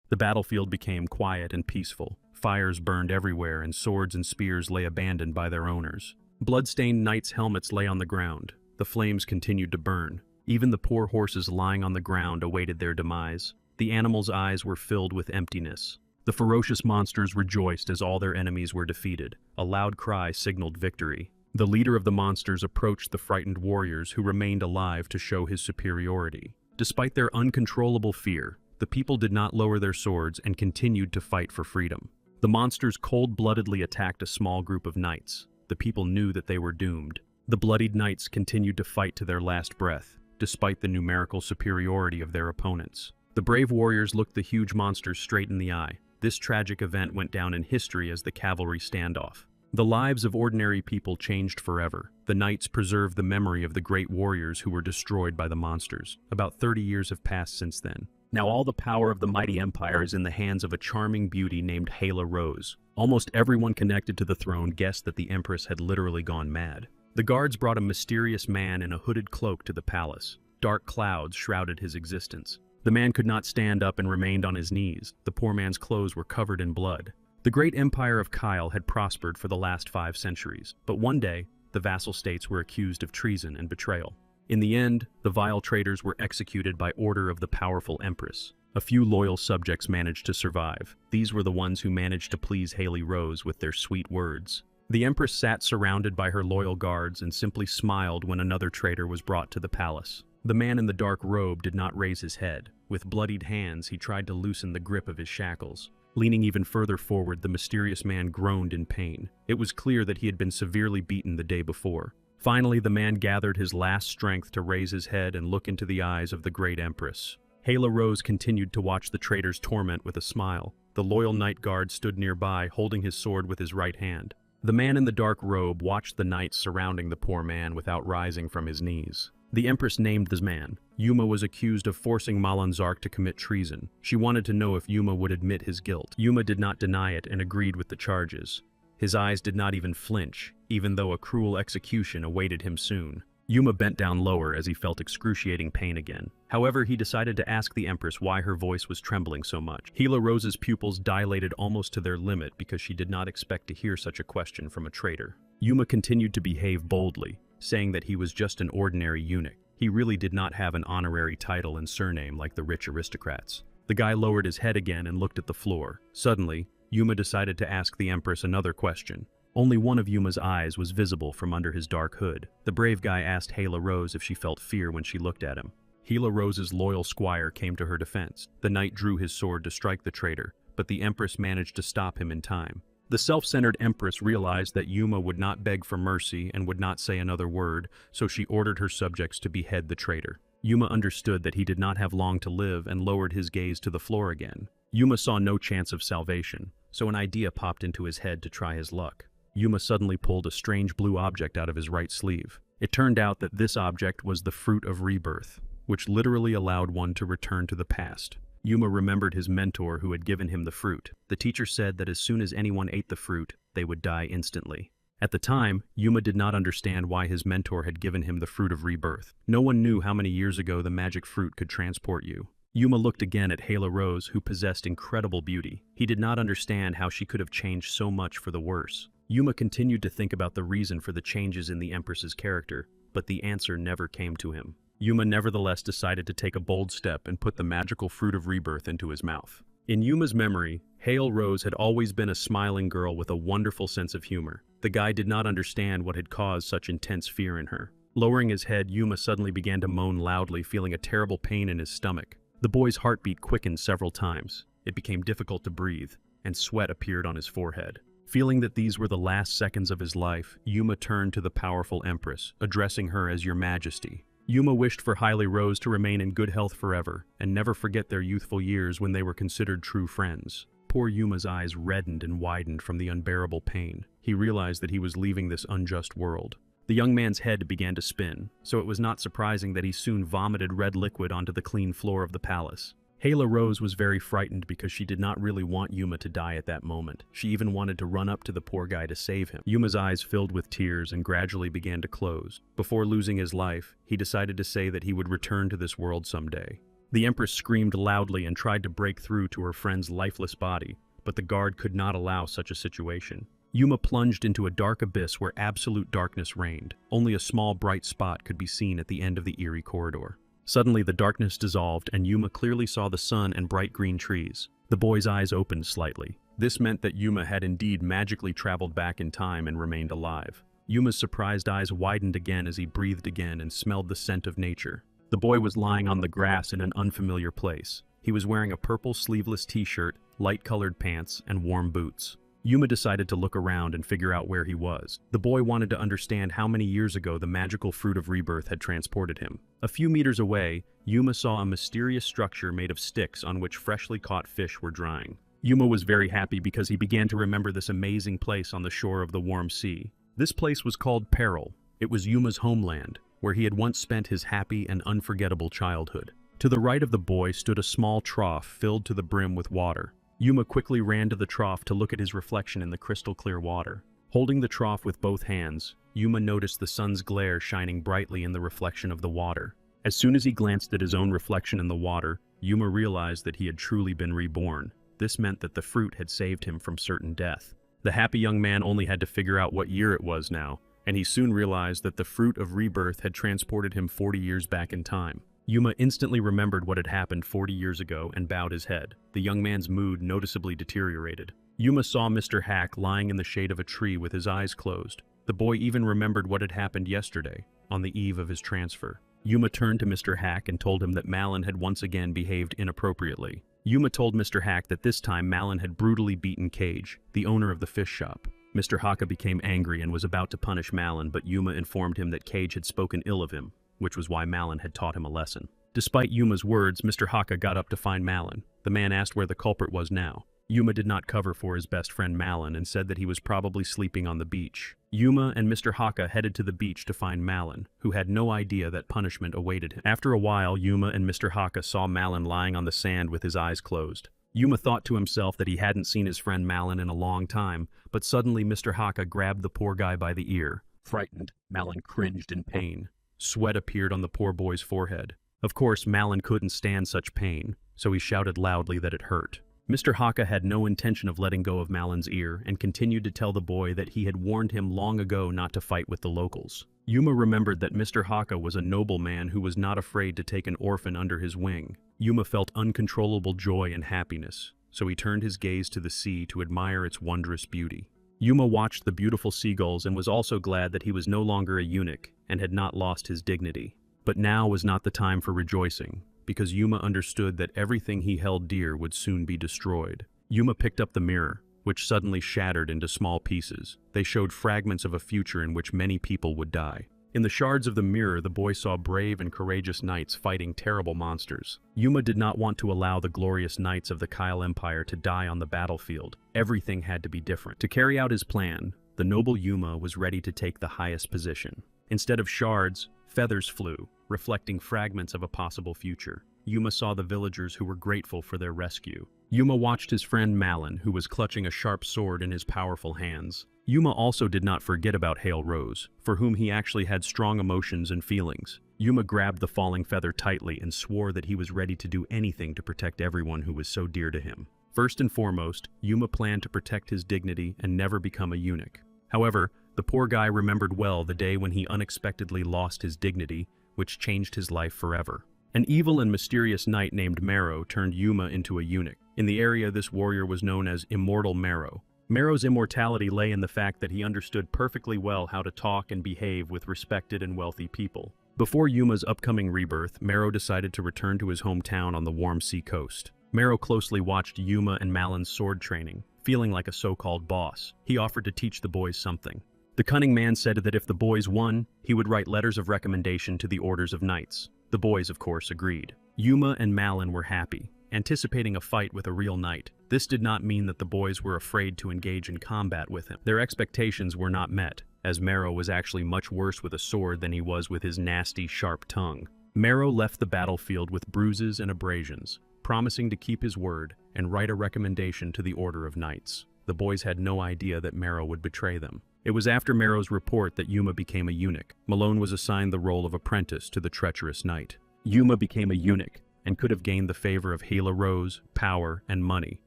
The battlefield became quiet and peaceful. Fires burned everywhere and swords and spears lay abandoned by their owners. Blood-stained knights' helmets lay on the ground. The flames continued to burn. Even the poor horses lying on the ground awaited their demise. The animals' eyes were filled with emptiness. The ferocious monsters rejoiced as all their enemies were defeated. A loud cry signaled victory. The leader of the monsters approached the frightened warriors who remained alive to show his superiority. Despite their uncontrollable fear, the people did not lower their swords and continued to fight for freedom. The monsters cold-bloodedly attacked a small group of knights. The people knew that they were doomed. The bloodied knights continued to fight to their last breath, despite the numerical superiority of their opponents. The brave warriors looked the huge monsters straight in the eye. This tragic event went down in history as the cavalry standoff. The lives of ordinary people changed forever. The knights preserved the memory of the great warriors who were destroyed by the monsters. About 30 years have passed since then. Now all the power of the mighty empire is in the hands of a charming beauty named Hala Rose. Almost everyone connected to the throne guessed that the empress had literally gone mad. The guards brought a mysterious man in a hooded cloak to the palace. Dark clouds shrouded his existence. The man could not stand up and remained on his knees. The poor man's clothes were covered in blood. The great empire of Kyle had prospered for the last 5 centuries, but one day, the vassal states were accused of treason and betrayal. In the end, the vile traitors were executed by order of the powerful empress. A few loyal subjects managed to survive. These were the ones who managed to please Hala Rose with their sweet words. The empress sat surrounded by her loyal guards and simply smiled when another traitor was brought to the palace. The man in the dark robe did not raise his head. With bloodied hands, he tried to loosen the grip of his shackles. Leaning even further forward, the mysterious man groaned in pain. It was clear that he had been severely beaten the day before. Finally, the man gathered his last strength to raise his head and look into the eyes of the great empress. Hala Rose continued to watch the traitor's torment with a smile. The loyal knight guard stood nearby, holding his sword with his right hand. The man in the dark robe watched the knights surrounding the poor man without rising from his knees. The empress named this man. Yuma was accused of forcing Malanzark to commit treason. She wanted to know if Yuma would admit his guilt. Yuma did not deny it and agreed with the charges. His eyes did not even flinch, even though a cruel execution awaited him soon. Yuma bent down lower as he felt excruciating pain again. However, he decided to ask the empress why her voice was trembling so much. Hala Rose's pupils dilated almost to their limit because she did not expect to hear such a question from a traitor. Yuma continued to behave boldly, saying that he was just an ordinary eunuch. He really did not have an honorary title and surname like the rich aristocrats. The guy lowered his head again and looked at the floor. Suddenly, Yuma decided to ask the empress another question. Only one of Yuma's eyes was visible from under his dark hood. The brave guy asked Hala Rose if she felt fear when she looked at him. Hala Rose's loyal squire came to her defense. The knight drew his sword to strike the traitor, but the empress managed to stop him in time. The self-centered empress realized that Yuma would not beg for mercy and would not say another word, so she ordered her subjects to behead the traitor. Yuma understood that he did not have long to live and lowered his gaze to the floor again. Yuma saw no chance of salvation, so an idea popped into his head to try his luck. Yuma suddenly pulled a strange blue object out of his right sleeve. It turned out that this object was the fruit of rebirth, which literally allowed one to return to the past. Yuma remembered his mentor who had given him the fruit. The teacher said that as soon as anyone ate the fruit, they would die instantly. At the time, Yuma did not understand why his mentor had given him the fruit of rebirth. No one knew how many years ago the magic fruit could transport you. Yuma looked again at Hala Rose, who possessed incredible beauty. He did not understand how she could have changed so much for the worse. Yuma continued to think about the reason for the changes in the Empress's character, but the answer never came to him. Yuma nevertheless decided to take a bold step and put the magical fruit of rebirth into his mouth. In Yuma's memory, Hala Rose had always been a smiling girl with a wonderful sense of humor. The guy did not understand what had caused such intense fear in her. Lowering his head, Yuma suddenly began to moan loudly, feeling a terrible pain in his stomach. The boy's heartbeat quickened several times. It became difficult to breathe, and sweat appeared on his forehead. Feeling that these were the last seconds of his life, Yuma turned to the powerful Empress, addressing her as Your Majesty. Yuma wished for Hala Rose to remain in good health forever, and never forget their youthful years when they were considered true friends. Poor Yuma's eyes reddened and widened from the unbearable pain. He realized that he was leaving this unjust world. The young man's head began to spin, so it was not surprising that he soon vomited red liquid onto the clean floor of the palace. Hala Rose was very frightened because she did not really want Yuma to die at that moment. She even wanted to run up to the poor guy to save him. Yuma's eyes filled with tears and gradually began to close. Before losing his life, he decided to say that he would return to this world someday. The Empress screamed loudly and tried to break through to her friend's lifeless body, but the guard could not allow such a situation. Yuma plunged into a dark abyss where absolute darkness reigned. Only a small bright spot could be seen at the end of the eerie corridor. Suddenly the darkness dissolved and Yuma clearly saw the sun and bright green trees. The boy's eyes opened slightly. This meant that Yuma had indeed magically traveled back in time and remained alive. Yuma's surprised eyes widened again as he breathed again and smelled the scent of nature. The boy was lying on the grass in an unfamiliar place. He was wearing a purple sleeveless t-shirt, light-colored pants, and warm boots. Yuma decided to look around and figure out where he was. The boy wanted to understand how many years ago the magical fruit of rebirth had transported him. A few meters away, Yuma saw a mysterious structure made of sticks on which freshly caught fish were drying. Yuma was very happy because he began to remember this amazing place on the shore of the warm sea. This place was called Peril. It was Yuma's homeland, where he had once spent his happy and unforgettable childhood. To the right of the boy stood a small trough filled to the brim with water. Yuma quickly ran to the trough to look at his reflection in the crystal-clear water. Holding the trough with both hands, Yuma noticed the sun's glare shining brightly in the reflection of the water. As soon as he glanced at his own reflection in the water, Yuma realized that he had truly been reborn. This meant that the fruit had saved him from certain death. The happy young man only had to figure out what year it was now, and he soon realized that the fruit of rebirth had transported him 40 years back in time. Yuma instantly remembered what had happened 40 years ago and bowed his head. The young man's mood noticeably deteriorated. Yuma saw Mr. Hack lying in the shade of a tree with his eyes closed. The boy even remembered what had happened yesterday, on the eve of his transfer. Yuma turned to Mr. Hack and told him that Malin had once again behaved inappropriately. Yuma told Mr. Hack that this time Malin had brutally beaten Cage, the owner of the fish shop. Mr. Haka became angry and was about to punish Malin, but Yuma informed him that Cage had spoken ill of him, which was why Malin had taught him a lesson. Despite Yuma's words, Mr. Haka got up to find Malin. The man asked where the culprit was now. Yuma did not cover for his best friend Malin and said that he was probably sleeping on the beach. Yuma and Mr. Haka headed to the beach to find Malin, who had no idea that punishment awaited him. After a while, Yuma and Mr. Haka saw Malin lying on the sand with his eyes closed. Yuma thought to himself that he hadn't seen his friend Malin in a long time, but suddenly Mr. Haka grabbed the poor guy by the ear. Frightened, Malin cringed in pain. Sweat appeared on the poor boy's forehead. Of course, Malin couldn't stand such pain, so he shouted loudly that it hurt. Mr. Haka had no intention of letting go of Malin's ear and continued to tell the boy that he had warned him long ago not to fight with the locals. Yuma remembered that Mr. Haka was a noble man who was not afraid to take an orphan under his wing. Yuma felt uncontrollable joy and happiness, so he turned his gaze to the sea to admire its wondrous beauty. Yuma watched the beautiful seagulls and was also glad that he was no longer a eunuch and had not lost his dignity. But now was not the time for rejoicing, because Yuma understood that everything he held dear would soon be destroyed. Yuma picked up the mirror, which suddenly shattered into small pieces. They showed fragments of a future in which many people would die. In the shards of the mirror, the boy saw brave and courageous knights fighting terrible monsters. Yuma did not want to allow the glorious knights of the Kyle Empire to die on the battlefield. Everything had to be different. To carry out his plan, the noble Yuma was ready to take the highest position. Instead of shards, feathers flew, reflecting fragments of a possible future. Yuma saw the villagers who were grateful for their rescue. Yuma watched his friend Malin, who was clutching a sharp sword in his powerful hands. Yuma also did not forget about Hale Rose, for whom he actually had strong emotions and feelings. Yuma grabbed the falling feather tightly and swore that he was ready to do anything to protect everyone who was so dear to him. First and foremost, Yuma planned to protect his dignity and never become a eunuch. However, the poor guy remembered well the day when he unexpectedly lost his dignity, which changed his life forever. An evil and mysterious knight named Marrow turned Yuma into a eunuch. In the area, this warrior was known as Immortal Marrow. Marrow's immortality lay in the fact that he understood perfectly well how to talk and behave with respected and wealthy people. Before Yuma's upcoming rebirth, Marrow decided to return to his hometown on the warm sea coast. Marrow closely watched Yuma and Malin's sword training, feeling like a so-called boss. He offered to teach the boys something. The cunning man said that if the boys won, he would write letters of recommendation to the orders of knights. The boys, of course, agreed. Yuma and Malin were happy, anticipating a fight with a real knight. This did not mean that the boys were afraid to engage in combat with him. Their expectations were not met, as Marrow was actually much worse with a sword than he was with his nasty, sharp tongue. Marrow left the battlefield with bruises and abrasions, promising to keep his word and write a recommendation to the Order of Knights. The boys had no idea that Marrow would betray them. It was after Marrow's report that Yuma became a eunuch. Malone was assigned the role of apprentice to the treacherous knight. Yuma became a eunuch, and could have gained the favor of Hela Rose, power, and money.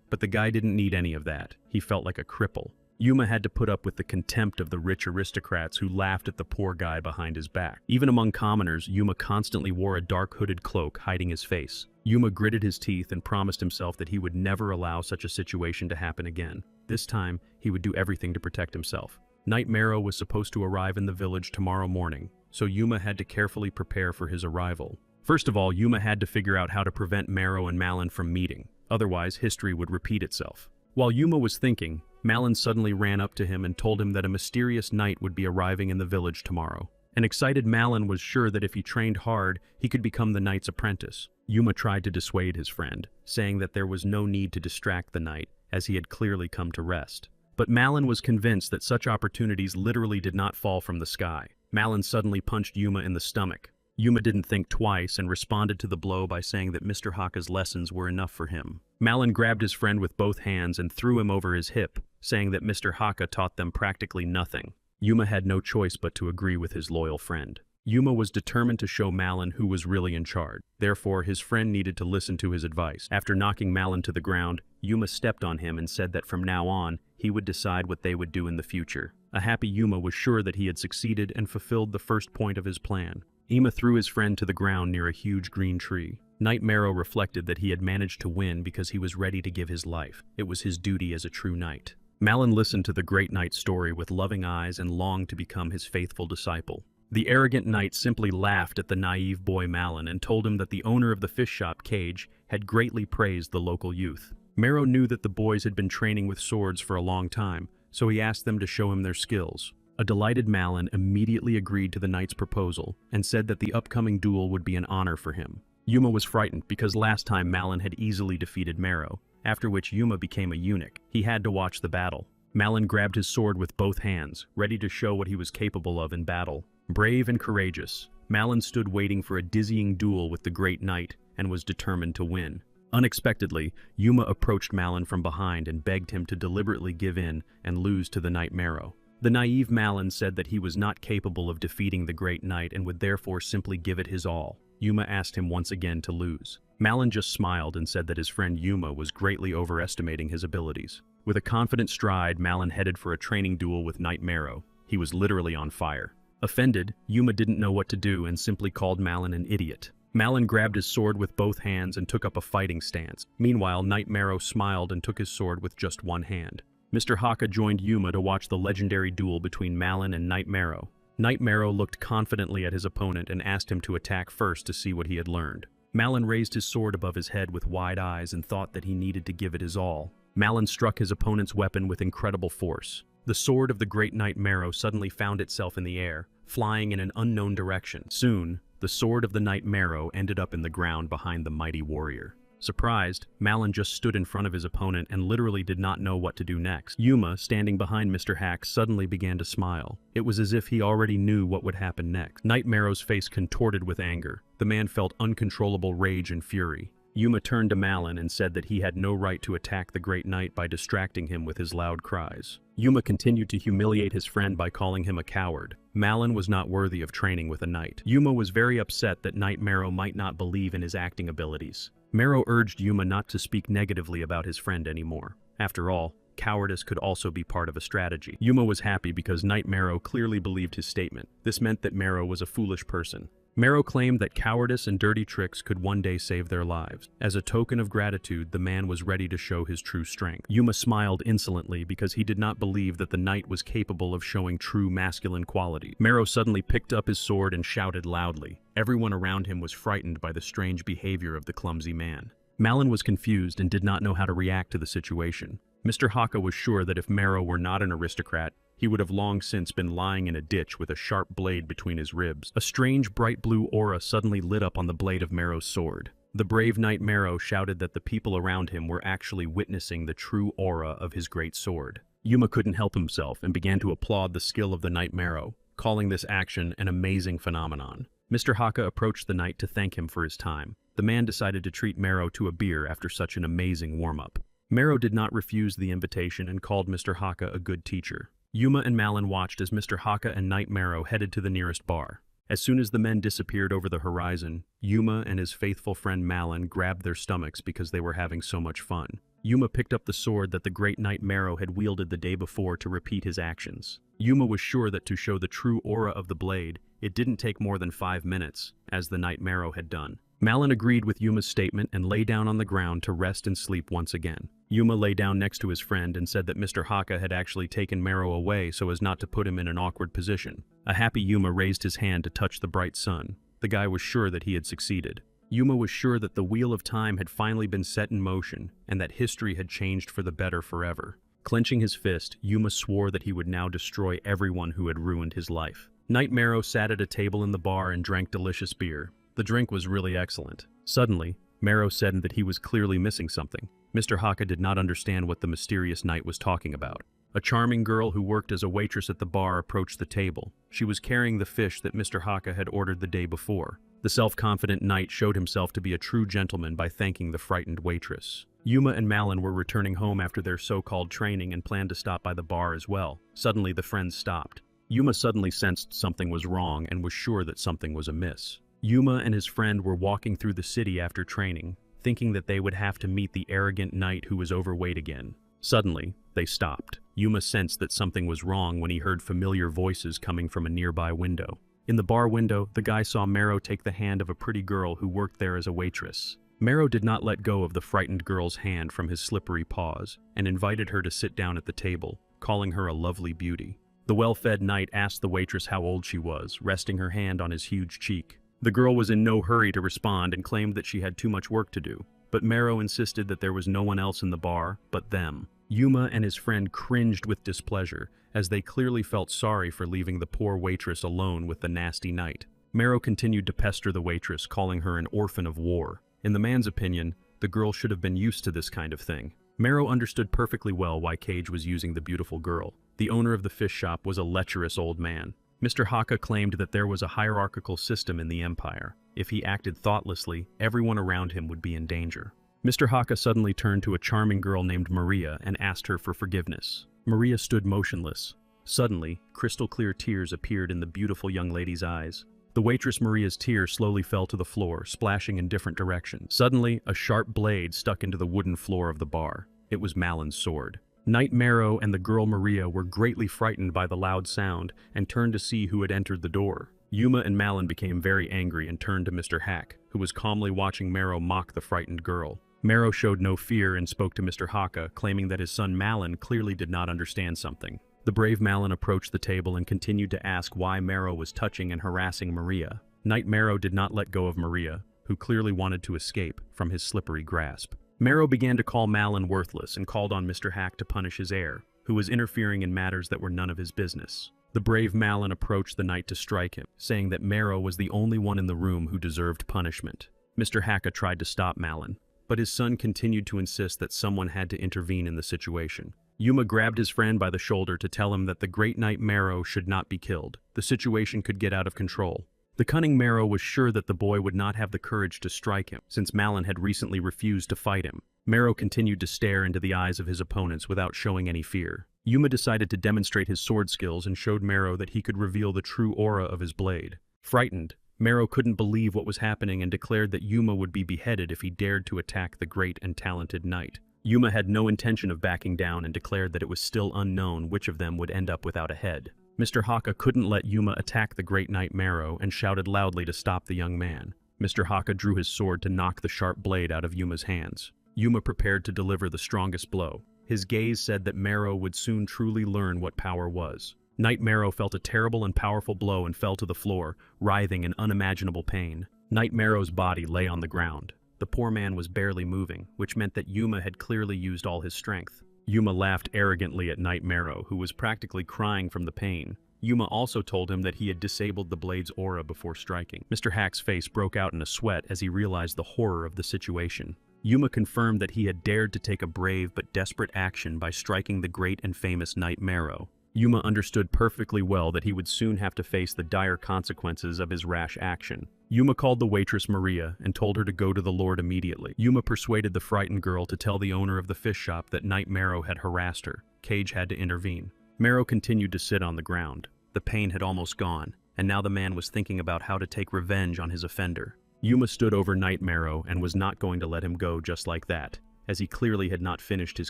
But the guy didn't need any of that. He felt like a cripple. Yuma had to put up with the contempt of the rich aristocrats who laughed at the poor guy behind his back. Even among commoners, Yuma constantly wore a dark hooded cloak hiding his face. Yuma gritted his teeth and promised himself that he would never allow such a situation to happen again. This time, he would do everything to protect himself. Knight Marrow was supposed to arrive in the village tomorrow morning, so Yuma had to carefully prepare for his arrival. First of all, Yuma had to figure out how to prevent Marrow and Malin from meeting. Otherwise, history would repeat itself. While Yuma was thinking, Malin suddenly ran up to him and told him that a mysterious knight would be arriving in the village tomorrow. An excited Malin was sure that if he trained hard, he could become the knight's apprentice. Yuma tried to dissuade his friend, saying that there was no need to distract the knight, as he had clearly come to rest. But Malin was convinced that such opportunities literally did not fall from the sky. Malin suddenly punched Yuma in the stomach. Yuma didn't think twice and responded to the blow by saying that Mr. Haka's lessons were enough for him. Malin grabbed his friend with both hands and threw him over his hip, saying that Mr. Haka taught them practically nothing. Yuma had no choice but to agree with his loyal friend. Yuma was determined to show Malin who was really in charge. Therefore, his friend needed to listen to his advice. After knocking Malin to the ground, Yuma stepped on him and said that from now on, he would decide what they would do in the future. A happy Yuma was sure that he had succeeded and fulfilled the first point of his plan. Yuma threw his friend to the ground near a huge green tree. Knight Marrow reflected that he had managed to win because he was ready to give his life. It was his duty as a true knight. Malin listened to the great knight's story with loving eyes and longed to become his faithful disciple. The arrogant knight simply laughed at the naive boy Malin and told him that the owner of the fish shop, Cage, had greatly praised the local youth. Marrow knew that the boys had been training with swords for a long time, so he asked them to show him their skills. A delighted Malin immediately agreed to the knight's proposal and said that the upcoming duel would be an honor for him. Yuma was frightened because last time Malin had easily defeated Marrow, after which Yuma became a eunuch. He had to watch the battle. Malin grabbed his sword with both hands, ready to show what he was capable of in battle. Brave and courageous, Malin stood waiting for a dizzying duel with the great knight and was determined to win. Unexpectedly, Yuma approached Malin from behind and begged him to deliberately give in and lose to the knight Marrow. The naive Malin said that he was not capable of defeating the great knight and would therefore simply give it his all. Yuma asked him once again to lose. Malin just smiled and said that his friend Yuma was greatly overestimating his abilities. With a confident stride, Malin headed for a training duel with Knight Marrow. He was literally on fire. Offended, Yuma didn't know what to do and simply called Malin an idiot. Malin grabbed his sword with both hands and took up a fighting stance. Meanwhile, Knight Marrow smiled and took his sword with just one hand. Mr. Haka joined Yuma to watch the legendary duel between Malin and Knight Marrow. Knight Marrow looked confidently at his opponent and asked him to attack first to see what he had learned. Malin raised his sword above his head with wide eyes and thought that he needed to give it his all. Malin struck his opponent's weapon with incredible force. The sword of the great Knight Marrow suddenly found itself in the air, flying in an unknown direction. Soon, the sword of the Knight Marrow ended up in the ground behind the mighty warrior. Surprised, Malin just stood in front of his opponent and literally did not know what to do next. Yuma, standing behind Mr. Hack, suddenly began to smile. It was as if he already knew what would happen next. Knight Marrow's face contorted with anger. The man felt uncontrollable rage and fury. Yuma turned to Malin and said that he had no right to attack the great knight by distracting him with his loud cries. Yuma continued to humiliate his friend by calling him a coward. Malin was not worthy of training with a knight. Yuma was very upset that Knight Marrow might not believe in his acting abilities. Marrow urged Yuma not to speak negatively about his friend anymore. After all, cowardice could also be part of a strategy. Yuma was happy because Knight Marrow clearly believed his statement. This meant that Marrow was a foolish person. Marrow claimed that cowardice and dirty tricks could one day save their lives. As a token of gratitude, the man was ready to show his true strength. Yuma smiled insolently because he did not believe that the knight was capable of showing true masculine quality. Marrow suddenly picked up his sword and shouted loudly. Everyone around him was frightened by the strange behavior of the clumsy man. Malin was confused and did not know how to react to the situation. Mr. Haka was sure that if Marrow were not an aristocrat, he would have long since been lying in a ditch with a sharp blade between his ribs. A strange bright blue aura suddenly lit up on the blade of Marrow's sword. The brave Knight Marrow shouted that the people around him were actually witnessing the true aura of his great sword. Yuma couldn't help himself and began to applaud the skill of the Knight Marrow, calling this action an amazing phenomenon. Mr. Haka approached the knight to thank him for his time. The man decided to treat Marrow to a beer after such an amazing warm-up. Marrow did not refuse the invitation and called Mr. Haka a good teacher. Yuma and Malin watched as Mr. Haka and Knight Marrow headed to the nearest bar. As soon as the men disappeared over the horizon, Yuma and his faithful friend Malin grabbed their stomachs because they were having so much fun. Yuma picked up the sword that the great knight Mero had wielded the day before to repeat his actions. Yuma was sure that to show the true aura of the blade, it didn't take more than 5 minutes, as the knight Mero had done. Malin agreed with Yuma's statement and lay down on the ground to rest and sleep once again. Yuma lay down next to his friend and said that Mr. Haka had actually taken Mero away so as not to put him in an awkward position. A happy Yuma raised his hand to touch the bright sun. The guy was sure that he had succeeded. Yuma was sure that the wheel of time had finally been set in motion and that history had changed for the better forever. Clenching his fist, Yuma swore that he would now destroy everyone who had ruined his life. Knight Mero sat at a table in the bar and drank delicious beer. The drink was really excellent. Suddenly, Mero said that he was clearly missing something. Mr. Haka did not understand what the mysterious knight was talking about. A charming girl who worked as a waitress at the bar approached the table. She was carrying the fish that Mr. Haka had ordered the day before. The self-confident knight showed himself to be a true gentleman by thanking the frightened waitress. Yuma and Malin were returning home after their so-called training and planned to stop by the bar as well. Suddenly, the friends stopped. Yuma suddenly sensed something was wrong and was sure that something was amiss. Yuma and his friend were walking through the city after training, thinking that they would have to meet the arrogant knight who was overweight again. Suddenly, they stopped. Yuma sensed that something was wrong when he heard familiar voices coming from a nearby window. In the bar window, the guy saw Mero take the hand of a pretty girl who worked there as a waitress. Mero did not let go of the frightened girl's hand from his slippery paws and invited her to sit down at the table, calling her a lovely beauty. The well-fed knight asked the waitress how old she was, resting her hand on his huge cheek. The girl was in no hurry to respond and claimed that she had too much work to do, but Mero insisted that there was no one else in the bar but them. Yuma and his friend cringed with displeasure, as they clearly felt sorry for leaving the poor waitress alone with the nasty knight. Mero continued to pester the waitress, calling her an orphan of war. In the man's opinion, the girl should have been used to this kind of thing. Mero understood perfectly well why Cage was using the beautiful girl. The owner of the fish shop was a lecherous old man. Mr. Haka claimed that there was a hierarchical system in the empire. If he acted thoughtlessly, everyone around him would be in danger. Mr. Haka suddenly turned to a charming girl named Maria and asked her for forgiveness. Maria stood motionless. Suddenly, crystal-clear tears appeared in the beautiful young lady's eyes. The waitress Maria's tears slowly fell to the floor, splashing in different directions. Suddenly, a sharp blade stuck into the wooden floor of the bar. It was Malin's sword. Knight Mero and the girl Maria were greatly frightened by the loud sound and turned to see who had entered the door. Yuma and Malin became very angry and turned to Mr. Hack, who was calmly watching Mero mock the frightened girl. Mero showed no fear and spoke to Mr. Haka, claiming that his son Malin clearly did not understand something. The brave Malin approached the table and continued to ask why Mero was touching and harassing Maria. Knight Mero did not let go of Maria, who clearly wanted to escape from his slippery grasp. Mero began to call Malin worthless and called on Mr. Hack to punish his heir, who was interfering in matters that were none of his business. The brave Malin approached the knight to strike him, saying that Mero was the only one in the room who deserved punishment. Mr. Haka tried to stop Malin, but his son continued to insist that someone had to intervene in the situation. Yuma grabbed his friend by the shoulder to tell him that the great knight Mero should not be killed. The situation could get out of control. The cunning Mero was sure that the boy would not have the courage to strike him, since Malin had recently refused to fight him. Mero continued to stare into the eyes of his opponents without showing any fear. Yuma decided to demonstrate his sword skills and showed Mero that he could reveal the true aura of his blade. Frightened, Mero couldn't believe what was happening and declared that Yuma would be beheaded if he dared to attack the great and talented knight. Yuma had no intention of backing down and declared that it was still unknown which of them would end up without a head. Mr. Haka couldn't let Yuma attack the great knight Mero and shouted loudly to stop the young man. Mr. Haka drew his sword to knock the sharp blade out of Yuma's hands. Yuma prepared to deliver the strongest blow. His gaze said that Mero would soon truly learn what power was. Knight Mero felt a terrible and powerful blow and fell to the floor, writhing in unimaginable pain. Knight Mero's body lay on the ground. The poor man was barely moving, which meant that Yuma had clearly used all his strength. Yuma laughed arrogantly at Knight Mero, who was practically crying from the pain. Yuma also told him that he had disabled the blade's aura before striking. Mr. Hack's face broke out in a sweat as he realized the horror of the situation. Yuma confirmed that he had dared to take a brave but desperate action by striking the great and famous Knight Mero. Yuma understood perfectly well that he would soon have to face the dire consequences of his rash action. Yuma called the waitress Maria and told her to go to the lord immediately. Yuma persuaded the frightened girl to tell the owner of the fish shop that Knight Mero had harassed her. Cage had to intervene. Mero continued to sit on the ground. The pain had almost gone. and now the man was thinking about how to take revenge on his offender. Yuma stood over Knight Marrow and was not going to let him go just like that, as he clearly had not finished his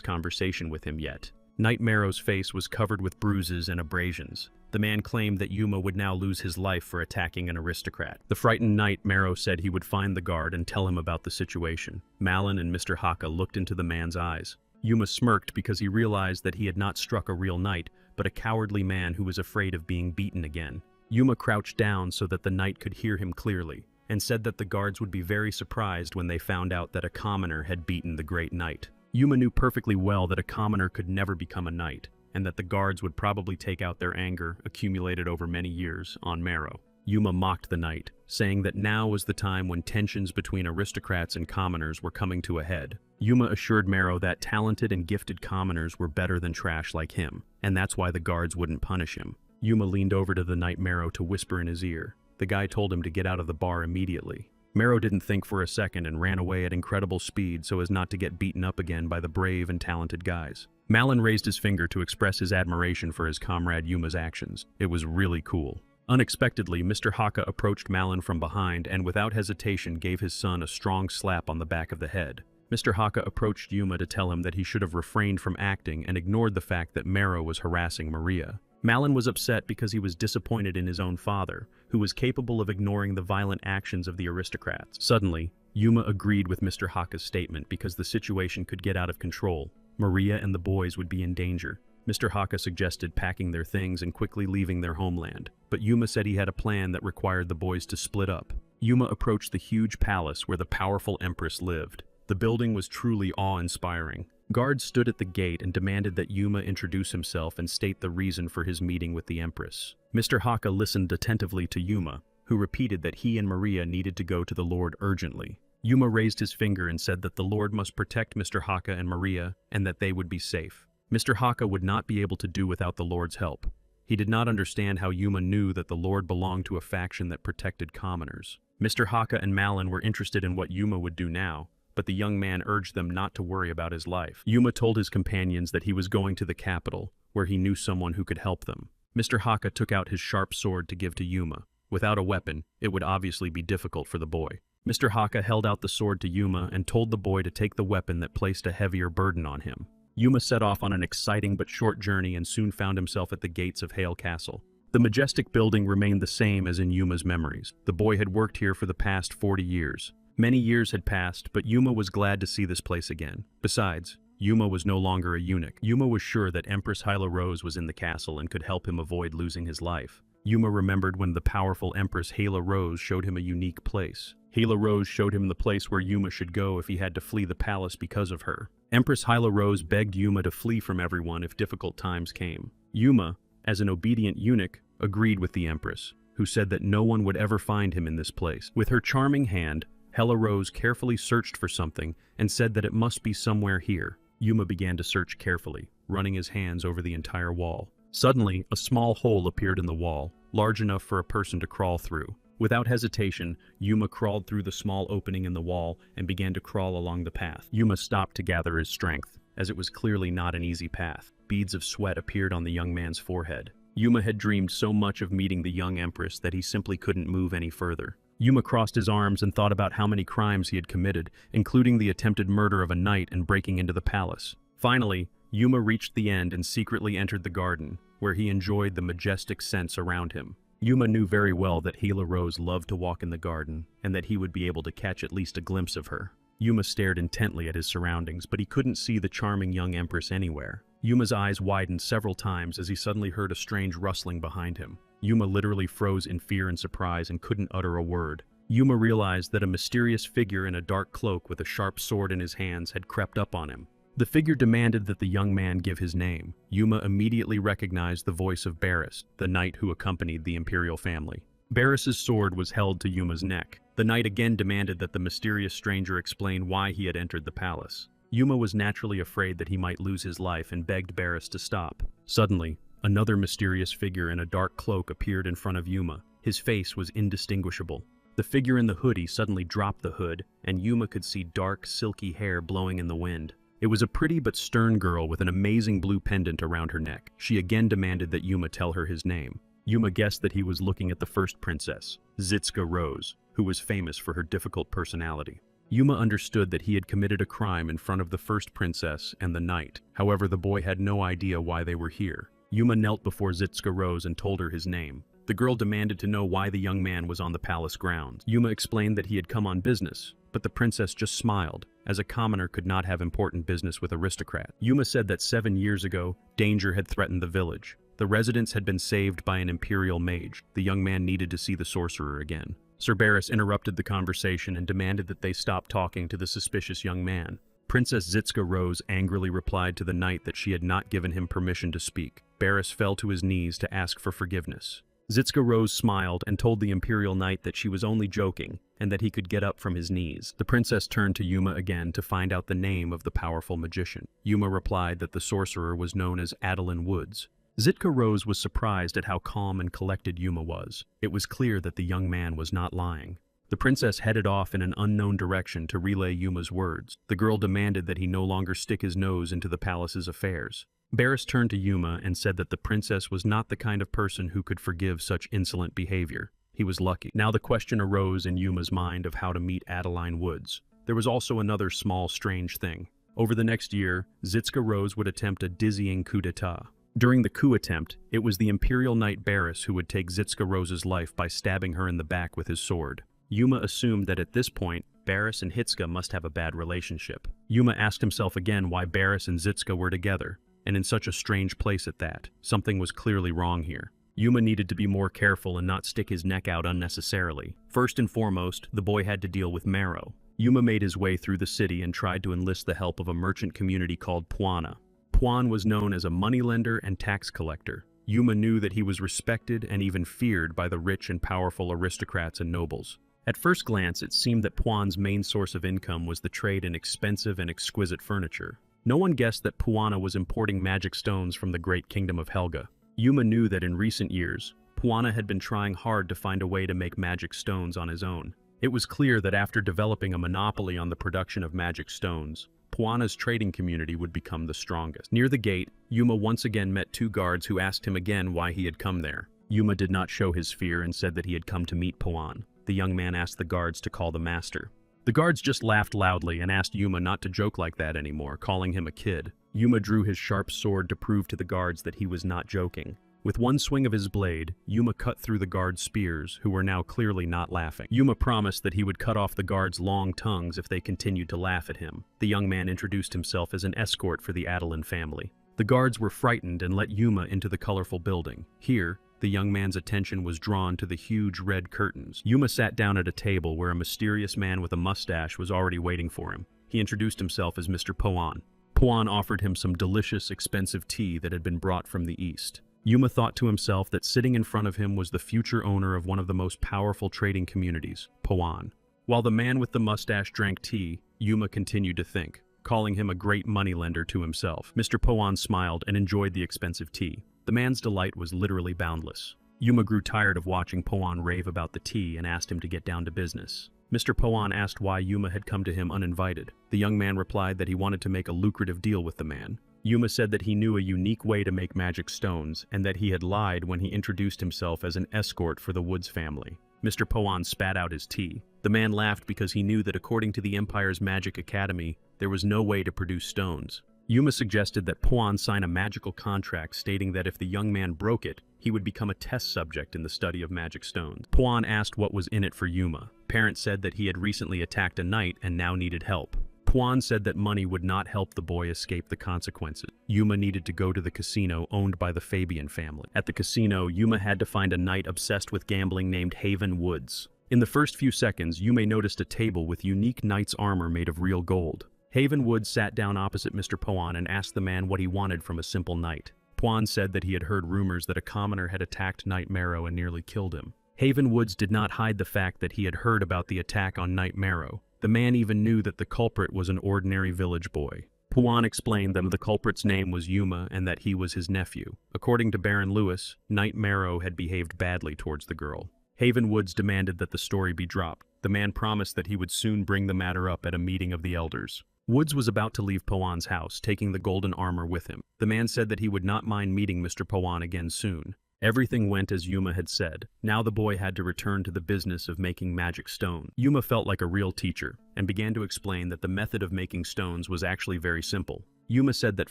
conversation with him yet. Knight Marrow's face was covered with bruises and abrasions. The man claimed that Yuma would now lose his life for attacking an aristocrat. The frightened Knight Marrow said he would find the guard and tell him about the situation. Malin and Mr. Haka looked into the man's eyes. Yuma smirked because he realized that he had not struck a real knight, but a cowardly man who was afraid of being beaten again. Yuma crouched down so that the knight could hear him clearly, and said that the guards would be very surprised when they found out that a commoner had beaten the great knight. Yuma knew perfectly well that a commoner could never become a knight, and that the guards would probably take out their anger, accumulated over many years, on Marrow. Yuma mocked the knight, saying that now was the time when tensions between aristocrats and commoners were coming to a head. Yuma assured Marrow that talented and gifted commoners were better than trash like him, and that's why the guards wouldn't punish him. Yuma leaned over to the Knight Marrow to whisper in his ear. The guy told him to get out of the bar immediately. Marrow didn't think for a second and ran away at incredible speed so as not to get beaten up again by the brave and talented guys. Malin raised his finger to express his admiration for his comrade Yuma's actions. It was really cool. Unexpectedly, Mr. Haka approached Malin from behind and without hesitation gave his son a strong slap on the back of the head. Mr. Haka approached Yuma to tell him that he should have refrained from acting and ignored the fact that Marrow was harassing Maria. Malin was upset because he was disappointed in his own father, who was capable of ignoring the violent actions of the aristocrats. Suddenly, Yuma agreed with Mr. Haka's statement because the situation could get out of control. Maria and the boys would be in danger. Mr. Haka suggested packing their things and quickly leaving their homeland, but Yuma said he had a plan that required the boys to split up. Yuma approached the huge palace where the powerful empress lived. The building was truly awe-inspiring. Guards stood at the gate and demanded that Yuma introduce himself and state the reason for his meeting with the Empress. Mr. Haka listened attentively to Yuma, who repeated that he and Maria needed to go to the Lord urgently. Yuma raised his finger and said that the Lord must protect Mr. Haka and Maria and that they would be safe. Mr. Haka would not be able to do without the Lord's help. He did not understand how Yuma knew that the Lord belonged to a faction that protected commoners. Mr. Haka and Malin were interested in what Yuma would do now, but the young man urged them not to worry about his life. Yuma told his companions that he was going to the capital, where he knew someone who could help them. Mr. Haka took out his sharp sword to give to Yuma. Without a weapon, it would obviously be difficult for the boy. Mr. Haka held out the sword to Yuma and told the boy to take the weapon that placed a heavier burden on him. Yuma set off on an exciting but short journey and soon found himself at the gates of Hale Castle. The majestic building remained the same as in Yuma's memories. The boy had worked here for the past 40 years. Many years had passed, but Yuma was glad to see this place again. Besides, Yuma was no longer a eunuch. Yuma was sure that Empress Hyla Rose was in the castle and could help him avoid losing his life. Yuma remembered when the powerful Empress Hyla Rose showed him a unique place. Hyla Rose showed him the place where Yuma should go if he had to flee the palace because of her. Empress Hyla Rose begged Yuma to flee from everyone if difficult times came. Yuma, as an obedient eunuch, agreed with the Empress, who said that no one would ever find him in this place. With her charming hand, Hyla Rose carefully searched for something and said that it must be somewhere here. Yuma began to search carefully, running his hands over the entire wall. Suddenly, a small hole appeared in the wall, large enough for a person to crawl through. Without hesitation, Yuma crawled through the small opening in the wall and began to crawl along the path. Yuma stopped to gather his strength, as it was clearly not an easy path. Beads of sweat appeared on the young man's forehead. Yuma had dreamed so much of meeting the young empress that he simply couldn't move any further. Yuma crossed his arms and thought about how many crimes he had committed, including the attempted murder of a knight and breaking into the palace. Finally, Yuma reached the end and secretly entered the garden, where he enjoyed the majestic scents around him. Yuma knew very well that Hyla Rose loved to walk in the garden, and that he would be able to catch at least a glimpse of her. Yuma stared intently at his surroundings, but he couldn't see the charming young empress anywhere. Yuma's eyes widened several times as he suddenly heard a strange rustling behind him. Yuma literally froze in fear and surprise and couldn't utter a word. Yuma realized that a mysterious figure in a dark cloak with a sharp sword in his hands had crept up on him. The figure demanded that the young man give his name. Yuma immediately recognized the voice of Barris, the knight who accompanied the imperial family. Barris's sword was held to Yuma's neck. The knight again demanded that the mysterious stranger explain why he had entered the palace. Yuma was naturally afraid that he might lose his life and begged Barris to stop. Suddenly, another mysterious figure in a dark cloak appeared in front of Yuma. His face was indistinguishable. The figure in the hoodie suddenly dropped the hood, and Yuma could see dark, silky hair blowing in the wind. It was a pretty but stern girl with an amazing blue pendant around her neck. She again demanded that Yuma tell her his name. Yuma guessed that he was looking at the first princess, Zitsuka Rose, who was famous for her difficult personality. Yuma understood that he had committed a crime in front of the first princess and the knight. However, the boy had no idea why they were here. Yuma knelt before Zitsuka Rose and told her his name. The girl demanded to know why the young man was on the palace grounds. Yuma explained that he had come on business, but the princess just smiled, as a commoner could not have important business with aristocrat. Yuma said that 7 years ago, danger had threatened the village. The residents had been saved by an imperial mage. The young man needed to see the sorcerer again. Sir Barris interrupted the conversation and demanded that they stop talking to the suspicious young man. Princess Zitsuka Rose angrily replied to the knight that she had not given him permission to speak. Barris fell to his knees to ask for forgiveness. Zitsuka Rose smiled and told the imperial knight that she was only joking and that he could get up from his knees. The princess turned to Yuma again to find out the name of the powerful magician. Yuma replied that the sorcerer was known as Adeline Woods. Zitsuka Rose was surprised at how calm and collected Yuma was. It was clear that the young man was not lying. The princess headed off in an unknown direction to relay Yuma's words. The girl demanded that he no longer stick his nose into the palace's affairs. Barris turned to Yuma and said that the princess was not the kind of person who could forgive such insolent behavior. He was lucky. Now the question arose in Yuma's mind of how to meet Adeline Woods. There was also another small, strange thing. Over the next year, Zitsuka Rose would attempt a dizzying coup d'etat. During the coup attempt, it was the imperial knight Barris who would take Zitsuka Rose's life by stabbing her in the back with his sword. Yuma assumed that at this point, Barris and Hitsuka must have a bad relationship. Yuma asked himself again why Barris and Zitsuka were together, and in such a strange place at that. Something was clearly wrong here. Yuma needed to be more careful and not stick his neck out unnecessarily. First and foremost, the boy had to deal with Marrow. Yuma made his way through the city and tried to enlist the help of a merchant community called Puana. Puan was known as a moneylender and tax collector. Yuma knew that he was respected and even feared by the rich and powerful aristocrats and nobles. At first glance, it seemed that Puan's main source of income was the trade in expensive and exquisite furniture. No one guessed that Puana was importing magic stones from the great kingdom of Helga. Yuma knew that in recent years, Puana had been trying hard to find a way to make magic stones on his own. It was clear that after developing a monopoly on the production of magic stones, Puana's trading community would become the strongest. Near the gate, Yuma once again met two guards who asked him again why he had come there. Yuma did not show his fear and said that he had come to meet Puan. The young man asked the guards to call the master. The guards just laughed loudly and asked Yuma not to joke like that anymore, calling him a kid. Yuma drew his sharp sword to prove to the guards that he was not joking. With one swing of his blade, Yuma cut through the guards' spears, who were now clearly not laughing. Yuma promised that he would cut off the guards' long tongues if they continued to laugh at him. The young man introduced himself as an escort for the Adeline family. The guards were frightened and let Yuma into the colorful building. Here, the young man's attention was drawn to the huge red curtains. Yuma sat down at a table where a mysterious man with a mustache was already waiting for him. He introduced himself as Mr. Puan. Puan offered him some delicious, expensive tea that had been brought from the east. Yuma thought to himself that sitting in front of him was the future owner of one of the most powerful trading communities, Puan. While the man with the mustache drank tea, Yuma continued to think, calling him a great moneylender to himself. Mr. Puan smiled and enjoyed the expensive tea. The man's delight was literally boundless. Yuma grew tired of watching Puan rave about the tea and asked him to get down to business. Mr. Puan asked why Yuma had come to him uninvited. The young man replied that he wanted to make a lucrative deal with the man. Yuma said that he knew a unique way to make magic stones and that he had lied when he introduced himself as an escort for the Woods family. Mr. Puan spat out his tea. The man laughed because he knew that according to the Empire's Magic Academy, there was no way to produce stones. Yuma suggested that Puan sign a magical contract stating that if the young man broke it, he would become a test subject in the study of magic stones. Puan asked what was in it for Yuma. Parents said that he had recently attacked a knight and now needed help. Puan said that money would not help the boy escape the consequences. Yuma needed to go to the casino owned by the Fabian family. At the casino, Yuma had to find a knight obsessed with gambling named Haven Woods. In the first few seconds, Yuma noticed a table with unique knight's armor made of real gold. Haven Woods sat down opposite Mr. Puan and asked the man what he wanted from a simple knight. Puan said that he had heard rumors that a commoner had attacked Knight Marrow and nearly killed him. Haven Woods did not hide the fact that he had heard about the attack on Knight Marrow. The man even knew that the culprit was an ordinary village boy. Puan explained that the culprit's name was Yuma and that he was his nephew. According to Baron Lewis, Knight Marrow had behaved badly towards the girl. Haven Woods demanded that the story be dropped. The man promised that he would soon bring the matter up at a meeting of the elders. Woods was about to leave Puan's house, taking the golden armor with him. The man said that he would not mind meeting Mr. Puan again soon. Everything went as Yuma had said. Now the boy had to return to the business of making magic stone. Yuma felt like a real teacher and began to explain that the method of making stones was actually very simple. Yuma said that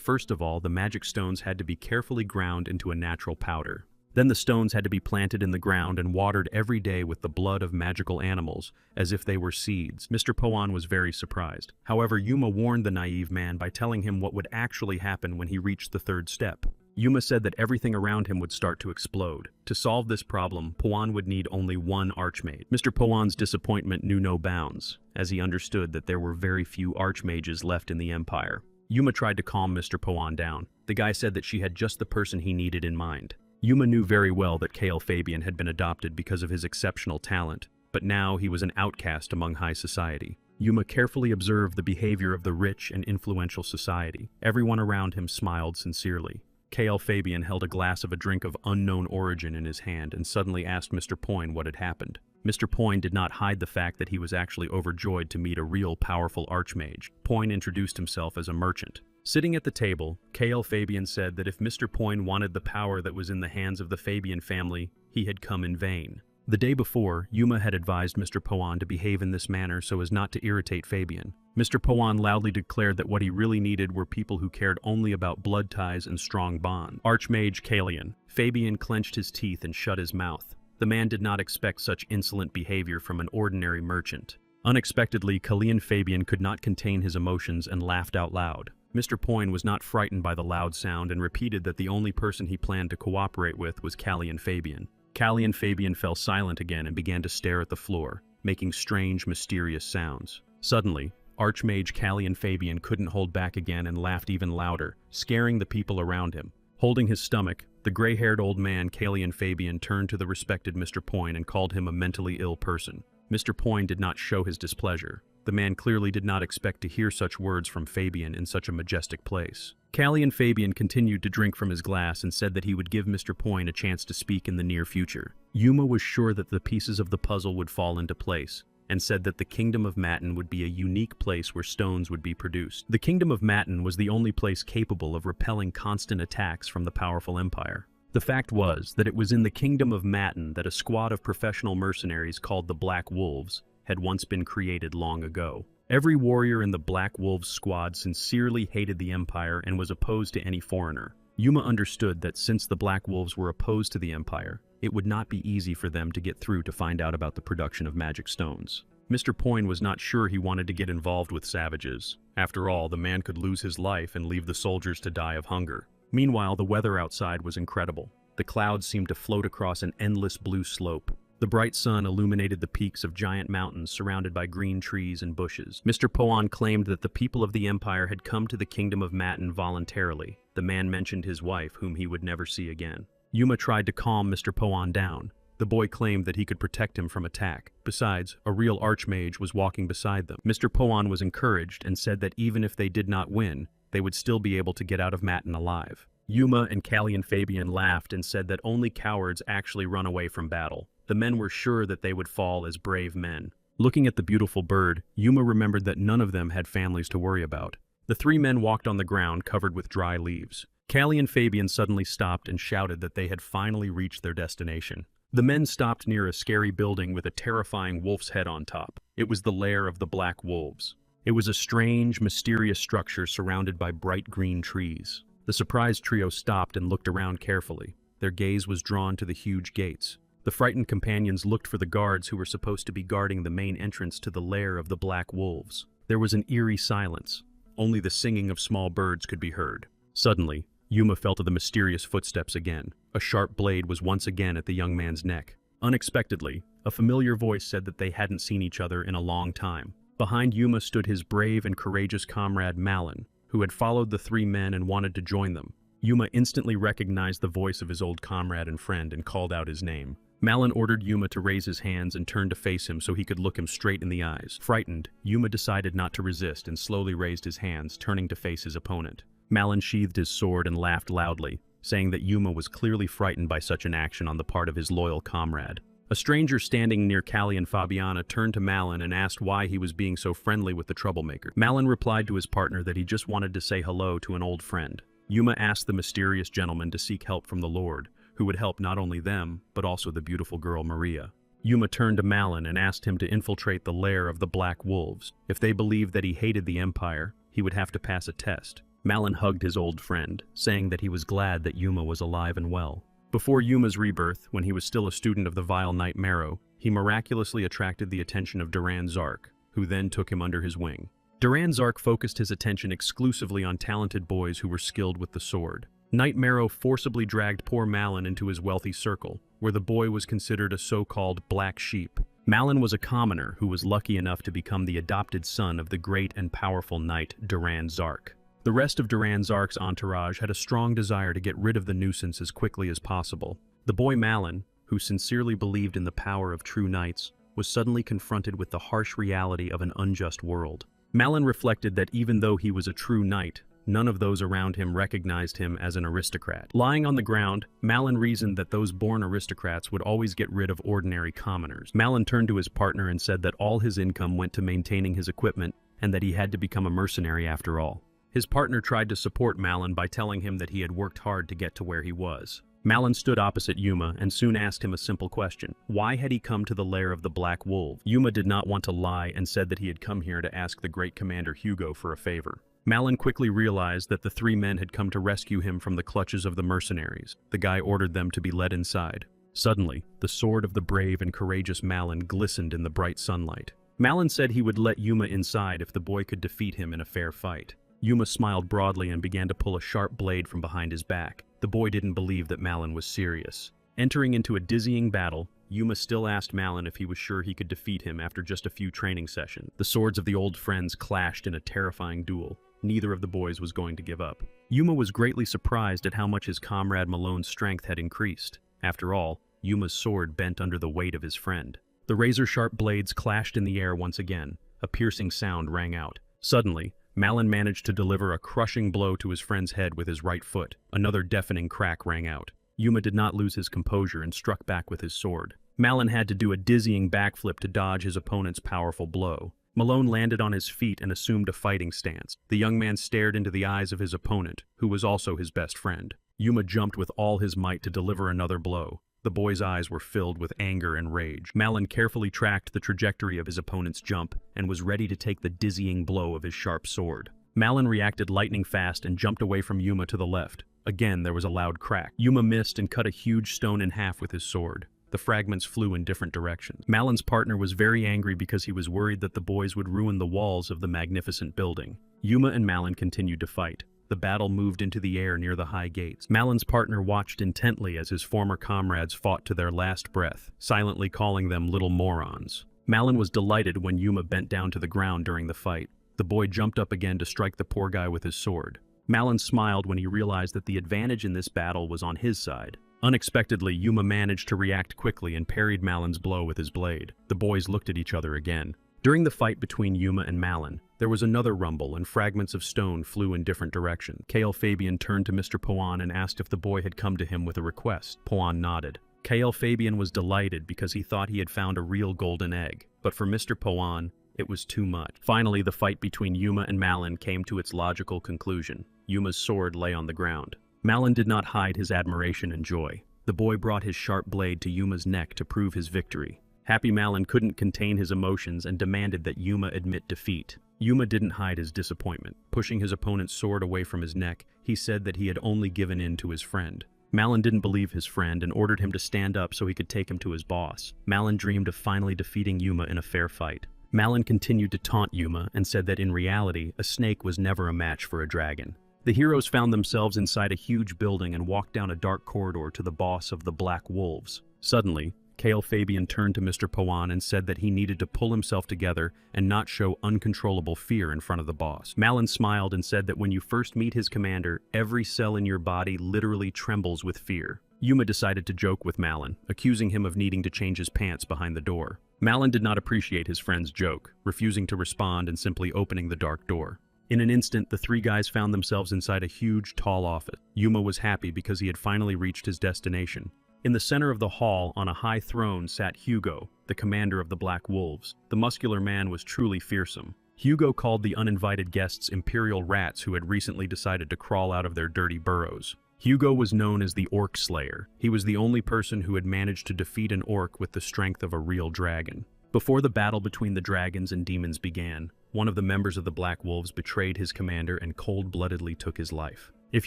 first of all, the magic stones had to be carefully ground into a natural powder. Then the stones had to be planted in the ground and watered every day with the blood of magical animals, as if they were seeds. Mr. Poan was very surprised. However, Yuma warned the naive man by telling him what would actually happen when he reached the third step. Yuma said that everything around him would start to explode. To solve this problem, Poan would need only one archmage. Mr. Poan's disappointment knew no bounds, as he understood that there were very few archmages left in the Empire. Yuma tried to calm Mr. Poan down. The guy said that she had just the person he needed in mind. Yuma knew very well that Kale Fabian had been adopted because of his exceptional talent, but now he was an outcast among high society. Yuma carefully observed the behavior of the rich and influential society. Everyone around him smiled sincerely. Kale Fabian held a glass of a drink of unknown origin in his hand and suddenly asked Mr. Poin what had happened. Mr. Poin did not hide the fact that he was actually overjoyed to meet a real powerful archmage. Poin introduced himself as a merchant. Sitting at the table, Kale Fabian said that if Mr. Poin wanted the power that was in the hands of the Fabian family, he had come in vain. The day before, Yuma had advised Mr. Poan to behave in this manner so as not to irritate Fabian. Mr. Poan loudly declared that what he really needed were people who cared only about blood ties and strong bonds. Archmage Kalian. Fabian clenched his teeth and shut his mouth. The man did not expect such insolent behavior from an ordinary merchant. Unexpectedly, Kalian Fabian could not contain his emotions and laughed out loud. Mr. Poin was not frightened by the loud sound and repeated that the only person he planned to cooperate with was Kalian Fabian. Kalian Fabian fell silent again and began to stare at the floor, making strange, mysterious sounds. Suddenly, Archmage Kalian Fabian couldn't hold back again and laughed even louder, scaring the people around him. Holding his stomach, the gray-haired old man Kalian Fabian turned to the respected Mr. Poin and called him a mentally ill person. Mr. Poin did not show his displeasure. The man clearly did not expect to hear such words from Fabian in such a majestic place. Kalian Fabian continued to drink from his glass and said that he would give Mr. Poin a chance to speak in the near future. Yuma was sure that the pieces of the puzzle would fall into place, and said that the Kingdom of Matin would be a unique place where stones would be produced. The Kingdom of Matin was the only place capable of repelling constant attacks from the powerful empire. The fact was that it was in the Kingdom of Matin that a squad of professional mercenaries called the Black Wolves had once been created long ago. Every warrior in the Black Wolves squad sincerely hated the Empire and was opposed to any foreigner. Yuma understood that since the Black Wolves were opposed to the Empire, it would not be easy for them to get through to find out about the production of magic stones. Mr. Poin was not sure he wanted to get involved with savages. After all, the man could lose his life and leave the soldiers to die of hunger. Meanwhile, the weather outside was incredible. The clouds seemed to float across an endless blue slope. The bright sun illuminated the peaks of giant mountains surrounded by green trees and bushes. Mr. Poan claimed that the people of the Empire had come to the Kingdom of Matin voluntarily. The man mentioned his wife, whom he would never see again. Yuma tried to calm Mr. Poan down. The boy claimed that he could protect him from attack. Besides, a real archmage was walking beside them. Mr. Poan was encouraged and said that even if they did not win, they would still be able to get out of Matin alive. Yuma and Kalian Fabian laughed and said that only cowards actually run away from battle. The men were sure that they would fall as brave men. Looking at the beautiful bird, Yuma remembered that none of them had families to worry about. The three men walked on the ground covered with dry leaves. Kalian Fabian suddenly stopped and shouted that they had finally reached their destination. The men stopped near a scary building with a terrifying wolf's head on top. It was the lair of the Black Wolves. It was a strange, mysterious structure surrounded by bright green trees. The surprised trio stopped and looked around carefully. Their gaze was drawn to the huge gates. The frightened companions looked for the guards who were supposed to be guarding the main entrance to the lair of the Black Wolves. There was an eerie silence. Only the singing of small birds could be heard. Suddenly, Yuma felt the mysterious footsteps again. A sharp blade was once again at the young man's neck. Unexpectedly, a familiar voice said that they hadn't seen each other in a long time. Behind Yuma stood his brave and courageous comrade Malin, who had followed the three men and wanted to join them. Yuma instantly recognized the voice of his old comrade and friend and called out his name. Malin ordered Yuma to raise his hands and turn to face him so he could look him straight in the eyes. Frightened, Yuma decided not to resist and slowly raised his hands, turning to face his opponent. Malin sheathed his sword and laughed loudly, saying that Yuma was clearly frightened by such an action on the part of his loyal comrade. A stranger standing near Callie and Fabiana turned to Malin and asked why he was being so friendly with the troublemaker. Malin replied to his partner that he just wanted to say hello to an old friend. Yuma asked the mysterious gentleman to seek help from the Lord, who would help not only them, but also the beautiful girl Maria. Yuma turned to Malin and asked him to infiltrate the lair of the Black Wolves. If they believed that he hated the Empire, he would have to pass a test. Malin hugged his old friend, saying that he was glad that Yuma was alive and well. Before Yuma's rebirth, when he was still a student of the vile knight Marrow, he miraculously attracted the attention of Duran Zark, who then took him under his wing. Duran Zark focused his attention exclusively on talented boys who were skilled with the sword. Knight Marrow forcibly dragged poor Malin into his wealthy circle, where the boy was considered a so-called black sheep. Malin was a commoner who was lucky enough to become the adopted son of the great and powerful knight Duran Zark. The rest of Duran Zark's entourage had a strong desire to get rid of the nuisance as quickly as possible. The boy Malin, who sincerely believed in the power of true knights, was suddenly confronted with the harsh reality of an unjust world. Malin reflected that even though he was a true knight, none of those around him recognized him as an aristocrat. Lying on the ground, Malin reasoned that those born aristocrats would always get rid of ordinary commoners. Malin turned to his partner and said that all his income went to maintaining his equipment and that he had to become a mercenary after all. His partner tried to support Malin by telling him that he had worked hard to get to where he was. Malin stood opposite Yuma and soon asked him a simple question. Why had he come to the lair of the Black Wolf? Yuma did not want to lie and said that he had come here to ask the great commander Hugo for a favor. Malin quickly realized that the three men had come to rescue him from the clutches of the mercenaries. The guy ordered them to be led inside. Suddenly, the sword of the brave and courageous Malin glistened in the bright sunlight. Malin said he would let Yuma inside if the boy could defeat him in a fair fight. Yuma smiled broadly and began to pull a sharp blade from behind his back. The boy didn't believe that Malin was serious. Entering into a dizzying battle, Yuma still asked Malin if he was sure he could defeat him after just a few training sessions. The swords of the old friends clashed in a terrifying duel. Neither of the boys was going to give up. Yuma was greatly surprised at how much his comrade Malone's strength had increased. After all, Yuma's sword bent under the weight of his friend. The razor-sharp blades clashed in the air once again. A piercing sound rang out. Suddenly, Malin managed to deliver a crushing blow to his friend's head with his right foot. Another deafening crack rang out. Yuma did not lose his composure and struck back with his sword. Malin had to do a dizzying backflip to dodge his opponent's powerful blow. Malone landed on his feet and assumed a fighting stance. The young man stared into the eyes of his opponent, who was also his best friend. Yuma jumped with all his might to deliver another blow. The boy's eyes were filled with anger and rage. Malin carefully tracked the trajectory of his opponent's jump and was ready to take the dizzying blow of his sharp sword. Malin reacted lightning fast and jumped away from Yuma to the left. Again, there was a loud crack. Yuma missed and cut a huge stone in half with his sword. The fragments flew in different directions. Malin's partner was very angry because he was worried that the boys would ruin the walls of the magnificent building. Yuma and Malin continued to fight. The battle moved into the air near the high gates. Malin's partner watched intently as his former comrades fought to their last breath, silently calling them little morons. Malin was delighted when Yuma bent down to the ground during the fight. The boy jumped up again to strike the poor guy with his sword. Malin smiled when he realized that the advantage in this battle was on his side. Unexpectedly, Yuma managed to react quickly and parried Malin's blow with his blade. The boys looked at each other again. During the fight between Yuma and Malin, there was another rumble and fragments of stone flew in different directions. Kale Fabian turned to Mr. Poan and asked if the boy had come to him with a request. Poan nodded. Kale Fabian was delighted because he thought he had found a real golden egg. But for Mr. Poan, it was too much. Finally, the fight between Yuma and Malin came to its logical conclusion. Yuma's sword lay on the ground. Malin did not hide his admiration and joy. The boy brought his sharp blade to Yuma's neck to prove his victory. Happy Malin couldn't contain his emotions and demanded that Yuma admit defeat. Yuma didn't hide his disappointment. Pushing his opponent's sword away from his neck, he said that he had only given in to his friend. Malin didn't believe his friend and ordered him to stand up so he could take him to his boss. Malin dreamed of finally defeating Yuma in a fair fight. Malin continued to taunt Yuma and said that in reality, a snake was never a match for a dragon. The heroes found themselves inside a huge building and walked down a dark corridor to the boss of the Black Wolves. Suddenly, Kale Fabian turned to Mr. Poan and said that he needed to pull himself together and not show uncontrollable fear in front of the boss. Malin smiled and said that when you first meet his commander, every cell in your body literally trembles with fear. Yuma decided to joke with Malin, accusing him of needing to change his pants behind the door. Malin did not appreciate his friend's joke, refusing to respond and simply opening the dark door. In an instant, the three guys found themselves inside a huge, tall office. Yuma was happy because he had finally reached his destination. In the center of the hall, on a high throne, sat Hugo, the commander of the Black Wolves. The muscular man was truly fearsome. Hugo called the uninvited guests imperial rats who had recently decided to crawl out of their dirty burrows. Hugo was known as the Orc Slayer. He was the only person who had managed to defeat an orc with the strength of a real dragon. Before the battle between the dragons and demons began, one of the members of the Black Wolves betrayed his commander and cold-bloodedly took his life. If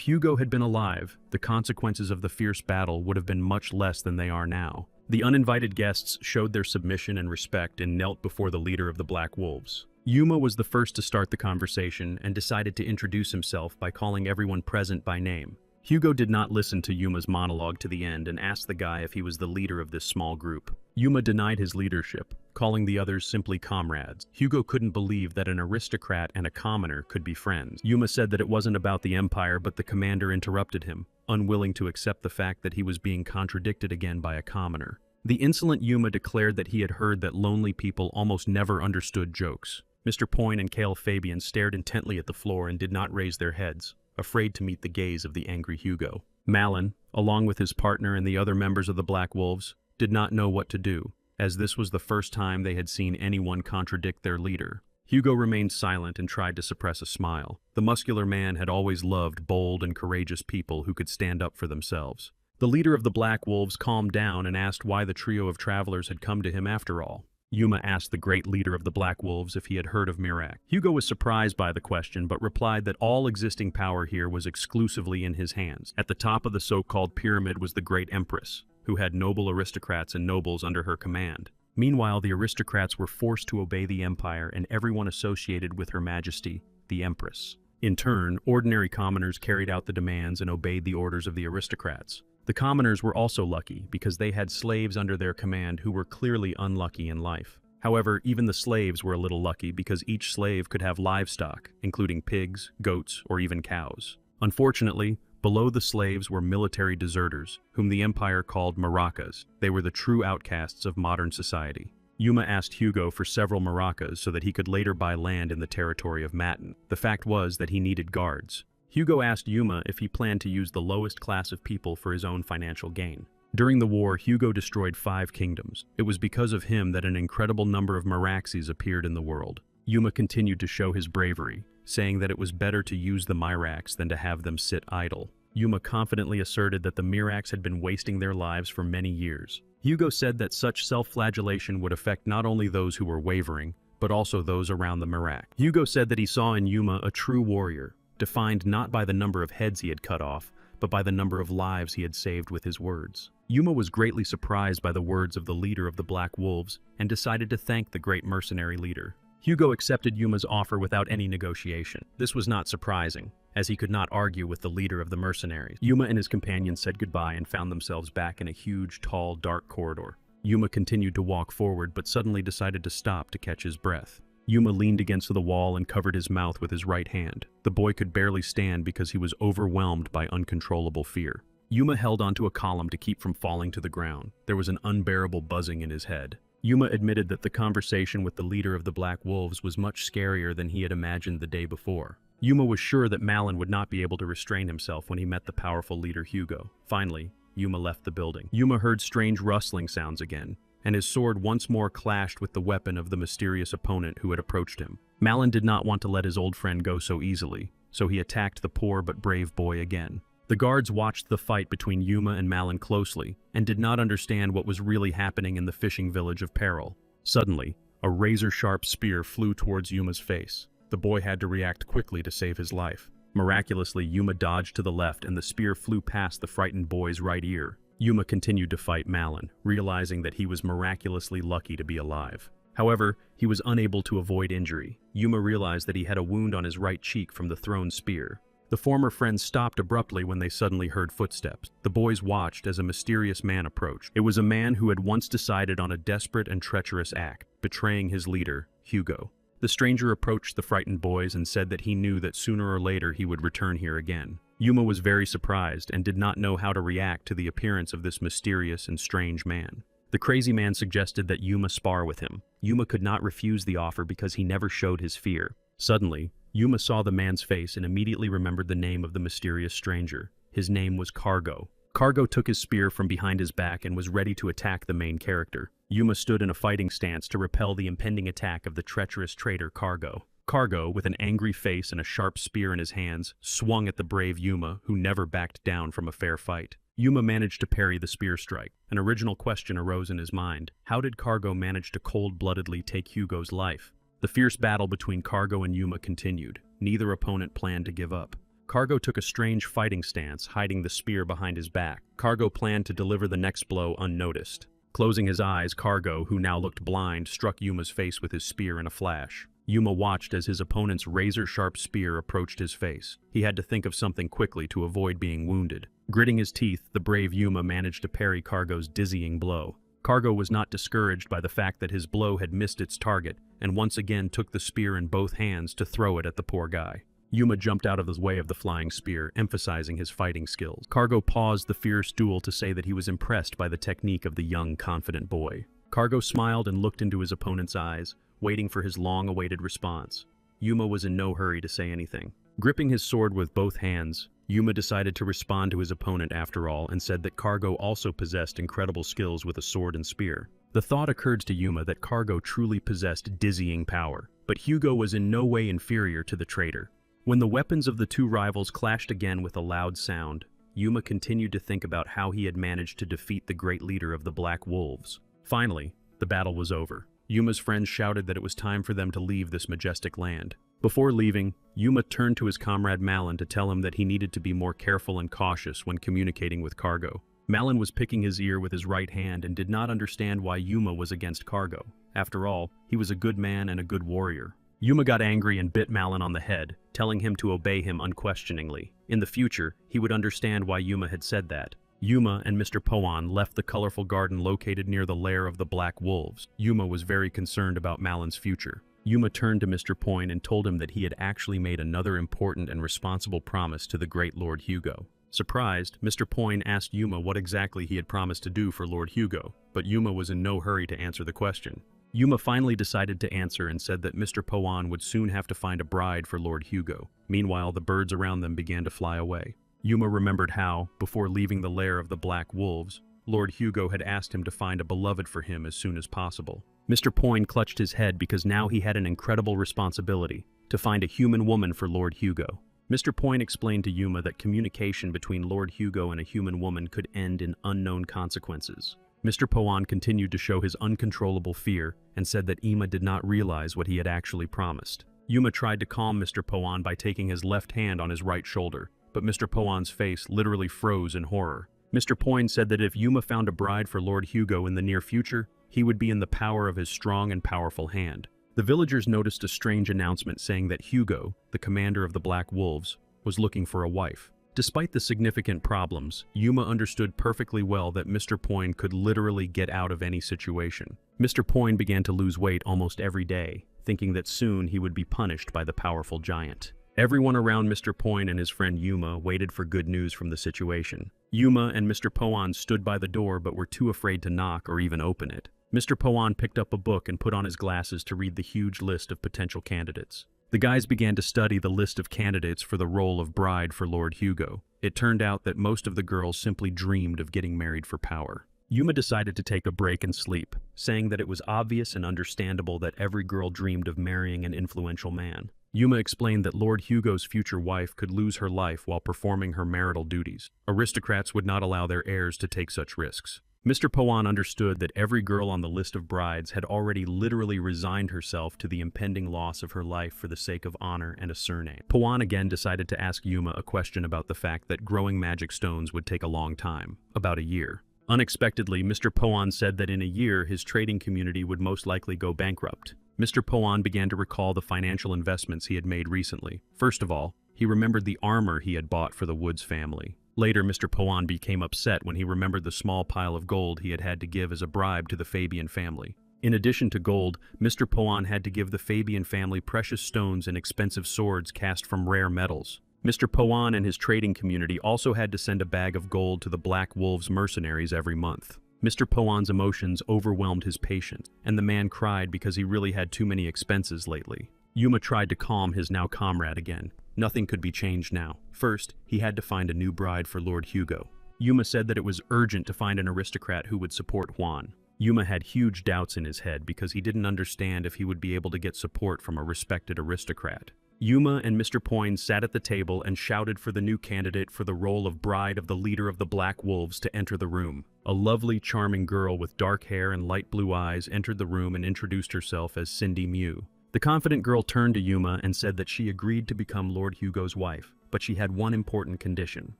Hugo had been alive, the consequences of the fierce battle would have been much less than they are now. The uninvited guests showed their submission and respect and knelt before the leader of the Black Wolves. Yuma was the first to start the conversation and decided to introduce himself by calling everyone present by name. Hugo did not listen to Yuma's monologue to the end and asked the guy if he was the leader of this small group. Yuma denied his leadership, calling the others simply comrades. Hugo couldn't believe that an aristocrat and a commoner could be friends. Yuma said that it wasn't about the empire, but the commander interrupted him, unwilling to accept the fact that he was being contradicted again by a commoner. The insolent Yuma declared that he had heard that lonely people almost never understood jokes. Mr. Poyne and Cale Fabian stared intently at the floor and did not raise their heads, afraid to meet the gaze of the angry Hugo. Malin, along with his partner and the other members of the Black Wolves, did not know what to do, as this was the first time they had seen anyone contradict their leader. Hugo remained silent and tried to suppress a smile. The muscular man had always loved bold and courageous people who could stand up for themselves. The leader of the Black Wolves calmed down and asked why the trio of travelers had come to him after all. Yuma asked the great leader of the Black Wolves if he had heard of Mirac. Hugo was surprised by the question but replied that all existing power here was exclusively in his hands. At the top of the so-called pyramid was the great empress, who had noble aristocrats and nobles under her command. Meanwhile, the aristocrats were forced to obey the empire and everyone associated with Her Majesty, the Empress. In turn, ordinary commoners carried out the demands and obeyed the orders of the aristocrats. The commoners were also lucky because they had slaves under their command who were clearly unlucky in life. However, even the slaves were a little lucky because each slave could have livestock, including pigs, goats, or even cows. Unfortunately, below the slaves were military deserters, whom the empire called maracas. They were the true outcasts of modern society. Yuma asked Hugo for several maracas so that he could later buy land in the territory of Matin. The fact was that he needed guards. Hugo asked Yuma if he planned to use the lowest class of people for his own financial gain. During the war, Hugo destroyed 5 kingdoms. It was because of him that an incredible number of Miraxes appeared in the world. Yuma continued to show his bravery, saying that it was better to use the Mirax than to have them sit idle. Yuma confidently asserted that the Mirax had been wasting their lives for many years. Hugo said that such self-flagellation would affect not only those who were wavering, but also those around the Mirax. Hugo said that he saw in Yuma a true warrior, defined not by the number of heads he had cut off, but by the number of lives he had saved with his words. Yuma was greatly surprised by the words of the leader of the Black Wolves and decided to thank the great mercenary leader. Hugo accepted Yuma's offer without any negotiation. This was not surprising, as he could not argue with the leader of the mercenaries. Yuma and his companions said goodbye and found themselves back in a huge, tall, dark corridor. Yuma continued to walk forward but suddenly decided to stop to catch his breath. Yuma leaned against the wall and covered his mouth with his right hand. The boy could barely stand because he was overwhelmed by uncontrollable fear. Yuma held onto a column to keep from falling to the ground. There was an unbearable buzzing in his head. Yuma admitted that the conversation with the leader of the Black Wolves was much scarier than he had imagined the day before. Yuma was sure that Malin would not be able to restrain himself when he met the powerful leader Hugo. Finally, Yuma left the building. Yuma heard strange rustling sounds again, and his sword once more clashed with the weapon of the mysterious opponent who had approached him. Malin did not want to let his old friend go so easily, so he attacked the poor but brave boy again. The guards watched the fight between Yuma and Malin closely, and did not understand what was really happening in the fishing village of Peril. Suddenly, a razor-sharp spear flew towards Yuma's face. The boy had to react quickly to save his life. Miraculously, Yuma dodged to the left and the spear flew past the frightened boy's right ear. Yuma continued to fight Malin, realizing that he was miraculously lucky to be alive. However, he was unable to avoid injury. Yuma realized that he had a wound on his right cheek from the thrown spear. The former friends stopped abruptly when they suddenly heard footsteps. The boys watched as a mysterious man approached. It was a man who had once decided on a desperate and treacherous act, betraying his leader, Hugo. The stranger approached the frightened boys and said that he knew that sooner or later he would return here again. Yuma was very surprised and did not know how to react to the appearance of this mysterious and strange man. The crazy man suggested that Yuma spar with him. Yuma could not refuse the offer because he never showed his fear. Suddenly, Yuma saw the man's face and immediately remembered the name of the mysterious stranger. His name was Cargo. Cargo took his spear from behind his back and was ready to attack the main character. Yuma stood in a fighting stance to repel the impending attack of the treacherous traitor Cargo. Cargo, with an angry face and a sharp spear in his hands, swung at the brave Yuma, who never backed down from a fair fight. Yuma managed to parry the spear strike. An original question arose in his mind. How did Cargo manage to cold-bloodedly take Hugo's life? The fierce battle between Cargo and Yuma continued. Neither opponent planned to give up. Cargo took a strange fighting stance, hiding the spear behind his back. Cargo planned to deliver the next blow unnoticed. Closing his eyes, Cargo, who now looked blind, struck Yuma's face with his spear in a flash. Yuma watched as his opponent's razor-sharp spear approached his face. He had to think of something quickly to avoid being wounded. Gritting his teeth, the brave Yuma managed to parry Cargo's dizzying blow. Cargo was not discouraged by the fact that his blow had missed its target, and once again took the spear in both hands to throw it at the poor guy. Yuma jumped out of the way of the flying spear, emphasizing his fighting skills. Cargo paused the fierce duel to say that he was impressed by the technique of the young, confident boy. Cargo smiled and looked into his opponent's eyes, waiting for his long-awaited response. Yuma was in no hurry to say anything. Gripping his sword with both hands, Yuma decided to respond to his opponent after all and said that Cargo also possessed incredible skills with a sword and spear. The thought occurred to Yuma that Cargo truly possessed dizzying power, but Hugo was in no way inferior to the traitor. When the weapons of the two rivals clashed again with a loud sound, Yuma continued to think about how he had managed to defeat the great leader of the Black Wolves. Finally, the battle was over. Yuma's friends shouted that it was time for them to leave this majestic land. Before leaving, Yuma turned to his comrade Malin to tell him that he needed to be more careful and cautious when communicating with Cargo. Malin was picking his ear with his right hand and did not understand why Yuma was against Cargo. After all, he was a good man and a good warrior. Yuma got angry and bit Malin on the head, telling him to obey him unquestioningly. In the future, he would understand why Yuma had said that. Yuma and Mr. Poan left the colorful garden located near the lair of the Black Wolves. Yuma was very concerned about Malin's future. Yuma turned to Mr. Poin and told him that he had actually made another important and responsible promise to the great Lord Hugo. Surprised, Mr. Poin asked Yuma what exactly he had promised to do for Lord Hugo, but Yuma was in no hurry to answer the question. Yuma finally decided to answer and said that Mr. Poan would soon have to find a bride for Lord Hugo. Meanwhile, the birds around them began to fly away. Yuma remembered how, before leaving the lair of the Black Wolves, Lord Hugo had asked him to find a beloved for him as soon as possible. Mr. Poin clutched his head because now he had an incredible responsibility, to find a human woman for Lord Hugo. Mr. Poin explained to Yuma that communication between Lord Hugo and a human woman could end in unknown consequences. Mr. Poan continued to show his uncontrollable fear and said that Yuma did not realize what he had actually promised. Yuma tried to calm Mr. Poan by taking his left hand on his right shoulder, but Mr. Poan's face literally froze in horror. Mr. Poin said that if Yuma found a bride for Lord Hugo in the near future, he would be in the power of his strong and powerful hand. The villagers noticed a strange announcement saying that Hugo, the commander of the Black Wolves, was looking for a wife. Despite the significant problems, Yuma understood perfectly well that Mr. Poin could literally get out of any situation. Mr. Poin began to lose weight almost every day, thinking that soon he would be punished by the powerful giant. Everyone around Mr. Poin and his friend Yuma waited for good news from the situation. Yuma and Mr. Poan stood by the door but were too afraid to knock or even open it. Mr. Poan picked up a book and put on his glasses to read the huge list of potential candidates. The guys began to study the list of candidates for the role of bride for Lord Hugo. It turned out that most of the girls simply dreamed of getting married for power. Yuma decided to take a break and sleep, saying that it was obvious and understandable that every girl dreamed of marrying an influential man. Yuma explained that Lord Hugo's future wife could lose her life while performing her marital duties. Aristocrats would not allow their heirs to take such risks. Mr. Poan understood that every girl on the list of brides had already literally resigned herself to the impending loss of her life for the sake of honor and a surname. Poan again decided to ask Yuma a question about the fact that growing magic stones would take a long time, about a year. Unexpectedly, Mr. Poan said that in a year his trading community would most likely go bankrupt. Mr. Poan began to recall the financial investments he had made recently. First of all, he remembered the armor he had bought for the Woods family. Later, Mr. Poan became upset when he remembered the small pile of gold he had had to give as a bribe to the Fabian family. In addition to gold, Mr. Poan had to give the Fabian family precious stones and expensive swords cast from rare metals. Mr. Poan and his trading community also had to send a bag of gold to the Black Wolves mercenaries every month. Mr. Poan's emotions overwhelmed his patience, and the man cried because he really had too many expenses lately. Yuma tried to calm his now comrade again. Nothing could be changed now. First, he had to find a new bride for Lord Hugo. Yuma said that it was urgent to find an aristocrat who would support Juan. Yuma had huge doubts in his head because he didn't understand if he would be able to get support from a respected aristocrat. Yuma and Mr. Poyne sat at the table and shouted for the new candidate for the role of bride of the leader of the Black Wolves to enter the room. A lovely, charming girl with dark hair and light blue eyes entered the room and introduced herself as Cindy Mew. The confident girl turned to Yuma and said that she agreed to become Lord Hugo's wife, but she had one important condition.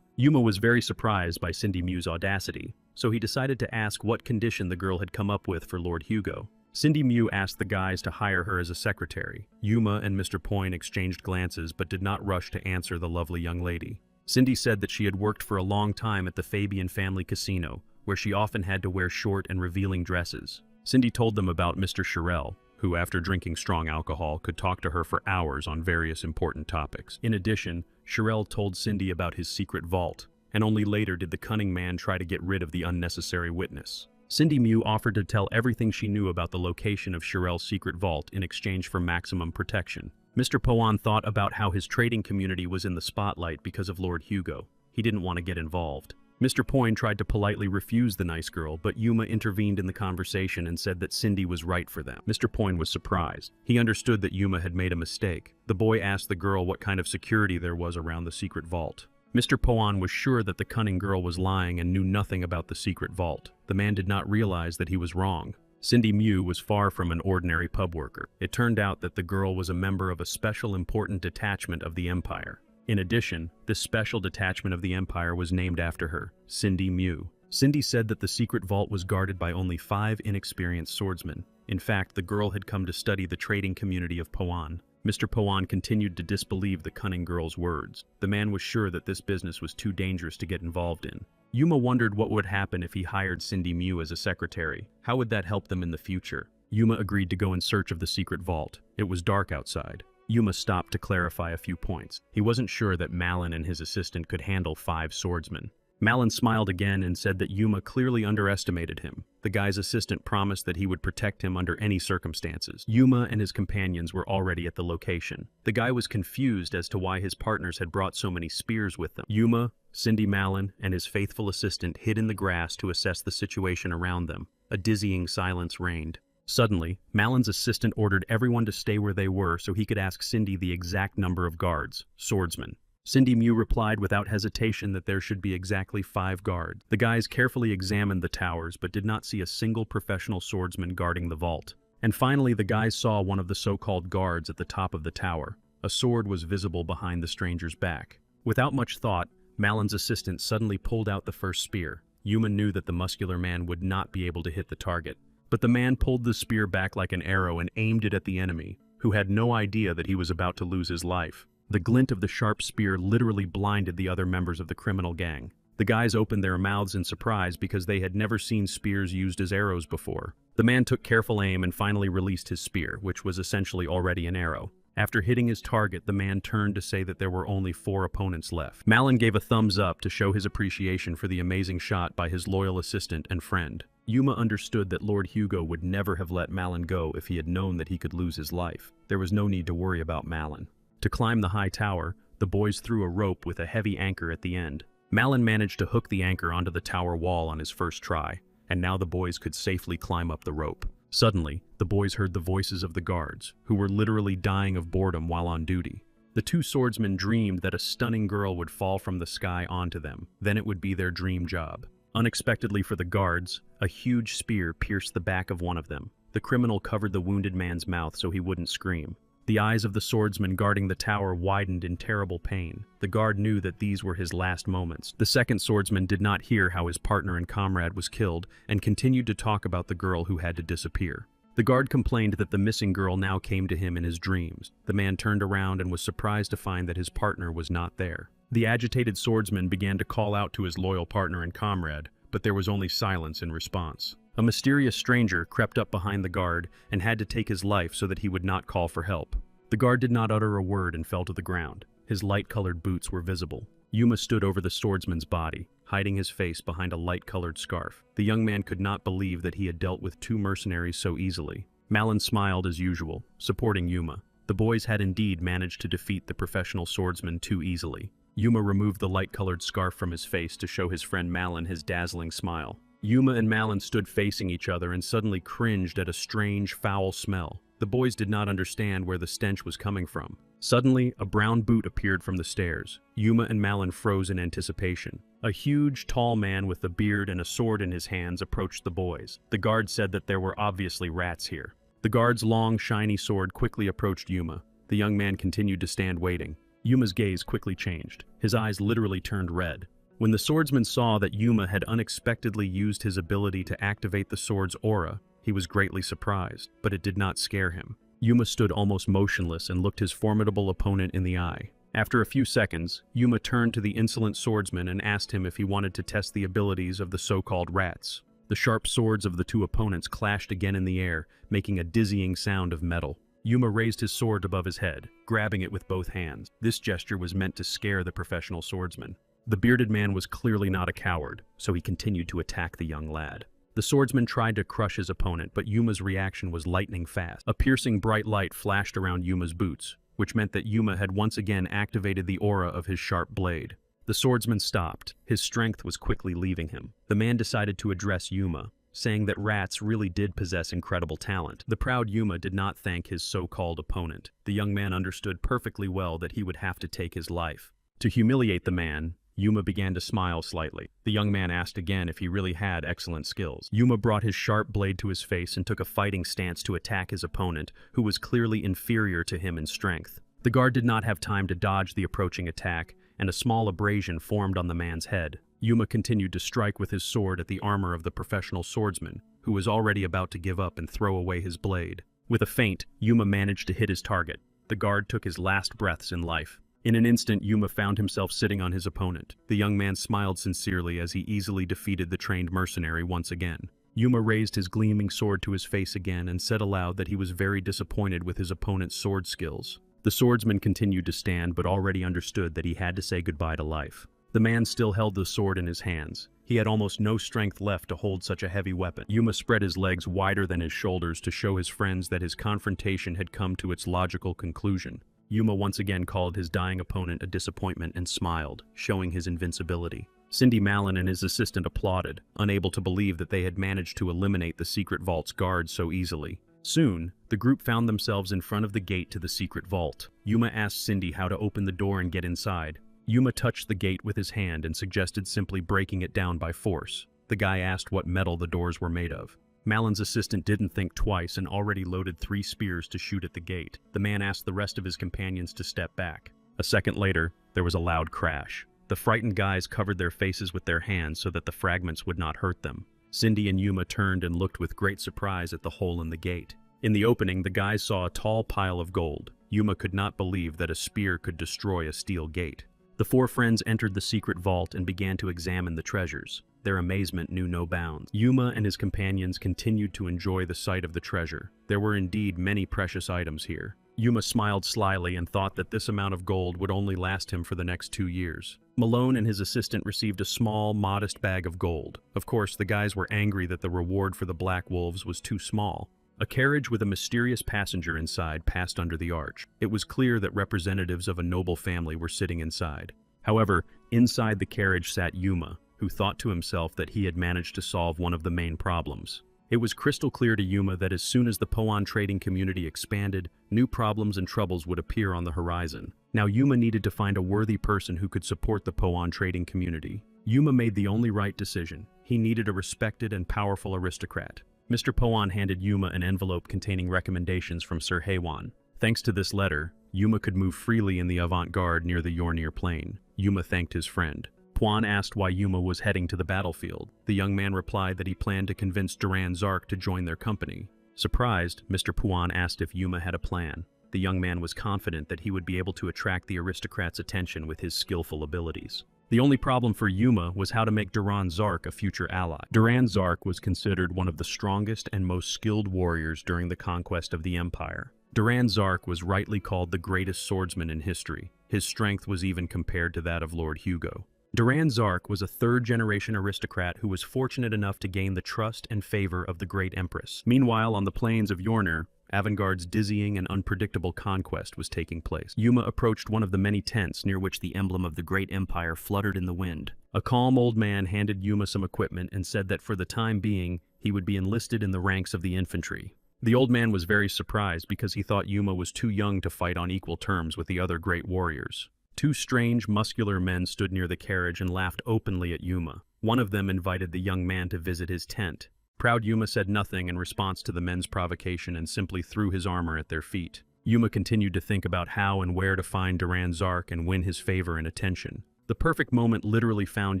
Yuma was very surprised by Cindy Mew's audacity, so he decided to ask what condition the girl had come up with for Lord Hugo. Cindy Mew asked the guys to hire her as a secretary. Yuma and Mr. Poyne exchanged glances but did not rush to answer the lovely young lady. Cindy said that she had worked for a long time at the Fabian family casino, where she often had to wear short and revealing dresses. Cindy told them about Mr. Shirel, who, after drinking strong alcohol, could talk to her for hours on various important topics. In addition, Shirel told Cindy about his secret vault, and only later did the cunning man try to get rid of the unnecessary witness. Cindy Mew offered to tell everything she knew about the location of Shirel's secret vault in exchange for maximum protection. Mr. Poyne thought about how his trading community was in the spotlight because of Lord Hugo. He didn't want to get involved. Mr. Poyne tried to politely refuse the nice girl, but Yuma intervened in the conversation and said that Cindy was right for them. Mr. Poyne was surprised. He understood that Yuma had made a mistake. The boy asked the girl what kind of security there was around the secret vault. Mr. Poyne was sure that the cunning girl was lying and knew nothing about the secret vault. The man did not realize that he was wrong. Cindy Mew was far from an ordinary pub worker. It turned out that the girl was a member of a special important detachment of the Empire. In addition, this special detachment of the Empire was named after her, Cindy Mew. Cindy said that the secret vault was guarded by only 5 inexperienced swordsmen. In fact, the girl had come to study the trading community of Poyne. Mr. Poyne continued to disbelieve the cunning girl's words. The man was sure that this business was too dangerous to get involved in. Yuma wondered what would happen if he hired Cindy Mew as a secretary. How would that help them in the future? Yuma agreed to go in search of the secret vault. It was dark outside. Yuma stopped to clarify a few points. He wasn't sure that Malin and his assistant could handle 5 swordsmen. Malin smiled again and said that Yuma clearly underestimated him. The guy's assistant promised that he would protect him under any circumstances. Yuma and his companions were already at the location. The guy was confused as to why his partners had brought so many spears with them. Yuma, Cindy Malin, and his faithful assistant hid in the grass to assess the situation around them. A dizzying silence reigned. Suddenly, Malin's assistant ordered everyone to stay where they were so he could ask Cindy the exact number of guards, swordsmen. Cindy Mew replied without hesitation that there should be exactly 5 guards. The guys carefully examined the towers but did not see a single professional swordsman guarding the vault. And finally, the guys saw one of the so-called guards at the top of the tower. A sword was visible behind the stranger's back. Without much thought, Malin's assistant suddenly pulled out the first spear. Yuma knew that the muscular man would not be able to hit the target. But the man pulled the spear back like an arrow and aimed it at the enemy, who had no idea that he was about to lose his life. The glint of the sharp spear literally blinded the other members of the criminal gang. The guys opened their mouths in surprise because they had never seen spears used as arrows before. The man took careful aim and finally released his spear, which was essentially already an arrow. After hitting his target, the man turned to say that there were only 4 opponents left. Malin gave a thumbs up to show his appreciation for the amazing shot by his loyal assistant and friend. Yuma understood that Lord Hugo would never have let Malin go if he had known that he could lose his life. There was no need to worry about Malin. To climb the high tower, the boys threw a rope with a heavy anchor at the end. Malin managed to hook the anchor onto the tower wall on his first try, and now the boys could safely climb up the rope. Suddenly, the boys heard the voices of the guards, who were literally dying of boredom while on duty. The 2 swordsmen dreamed that a stunning girl would fall from the sky onto them. Then it would be their dream job. Unexpectedly for the guards, a huge spear pierced the back of one of them. The criminal covered the wounded man's mouth so he wouldn't scream. The eyes of the swordsman guarding the tower widened in terrible pain. The guard knew that these were his last moments. The second swordsman did not hear how his partner and comrade was killed and continued to talk about the girl who had to disappear. The guard complained that the missing girl now came to him in his dreams. The man turned around and was surprised to find that his partner was not there. The agitated swordsman began to call out to his loyal partner and comrade, but there was only silence in response. A mysterious stranger crept up behind the guard and had to take his life so that he would not call for help. The guard did not utter a word and fell to the ground. His light-colored boots were visible. Yuma stood over the swordsman's body, hiding his face behind a light-colored scarf. The young man could not believe that he had dealt with 2 mercenaries so easily. Malin smiled as usual, supporting Yuma. The boys had indeed managed to defeat the professional swordsman too easily. Yuma removed the light-colored scarf from his face to show his friend Malin his dazzling smile. Yuma and Malin stood facing each other and suddenly cringed at a strange, foul smell. The boys did not understand where the stench was coming from. Suddenly, a brown boot appeared from the stairs. Yuma and Malin froze in anticipation. A huge, tall man with a beard and a sword in his hands approached the boys. The guard said that there were obviously rats here. The guard's long, shiny sword quickly approached Yuma. The young man continued to stand waiting. Yuma's gaze quickly changed. His eyes literally turned red. When the swordsman saw that Yuma had unexpectedly used his ability to activate the sword's aura, he was greatly surprised, but it did not scare him. Yuma stood almost motionless and looked his formidable opponent in the eye. After a few seconds, Yuma turned to the insolent swordsman and asked him if he wanted to test the abilities of the so-called rats. The sharp swords of the two opponents clashed again in the air, making a dizzying sound of metal. Yuma raised his sword above his head, grabbing it with both hands. This gesture was meant to scare the professional swordsman. The bearded man was clearly not a coward, so he continued to attack the young lad. The swordsman tried to crush his opponent, but Yuma's reaction was lightning fast. A piercing bright light flashed around Yuma's boots, which meant that Yuma had once again activated the aura of his sharp blade. The swordsman stopped. His strength was quickly leaving him. The man decided to address Yuma, saying that rats really did possess incredible talent. The proud Yuma did not thank his so-called opponent. The young man understood perfectly well that he would have to take his life. To humiliate the man, Yuma began to smile slightly. The young man asked again if he really had excellent skills. Yuma brought his sharp blade to his face and took a fighting stance to attack his opponent, who was clearly inferior to him in strength. The guard did not have time to dodge the approaching attack, and a small abrasion formed on the man's head. Yuma continued to strike with his sword at the armor of the professional swordsman, who was already about to give up and throw away his blade. With a feint, Yuma managed to hit his target. The guard took his last breaths in life. In an instant, Yuma found himself sitting on his opponent. The young man smiled sincerely as he easily defeated the trained mercenary once again. Yuma raised his gleaming sword to his face again and said aloud that he was very disappointed with his opponent's sword skills. The swordsman continued to stand but already understood that he had to say goodbye to life. The man still held the sword in his hands. He had almost no strength left to hold such a heavy weapon. Yuma spread his legs wider than his shoulders to show his friends that his confrontation had come to its logical conclusion. Yuma once again called his dying opponent a disappointment and smiled, showing his invincibility. Cindy Malin and his assistant applauded, unable to believe that they had managed to eliminate the secret vault's guards so easily. Soon, the group found themselves in front of the gate to the secret vault. Yuma asked Cindy how to open the door and get inside. Yuma touched the gate with his hand and suggested simply breaking it down by force. The guy asked what metal the doors were made of. Malin's assistant didn't think twice and already loaded 3 spears to shoot at the gate. The man asked the rest of his companions to step back. A second later, there was a loud crash. The frightened guys covered their faces with their hands so that the fragments would not hurt them. Cindy and Yuma turned and looked with great surprise at the hole in the gate. In the opening, the guys saw a tall pile of gold. Yuma could not believe that a spear could destroy a steel gate. The 4 friends entered the secret vault and began to examine the treasures. Their amazement knew no bounds. Yuma and his companions continued to enjoy the sight of the treasure. There were indeed many precious items here. Yuma smiled slyly and thought that this amount of gold would only last him for the next 2 years. Malone and his assistant received a small, modest bag of gold. Of course, the guys were angry that the reward for the Black Wolves was too small. A carriage with a mysterious passenger inside passed under the arch. It was clear that representatives of a noble family were sitting inside. However, inside the carriage sat Yuma, who thought to himself that he had managed to solve one of the main problems. It was crystal clear to Yuma that as soon as the Poan trading community expanded, new problems and troubles would appear on the horizon. Now Yuma needed to find a worthy person who could support the Poan trading community. Yuma made the only right decision. He needed a respected and powerful aristocrat. Mr. Poan handed Yuma an envelope containing recommendations from Sir Haywan. Thanks to this letter, Yuma could move freely in the avant-garde near the Yornir plain. Yuma thanked his friend. Puan asked why Yuma was heading to the battlefield. The young man replied that he planned to convince Duran Zark to join their company. Surprised, Mr. Puan asked if Yuma had a plan. The young man was confident that he would be able to attract the aristocrat's attention with his skillful abilities. The only problem for Yuma was how to make Duran Zark a future ally. Duran Zark was considered one of the strongest and most skilled warriors during the conquest of the Empire. Duran Zark was rightly called the greatest swordsman in history. His strength was even compared to that of Lord Hugo. Duran Zark was a third-generation aristocrat who was fortunate enough to gain the trust and favor of the Great Empress. Meanwhile, on the plains of Yornir, Avant-garde's dizzying and unpredictable conquest was taking place. Yuma approached one of the many tents near which the emblem of the great empire fluttered in the wind. A calm old man handed Yuma some equipment and said that for the time being, he would be enlisted in the ranks of the infantry. The old man was very surprised because he thought Yuma was too young to fight on equal terms with the other great warriors. Two strange, muscular men stood near the carriage and laughed openly at Yuma. One of them invited the young man to visit his tent. Proud Yuma said nothing in response to the men's provocation and simply threw his armor at their feet. Yuma continued to think about how and where to find Duran Zark and win his favor and attention. The perfect moment literally found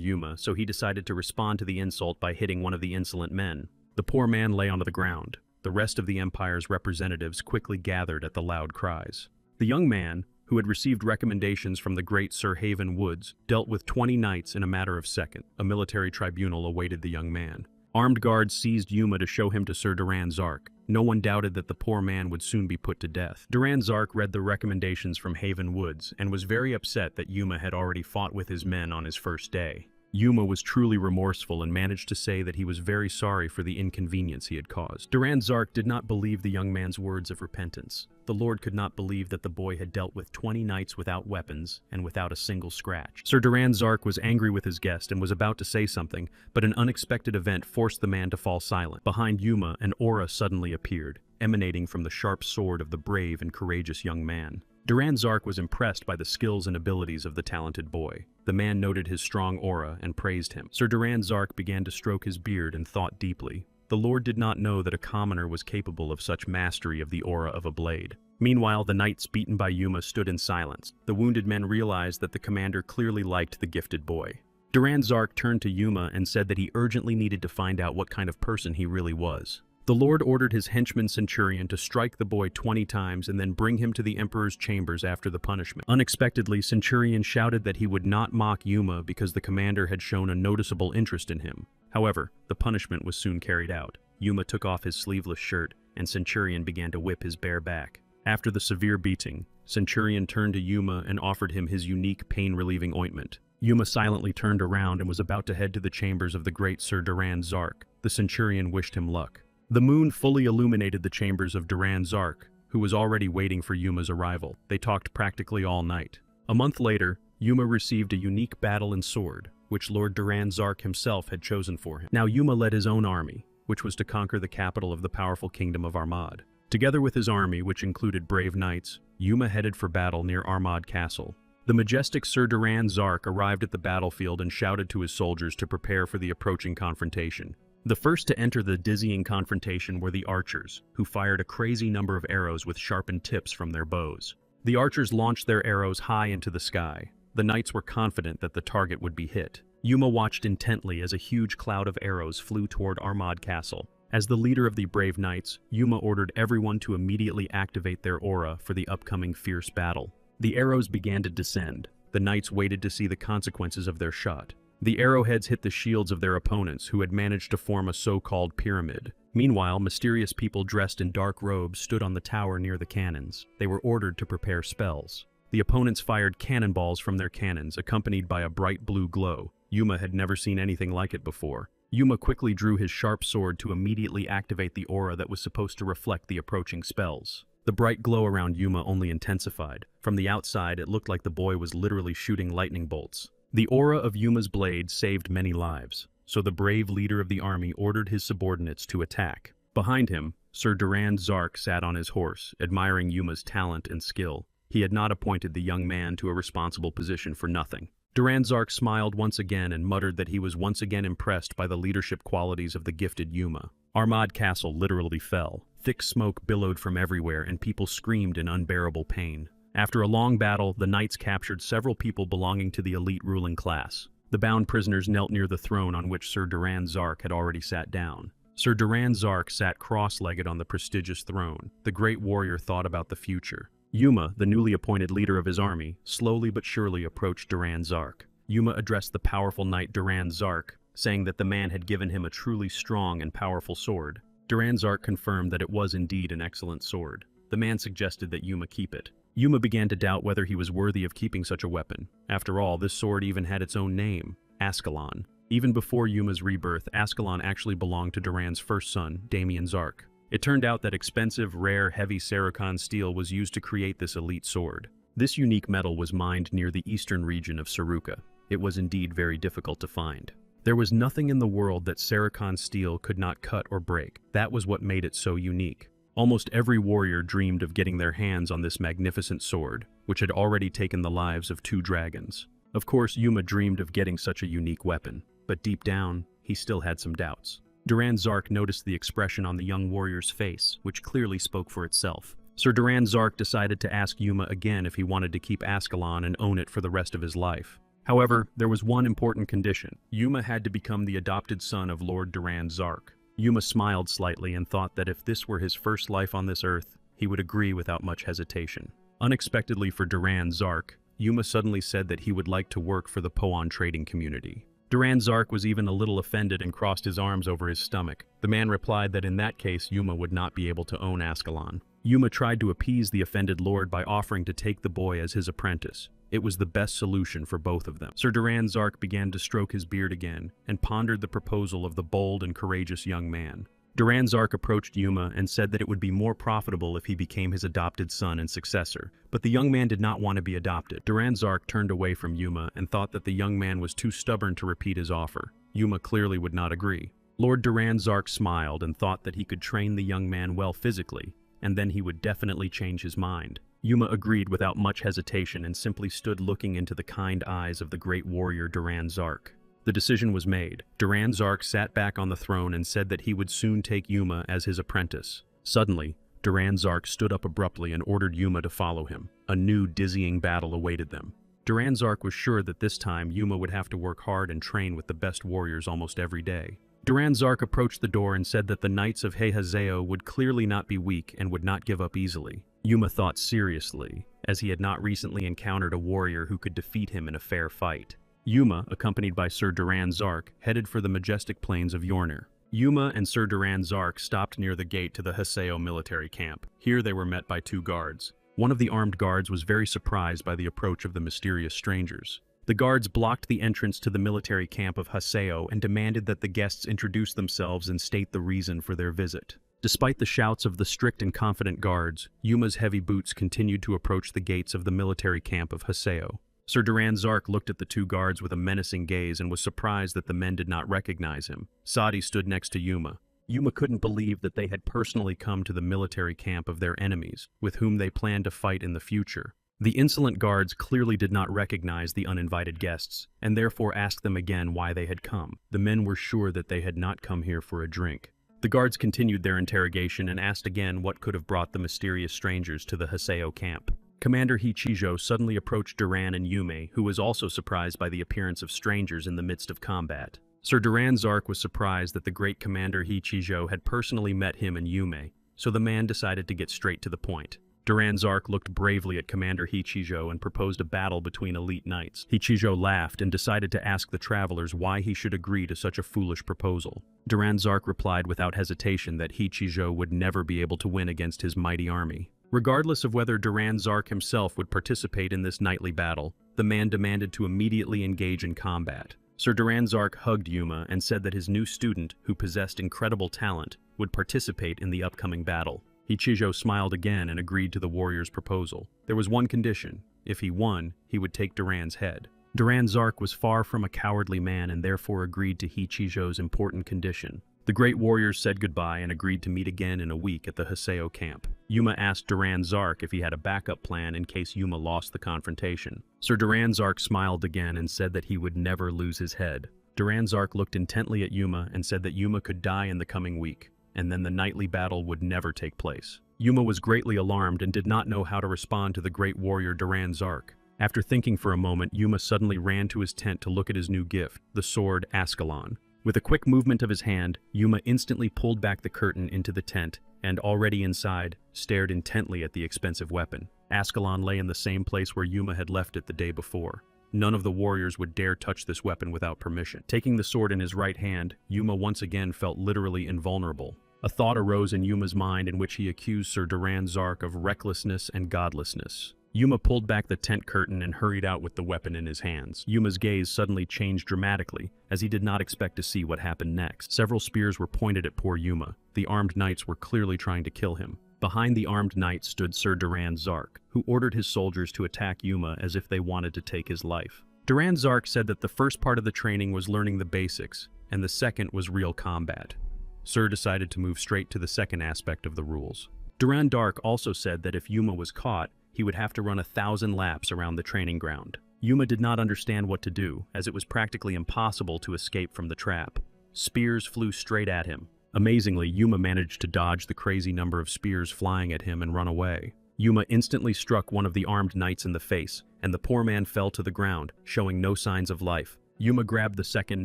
Yuma, so he decided to respond to the insult by hitting one of the insolent men. The poor man lay onto the ground. The rest of the Empire's representatives quickly gathered at the loud cries. The young man, who had received recommendations from the great Sir Haven Woods, dealt with 20 knights in a matter of seconds. A military tribunal awaited the young man. Armed guards seized Yuma to show him to Sir Duran Zark. No one doubted that the poor man would soon be put to death. Duran Zark read the recommendations from Haven Woods and was very upset that Yuma had already fought with his men on his first day. Yuma was truly remorseful and managed to say that he was very sorry for the inconvenience he had caused. Duran Zark did not believe the young man's words of repentance. The Lord could not believe that the boy had dealt with 20 knights without weapons and without a single scratch. Sir Duran Zark was angry with his guest and was about to say something, but an unexpected event forced the man to fall silent. Behind Yuma, an aura suddenly appeared, emanating from the sharp sword of the brave and courageous young man. Duran Zark was impressed by the skills and abilities of the talented boy. The man noted his strong aura and praised him. Sir Duran Zark began to stroke his beard and thought deeply. The Lord did not know that a commoner was capable of such mastery of the aura of a blade. Meanwhile, the knights beaten by Yuma stood in silence. The wounded men realized that the commander clearly liked the gifted boy. Duran Zark turned to Yuma and said that he urgently needed to find out what kind of person he really was. The Lord ordered his henchman Centurion to strike the boy 20 times and then bring him to the Emperor's chambers after the punishment. Unexpectedly, Centurion shouted that he would not mock Yuma because the commander had shown a noticeable interest in him. However, the punishment was soon carried out. Yuma took off his sleeveless shirt, and Centurion began to whip his bare back. After the severe beating, Centurion turned to Yuma and offered him his unique pain-relieving ointment. Yuma silently turned around and was about to head to the chambers of the great Sir Duran Zark. The Centurion wished him luck. The moon fully illuminated the chambers of Duran Zark, who was already waiting for Yuma's arrival. They talked practically all night. A month later, Yuma received a unique battle and sword, which Lord Duran Zark himself had chosen for him. Now Yuma led his own army, which was to conquer the capital of the powerful kingdom of Armad. Together with his army, which included brave knights, Yuma headed for battle near Armad Castle. The majestic Sir Duran Zark arrived at the battlefield and shouted to his soldiers to prepare for the approaching confrontation. The first to enter the dizzying confrontation were the archers, who fired a crazy number of arrows with sharpened tips from their bows. The archers launched their arrows high into the sky. The knights were confident that the target would be hit. Yuma watched intently as a huge cloud of arrows flew toward Armad Castle. As the leader of the brave knights, Yuma ordered everyone to immediately activate their aura for the upcoming fierce battle. The arrows began to descend. The knights waited to see the consequences of their shot. The arrowheads hit the shields of their opponents, who had managed to form a so-called pyramid. Meanwhile, mysterious people dressed in dark robes stood on the tower near the cannons. They were ordered to prepare spells. The opponents fired cannonballs from their cannons, accompanied by a bright blue glow. Yuma had never seen anything like it before. Yuma quickly drew his sharp sword to immediately activate the aura that was supposed to reflect the approaching spells. The bright glow around Yuma only intensified. From the outside, it looked like the boy was literally shooting lightning bolts. The aura of Yuma's blade saved many lives, so the brave leader of the army ordered his subordinates to attack. Behind him, Sir Duran Zark sat on his horse, admiring Yuma's talent and skill. He had not appointed the young man to a responsible position for nothing. Duran Zark smiled once again and muttered that he was once again impressed by the leadership qualities of the gifted Yuma. Armad Castle literally fell. Thick smoke billowed from everywhere and people screamed in unbearable pain. After a long battle, the knights captured several people belonging to the elite ruling class. The bound prisoners knelt near the throne on which Sir Duran Zark had already sat down. Sir Duran Zark sat cross-legged on the prestigious throne. The great warrior thought about the future. Yuma, the newly appointed leader of his army, slowly but surely approached Duran Zark. Yuma addressed the powerful knight Duran Zark, saying that the man had given him a truly strong and powerful sword. Duran Zark confirmed that it was indeed an excellent sword. The man suggested that Yuma keep it. Yuma began to doubt whether he was worthy of keeping such a weapon. After all, this sword even had its own name, Ascalon. Even before Yuma's rebirth, Ascalon actually belonged to Duran's first son, Damien Zark. It turned out that expensive, rare, heavy Sarikon steel was used to create this elite sword. This unique metal was mined near the eastern region of Saruka. It was indeed very difficult to find. There was nothing in the world that Sarikon steel could not cut or break. That was what made it so unique. Almost every warrior dreamed of getting their hands on this magnificent sword, which had already taken the lives of 2 dragons. Of course, Yuma dreamed of getting such a unique weapon, but deep down, he still had some doubts. Duran Zark noticed the expression on the young warrior's face, which clearly spoke for itself. Sir Duran Zark decided to ask Yuma again if he wanted to keep Ascalon and own it for the rest of his life. However, there was one important condition. Yuma had to become the adopted son of Lord Duran Zark. Yuma smiled slightly and thought that if this were his first life on this earth, he would agree without much hesitation. Unexpectedly for Duran Zark, Yuma suddenly said that he would like to work for the Poan trading community. Duran Zark was even a little offended and crossed his arms over his stomach. The man replied that in that case Yuma would not be able to own Ascalon. Yuma tried to appease the offended lord by offering to take the boy as his apprentice. It was the best solution for both of them. Sir Duran Zark began to stroke his beard again and pondered the proposal of the bold and courageous young man. Duran Zark approached Yuma and said that it would be more profitable if he became his adopted son and successor, but the young man did not want to be adopted. Duran Zark turned away from Yuma and thought that the young man was too stubborn to repeat his offer. Yuma clearly would not agree. Lord Duran Zark smiled and thought that he could train the young man well physically, and then he would definitely change his mind. Yuma agreed without much hesitation and simply stood looking into the kind eyes of the great warrior Duran Zark. The decision was made. Duran Zark sat back on the throne and said that he would soon take Yuma as his apprentice. Suddenly, Duran Zark stood up abruptly and ordered Yuma to follow him. A new, dizzying battle awaited them. Duran Zark was sure that this time Yuma would have to work hard and train with the best warriors almost every day. Duran Zark approached the door and said that the knights of Heihazeo would clearly not be weak and would not give up easily. Yuma thought seriously, as he had not recently encountered a warrior who could defeat him in a fair fight. Yuma, accompanied by Sir Duran Zark, headed for the majestic plains of Yornir. Yuma and Sir Duran Zark stopped near the gate to the Haseo military camp. Here they were met by 2 guards. One of the armed guards was very surprised by the approach of the mysterious strangers. The guards blocked the entrance to the military camp of Haseo and demanded that the guests introduce themselves and state the reason for their visit. Despite the shouts of the strict and confident guards, Yuma's heavy boots continued to approach the gates of the military camp of Haseo. Sir Duran Zark looked at the 2 guards with a menacing gaze and was surprised that the men did not recognize him. Sadi stood next to Yuma. Yuma couldn't believe that they had personally come to the military camp of their enemies, with whom they planned to fight in the future. The insolent guards clearly did not recognize the uninvited guests, and therefore asked them again why they had come. The men were sure that they had not come here for a drink. The guards continued their interrogation and asked again what could have brought the mysterious strangers to the Haseo camp. Commander Hichijo suddenly approached Duran and Yume, who was also surprised by the appearance of strangers in the midst of combat. Sir Duran Zark was surprised that the great Commander Hichijo had personally met him and Yume, so the man decided to get straight to the point. Duran Zark looked bravely at Commander Hichijo and proposed a battle between elite knights. Hichijo laughed and decided to ask the travelers why he should agree to such a foolish proposal. Duran Zark replied without hesitation that Hichijo would never be able to win against his mighty army. Regardless of whether Duran Zark himself would participate in this knightly battle, the man demanded to immediately engage in combat. Sir Duran Zark hugged Yuma and said that his new student, who possessed incredible talent, would participate in the upcoming battle. Hichijo smiled again and agreed to the warrior's proposal. There was one condition. If he won, he would take Duran's head. Duran Zark was far from a cowardly man and therefore agreed to Hichijo's important condition. The great warriors said goodbye and agreed to meet again in a week at the Haseo camp. Yuma asked Duran Zark if he had a backup plan in case Yuma lost the confrontation. Sir Duran Zark smiled again and said that he would never lose his head. Duran Zark looked intently at Yuma and said that Yuma could die in the coming week, and then the knightly battle would never take place. Yuma was greatly alarmed and did not know how to respond to the great warrior Duran Zark. After thinking for a moment, Yuma suddenly ran to his tent to look at his new gift, the sword Ascalon. With a quick movement of his hand, Yuma instantly pulled back the curtain into the tent and, already inside, stared intently at the expensive weapon. Ascalon lay in the same place where Yuma had left it the day before. None of the warriors would dare touch this weapon without permission. Taking the sword in his right hand, Yuma once again felt literally invulnerable. A thought arose in Yuma's mind in which he accused Sir Duran Zark of recklessness and godlessness. Yuma pulled back the tent curtain and hurried out with the weapon in his hands. Yuma's gaze suddenly changed dramatically, as he did not expect to see what happened next. Several spears were pointed at poor Yuma. The armed knights were clearly trying to kill him. Behind the armed knights stood Sir Duran Zark, who ordered his soldiers to attack Yuma as if they wanted to take his life. Duran Zark said that the first part of the training was learning the basics, and the second was real combat. Sir decided to move straight to the second aspect of the rules. Duran Zark also said that if Yuma was caught, he would have to run 1,000 laps around the training ground. Yuma did not understand what to do, as it was practically impossible to escape from the trap. Spears flew straight at him. Amazingly, Yuma managed to dodge the crazy number of spears flying at him and run away. Yuma instantly struck one of the armed knights in the face, and the poor man fell to the ground, showing no signs of life. Yuma grabbed the second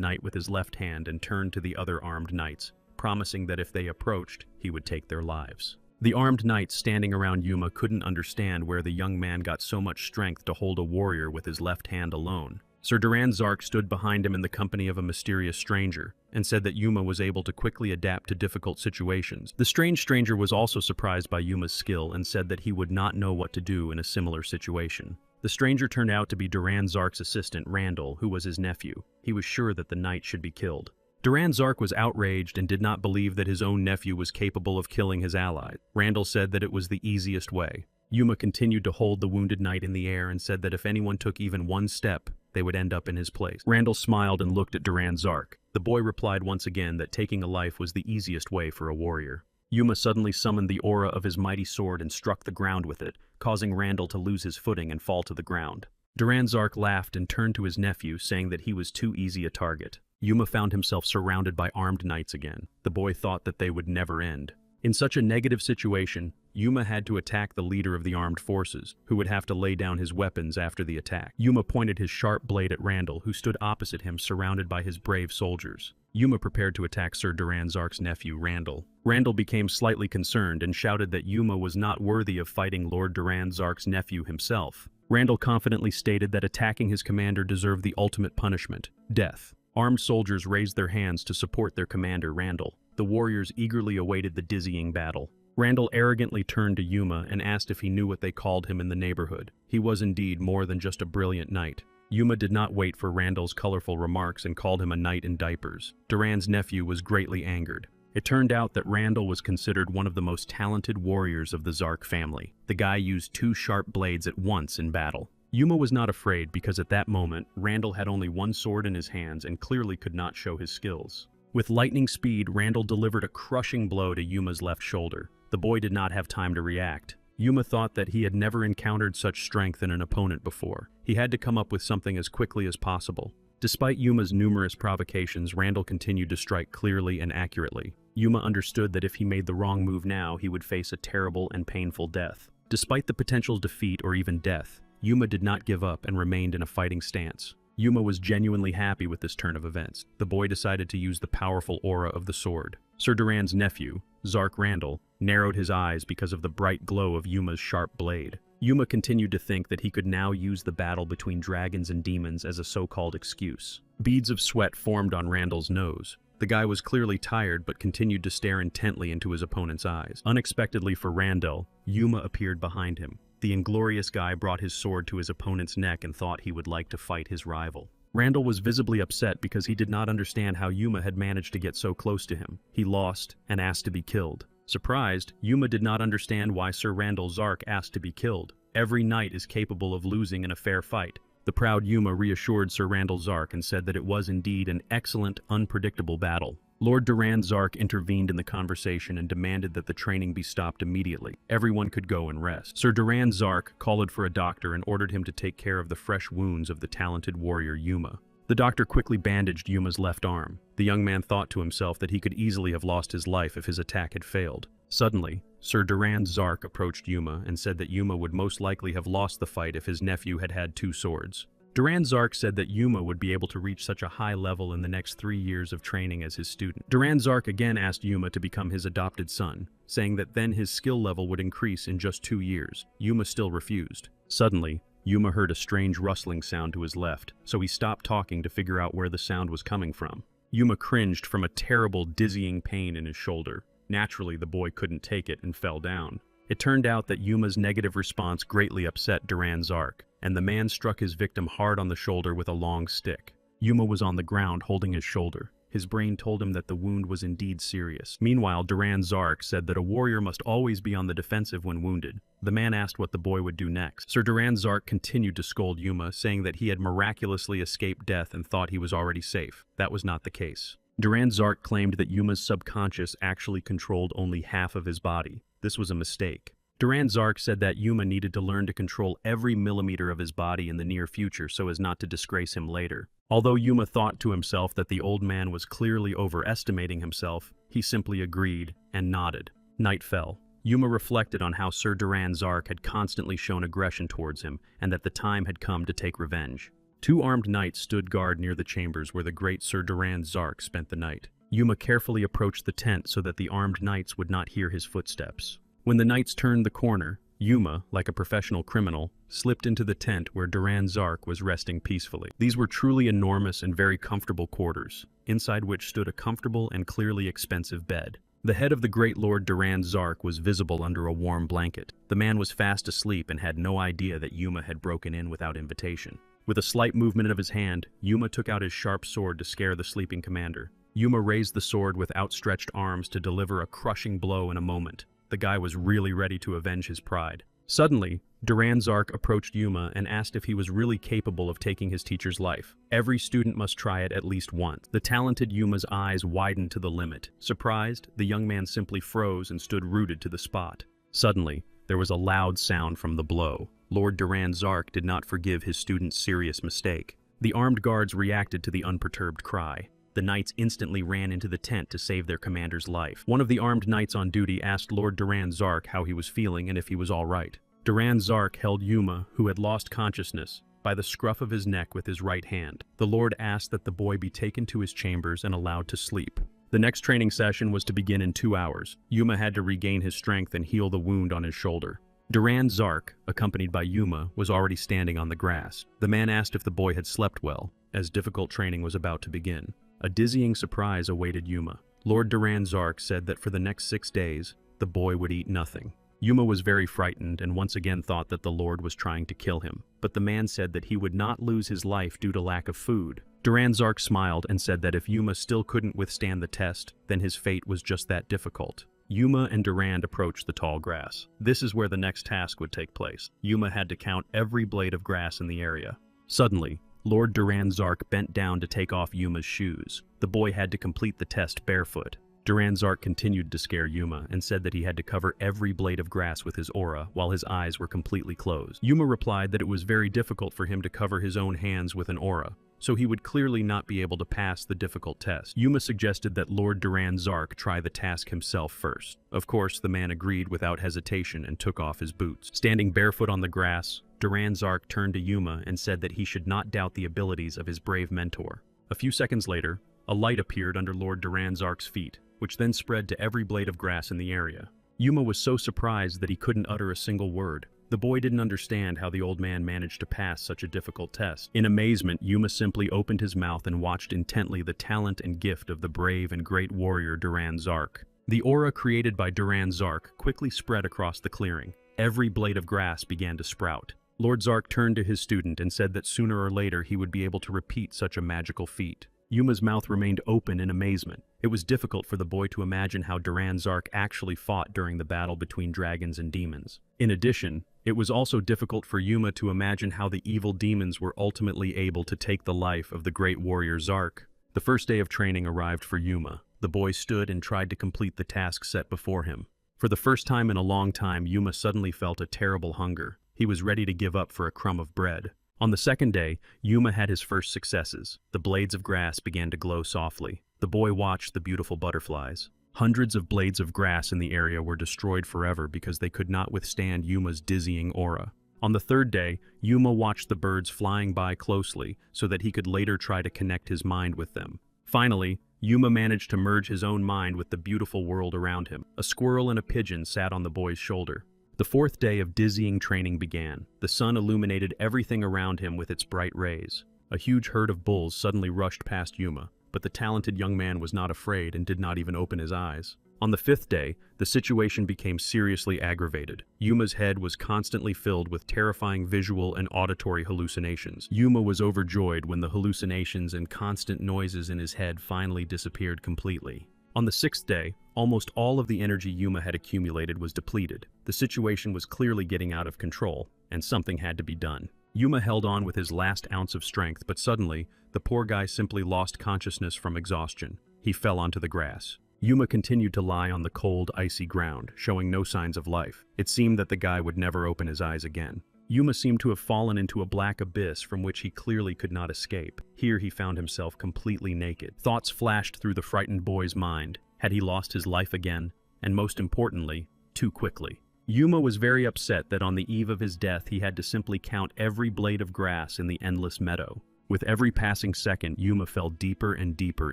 knight with his left hand and turned to the other armed knights, promising that if they approached, he would take their lives. The armed knights standing around Yuma couldn't understand where the young man got so much strength to hold a warrior with his left hand alone. Sir Duran Zark stood behind him in the company of a mysterious stranger, and said that Yuma was able to quickly adapt to difficult situations. The strange stranger was also surprised by Yuma's skill and said that he would not know what to do in a similar situation. The stranger turned out to be Duran Zark's assistant, Randall, who was his nephew. He was sure that the knight should be killed. Duran Zark was outraged and did not believe that his own nephew was capable of killing his ally. Randall said that it was the easiest way. Yuma continued to hold the wounded knight in the air and said that if anyone took even one step, they would end up in his place. Randall smiled and looked at Duran Zark. The boy replied once again that taking a life was the easiest way for a warrior. Yuma suddenly summoned the aura of his mighty sword and struck the ground with it, causing Randall to lose his footing and fall to the ground. Duran Zark laughed and turned to his nephew, saying that he was too easy a target. Yuma found himself surrounded by armed knights again. The boy thought that they would never end. In such a negative situation, Yuma had to attack the leader of the armed forces, who would have to lay down his weapons after the attack. Yuma pointed his sharp blade at Randall, who stood opposite him, surrounded by his brave soldiers. Yuma prepared to attack Sir Duran Zark's nephew, Randall. Randall became slightly concerned and shouted that Yuma was not worthy of fighting Lord Duran Zark's nephew himself. Randall confidently stated that attacking his commander deserved the ultimate punishment, death. Armed soldiers raised their hands to support their commander, Randall. The warriors eagerly awaited the dizzying battle. Randall arrogantly turned to Yuma and asked if he knew what they called him in the neighborhood. He was indeed more than just a brilliant knight. Yuma did not wait for Randall's colorful remarks and called him a knight in diapers. Duran's nephew was greatly angered. It turned out that Randall was considered one of the most talented warriors of the Zark family. The guy used 2 sharp blades at once in battle. Yuma was not afraid because at that moment, Randall had only one sword in his hands and clearly could not show his skills. With lightning speed, Randall delivered a crushing blow to Yuma's left shoulder. The boy did not have time to react. Yuma thought that he had never encountered such strength in an opponent before. He had to come up with something as quickly as possible. Despite Yuma's numerous provocations, Randall continued to strike clearly and accurately. Yuma understood that if he made the wrong move now, he would face a terrible and painful death. Despite the potential defeat or even death, Yuma did not give up and remained in a fighting stance. Yuma was genuinely happy with this turn of events. The boy decided to use the powerful aura of the sword. Sir Duran's nephew, Zark Randall, narrowed his eyes because of the bright glow of Yuma's sharp blade. Yuma continued to think that he could now use the battle between dragons and demons as a so-called excuse. Beads of sweat formed on Randall's nose. The guy was clearly tired but continued to stare intently into his opponent's eyes. Unexpectedly for Randall, Yuma appeared behind him. The inglorious guy brought his sword to his opponent's neck and thought he would like to fight his rival. Randall was visibly upset because he did not understand how Yuma had managed to get so close to him. He lost and asked to be killed. Surprised, Yuma did not understand why Sir Randall Zark asked to be killed. Every knight is capable of losing in a fair fight. The proud Yuma reassured Sir Randall Zark and said that it was indeed an excellent, unpredictable battle. Lord Duran Zark intervened in the conversation and demanded that the training be stopped immediately. Everyone could go and rest. Sir Duran Zark called for a doctor and ordered him to take care of the fresh wounds of the talented warrior Yuma. The doctor quickly bandaged Yuma's left arm. The young man thought to himself that he could easily have lost his life if his attack had failed. Suddenly, Sir Duran Zark approached Yuma and said that Yuma would most likely have lost the fight if his nephew had had 2 swords. Duran Zark said that Yuma would be able to reach such a high level in the next 3 years of training as his student. Duran Zark again asked Yuma to become his adopted son, saying that then his skill level would increase in just 2 years. Yuma still refused. Suddenly, Yuma heard a strange rustling sound to his left, so he stopped talking to figure out where the sound was coming from. Yuma cringed from a terrible, dizzying pain in his shoulder. Naturally, the boy couldn't take it and fell down. It turned out that Yuma's negative response greatly upset Duran Zark, and the man struck his victim hard on the shoulder with a long stick. Yuma was on the ground holding his shoulder. His brain told him that the wound was indeed serious. Meanwhile, Duran Zark said that a warrior must always be on the defensive when wounded. The man asked what the boy would do next. Sir Duran Zark continued to scold Yuma, saying that he had miraculously escaped death and thought he was already safe. That was not the case. Duran Zark claimed that Yuma's subconscious actually controlled only half of his body. This was a mistake. Duran Zark said that Yuma needed to learn to control every millimeter of his body in the near future so as not to disgrace him later. Although Yuma thought to himself that the old man was clearly overestimating himself, he simply agreed and nodded. Night fell. Yuma reflected on how Sir Duran Zark had constantly shown aggression towards him and that the time had come to take revenge. 2 armed knights stood guard near the chambers where the great Sir Duran Zark spent the night. Yuma carefully approached the tent so that the armed knights would not hear his footsteps. When the knights turned the corner, Yuma, like a professional criminal, slipped into the tent where Duran Zark was resting peacefully. These were truly enormous and very comfortable quarters, inside which stood a comfortable and clearly expensive bed. The head of the great Lord Duran Zark was visible under a warm blanket. The man was fast asleep and had no idea that Yuma had broken in without invitation. With a slight movement of his hand, Yuma took out his sharp sword to scare the sleeping commander. Yuma raised the sword with outstretched arms to deliver a crushing blow in a moment. The guy was really ready to avenge his pride. Suddenly, Duran Zark approached Yuma and asked if he was really capable of taking his teacher's life. Every student must try it at least once. The talented Yuma's eyes widened to the limit. Surprised, the young man simply froze and stood rooted to the spot. Suddenly, there was a loud sound from the blow. Lord Duran Zark did not forgive his student's serious mistake. The armed guards reacted to the unperturbed cry. The knights instantly ran into the tent to save their commander's life. One of the armed knights on duty asked Lord Duran Zark how he was feeling and if he was all right. Duran Zark held Yuma, who had lost consciousness, by the scruff of his neck with his right hand. The Lord asked that the boy be taken to his chambers and allowed to sleep. The next training session was to begin in 2 hours. Yuma had to regain his strength and heal the wound on his shoulder. Duran Zark, accompanied by Yuma, was already standing on the grass. The man asked if the boy had slept well, as difficult training was about to begin. A dizzying surprise awaited Yuma. Lord Duran Zark said that for the next 6 days, the boy would eat nothing. Yuma was very frightened and once again thought that the Lord was trying to kill him. But the man said that he would not lose his life due to lack of food. Duran Zark smiled and said that if Yuma still couldn't withstand the test, then his fate was just that difficult. Yuma and Durand approached the tall grass. This is where the next task would take place. Yuma had to count every blade of grass in the area. Suddenly, Lord Duran Zark bent down to take off Yuma's shoes. The boy had to complete the test barefoot. Duran Zark continued to scare Yuma and said that he had to cover every blade of grass with his aura while his eyes were completely closed. Yuma replied that it was very difficult for him to cover his own hands with an aura, so he would clearly not be able to pass the difficult test. Yuma suggested that Lord Duran Zark try the task himself first. Of course, the man agreed without hesitation and took off his boots. Standing barefoot on the grass, Duran Zark turned to Yuma and said that he should not doubt the abilities of his brave mentor. A few seconds later, a light appeared under Lord Duran Zark's feet, which then spread to every blade of grass in the area. Yuma was so surprised that he couldn't utter a single word. The boy didn't understand how the old man managed to pass such a difficult test. In amazement, Yuma simply opened his mouth and watched intently the talent and gift of the brave and great warrior Duran Zark. The aura created by Duran Zark quickly spread across the clearing. Every blade of grass began to sprout. Lord Zark turned to his student and said that sooner or later he would be able to repeat such a magical feat. Yuma's mouth remained open in amazement. It was difficult for the boy to imagine how Duran Zark actually fought during the battle between dragons and demons. In addition, it was also difficult for Yuma to imagine how the evil demons were ultimately able to take the life of the great warrior Zark. The first day of training arrived for Yuma. The boy stood and tried to complete the task set before him. For the first time in a long time, Yuma suddenly felt a terrible hunger. He was ready to give up for a crumb of bread. On the second day, Yuma had his first successes. The blades of grass began to glow softly. The boy watched the beautiful butterflies. Hundreds of blades of grass in the area were destroyed forever because they could not withstand Yuma's dizzying aura. On the third day, Yuma watched the birds flying by closely so that he could later try to connect his mind with them. Finally, Yuma managed to merge his own mind with the beautiful world around him. A squirrel and a pigeon sat on the boy's shoulder. The fourth day of dizzying training began. The sun illuminated everything around him with its bright rays. A huge herd of bulls suddenly rushed past Yuma, but the talented young man was not afraid and did not even open his eyes. On the fifth day, the situation became seriously aggravated. Yuma's head was constantly filled with terrifying visual and auditory hallucinations. Yuma was overjoyed when the hallucinations and constant noises in his head finally disappeared completely. On the sixth day, almost all of the energy Yuma had accumulated was depleted. The situation was clearly getting out of control, and something had to be done. Yuma held on with his last ounce of strength, but suddenly, the poor guy simply lost consciousness from exhaustion. He fell onto the grass. Yuma continued to lie on the cold, icy ground, showing no signs of life. It seemed that the guy would never open his eyes again. Yuma seemed to have fallen into a black abyss from which he clearly could not escape. Here he found himself completely naked. Thoughts flashed through the frightened boy's mind. Had he lost his life again? And most importantly, too quickly. Yuma was very upset that on the eve of his death he had to simply count every blade of grass in the endless meadow. With every passing second, Yuma fell deeper and deeper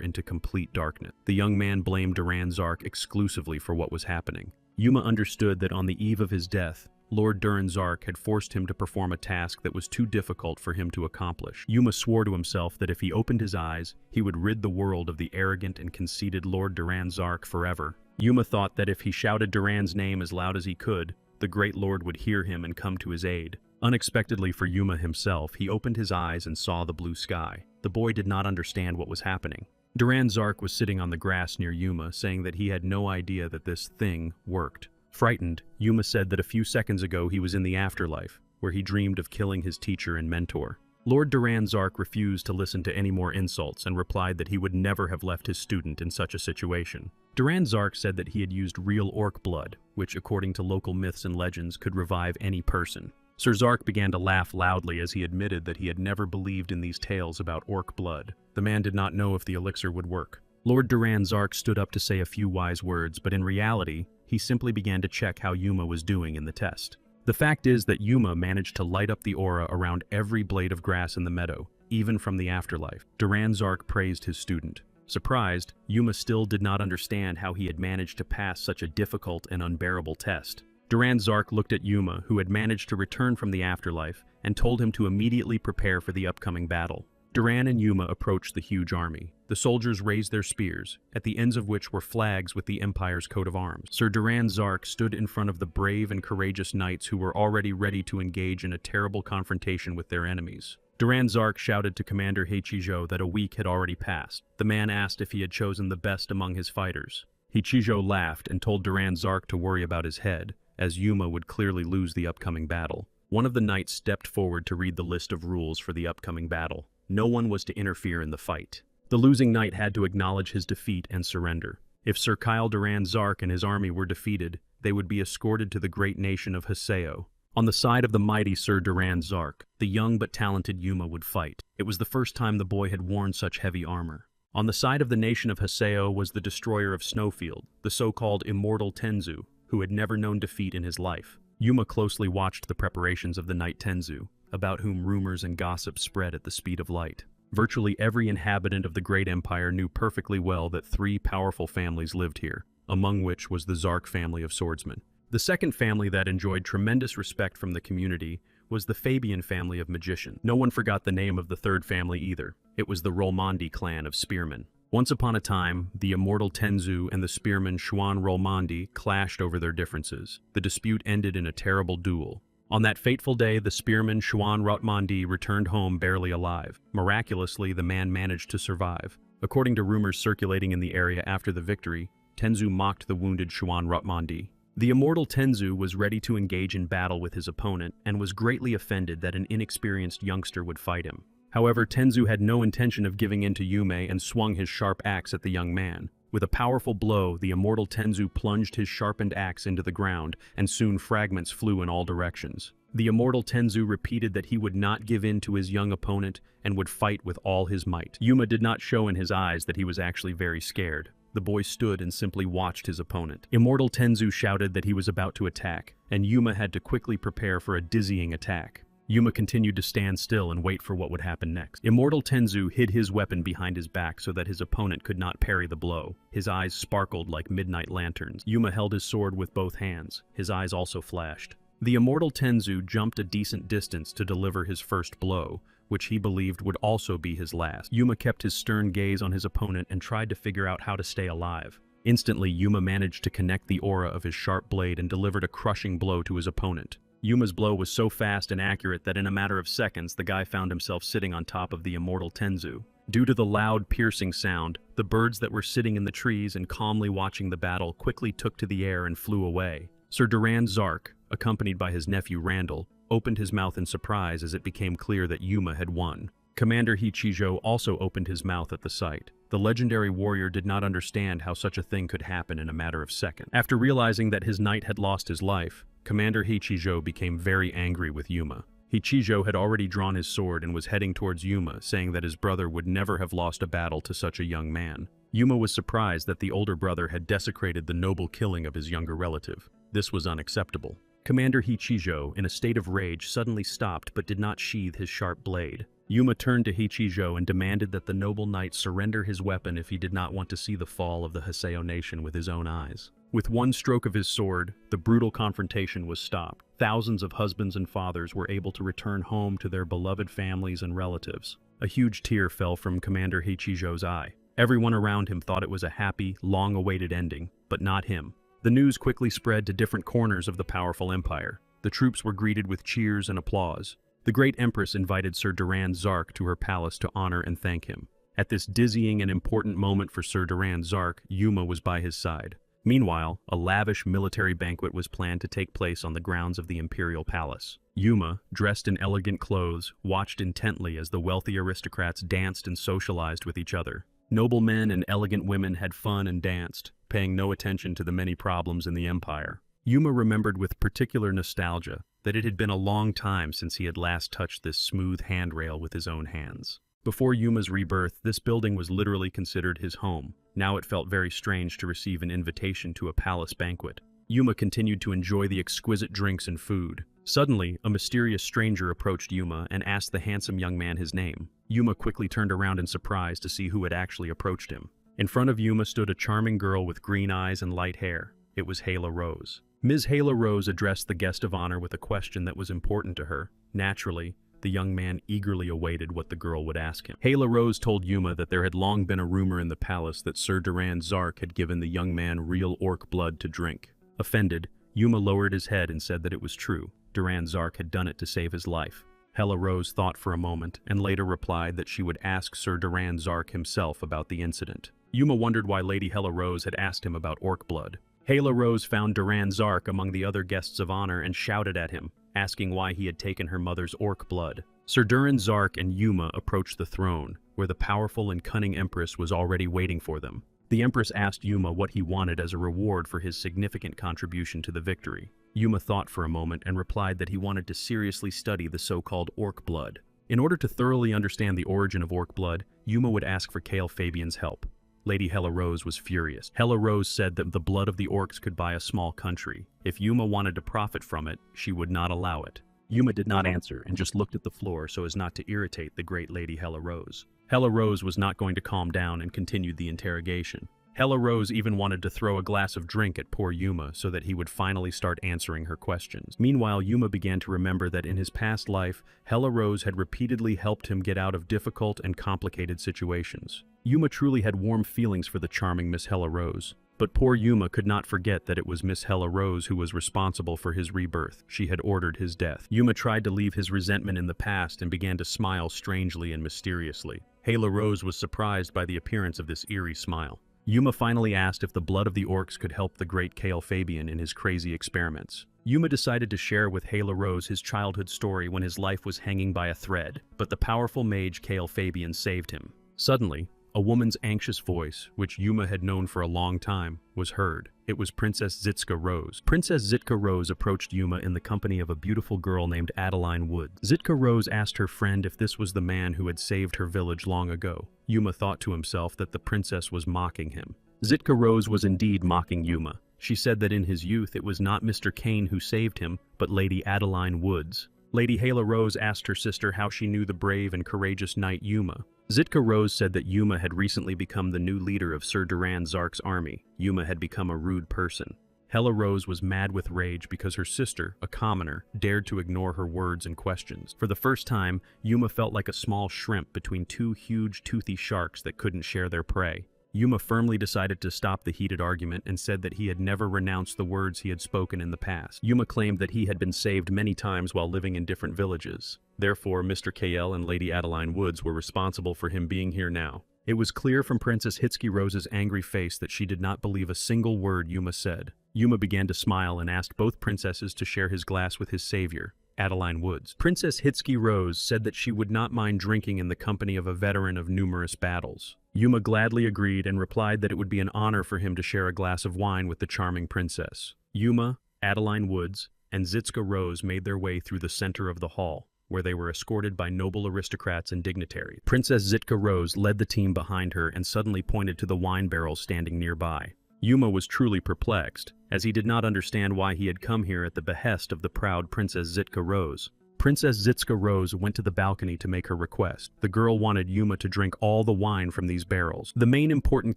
into complete darkness. The young man blamed Duran Zark exclusively for what was happening. Yuma understood that on the eve of his death, Lord Duran Zark had forced him to perform a task that was too difficult for him to accomplish. Yuma swore to himself that if he opened his eyes, he would rid the world of the arrogant and conceited Lord Duran Zark forever. Yuma thought that if he shouted Duran's name as loud as he could, the great lord would hear him and come to his aid. Unexpectedly for Yuma himself, he opened his eyes and saw the blue sky. The boy did not understand what was happening. Duran Zark was sitting on the grass near Yuma, saying that he had no idea that this thing worked. Frightened, Yuma said that a few seconds ago he was in the afterlife, where he dreamed of killing his teacher and mentor. Lord Duran Zark refused to listen to any more insults and replied that he would never have left his student in such a situation. Duran Zark said that he had used real orc blood, which according to local myths and legends could revive any person. Sir Zark began to laugh loudly as he admitted that he had never believed in these tales about orc blood. The man did not know if the elixir would work. Lord Duran Zark stood up to say a few wise words, but in reality, he simply began to check how Yuma was doing in the test. The fact is that Yuma managed to light up the aura around every blade of grass in the meadow, even from the afterlife. Duran Zark praised his student. Surprised, Yuma still did not understand how he had managed to pass such a difficult and unbearable test. Duran Zark looked at Yuma, who had managed to return from the afterlife, and told him to immediately prepare for the upcoming battle. Duran and Yuma approached the huge army. The soldiers raised their spears, at the ends of which were flags with the Empire's coat of arms. Sir Duran Zark stood in front of the brave and courageous knights who were already ready to engage in a terrible confrontation with their enemies. Duran Zark shouted to Commander Heichijo that a week had already passed. The man asked if he had chosen the best among his fighters. Heichijo laughed and told Duran Zark to worry about his head, as Yuma would clearly lose the upcoming battle. One of the knights stepped forward to read the list of rules for the upcoming battle. No one was to interfere in the fight. The losing knight had to acknowledge his defeat and surrender. If Sir Kyle Duran Zark and his army were defeated, they would be escorted to the great nation of Haseo. On the side of the mighty Sir Duran Zark, the young but talented Yuma would fight. It was the first time the boy had worn such heavy armor. On the side of the nation of Haseo was the destroyer of Snowfield, the so-called immortal Tenzu, who had never known defeat in his life. Yuma closely watched the preparations of the Knight Tenzu, about whom rumors and gossip spread at the speed of light. Virtually every inhabitant of the great empire knew perfectly well that three powerful families lived here, among which was the Zark family of swordsmen. The second family that enjoyed tremendous respect from the community was the Fabian family of magicians. No one forgot the name of the third family either. It was the Rolmondi clan of spearmen. Once upon a time, the immortal Tenzu and the spearman Xuan Rolmondi clashed over their differences. The dispute ended in a terrible duel. On that fateful day, the spearman Xuan Rolmondi returned home barely alive. Miraculously, the man managed to survive. According to rumors circulating in the area after the victory, Tenzu mocked the wounded Xuan Rolmondi. The immortal Tenzu was ready to engage in battle with his opponent and was greatly offended that an inexperienced youngster would fight him. However, Tenzu had no intention of giving in to Yume and swung his sharp axe at the young man. With a powerful blow, the immortal Tenzu plunged his sharpened axe into the ground, and soon fragments flew in all directions. The immortal Tenzu repeated that he would not give in to his young opponent and would fight with all his might. Yuma did not show in his eyes that he was actually very scared. The boy stood and simply watched his opponent. Immortal Tenzu shouted that he was about to attack, and Yuma had to quickly prepare for a dizzying attack. Yuma continued to stand still and wait for what would happen next. Immortal Tenzu hid his weapon behind his back so that his opponent could not parry the blow. His eyes sparkled like midnight lanterns. Yuma held his sword with both hands. His eyes also flashed. The immortal Tenzu jumped a decent distance to deliver his first blow, which he believed would also be his last. Yuma kept his stern gaze on his opponent and tried to figure out how to stay alive. Instantly, Yuma managed to connect the aura of his sharp blade and delivered a crushing blow to his opponent. Yuma's blow was so fast and accurate that in a matter of seconds, the guy found himself sitting on top of the immortal Tenzu. Due to the loud, piercing sound, the birds that were sitting in the trees and calmly watching the battle quickly took to the air and flew away. Sir Duran Zark, accompanied by his nephew Randall, opened his mouth in surprise as it became clear that Yuma had won. Commander Hichijo also opened his mouth at the sight. The legendary warrior did not understand how such a thing could happen in a matter of seconds. After realizing that his knight had lost his life, Commander Hichijo became very angry with Yuma. Hichijo had already drawn his sword and was heading towards Yuma, saying that his brother would never have lost a battle to such a young man. Yuma was surprised that the older brother had desecrated the noble killing of his younger relative. This was unacceptable. Commander Hichijo, in a state of rage, suddenly stopped but did not sheathe his sharp blade. Yuma turned to Hichijo and demanded that the noble knight surrender his weapon if he did not want to see the fall of the Haseo nation with his own eyes. With one stroke of his sword, the brutal confrontation was stopped. Thousands of husbands and fathers were able to return home to their beloved families and relatives. A huge tear fell from Commander Hichijo's eye. Everyone around him thought it was a happy, long-awaited ending, but not him. The news quickly spread to different corners of the powerful empire. The troops were greeted with cheers and applause. The great empress invited Sir Duran Zark to her palace to honor and thank him. At this dizzying and important moment for Sir Duran Zark, Yuma was by his side. Meanwhile, a lavish military banquet was planned to take place on the grounds of the imperial palace. Yuma, dressed in elegant clothes, watched intently as the wealthy aristocrats danced and socialized with each other. Noble men and elegant women had fun and danced, paying no attention to the many problems in the empire. Yuma remembered with particular nostalgia that it had been a long time since he had last touched this smooth handrail with his own hands. Before Yuma's rebirth, this building was literally considered his home. Now it felt very strange to receive an invitation to a palace banquet. Yuma continued to enjoy the exquisite drinks and food. Suddenly, a mysterious stranger approached Yuma and asked the handsome young man his name. Yuma quickly turned around in surprise to see who had actually approached him. In front of Yuma stood a charming girl with green eyes and light hair. It was Hala Rose. Ms. Hala Rose addressed the guest of honor with a question that was important to her. Naturally, the young man eagerly awaited what the girl would ask him. Hala Rose told Yuma that there had long been a rumor in the palace that Sir Duran Zark had given the young man real orc blood to drink. Offended, Yuma lowered his head and said that it was true. Duran Zark had done it to save his life. Hala Rose thought for a moment and later replied that she would ask Sir Duran Zark himself about the incident. Yuma wondered why Lady Hala Rose had asked him about orc blood. Hala Rose found Duran Zark among the other guests of honor and shouted at him, asking why he had taken her mother's orc blood. Sir Duran Zark and Yuma approached the throne, where the powerful and cunning empress was already waiting for them. The empress asked Yuma what he wanted as a reward for his significant contribution to the victory. Yuma thought for a moment and replied that he wanted to seriously study the so-called orc blood. In order to thoroughly understand the origin of orc blood, Yuma would ask for Kale Fabian's help. Lady Hala Rose was furious. Hala Rose said that the blood of the orcs could buy a small country. If Yuma wanted to profit from it, she would not allow it. Yuma did not answer and just looked at the floor so as not to irritate the great Lady Hala Rose. Hala Rose was not going to calm down and continued the interrogation. Hala Rose even wanted to throw a glass of drink at poor Yuma so that he would finally start answering her questions. Meanwhile, Yuma began to remember that in his past life, Hala Rose had repeatedly helped him get out of difficult and complicated situations. Yuma truly had warm feelings for the charming Miss Hala Rose. But poor Yuma could not forget that it was Miss Hala Rose who was responsible for his rebirth. She had ordered his death. Yuma tried to leave his resentment in the past and began to smile strangely and mysteriously. Hala Rose was surprised by the appearance of this eerie smile. Yuma finally asked if the blood of the orcs could help the great Kale Fabian in his crazy experiments. Yuma decided to share with Hala Rose his childhood story when his life was hanging by a thread, but the powerful mage Kale Fabian saved him. Suddenly, a woman's anxious voice, which Yuma had known for a long time, was heard. It was Princess Zitka Rose. Princess Zitka Rose approached Yuma in the company of a beautiful girl named Adeline Woods. Zitka Rose asked her friend if this was the man who had saved her village long ago. Yuma thought to himself that the princess was mocking him. Zitka Rose was indeed mocking Yuma. She said that in his youth it was not Mr. Kane who saved him, but Lady Adeline Woods. Lady Hala Rose asked her sister how she knew the brave and courageous knight Yuma. Zitka Rose said that Yuma had recently become the new leader of Sir Duran Zark's army. Yuma had become a rude person. Hala Rose was mad with rage because her sister, a commoner, dared to ignore her words and questions. For the first time, Yuma felt like a small shrimp between two huge toothy sharks that couldn't share their prey. Yuma firmly decided to stop the heated argument and said that he had never renounced the words he had spoken in the past. Yuma claimed that he had been saved many times while living in different villages. Therefore, Mr. KL and Lady Adeline Woods were responsible for him being here now. It was clear from Princess Hitsuki Rose's angry face that she did not believe a single word Yuma said. Yuma began to smile and asked both princesses to share his glass with his savior, Adeline Woods. Princess Hitsuki Rose said that she would not mind drinking in the company of a veteran of numerous battles. Yuma gladly agreed and replied that it would be an honor for him to share a glass of wine with the charming princess. Yuma, Adeline Woods, and Zitsuka Rose made their way through the center of the hall, where they were escorted by noble aristocrats and dignitaries. Princess Zitka Rose led the team behind her and suddenly pointed to the wine barrels standing nearby. Yuma was truly perplexed, as he did not understand why he had come here at the behest of the proud Princess Zitka Rose. Princess Zitska Rose went to the balcony to make her request. The girl wanted Yuma to drink all the wine from these barrels. The main important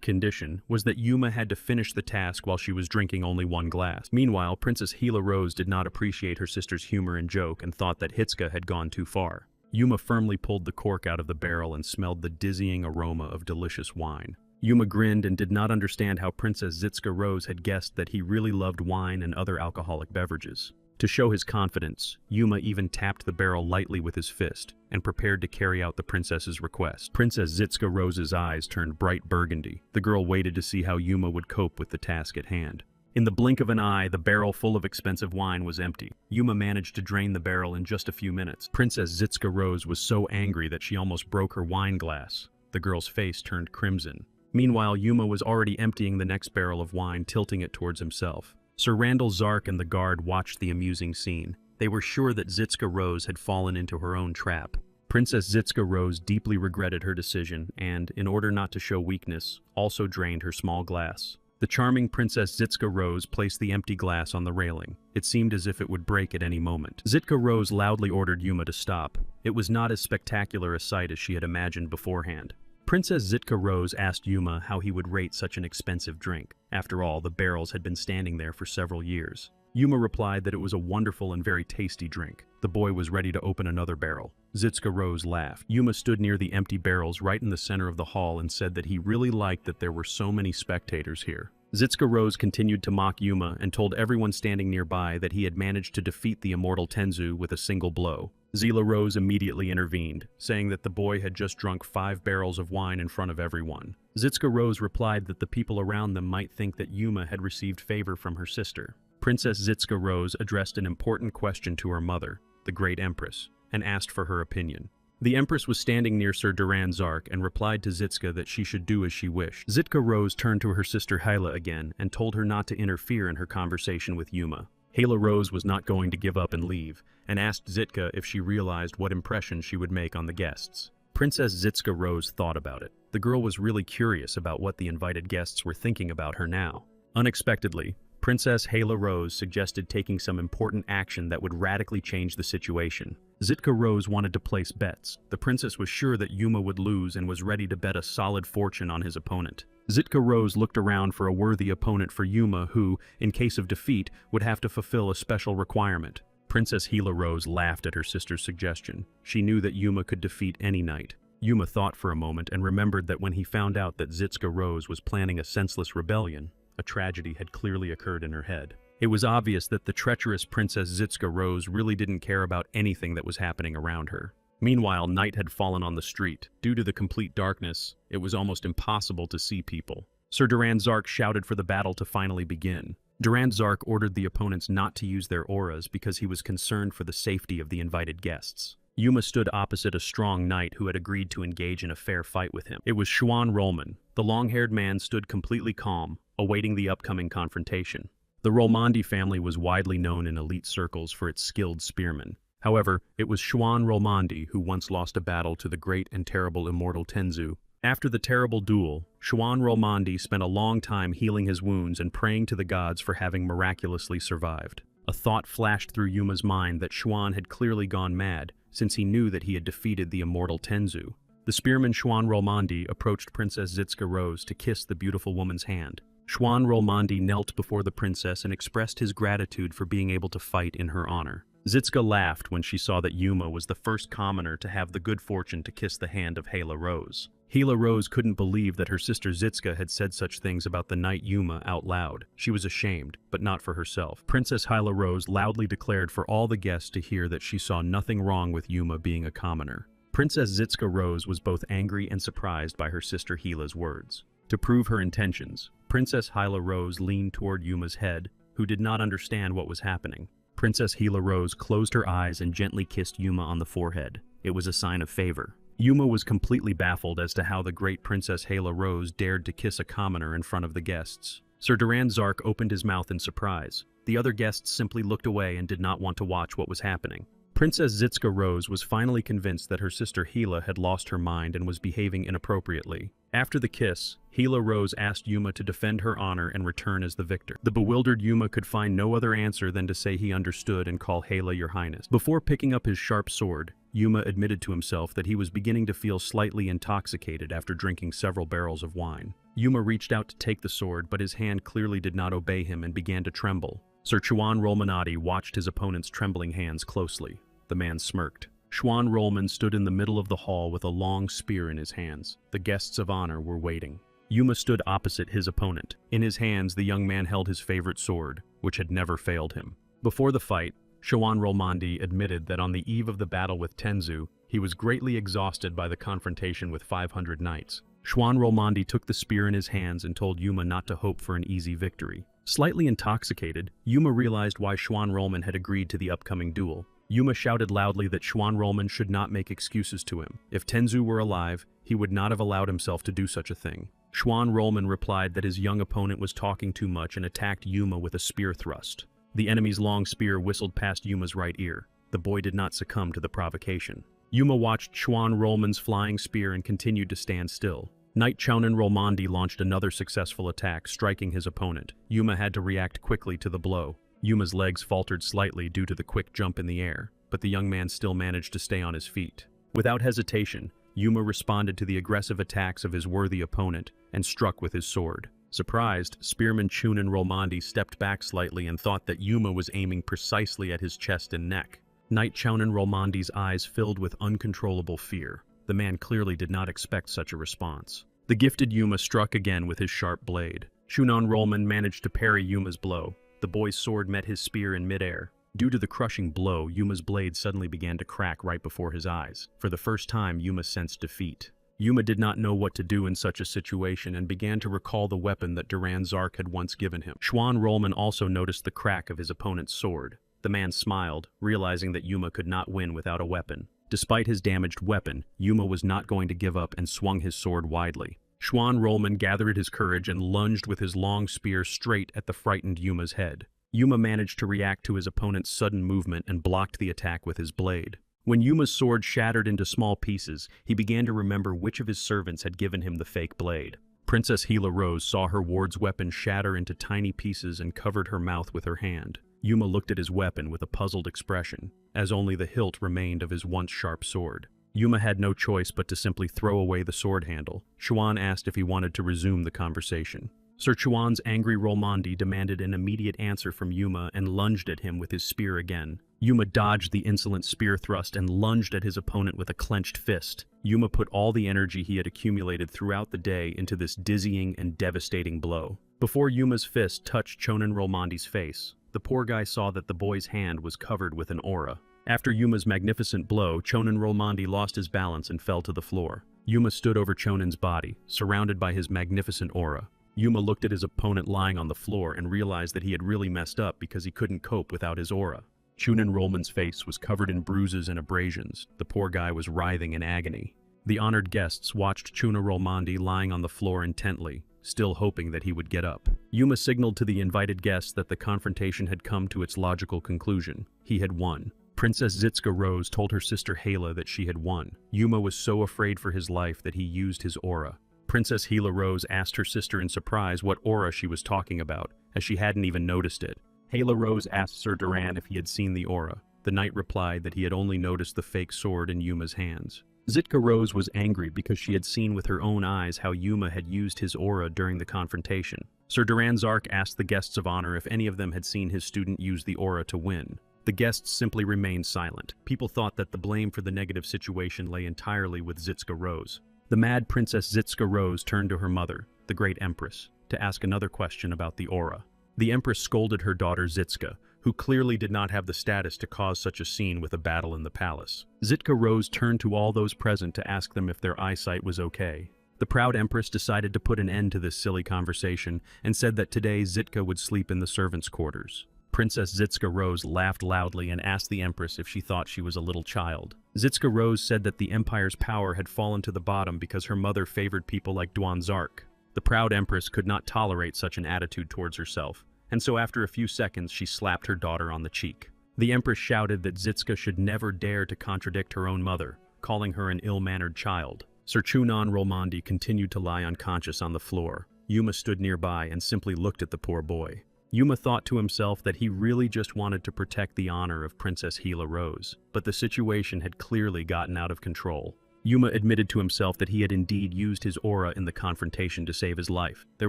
condition was that Yuma had to finish the task while she was drinking only one glass. Meanwhile, Princess Gila Rose did not appreciate her sister's humor and joke and thought that Hitsuka had gone too far. Yuma firmly pulled the cork out of the barrel and smelled the dizzying aroma of delicious wine. Yuma grinned and did not understand how Princess Zitska Rose had guessed that he really loved wine and other alcoholic beverages. To show his confidence, Yuma even tapped the barrel lightly with his fist and prepared to carry out the princess's request. Princess Zitska Rose's eyes turned bright burgundy. The girl waited to see how Yuma would cope with the task at hand. In the blink of an eye, the barrel full of expensive wine was empty. Yuma managed to drain the barrel in just a few minutes. Princess Zitska Rose was so angry that she almost broke her wine glass. The girl's face turned crimson. Meanwhile, Yuma was already emptying the next barrel of wine, tilting it towards himself. Sir Randall Zark and the guard watched the amusing scene. They were sure that Zitska Rose had fallen into her own trap. Princess Zitska Rose deeply regretted her decision and, in order not to show weakness, also drained her small glass. The charming Princess Zitska Rose placed the empty glass on the railing. It seemed as if it would break at any moment. Zitka Rose loudly ordered Yuma to stop. It was not as spectacular a sight as she had imagined beforehand. Princess Zitka Rose asked Yuma how he would rate such an expensive drink. After all, the barrels had been standing there for several years. Yuma replied that it was a wonderful and very tasty drink. The boy was ready to open another barrel. Zitska Rose laughed. Yuma stood near the empty barrels right in the center of the hall and said that he really liked that there were so many spectators here. Zitska Rose continued to mock Yuma and told everyone standing nearby that he had managed to defeat the immortal Tenzu with a single blow. Zila Rose immediately intervened, saying that the boy had just drunk 5 barrels of wine in front of everyone. Zitska Rose replied that the people around them might think that Yuma had received favor from her sister. Princess Zitska Rose addressed an important question to her mother, the Great Empress, and asked for her opinion. The Empress was standing near Sir Duran Zark and replied to Zitska that she should do as she wished. Zitka Rose turned to her sister Hyla again and told her not to interfere in her conversation with Yuma. Hyla Rose was not going to give up and leave, and asked Zitka if she realized what impression she would make on the guests. Princess Zitska Rose thought about it. The girl was really curious about what the invited guests were thinking about her now. Unexpectedly, Princess Hyla Rose suggested taking some important action that would radically change the situation. Zitka Rose wanted to place bets. The princess was sure that Yuma would lose and was ready to bet a solid fortune on his opponent. Zitka Rose looked around for a worthy opponent for Yuma who, in case of defeat, would have to fulfill a special requirement. Princess Hyla Rose laughed at her sister's suggestion. She knew that Yuma could defeat any knight. Yuma thought for a moment and remembered that when he found out that Zitska Rose was planning a senseless rebellion, a tragedy had clearly occurred in her head. It was obvious that the treacherous Princess Zitska Rose really didn't care about anything that was happening around her. Meanwhile, night had fallen on the street. Due to the complete darkness, it was almost impossible to see people. Sir Duran Zark shouted for the battle to finally begin. Duran Zark ordered the opponents not to use their auras because he was concerned for the safety of the invited guests. Yuma stood opposite a strong knight who had agreed to engage in a fair fight with him. It was Schwan Rollman. The long-haired man stood completely calm, awaiting the upcoming confrontation. The Rolmondi family was widely known in elite circles for its skilled spearmen. However, it was Schwan Rolmondi who once lost a battle to the great and terrible immortal Tenzu. After the terrible duel, Schwan Rolmondi spent a long time healing his wounds and praying to the gods for having miraculously survived. A thought flashed through Yuma's mind that Schwan had clearly gone mad, since he knew that he had defeated the immortal Tenzu. The spearman Schwan Rolmondi approached Princess Zitska Rose to kiss the beautiful woman's hand. Schwan Rolmondi knelt before the princess and expressed his gratitude for being able to fight in her honor. Zitska laughed when she saw that Yuma was the first commoner to have the good fortune to kiss the hand of Hala Rose. Hala Rose couldn't believe that her sister Zitska had said such things about the knight Yuma out loud. She was ashamed, but not for herself. Princess Hala Rose loudly declared for all the guests to hear that she saw nothing wrong with Yuma being a commoner. Princess Zitska Rose was both angry and surprised by her sister Hila's words. To prove her intentions, Princess Hala Rose leaned toward Yuma's head, who did not understand what was happening. Princess Hala Rose closed her eyes and gently kissed Yuma on the forehead. It was a sign of favor. Yuma was completely baffled as to how the great Princess Hala Rose dared to kiss a commoner in front of the guests. Sir Duran Zark opened his mouth in surprise. The other guests simply looked away and did not want to watch what was happening. Princess Zitska Rose was finally convinced that her sister Hila had lost her mind and was behaving inappropriately. After the kiss, Hila Rose asked Yuma to defend her honor and return as the victor. The bewildered Yuma could find no other answer than to say he understood and call Hala your highness. Before picking up his sharp sword, Yuma admitted to himself that he was beginning to feel slightly intoxicated after drinking several barrels of wine. Yuma reached out to take the sword, but his hand clearly did not obey him and began to tremble. Sir Chuan Rolmanati watched his opponent's trembling hands closely. The man smirked. Chuan Rolman stood in the middle of the hall with a long spear in his hands. The guests of honor were waiting. Yuma stood opposite his opponent. In his hands, the young man held his favorite sword, which had never failed him. Before the fight, Chuan Rolmandi admitted that on the eve of the battle with Tenzu, he was greatly exhausted by the confrontation with 500 knights. Chuan Rolmandi took the spear in his hands and told Yuma not to hope for an easy victory. Slightly intoxicated, Yuma realized why Chuan Rolman had agreed to the upcoming duel. Yuma shouted loudly that Chuan Rolman should not make excuses to him. If Tenzu were alive, he would not have allowed himself to do such a thing. Chuan Rolman replied that his young opponent was talking too much and attacked Yuma with a spear thrust. The enemy's long spear whistled past Yuma's right ear. The boy did not succumb to the provocation. Yuma watched Chuan Rolman's flying spear and continued to stand still. Knight Chounan Rolmandi launched another successful attack, striking his opponent. Yuma had to react quickly to the blow. Yuma's legs faltered slightly due to the quick jump in the air, but the young man still managed to stay on his feet. Without hesitation, Yuma responded to the aggressive attacks of his worthy opponent and struck with his sword. Surprised, Spearman Chunan Rolmandi stepped back slightly and thought that Yuma was aiming precisely at his chest and neck. Knight Chounan Rolmandi's eyes filled with uncontrollable fear. The man clearly did not expect such a response. The gifted Yuma struck again with his sharp blade. Chunan Rolman managed to parry Yuma's blow. The boy's sword met his spear in midair. Due to the crushing blow, Yuma's blade suddenly began to crack right before his eyes. For the first time, Yuma sensed defeat. Yuma did not know what to do in such a situation and began to recall the weapon that Duran Zark had once given him. Chuan Rolman also noticed the crack of his opponent's sword. The man smiled, realizing that Yuma could not win without a weapon. Despite his damaged weapon, Yuma was not going to give up and swung his sword widely. Chuan Rolman gathered his courage and lunged with his long spear straight at the frightened Yuma's head. Yuma managed to react to his opponent's sudden movement and blocked the attack with his blade. When Yuma's sword shattered into small pieces, he began to remember which of his servants had given him the fake blade. Princess Hila Rose saw her ward's weapon shatter into tiny pieces and covered her mouth with her hand. Yuma looked at his weapon with a puzzled expression, as only the hilt remained of his once sharp sword. Yuma had no choice but to simply throw away the sword handle. Chuan asked if he wanted to resume the conversation. Sir Chuan's angry Rolmandi demanded an immediate answer from Yuma and lunged at him with his spear again. Yuma dodged the insolent spear thrust and lunged at his opponent with a clenched fist. Yuma put all the energy he had accumulated throughout the day into this dizzying and devastating blow. Before Yuma's fist touched Chonan Rolmandi's face, the poor guy saw that the boy's hand was covered with an aura. After Yuma's magnificent blow, Chonan Rolmandi lost his balance and fell to the floor. Yuma stood over Chonan's body, surrounded by his magnificent aura. Yuma looked at his opponent lying on the floor and realized that he had really messed up because he couldn't cope without his aura. Chunan Rolman's face was covered in bruises and abrasions. The poor guy was writhing in agony. The honored guests watched Chuna Rolmandi lying on the floor intently, still hoping that he would get up. Yuma signaled to the invited guests that the confrontation had come to its logical conclusion. He had won. Princess Zitska Rose told her sister Hala that she had won. Yuma was so afraid for his life that he used his aura. Princess Hila Rose asked her sister in surprise what aura she was talking about, as she hadn't even noticed it. Hala Rose asked Sir Duran if he had seen the aura. The knight replied that he had only noticed the fake sword in Yuma's hands. Zitka Rose was angry because she had seen with her own eyes how Yuma had used his aura during the confrontation. Sir Duran Zark asked the guests of honor if any of them had seen his student use the aura to win. The guests simply remained silent. People thought that the blame for the negative situation lay entirely with Zitska Rose. The mad Princess Zitska Rose turned to her mother, the Great Empress, to ask another question about the aura. The Empress scolded her daughter Zitska, who clearly did not have the status to cause such a scene with a battle in the palace. Zitska Rose turned to all those present to ask them if their eyesight was okay. The proud Empress decided to put an end to this silly conversation and said that today Zitka would sleep in the servants' quarters. Princess Zitska Rose laughed loudly and asked the Empress if she thought she was a little child. Zitska Rose said that the Empire's power had fallen to the bottom because her mother favored people like Duan Zark. The proud Empress could not tolerate such an attitude towards herself, and so after a few seconds she slapped her daughter on the cheek. The Empress shouted that Zitska should never dare to contradict her own mother, calling her an ill-mannered child. Sir Chunan Rolmondi continued to lie unconscious on the floor. Yuma stood nearby and simply looked at the poor boy. Yuma thought to himself that he really just wanted to protect the honor of Princess Gila Rose, but the situation had clearly gotten out of control. Yuma admitted to himself that he had indeed used his aura in the confrontation to save his life. There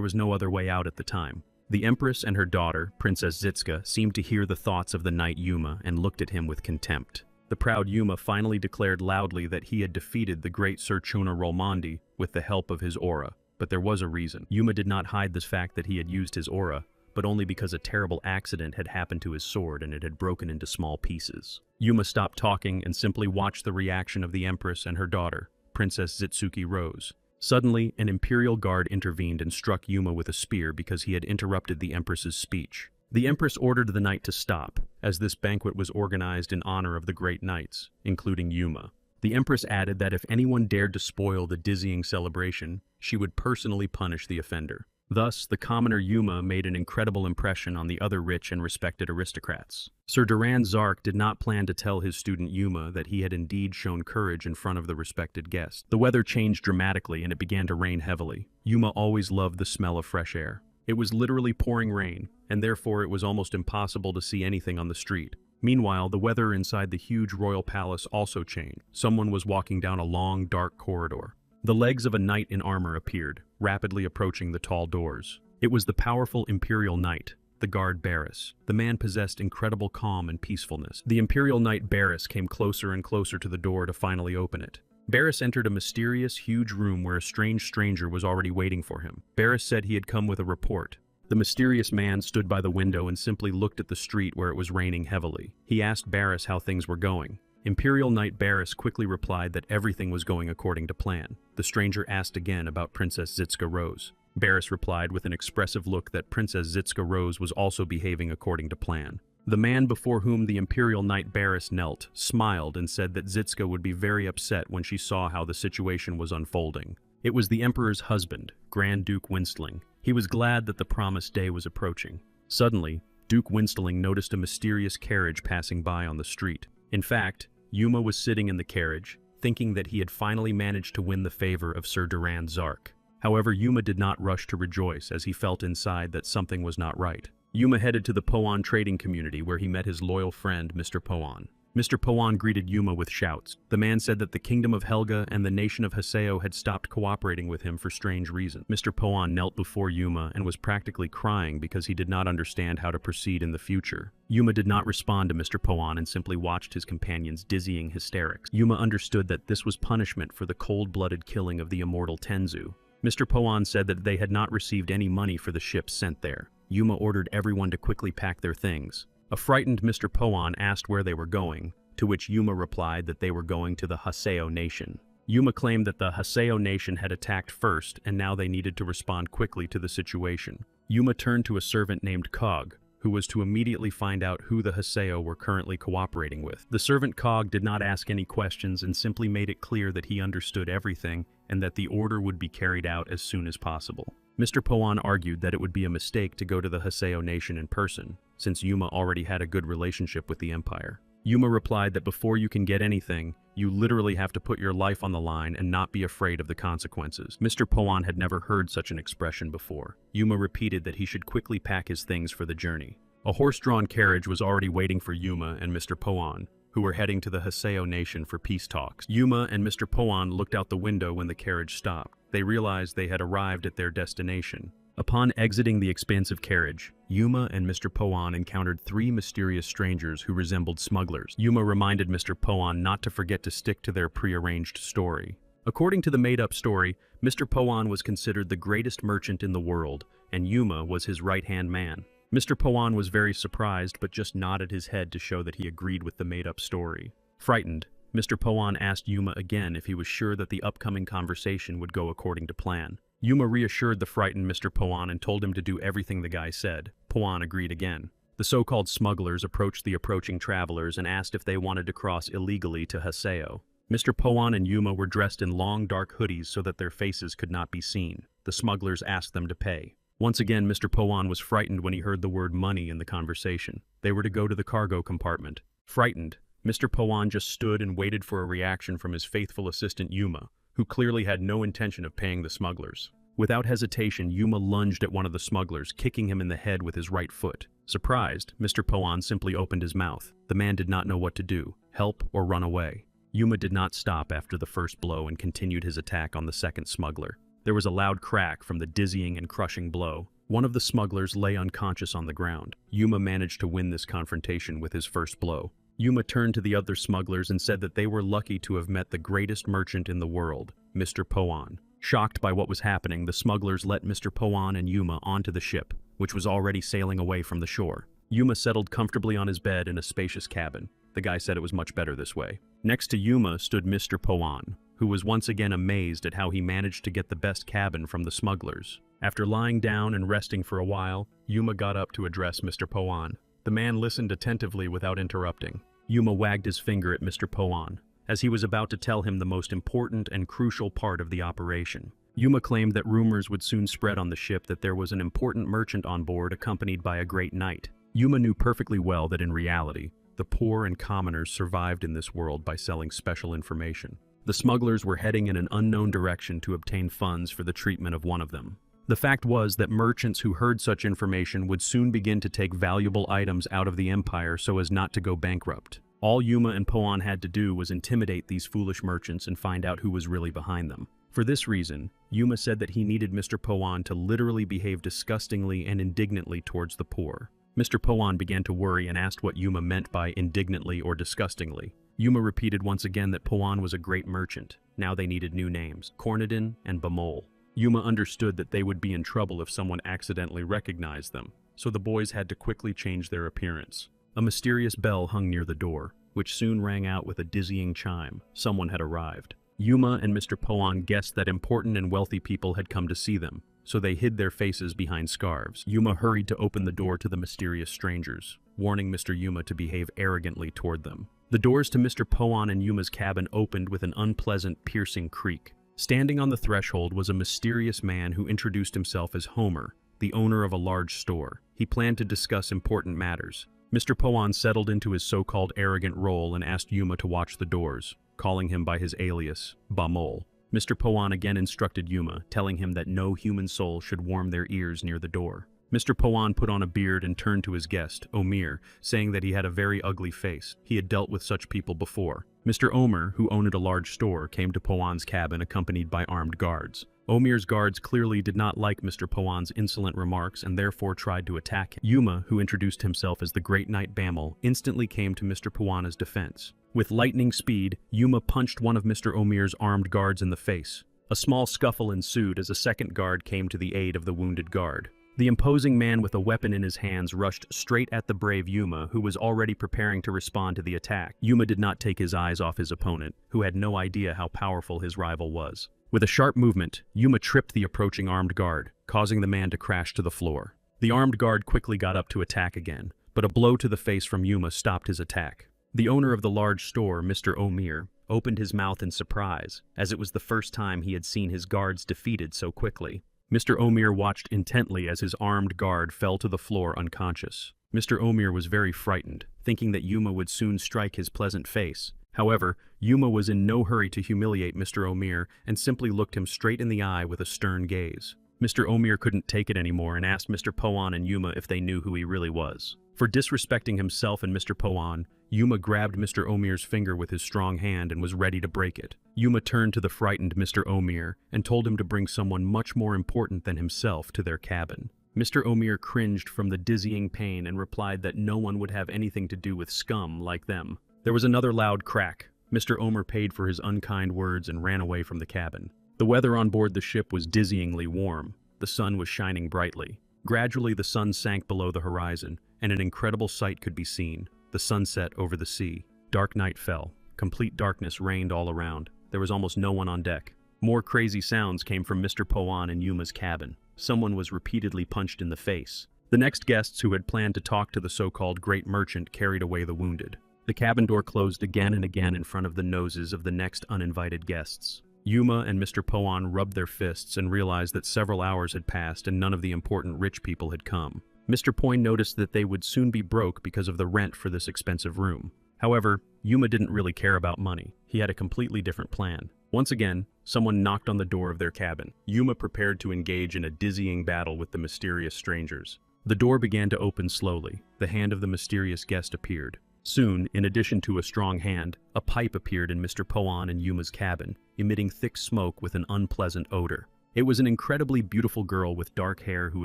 was no other way out at the time. The Empress and her daughter, Princess Zitska, seemed to hear the thoughts of the knight Yuma and looked at him with contempt. The proud Yuma finally declared loudly that he had defeated the great Sir Chuna Rolmondi with the help of his aura, but there was a reason. Yuma did not hide the fact that he had used his aura, but only because a terrible accident had happened to his sword and it had broken into small pieces. Yuma stopped talking and simply watched the reaction of the Empress and her daughter, Princess Zitsuki Rose. Suddenly, an Imperial Guard intervened and struck Yuma with a spear because he had interrupted the Empress's speech. The Empress ordered the night to stop, as this banquet was organized in honor of the great knights, including Yuma. The Empress added that if anyone dared to spoil the dizzying celebration, she would personally punish the offender. Thus, the commoner Yuma made an incredible impression on the other rich and respected aristocrats. Sir Duran Zark did not plan to tell his student Yuma that he had indeed shown courage in front of the respected guest. The weather changed dramatically and it began to rain heavily. Yuma always loved the smell of fresh air. It was literally pouring rain, and therefore it was almost impossible to see anything on the street. Meanwhile, the weather inside the huge royal palace also changed. Someone was walking down a long, dark corridor. The legs of a knight in armor appeared, rapidly approaching the tall doors. It was the powerful Imperial Knight, the guard Barris. The man possessed incredible calm and peacefulness. The Imperial Knight Barris came closer and closer to the door to finally open it. Barris entered a mysterious, huge room where a strange stranger was already waiting for him. Barris said he had come with a report. The mysterious man stood by the window and simply looked at the street where it was raining heavily. He asked Barris how things were going. Imperial Knight Barris quickly replied that everything was going according to plan. The stranger asked again about Princess Zitska Rose. Barris replied with an expressive look that Princess Zitska Rose was also behaving according to plan. The man before whom the Imperial Knight Barris knelt smiled and said that Zitska would be very upset when she saw how the situation was unfolding. It was the Emperor's husband, Grand Duke Winstling. He was glad that the promised day was approaching. Suddenly, Duke Winstling noticed a mysterious carriage passing by on the street. In fact, Yuma was sitting in the carriage, thinking that he had finally managed to win the favor of Sir Duran Zark. However, Yuma did not rush to rejoice as he felt inside that something was not right. Yuma headed to the Poan trading community where he met his loyal friend, Mr. Poan. Mr. Poan greeted Yuma with shouts. The man said that the kingdom of Helga and the nation of Haseo had stopped cooperating with him for strange reasons. Mr. Poan knelt before Yuma and was practically crying because he did not understand how to proceed in the future. Yuma did not respond to Mr. Poan and simply watched his companion's dizzying hysterics. Yuma understood that this was punishment for the cold-blooded killing of the immortal Tenzu. Mr. Poan said that they had not received any money for the ships sent there. Yuma ordered everyone to quickly pack their things. A frightened Mr. Poan asked where they were going, to which Yuma replied that they were going to the Haseo nation. Yuma claimed that the Haseo nation had attacked first and now they needed to respond quickly to the situation. Yuma turned to a servant named Cog, who was to immediately find out who the Haseo were currently cooperating with. The servant Cog did not ask any questions and simply made it clear that he understood everything and that the order would be carried out as soon as possible. Mr. Poan argued that it would be a mistake to go to the Haseo nation in person, since Yuma already had a good relationship with the Empire. Yuma replied that before you can get anything, you literally have to put your life on the line and not be afraid of the consequences. Mr. Poan had never heard such an expression before. Yuma repeated that he should quickly pack his things for the journey. A horse-drawn carriage was already waiting for Yuma and Mr. Poan, who were heading to the Haseo nation for peace talks. Yuma and Mr. Poan looked out the window when the carriage stopped. They realized they had arrived at their destination. Upon exiting the expansive carriage, Yuma and Mr. Poan encountered three mysterious strangers who resembled smugglers. Yuma reminded Mr. Poan not to forget to stick to their prearranged story. According to the made-up story, Mr. Poan was considered the greatest merchant in the world, and Yuma was his right-hand man. Mr. Poan was very surprised but just nodded his head to show that he agreed with the made-up story. Frightened, Mr. Poan asked Yuma again if he was sure that the upcoming conversation would go according to plan. Yuma reassured the frightened Mr. Poan and told him to do everything the guy said. Poan agreed again. The so-called smugglers approached the approaching travelers and asked if they wanted to cross illegally to Haseo. Mr. Poan and Yuma were dressed in long dark hoodies so that their faces could not be seen. The smugglers asked them to pay. Once again, Mr. Poan was frightened when he heard the word money in the conversation. They were to go to the cargo compartment. Frightened, Mr. Poan just stood and waited for a reaction from his faithful assistant Yuma, who clearly had no intention of paying the smugglers. Without hesitation, Yuma lunged at one of the smugglers, kicking him in the head with his right foot. Surprised, Mr. Poan simply opened his mouth. The man did not know what to do, help or run away. Yuma did not stop after the first blow and continued his attack on the second smuggler. There was a loud crack from the dizzying and crushing blow. One of the smugglers lay unconscious on the ground. Yuma managed to win this confrontation with his first blow. Yuma turned to the other smugglers and said that they were lucky to have met the greatest merchant in the world, Mr. Poan. Shocked by what was happening, the smugglers let Mr. Poan and Yuma onto the ship, which was already sailing away from the shore. Yuma settled comfortably on his bed in a spacious cabin. The guy said it was much better this way. Next to Yuma stood Mr. Poan, who was once again amazed at how he managed to get the best cabin from the smugglers. After lying down and resting for a while, Yuma got up to address Mr. Poan. The man listened attentively without interrupting. Yuma wagged his finger at Mr. Poan, as he was about to tell him the most important and crucial part of the operation. Yuma claimed that rumors would soon spread on the ship that there was an important merchant on board accompanied by a great knight. Yuma knew perfectly well that in reality, the poor and commoners survived in this world by selling special information. The smugglers were heading in an unknown direction to obtain funds for the treatment of one of them. The fact was that merchants who heard such information would soon begin to take valuable items out of the empire so as not to go bankrupt. All Yuma and Poan had to do was intimidate these foolish merchants and find out who was really behind them. For this reason, Yuma said that he needed Mr. Poan to literally behave disgustingly and indignantly towards the poor. Mr. Poan began to worry and asked what Yuma meant by indignantly or disgustingly. Yuma repeated once again that Poan was a great merchant. Now they needed new names, Cornadin and Bamol. Yuma understood that they would be in trouble if someone accidentally recognized them, so the boys had to quickly change their appearance. A mysterious bell hung near the door, which soon rang out with a dizzying chime. Someone had arrived. Yuma and Mr. Poan guessed that important and wealthy people had come to see them, so they hid their faces behind scarves. Yuma hurried to open the door to the mysterious strangers, warning Mr. Yuma to behave arrogantly toward them. The doors to Mr. Poan and Yuma's cabin opened with an unpleasant, piercing creak. Standing on the threshold was a mysterious man who introduced himself as Homer, the owner of a large store. He planned to discuss important matters. Mr. Poan settled into his so-called arrogant role and asked Yuma to watch the doors, calling him by his alias, Bamol. Mr. Poan again instructed Yuma, telling him that no human soul should warm their ears near the door. Mr. Poan put on a beard and turned to his guest, Omer, saying that he had a very ugly face. He had dealt with such people before. Mr. Omer, who owned a large store, came to Poan's cabin accompanied by armed guards. Omer's guards clearly did not like Mr. Poan's insolent remarks and therefore tried to attack him. Yuma, who introduced himself as the Great Knight Bamel, instantly came to Mr. Poan's defense. With lightning speed, Yuma punched one of Mr. Omer's armed guards in the face. A small scuffle ensued as a second guard came to the aid of the wounded guard. The imposing man with a weapon in his hands rushed straight at the brave Yuma, who was already preparing to respond to the attack. Yuma did not take his eyes off his opponent, who had no idea how powerful his rival was. With a sharp movement, Yuma tripped the approaching armed guard, causing the man to crash to the floor. The armed guard quickly got up to attack again, but a blow to the face from Yuma stopped his attack. The owner of the large store, Mr. Omer, opened his mouth in surprise, as it was the first time he had seen his guards defeated so quickly. Mr. Omer watched intently as his armed guard fell to the floor unconscious. Mr. Omer was very frightened, thinking that Yuma would soon strike his pleasant face. However, Yuma was in no hurry to humiliate Mr. Omer and simply looked him straight in the eye with a stern gaze. Mr. Omir couldn't take it anymore and asked Mr. Poan and Yuma if they knew who he really was. For disrespecting himself and Mr. Poan, Yuma grabbed Mr. Omir's finger with his strong hand and was ready to break it. Yuma turned to the frightened Mr. Omir and told him to bring someone much more important than himself to their cabin. Mr. Omir cringed from the dizzying pain and replied that no one would have anything to do with scum like them. There was another loud crack. Mr. Omir paid for his unkind words and ran away from the cabin. The weather on board the ship was dizzyingly warm. The sun was shining brightly. Gradually the sun sank below the horizon, and an incredible sight could be seen. The sunset over the sea. Dark night fell. Complete darkness reigned all around. There was almost no one on deck. More crazy sounds came from Mr. Poan and Yuma's cabin. Someone was repeatedly punched in the face. The next guests who had planned to talk to the so-called great merchant carried away the wounded. The cabin door closed again and again in front of the noses of the next uninvited guests. Yuma and Mr. Poan rubbed their fists and realized that several hours had passed and none of the important rich people had come. Mr. Poin noticed that they would soon be broke because of the rent for this expensive room. However, Yuma didn't really care about money. He had a completely different plan. Once again, someone knocked on the door of their cabin. Yuma prepared to engage in a dizzying battle with the mysterious strangers. The door began to open slowly. The hand of the mysterious guest appeared. Soon, in addition to a strong hand, a pipe appeared in Mr. Poan and Yuma's cabin, emitting thick smoke with an unpleasant odor. It was an incredibly beautiful girl with dark hair who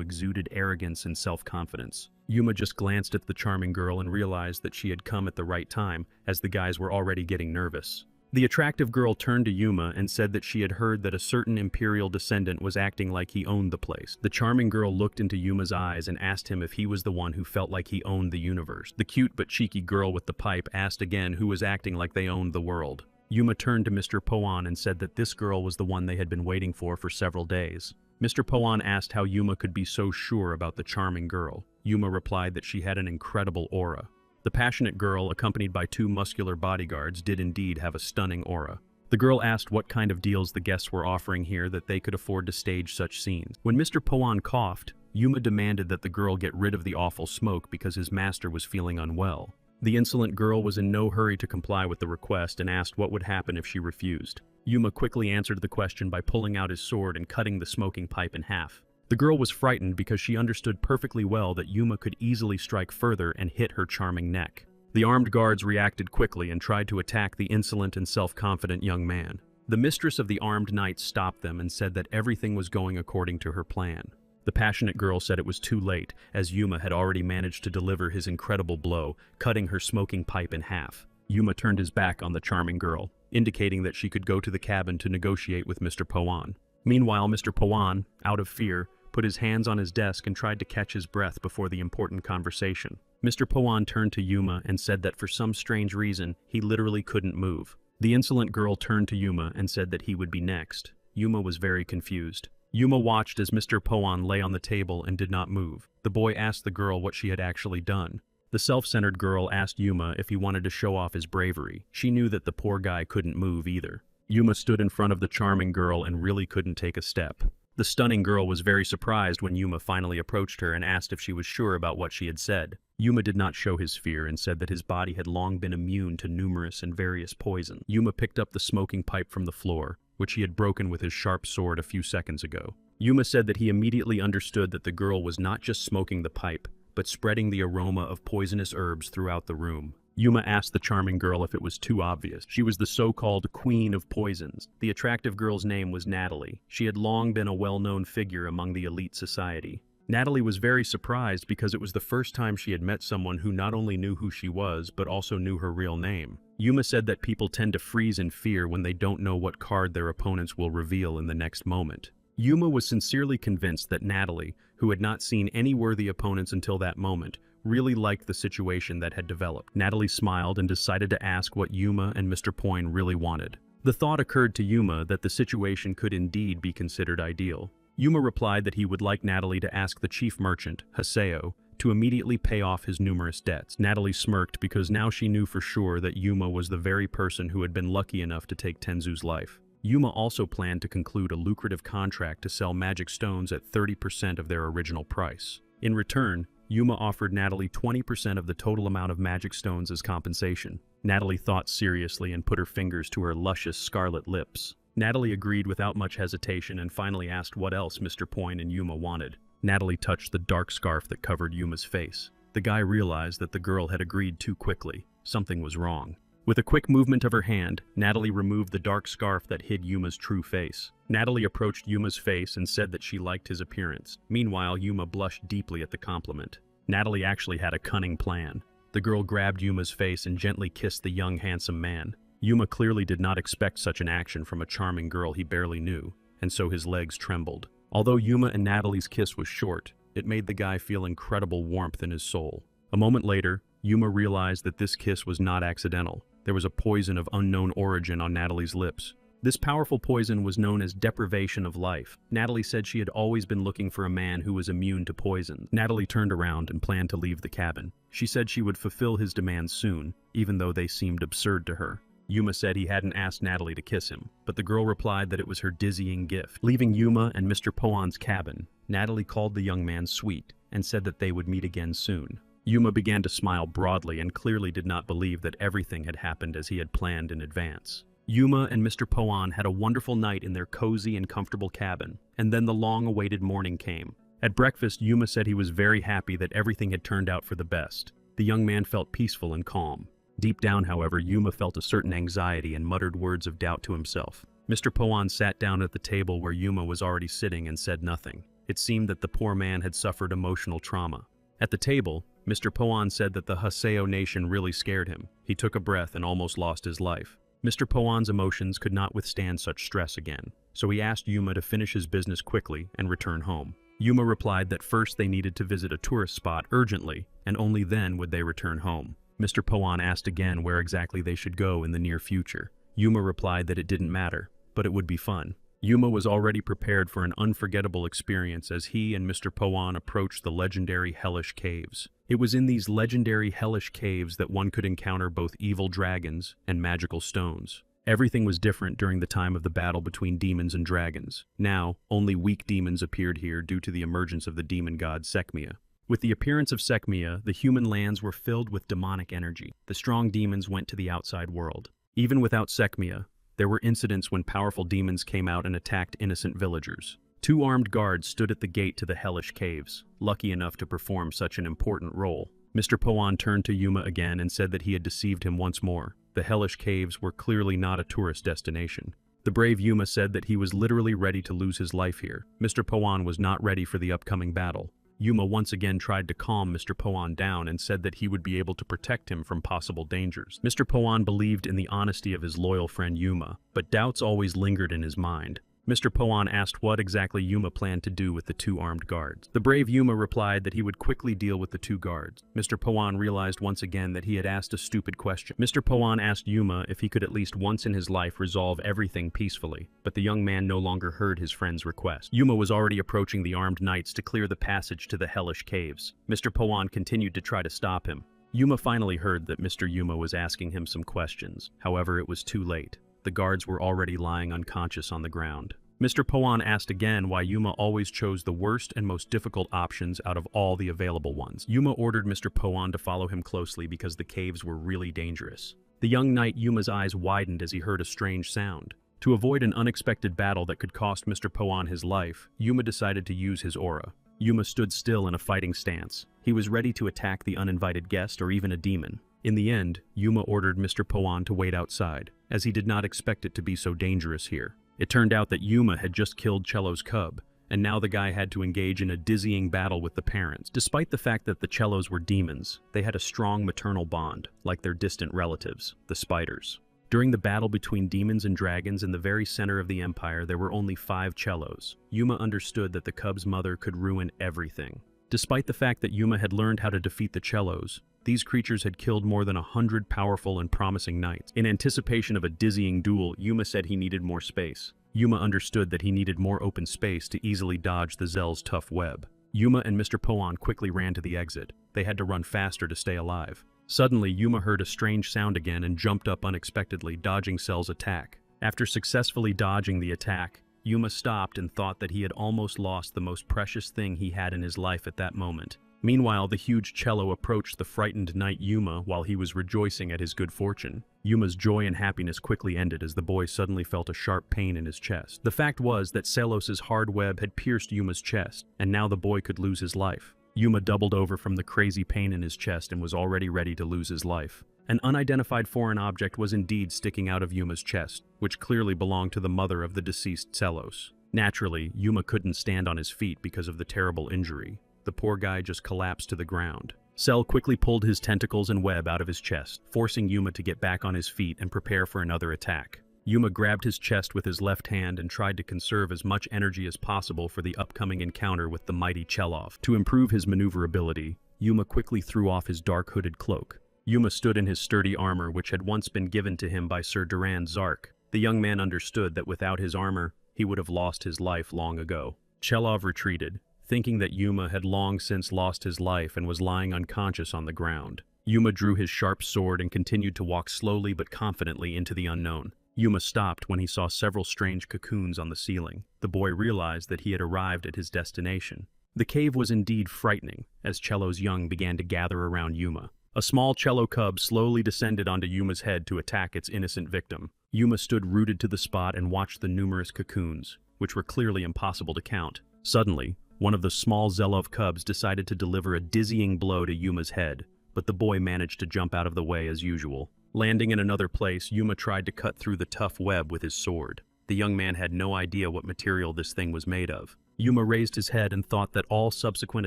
exuded arrogance and self-confidence. Yuma just glanced at the charming girl and realized that she had come at the right time, as the guys were already getting nervous. The attractive girl turned to Yuma and said that she had heard that a certain imperial descendant was acting like he owned the place. The charming girl looked into Yuma's eyes and asked him if he was the one who felt like he owned the universe. The cute but cheeky girl with the pipe asked again who was acting like they owned the world. Yuma turned to Mr. Poan and said that this girl was the one they had been waiting for several days. Mr. Poan asked how Yuma could be so sure about the charming girl. Yuma replied that she had an incredible aura. The passionate girl, accompanied by two muscular bodyguards, did indeed have a stunning aura. The girl asked what kind of deals the guests were offering here that they could afford to stage such scenes. When Mr. Poan coughed, Yuma demanded that the girl get rid of the awful smoke because his master was feeling unwell. The insolent girl was in no hurry to comply with the request and asked what would happen if she refused. Yuma quickly answered the question by pulling out his sword and cutting the smoking pipe in half. The girl was frightened because she understood perfectly well that Yuma could easily strike further and hit her charming neck. The armed guards reacted quickly and tried to attack the insolent and self-confident young man. The mistress of the armed knights stopped them and said that everything was going according to her plan. The passionate girl said it was too late, as Yuma had already managed to deliver his incredible blow, cutting her smoking pipe in half. Yuma turned his back on the charming girl, indicating that she could go to the cabin to negotiate with Mr. Poan. Meanwhile, Mr. Poan, out of fear, put his hands on his desk and tried to catch his breath before the important conversation. Mr. Poan turned to Yuma and said that for some strange reason, he literally couldn't move. The insolent girl turned to Yuma and said that he would be next. Yuma was very confused. Yuma watched as Mr. Poan lay on the table and did not move. The boy asked the girl what she had actually done. The self-centered girl asked Yuma if he wanted to show off his bravery. She knew that the poor guy couldn't move either. Yuma stood in front of the charming girl and really couldn't take a step. The stunning girl was very surprised when Yuma finally approached her and asked if she was sure about what she had said. Yuma did not show his fear and said that his body had long been immune to numerous and various poisons. Yuma picked up the smoking pipe from the floor, which he had broken with his sharp sword a few seconds ago. Yuma said that he immediately understood that the girl was not just smoking the pipe, but spreading the aroma of poisonous herbs throughout the room. Yuma asked the charming girl if it was too obvious. She was the so-called Queen of Poisons. The attractive girl's name was Natalie. She had long been a well-known figure among the elite society. Natalie was very surprised because it was the first time she had met someone who not only knew who she was, but also knew her real name. Yuma said that people tend to freeze in fear when they don't know what card their opponents will reveal in the next moment. Yuma was sincerely convinced that Natalie, who had not seen any worthy opponents until that moment, really liked the situation that had developed. Natalie smiled and decided to ask what Yuma and Mr. Poin really wanted. The thought occurred to Yuma that the situation could indeed be considered ideal. Yuma replied that he would like Natalie to ask the chief merchant, Haseo, to immediately pay off his numerous debts. Natalie smirked because now she knew for sure that Yuma was the very person who had been lucky enough to take Tenzu's life. Yuma also planned to conclude a lucrative contract to sell magic stones at 30% of their original price. In return, Yuma offered Natalie 20% of the total amount of magic stones as compensation. Natalie thought seriously and put her fingers to her luscious scarlet lips. Natalie agreed without much hesitation and finally asked what else Mr. Poin and Yuma wanted. Natalie touched the dark scarf that covered Yuma's face. The guy realized that the girl had agreed too quickly. Something was wrong. With a quick movement of her hand, Natalie removed the dark scarf that hid Yuma's true face. Natalie approached Yuma's face and said that she liked his appearance. Meanwhile, Yuma blushed deeply at the compliment. Natalie actually had a cunning plan. The girl grabbed Yuma's face and gently kissed the young, handsome man. Yuma clearly did not expect such an action from a charming girl he barely knew, and so his legs trembled. Although Yuma and Natalie's kiss was short, it made the guy feel incredible warmth in his soul. A moment later, Yuma realized that this kiss was not accidental. There was a poison of unknown origin on Natalie's lips. This powerful poison was known as deprivation of life. Natalie said she had always been looking for a man who was immune to poison. Natalie turned around and planned to leave the cabin. She said she would fulfill his demands soon, even though they seemed absurd to her. Yuma said he hadn't asked Natalie to kiss him, but the girl replied that it was her dizzying gift. Leaving Yuma and Mr. Poan's cabin, Natalie called the young man sweet and said that they would meet again soon. Yuma began to smile broadly and clearly did not believe that everything had happened as he had planned in advance. Yuma and Mr. Poan had a wonderful night in their cozy and comfortable cabin, and then the long-awaited morning came. At breakfast, Yuma said he was very happy that everything had turned out for the best. The young man felt peaceful and calm. Deep down, however, Yuma felt a certain anxiety and muttered words of doubt to himself. Mr. Poan sat down at the table where Yuma was already sitting and said nothing. It seemed that the poor man had suffered emotional trauma. At the table, Mr. Poan said that the Haseo nation really scared him. He took a breath and almost lost his life. Mr. Poan's emotions could not withstand such stress again, so he asked Yuma to finish his business quickly and return home. Yuma replied that first they needed to visit a tourist spot urgently, and only then would they return home. Mr. Poan asked again where exactly they should go in the near future. Yuma replied that it didn't matter, but it would be fun. Yuma was already prepared for an unforgettable experience as he and Mr. Poan approached the legendary Hellish Caves. It was in these legendary Hellish Caves that one could encounter both evil dragons and magical stones. Everything was different during the time of the battle between demons and dragons. Now, only weak demons appeared here due to the emergence of the demon god Sekhmia. With the appearance of Sekhmia, the human lands were filled with demonic energy. The strong demons went to the outside world. Even without Sekhmia, there were incidents when powerful demons came out and attacked innocent villagers. 2 armed guards stood at the gate to the Hellish Caves, lucky enough to perform such an important role. Mr. Poan turned to Yuma again and said that he had deceived him once more. The Hellish Caves were clearly not a tourist destination. The brave Yuma said that he was literally ready to lose his life here. Mr. Poan was not ready for the upcoming battle. Yuma once again tried to calm Mr. Poan down and said that he would be able to protect him from possible dangers. Mr. Poan believed in the honesty of his loyal friend Yuma, but doubts always lingered in his mind. Mr. Poan asked what exactly Yuma planned to do with the 2 armed guards. The brave Yuma replied that he would quickly deal with the 2 guards. Mr. Poan realized once again that he had asked a stupid question. Mr. Poan asked Yuma if he could at least once in his life resolve everything peacefully, but the young man no longer heard his friend's request. Yuma was already approaching the armed knights to clear the passage to the Hellish Caves. Mr. Poan continued to try to stop him. Yuma finally heard that Mr. Yuma was asking him some questions. However, it was too late. The guards were already lying unconscious on the ground. Mr. Poan asked again why Yuma always chose the worst and most difficult options out of all the available ones. Yuma ordered Mr. Poan to follow him closely because the caves were really dangerous. The young knight Yuma's eyes widened as he heard a strange sound. To avoid an unexpected battle that could cost Mr. Poan his life, Yuma decided to use his aura. Yuma stood still in a fighting stance. He was ready to attack the uninvited guest or even a demon. In the end, Yuma ordered Mr. Poan to wait outside, as he did not expect it to be so dangerous here. It turned out that Yuma had just killed Cello's cub, and now the guy had to engage in a dizzying battle with the parents. Despite the fact that the Cellos were demons, they had a strong maternal bond, like their distant relatives, the spiders. During the battle between demons and dragons in the very center of the empire, there were only 5 Cellos. Yuma understood that the cub's mother could ruin everything. Despite the fact that Yuma had learned how to defeat the Cellos, these creatures had killed more than 100 powerful and promising knights. In anticipation of a dizzying duel, Yuma said he needed more space. Yuma understood that he needed more open space to easily dodge the Zell's tough web. Yuma and Mr. Poan quickly ran to the exit. They had to run faster to stay alive. Suddenly, Yuma heard a strange sound again and jumped up unexpectedly, dodging Zell's attack. After successfully dodging the attack, Yuma stopped and thought that he had almost lost the most precious thing he had in his life at that moment. Meanwhile, the huge cello approached the frightened knight Yuma while he was rejoicing at his good fortune. Yuma's joy and happiness quickly ended as the boy suddenly felt a sharp pain in his chest. The fact was that Selos's hard web had pierced Yuma's chest, and now the boy could lose his life. Yuma doubled over from the crazy pain in his chest and was already ready to lose his life. An unidentified foreign object was indeed sticking out of Yuma's chest, which clearly belonged to the mother of the deceased Selos. Naturally, Yuma couldn't stand on his feet because of the terrible injury. The poor guy just collapsed to the ground. Cell quickly pulled his tentacles and web out of his chest, forcing Yuma to get back on his feet and prepare for another attack. Yuma grabbed his chest with his left hand and tried to conserve as much energy as possible for the upcoming encounter with the mighty Chelov. To improve his maneuverability, Yuma quickly threw off his dark hooded cloak. Yuma stood in his sturdy armor, which had once been given to him by Sir Duran Zark. The young man understood that without his armor, he would have lost his life long ago. Chelov retreated, thinking that Yuma had long since lost his life and was lying unconscious on the ground. Yuma drew his sharp sword and continued to walk slowly but confidently into the unknown. Yuma stopped when he saw several strange cocoons on the ceiling. The boy realized that he had arrived at his destination. The cave was indeed frightening, as Cello's young began to gather around Yuma. A small cello cub slowly descended onto Yuma's head to attack its innocent victim. Yuma stood rooted to the spot and watched the numerous cocoons, which were clearly impossible to count. Suddenly, one of the small Zelov cubs decided to deliver a dizzying blow to Yuma's head, but the boy managed to jump out of the way as usual. Landing in another place, Yuma tried to cut through the tough web with his sword. The young man had no idea what material this thing was made of. Yuma raised his head and thought that all subsequent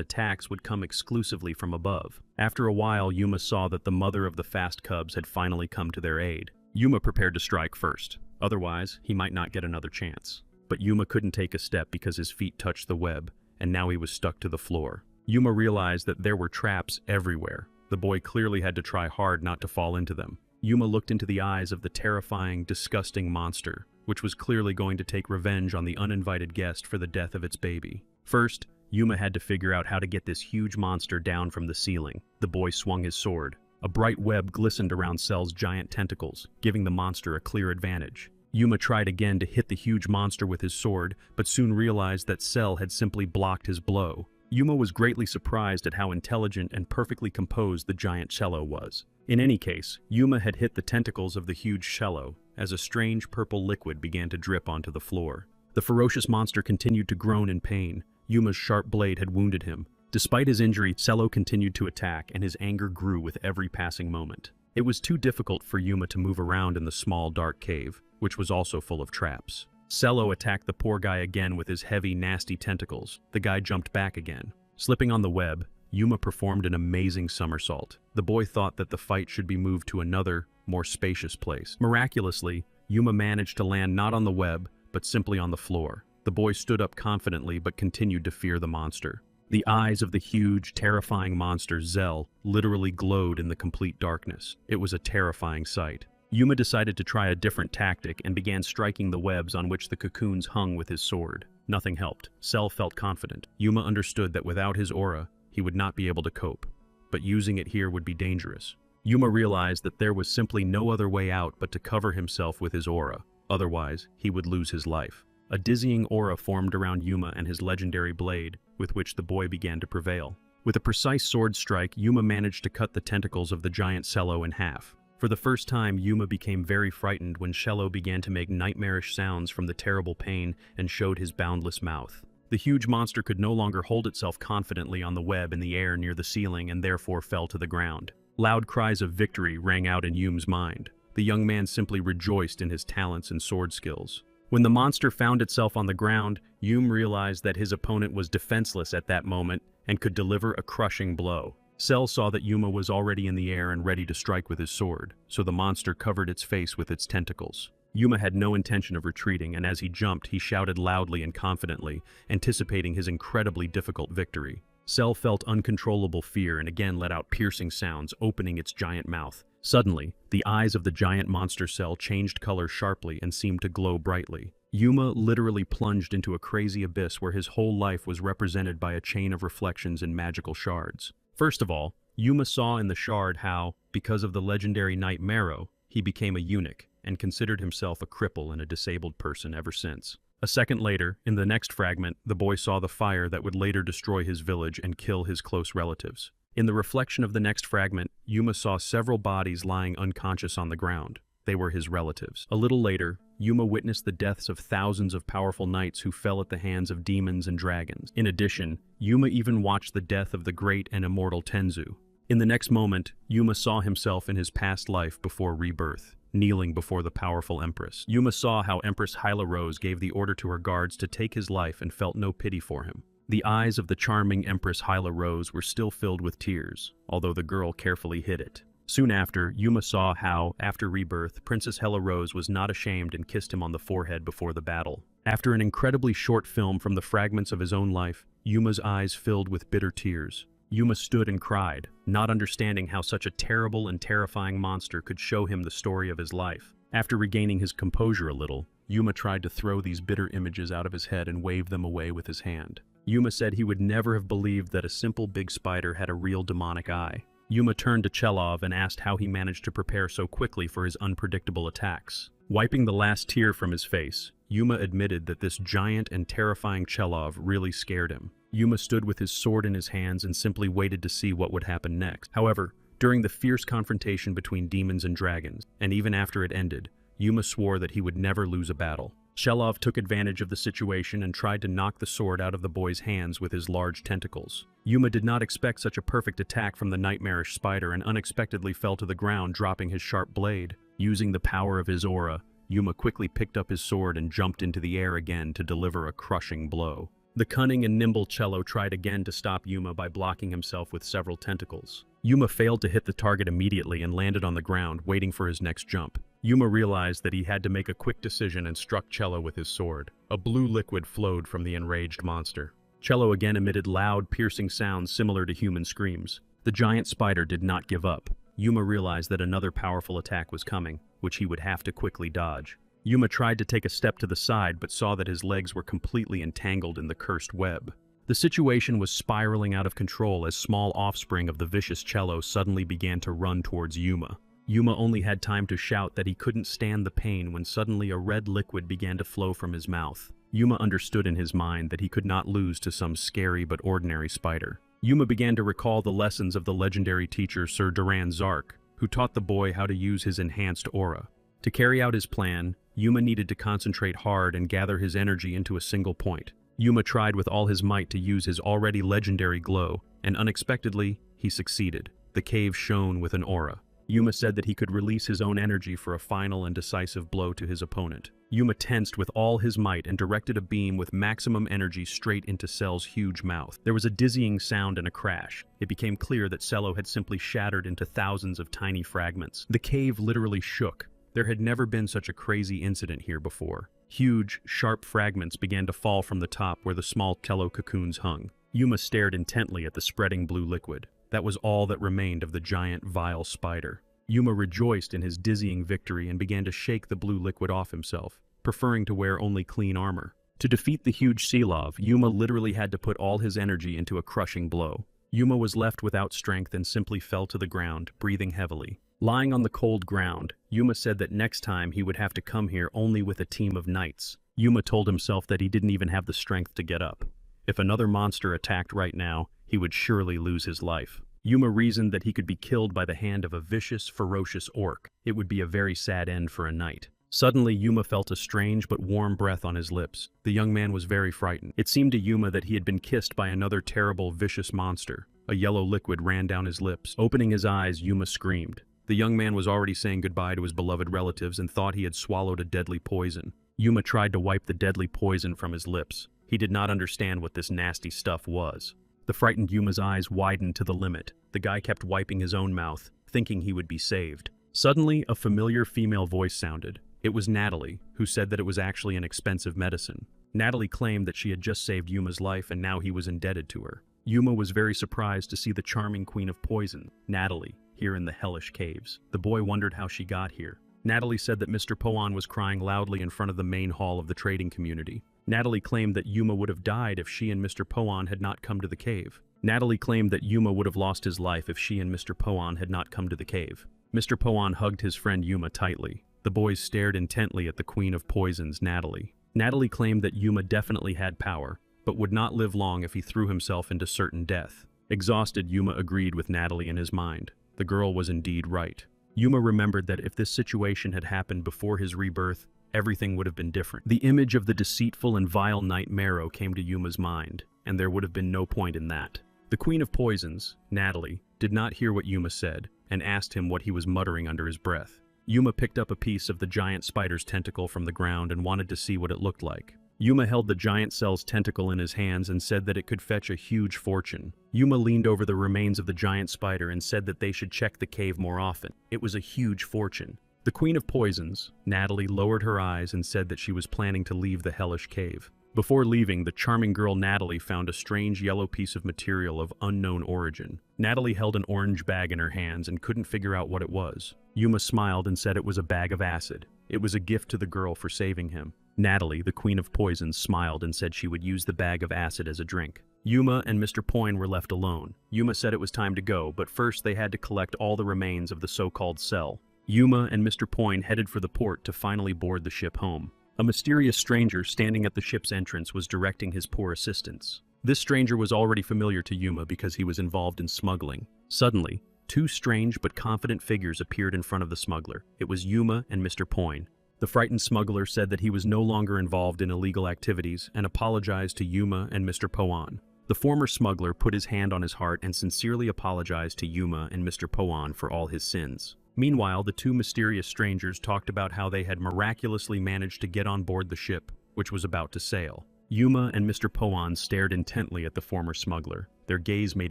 attacks would come exclusively from above. After a while, Yuma saw that the mother of the fast cubs had finally come to their aid. Yuma prepared to strike first. Otherwise, he might not get another chance. But Yuma couldn't take a step because his feet touched the web, and now he was stuck to the floor. Yuma realized that there were traps everywhere. The boy clearly had to try hard not to fall into them. Yuma looked into the eyes of the terrifying, disgusting monster, which was clearly going to take revenge on the uninvited guest for the death of its baby. First, Yuma had to figure out how to get this huge monster down from the ceiling. The boy swung his sword. A bright web glistened around Cell's giant tentacles, giving the monster a clear advantage. Yuma tried again to hit the huge monster with his sword, but soon realized that Cell had simply blocked his blow. Yuma was greatly surprised at how intelligent and perfectly composed the giant cello was. In any case, Yuma had hit the tentacles of the huge cello, as a strange purple liquid began to drip onto the floor. The ferocious monster continued to groan in pain. Yuma's sharp blade had wounded him. Despite his injury, Cello continued to attack, and his anger grew with every passing moment. It was too difficult for Yuma to move around in the small, dark cave, which was also full of traps. Cello attacked the poor guy again with his heavy, nasty tentacles. The guy jumped back again. Slipping on the web, Yuma performed an amazing somersault. The boy thought that the fight should be moved to another, more spacious place. Miraculously, Yuma managed to land not on the web, but simply on the floor. The boy stood up confidently but continued to fear the monster. The eyes of the huge, terrifying monster, Zell, literally glowed in the complete darkness. It was a terrifying sight. Yuma decided to try a different tactic and began striking the webs on which the cocoons hung with his sword. Nothing helped. Cell felt confident. Yuma understood that without his aura, he would not be able to cope, but using it here would be dangerous. Yuma realized that there was simply no other way out but to cover himself with his aura. Otherwise, he would lose his life. A dizzying aura formed around Yuma and his legendary blade, with which the boy began to prevail. With a precise sword strike, Yuma managed to cut the tentacles of the giant Cello in half. For the first time, Yuma became very frightened when Cello began to make nightmarish sounds from the terrible pain and showed his boundless mouth. The huge monster could no longer hold itself confidently on the web in the air near the ceiling and therefore fell to the ground. Loud cries of victory rang out in Yuma's mind. The young man simply rejoiced in his talents and sword skills. When the monster found itself on the ground, Yuma realized that his opponent was defenseless at that moment and could deliver a crushing blow. Cell saw that Yuma was already in the air and ready to strike with his sword, so the monster covered its face with its tentacles. Yuma had no intention of retreating, and as he jumped, he shouted loudly and confidently, anticipating his incredibly difficult victory. Cell felt uncontrollable fear and again let out piercing sounds, opening its giant mouth. Suddenly, the eyes of the giant monster Cell changed color sharply and seemed to glow brightly. Yuma literally plunged into a crazy abyss where his whole life was represented by a chain of reflections and magical shards. First of all, Yuma saw in the shard how, because of the legendary knight Mero, he became a eunuch and considered himself a cripple and a disabled person ever since. A second later, in the next fragment, the boy saw the fire that would later destroy his village and kill his close relatives. In the reflection of the next fragment, Yuma saw several bodies lying unconscious on the ground. They were his relatives. A little later, Yuma witnessed the deaths of thousands of powerful knights who fell at the hands of demons and dragons. In addition, Yuma even watched the death of the great and immortal Tenzu. In the next moment, Yuma saw himself in his past life before rebirth, kneeling before the powerful Empress. Yuma saw how Empress Hyla Rose gave the order to her guards to take his life and felt no pity for him. The eyes of the charming Empress Hyla Rose were still filled with tears, although the girl carefully hid it. Soon after, Yuma saw how, after rebirth, Princess Hyla Rose was not ashamed and kissed him on the forehead before the battle. After an incredibly short film from the fragments of his own life, Yuma's eyes filled with bitter tears. Yuma stood and cried, not understanding how such a terrible and terrifying monster could show him the story of his life. After regaining his composure a little, Yuma tried to throw these bitter images out of his head and wave them away with his hand. Yuma said he would never have believed that a simple big spider had a real demonic eye. Yuma turned to Chelov and asked how he managed to prepare so quickly for his unpredictable attacks. Wiping the last tear from his face, Yuma admitted that this giant and terrifying Chelov really scared him. Yuma stood with his sword in his hands and simply waited to see what would happen next. However, during the fierce confrontation between demons and dragons, and even after it ended, Yuma swore that he would never lose a battle. Chelov took advantage of the situation and tried to knock the sword out of the boy's hands with his large tentacles. Yuma did not expect such a perfect attack from the nightmarish spider and unexpectedly fell to the ground, dropping his sharp blade. Using the power of his aura, Yuma quickly picked up his sword and jumped into the air again to deliver a crushing blow. The cunning and nimble Cello tried again to stop Yuma by blocking himself with several tentacles. Yuma failed to hit the target immediately and landed on the ground, waiting for his next jump. Yuma realized that he had to make a quick decision and struck Cello with his sword. A blue liquid flowed from the enraged monster. Cello again emitted loud, piercing sounds similar to human screams. The giant spider did not give up. Yuma realized that another powerful attack was coming, which he would have to quickly dodge. Yuma tried to take a step to the side but saw that his legs were completely entangled in the cursed web. The situation was spiraling out of control as small offspring of the vicious Cello suddenly began to run towards Yuma. Yuma only had time to shout that he couldn't stand the pain when suddenly a red liquid began to flow from his mouth. Yuma understood in his mind that he could not lose to some scary but ordinary spider. Yuma began to recall the lessons of the legendary teacher Sir Duran Zark, who taught the boy how to use his enhanced aura. To carry out his plan, Yuma needed to concentrate hard and gather his energy into a single point. Yuma tried with all his might to use his already legendary glow, and unexpectedly, he succeeded. The cave shone with an aura. Yuma said that he could release his own energy for a final and decisive blow to his opponent. Yuma tensed with all his might and directed a beam with maximum energy straight into Cell's huge mouth. There was a dizzying sound and a crash. It became clear that Cello had simply shattered into thousands of tiny fragments. The cave literally shook. There had never been such a crazy incident here before. Huge, sharp fragments began to fall from the top where the small Cello cocoons hung. Yuma stared intently at the spreading blue liquid. That was all that remained of the giant, vile spider. Yuma rejoiced in his dizzying victory and began to shake the blue liquid off himself, preferring to wear only clean armor. To defeat the huge Selov, Yuma literally had to put all his energy into a crushing blow. Yuma was left without strength and simply fell to the ground, breathing heavily. Lying on the cold ground, Yuma said that next time he would have to come here only with a team of knights. Yuma told himself that he didn't even have the strength to get up. If another monster attacked right now, he would surely lose his life. Yuma reasoned that he could be killed by the hand of a vicious, ferocious orc. It would be a very sad end for a knight. Suddenly, Yuma felt a strange but warm breath on his lips. The young man was very frightened. It seemed to Yuma that he had been kissed by another terrible, vicious monster. A yellow liquid ran down his lips. Opening his eyes, Yuma screamed. The young man was already saying goodbye to his beloved relatives and thought he had swallowed a deadly poison. Yuma tried to wipe the deadly poison from his lips. He did not understand what this nasty stuff was. The frightened Yuma's eyes widened to the limit. The guy kept wiping his own mouth, thinking he would be saved. Suddenly, a familiar female voice sounded. It was Natalie, who said that it was actually an expensive medicine. Natalie claimed that she had just saved Yuma's life and now he was indebted to her. Yuma was very surprised to see the charming queen of poison, Natalie, here in the hellish caves. The boy wondered how she got here. Natalie said that Mr. Poan was crying loudly in front of the main hall of the trading community. Natalie claimed that Yuma would have died if she and Mr. Poan had not come to the cave. Natalie claimed that Yuma would have lost his life if she and Mr. Poan had not come to the cave. Mr. Poan hugged his friend Yuma tightly. The boys stared intently at the queen of poisons, Natalie. Natalie claimed that Yuma definitely had power, but would not live long if he threw himself into certain death. Exhausted, Yuma agreed with Natalie in his mind. The girl was indeed right. Yuma remembered that if this situation had happened before his rebirth, everything would have been different. The image of the deceitful and vile knight Mero came to Yuma's mind, and there would have been no point in that. The Queen of Poisons, Natalie, did not hear what Yuma said, and asked him what he was muttering under his breath. Yuma picked up a piece of the giant spider's tentacle from the ground and wanted to see what it looked like. Yuma held the giant cell's tentacle in his hands and said that it could fetch a huge fortune. Yuma leaned over the remains of the giant spider and said that they should check the cave more often. It was a huge fortune. The Queen of Poisons, Natalie, lowered her eyes and said that she was planning to leave the hellish cave. Before leaving, the charming girl Natalie found a strange yellow piece of material of unknown origin. Natalie held an orange bag in her hands and couldn't figure out what it was. Yuma smiled and said it was a bag of acid. It was a gift to the girl for saving him. Natalie, the Queen of Poisons, smiled and said she would use the bag of acid as a drink. Yuma and Mr. Poin were left alone. Yuma said it was time to go, but first they had to collect all the remains of the so-called cell. Yuma and Mr. Poin headed for the port to finally board the ship home. A mysterious stranger standing at the ship's entrance was directing his poor assistants. This stranger was already familiar to Yuma because he was involved in smuggling. Suddenly, two strange but confident figures appeared in front of the smuggler. It was Yuma and Mr. Poin. The frightened smuggler said that he was no longer involved in illegal activities and apologized to Yuma and Mr. Poan. The former smuggler put his hand on his heart and sincerely apologized to Yuma and Mr. Poan for all his sins. Meanwhile, the two mysterious strangers talked about how they had miraculously managed to get on board the ship, which was about to sail. Yuma and Mr. Poan stared intently at the former smuggler. Their gaze made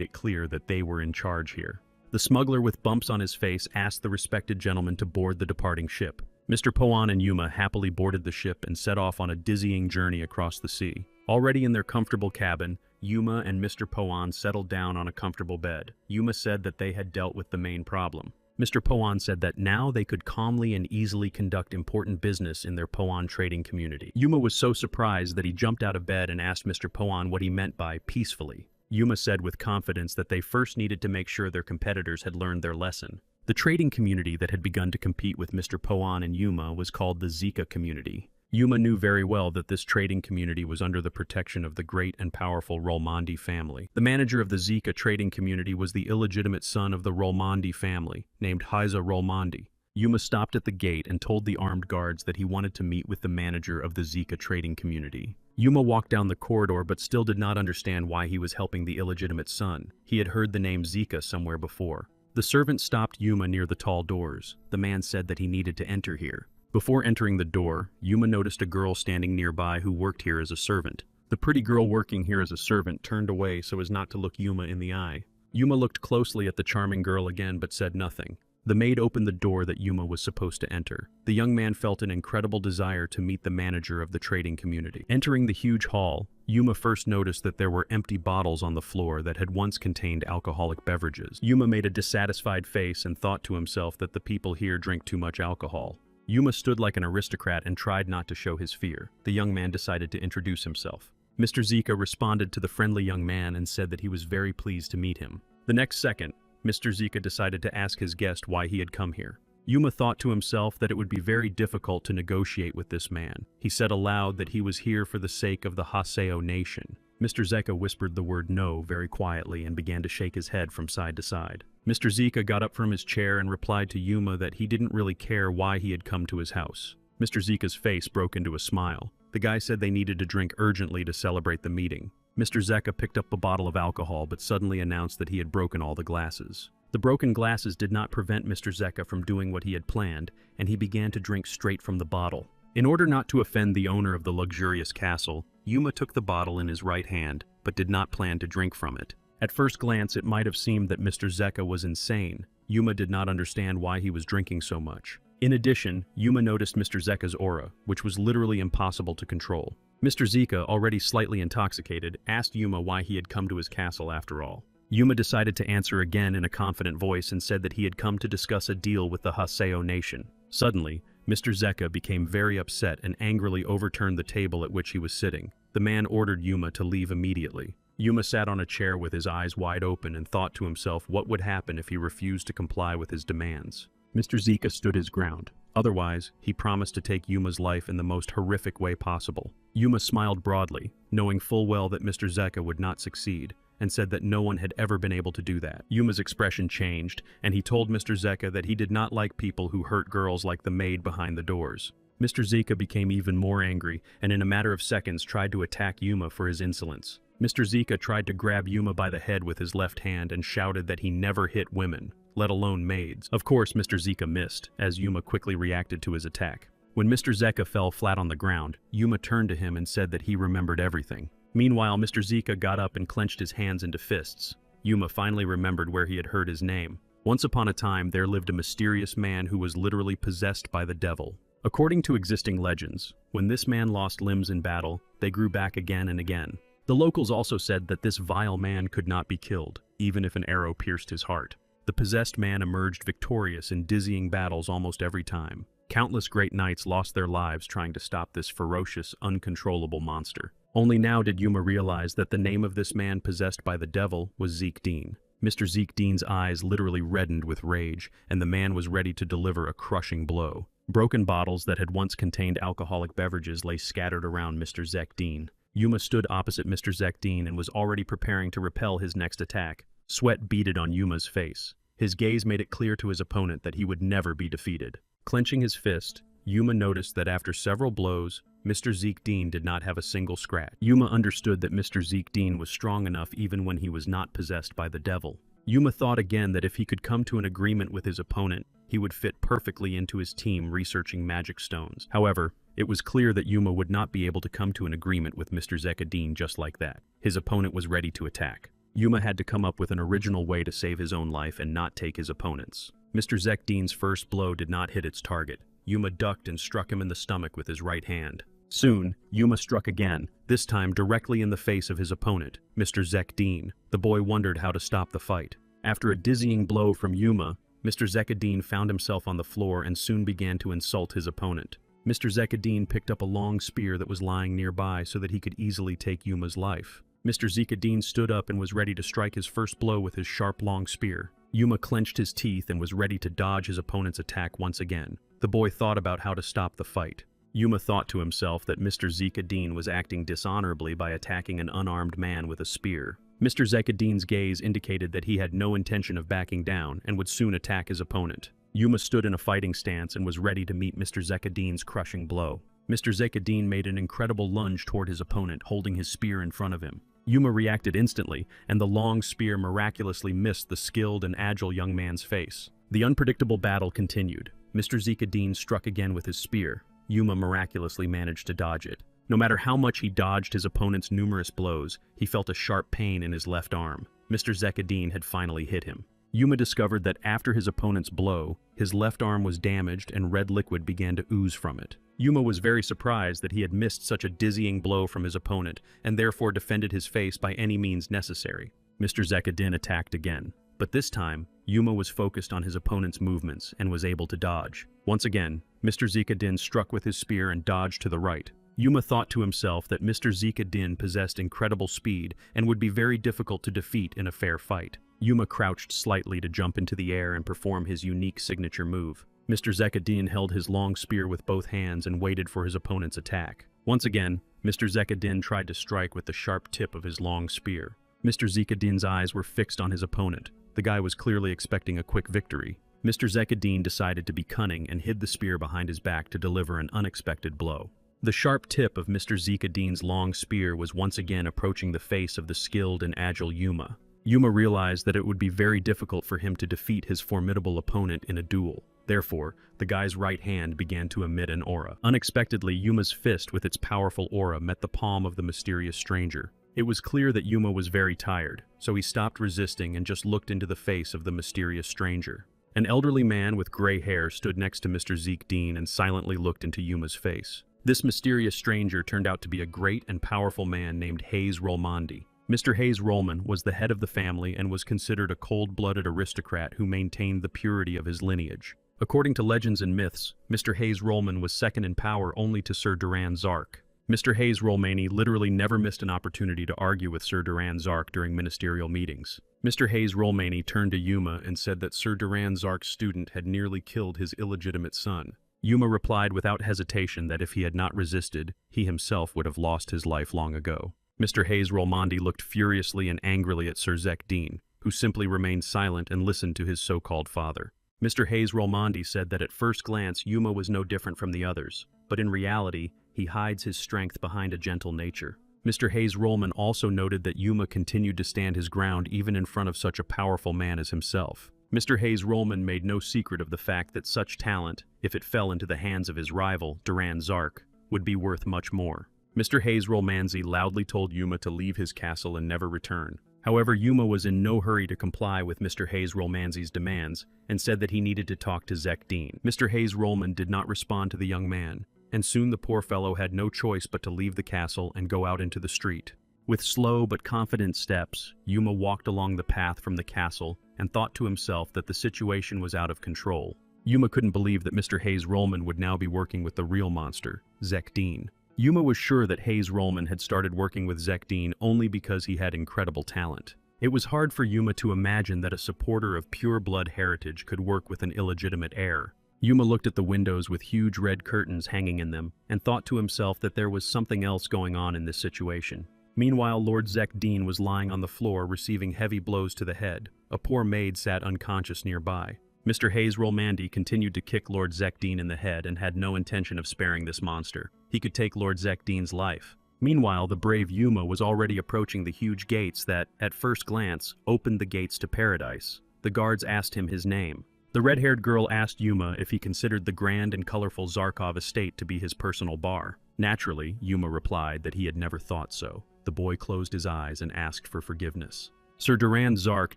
it clear that they were in charge here. The smuggler, with bumps on his face, asked the respected gentleman to board the departing ship. Mr. Poan and Yuma happily boarded the ship and set off on a dizzying journey across the sea. Already in their comfortable cabin, Yuma and Mr. Poan settled down on a comfortable bed. Yuma said that they had dealt with the main problem. Mr. Poan said that now they could calmly and easily conduct important business in their Poan trading community. Yuma was so surprised that he jumped out of bed and asked Mr. Poan what he meant by peacefully. Yuma said with confidence that they first needed to make sure their competitors had learned their lesson. The trading community that had begun to compete with Mr. Poan and Yuma was called the Zika community. Yuma knew very well that this trading community was under the protection of the great and powerful Rolmondi family. The manager of the Zika trading community was the illegitimate son of the Rolmondi family, named Hiza Rolmondi. Yuma stopped at the gate and told the armed guards that he wanted to meet with the manager of the Zika trading community. Yuma walked down the corridor but still did not understand why he was helping the illegitimate son. He had heard the name Zika somewhere before. The servant stopped Yuma near the tall doors. The man said that he needed to enter here. Before entering the door, Yuma noticed a girl standing nearby who worked here as a servant. The pretty girl working here as a servant turned away so as not to look Yuma in the eye. Yuma looked closely at the charming girl again but said nothing. The maid opened the door that Yuma was supposed to enter. The young man felt an incredible desire to meet the manager of the trading community. Entering the huge hall, Yuma first noticed that there were empty bottles on the floor that had once contained alcoholic beverages. Yuma made a dissatisfied face and thought to himself that the people here drink too much alcohol. Yuma stood like an aristocrat and tried not to show his fear. The young man decided to introduce himself. Mr. Zika responded to the friendly young man and said that he was very pleased to meet him. The next second, Mr. Zika decided to ask his guest why he had come here. Yuma thought to himself that it would be very difficult to negotiate with this man. He said aloud that he was here for the sake of the Haseo nation. Mr. Zeka whispered the word no very quietly and began to shake his head from side to side. Mr. Zika got up from his chair and replied to Yuma that he didn't really care why he had come to his house. Mr. Zika's face broke into a smile. The guy said they needed to drink urgently to celebrate the meeting. Mr. Zeka picked up a bottle of alcohol but suddenly announced that he had broken all the glasses. The broken glasses did not prevent Mr. Zeka from doing what he had planned, and he began to drink straight from the bottle. In order not to offend the owner of the luxurious castle, Yuma took the bottle in his right hand, but did not plan to drink from it. At first glance, it might have seemed that Mr. Zeka was insane. Yuma did not understand why he was drinking so much. In addition, Yuma noticed Mr. Zeka's aura, which was literally impossible to control. Mr. Zeka, already slightly intoxicated, asked Yuma why he had come to his castle after all. Yuma decided to answer again in a confident voice and said that he had come to discuss a deal with the Haseo nation. Suddenly, Mr. Zeka became very upset and angrily overturned the table at which he was sitting. The man ordered Yuma to leave immediately. Yuma sat on a chair with his eyes wide open and thought to himself what would happen if he refused to comply with his demands. Mr. Zika stood his ground. Otherwise, he promised to take Yuma's life in the most horrific way possible. Yuma smiled broadly, knowing full well that Mr. Zeka would not succeed, and said that no one had ever been able to do that. Yuma's expression changed, and he told Mr. Zeka that he did not like people who hurt girls like the maid behind the doors. Mr. Zeka became even more angry, and in a matter of seconds tried to attack Yuma for his insolence. Mr. Zeka tried to grab Yuma by the head with his left hand and shouted that he never hit women, let alone maids. Of course, Mr. Zeka missed, as Yuma quickly reacted to his attack. When Mr. Zeka fell flat on the ground, Yuma turned to him and said that he remembered everything. Meanwhile, Mr. Zeka got up and clenched his hands into fists. Yuma finally remembered where he had heard his name. Once upon a time, there lived a mysterious man who was literally possessed by the devil. According to existing legends, when this man lost limbs in battle, they grew back again and again. The locals also said that this vile man could not be killed, even if an arrow pierced his heart. The possessed man emerged victorious in dizzying battles almost every time. Countless great knights lost their lives trying to stop this ferocious, uncontrollable monster. Only now did Yuma realize that the name of this man possessed by the devil was Zeke Dean. Mr. Zeke Dean's eyes literally reddened with rage, and the man was ready to deliver a crushing blow. Broken bottles that had once contained alcoholic beverages lay scattered around Mr. Zeke Dean. Yuma stood opposite Mr. Zeke Dean and was already preparing to repel his next attack. Sweat beaded on Yuma's face. His gaze made it clear to his opponent that he would never be defeated. Clenching his fist, Yuma noticed that after several blows, Mr. Zeke Dean did not have a single scratch. Yuma understood that Mr. Zeke Dean was strong enough even when he was not possessed by the devil. Yuma thought again that if he could come to an agreement with his opponent, he would fit perfectly into his team researching magic stones. However, it was clear that Yuma would not be able to come to an agreement with Mr. Zeka Dean just like that. His opponent was ready to attack. Yuma had to come up with an original way to save his own life and not take his opponent's. Mr. Zeke Dean's first blow did not hit its target. Yuma ducked and struck him in the stomach with his right hand. Soon, Yuma struck again, this time directly in the face of his opponent, Mr. Zeke Dean. The boy wondered how to stop the fight. After a dizzying blow from Yuma, Mr. Zeka Dean found himself on the floor and soon began to insult his opponent. Mr. Zeka Dean picked up a long spear that was lying nearby so that he could easily take Yuma's life. Mr. Zeka Dean stood up and was ready to strike his first blow with his sharp long spear. Yuma clenched his teeth and was ready to dodge his opponent's attack once again. The boy thought about how to stop the fight. Yuma thought to himself that Mr. Zeka Dean was acting dishonorably by attacking an unarmed man with a spear. Mr. Zeka Dean's gaze indicated that he had no intention of backing down and would soon attack his opponent. Yuma stood in a fighting stance and was ready to meet Mr. Zeka Dean's crushing blow. Mr. Zeka Dean made an incredible lunge toward his opponent, holding his spear in front of him. Yuma reacted instantly, and the long spear miraculously missed the skilled and agile young man's face. The unpredictable battle continued. Mr. Zeka Dean struck again with his spear. Yuma miraculously managed to dodge it. No matter how much he dodged his opponent's numerous blows, he felt a sharp pain in his left arm. Mr. Zeka Dean had finally hit him. Yuma discovered that after his opponent's blow, his left arm was damaged and red liquid began to ooze from it. Yuma was very surprised that he had missed such a dizzying blow from his opponent and therefore defended his face by any means necessary. Mr. Zeka Dean attacked again. But this time, Yuma was focused on his opponent's movements and was able to dodge. Once again, Mr. Zeka Dean struck with his spear and dodged to the right. Yuma thought to himself that Mr. Zeka Dean possessed incredible speed and would be very difficult to defeat in a fair fight. Yuma crouched slightly to jump into the air and perform his unique signature move. Mr. Zeka Dean held his long spear with both hands and waited for his opponent's attack. Once again, Mr. Zeka Dean tried to strike with the sharp tip of his long spear. Mr. Zeka Dean's eyes were fixed on his opponent. The guy was clearly expecting a quick victory. Mr. Zeka Dean decided to be cunning and hid the spear behind his back to deliver an unexpected blow. The sharp tip of Mr. Zeka Dean's long spear was once again approaching the face of the skilled and agile Yuma. Yuma realized that it would be very difficult for him to defeat his formidable opponent in a duel. Therefore, the guy's right hand began to emit an aura. Unexpectedly, Yuma's fist with its powerful aura met the palm of the mysterious stranger. It was clear that Yuma was very tired, so he stopped resisting and just looked into the face of the mysterious stranger. An elderly man with gray hair stood next to Mr. Zeke Dean and silently looked into Yuma's face. This mysterious stranger turned out to be a great and powerful man named Hayes Rolmondi. Mr. Hayes Rollman was the head of the family and was considered a cold-blooded aristocrat who maintained the purity of his lineage. According to legends and myths, Mr. Hayes Rollman was second in power only to Sir Duran Zark. Mr. Hayes Rolmani literally never missed an opportunity to argue with Sir Duran Zark during ministerial meetings. Mr. Hayes Rolmani turned to Yuma and said that Sir Duran Zark's student had nearly killed his illegitimate son. Yuma replied without hesitation that if he had not resisted, he himself would have lost his life long ago. Mr. Hayes Rolmani looked furiously and angrily at Sir Zekdeen, who simply remained silent and listened to his so-called father. Mr. Hayes Rolmani said that at first glance Yuma was no different from the others, but in reality, he hides his strength behind a gentle nature. Mr. Hayes Rolman also noted that Yuma continued to stand his ground even in front of such a powerful man as himself. Mr. Hayes Rolman made no secret of the fact that such talent, if it fell into the hands of his rival, Duran Zark, would be worth much more. Mr. Hayes Rolmanzi loudly told Yuma to leave his castle and never return. However, Yuma was in no hurry to comply with Mr. Hayes Rolmanzi's demands and said that he needed to talk to Zekdeen. Mr. Hayes Rolman did not respond to the young man, and soon the poor fellow had no choice but to leave the castle and go out into the street. With slow but confident steps, Yuma walked along the path from the castle and thought to himself that the situation was out of control. Yuma couldn't believe that Mr. Hayes Rolman would now be working with the real monster, Zekdeen. Yuma was sure that Hayes Rolman had started working with Zekdeen only because he had incredible talent. It was hard for Yuma to imagine that a supporter of pure blood heritage could work with an illegitimate heir. Yuma looked at the windows with huge red curtains hanging in them and thought to himself that there was something else going on in this situation. Meanwhile, Lord Zekdeen was lying on the floor receiving heavy blows to the head. A poor maid sat unconscious nearby. Mr. Hayes Rolmandi continued to kick Lord Zekdeen in the head and had no intention of sparing this monster. He could take Lord Zekdeen's life. Meanwhile, the brave Yuma was already approaching the huge gates that, at first glance, opened the gates to paradise. The guards asked him his name. The red-haired girl asked Yuma if he considered the grand and colorful Zarkov estate to be his personal bar. Naturally, Yuma replied that he had never thought so. The boy closed his eyes and asked for forgiveness. Sir Duran Zark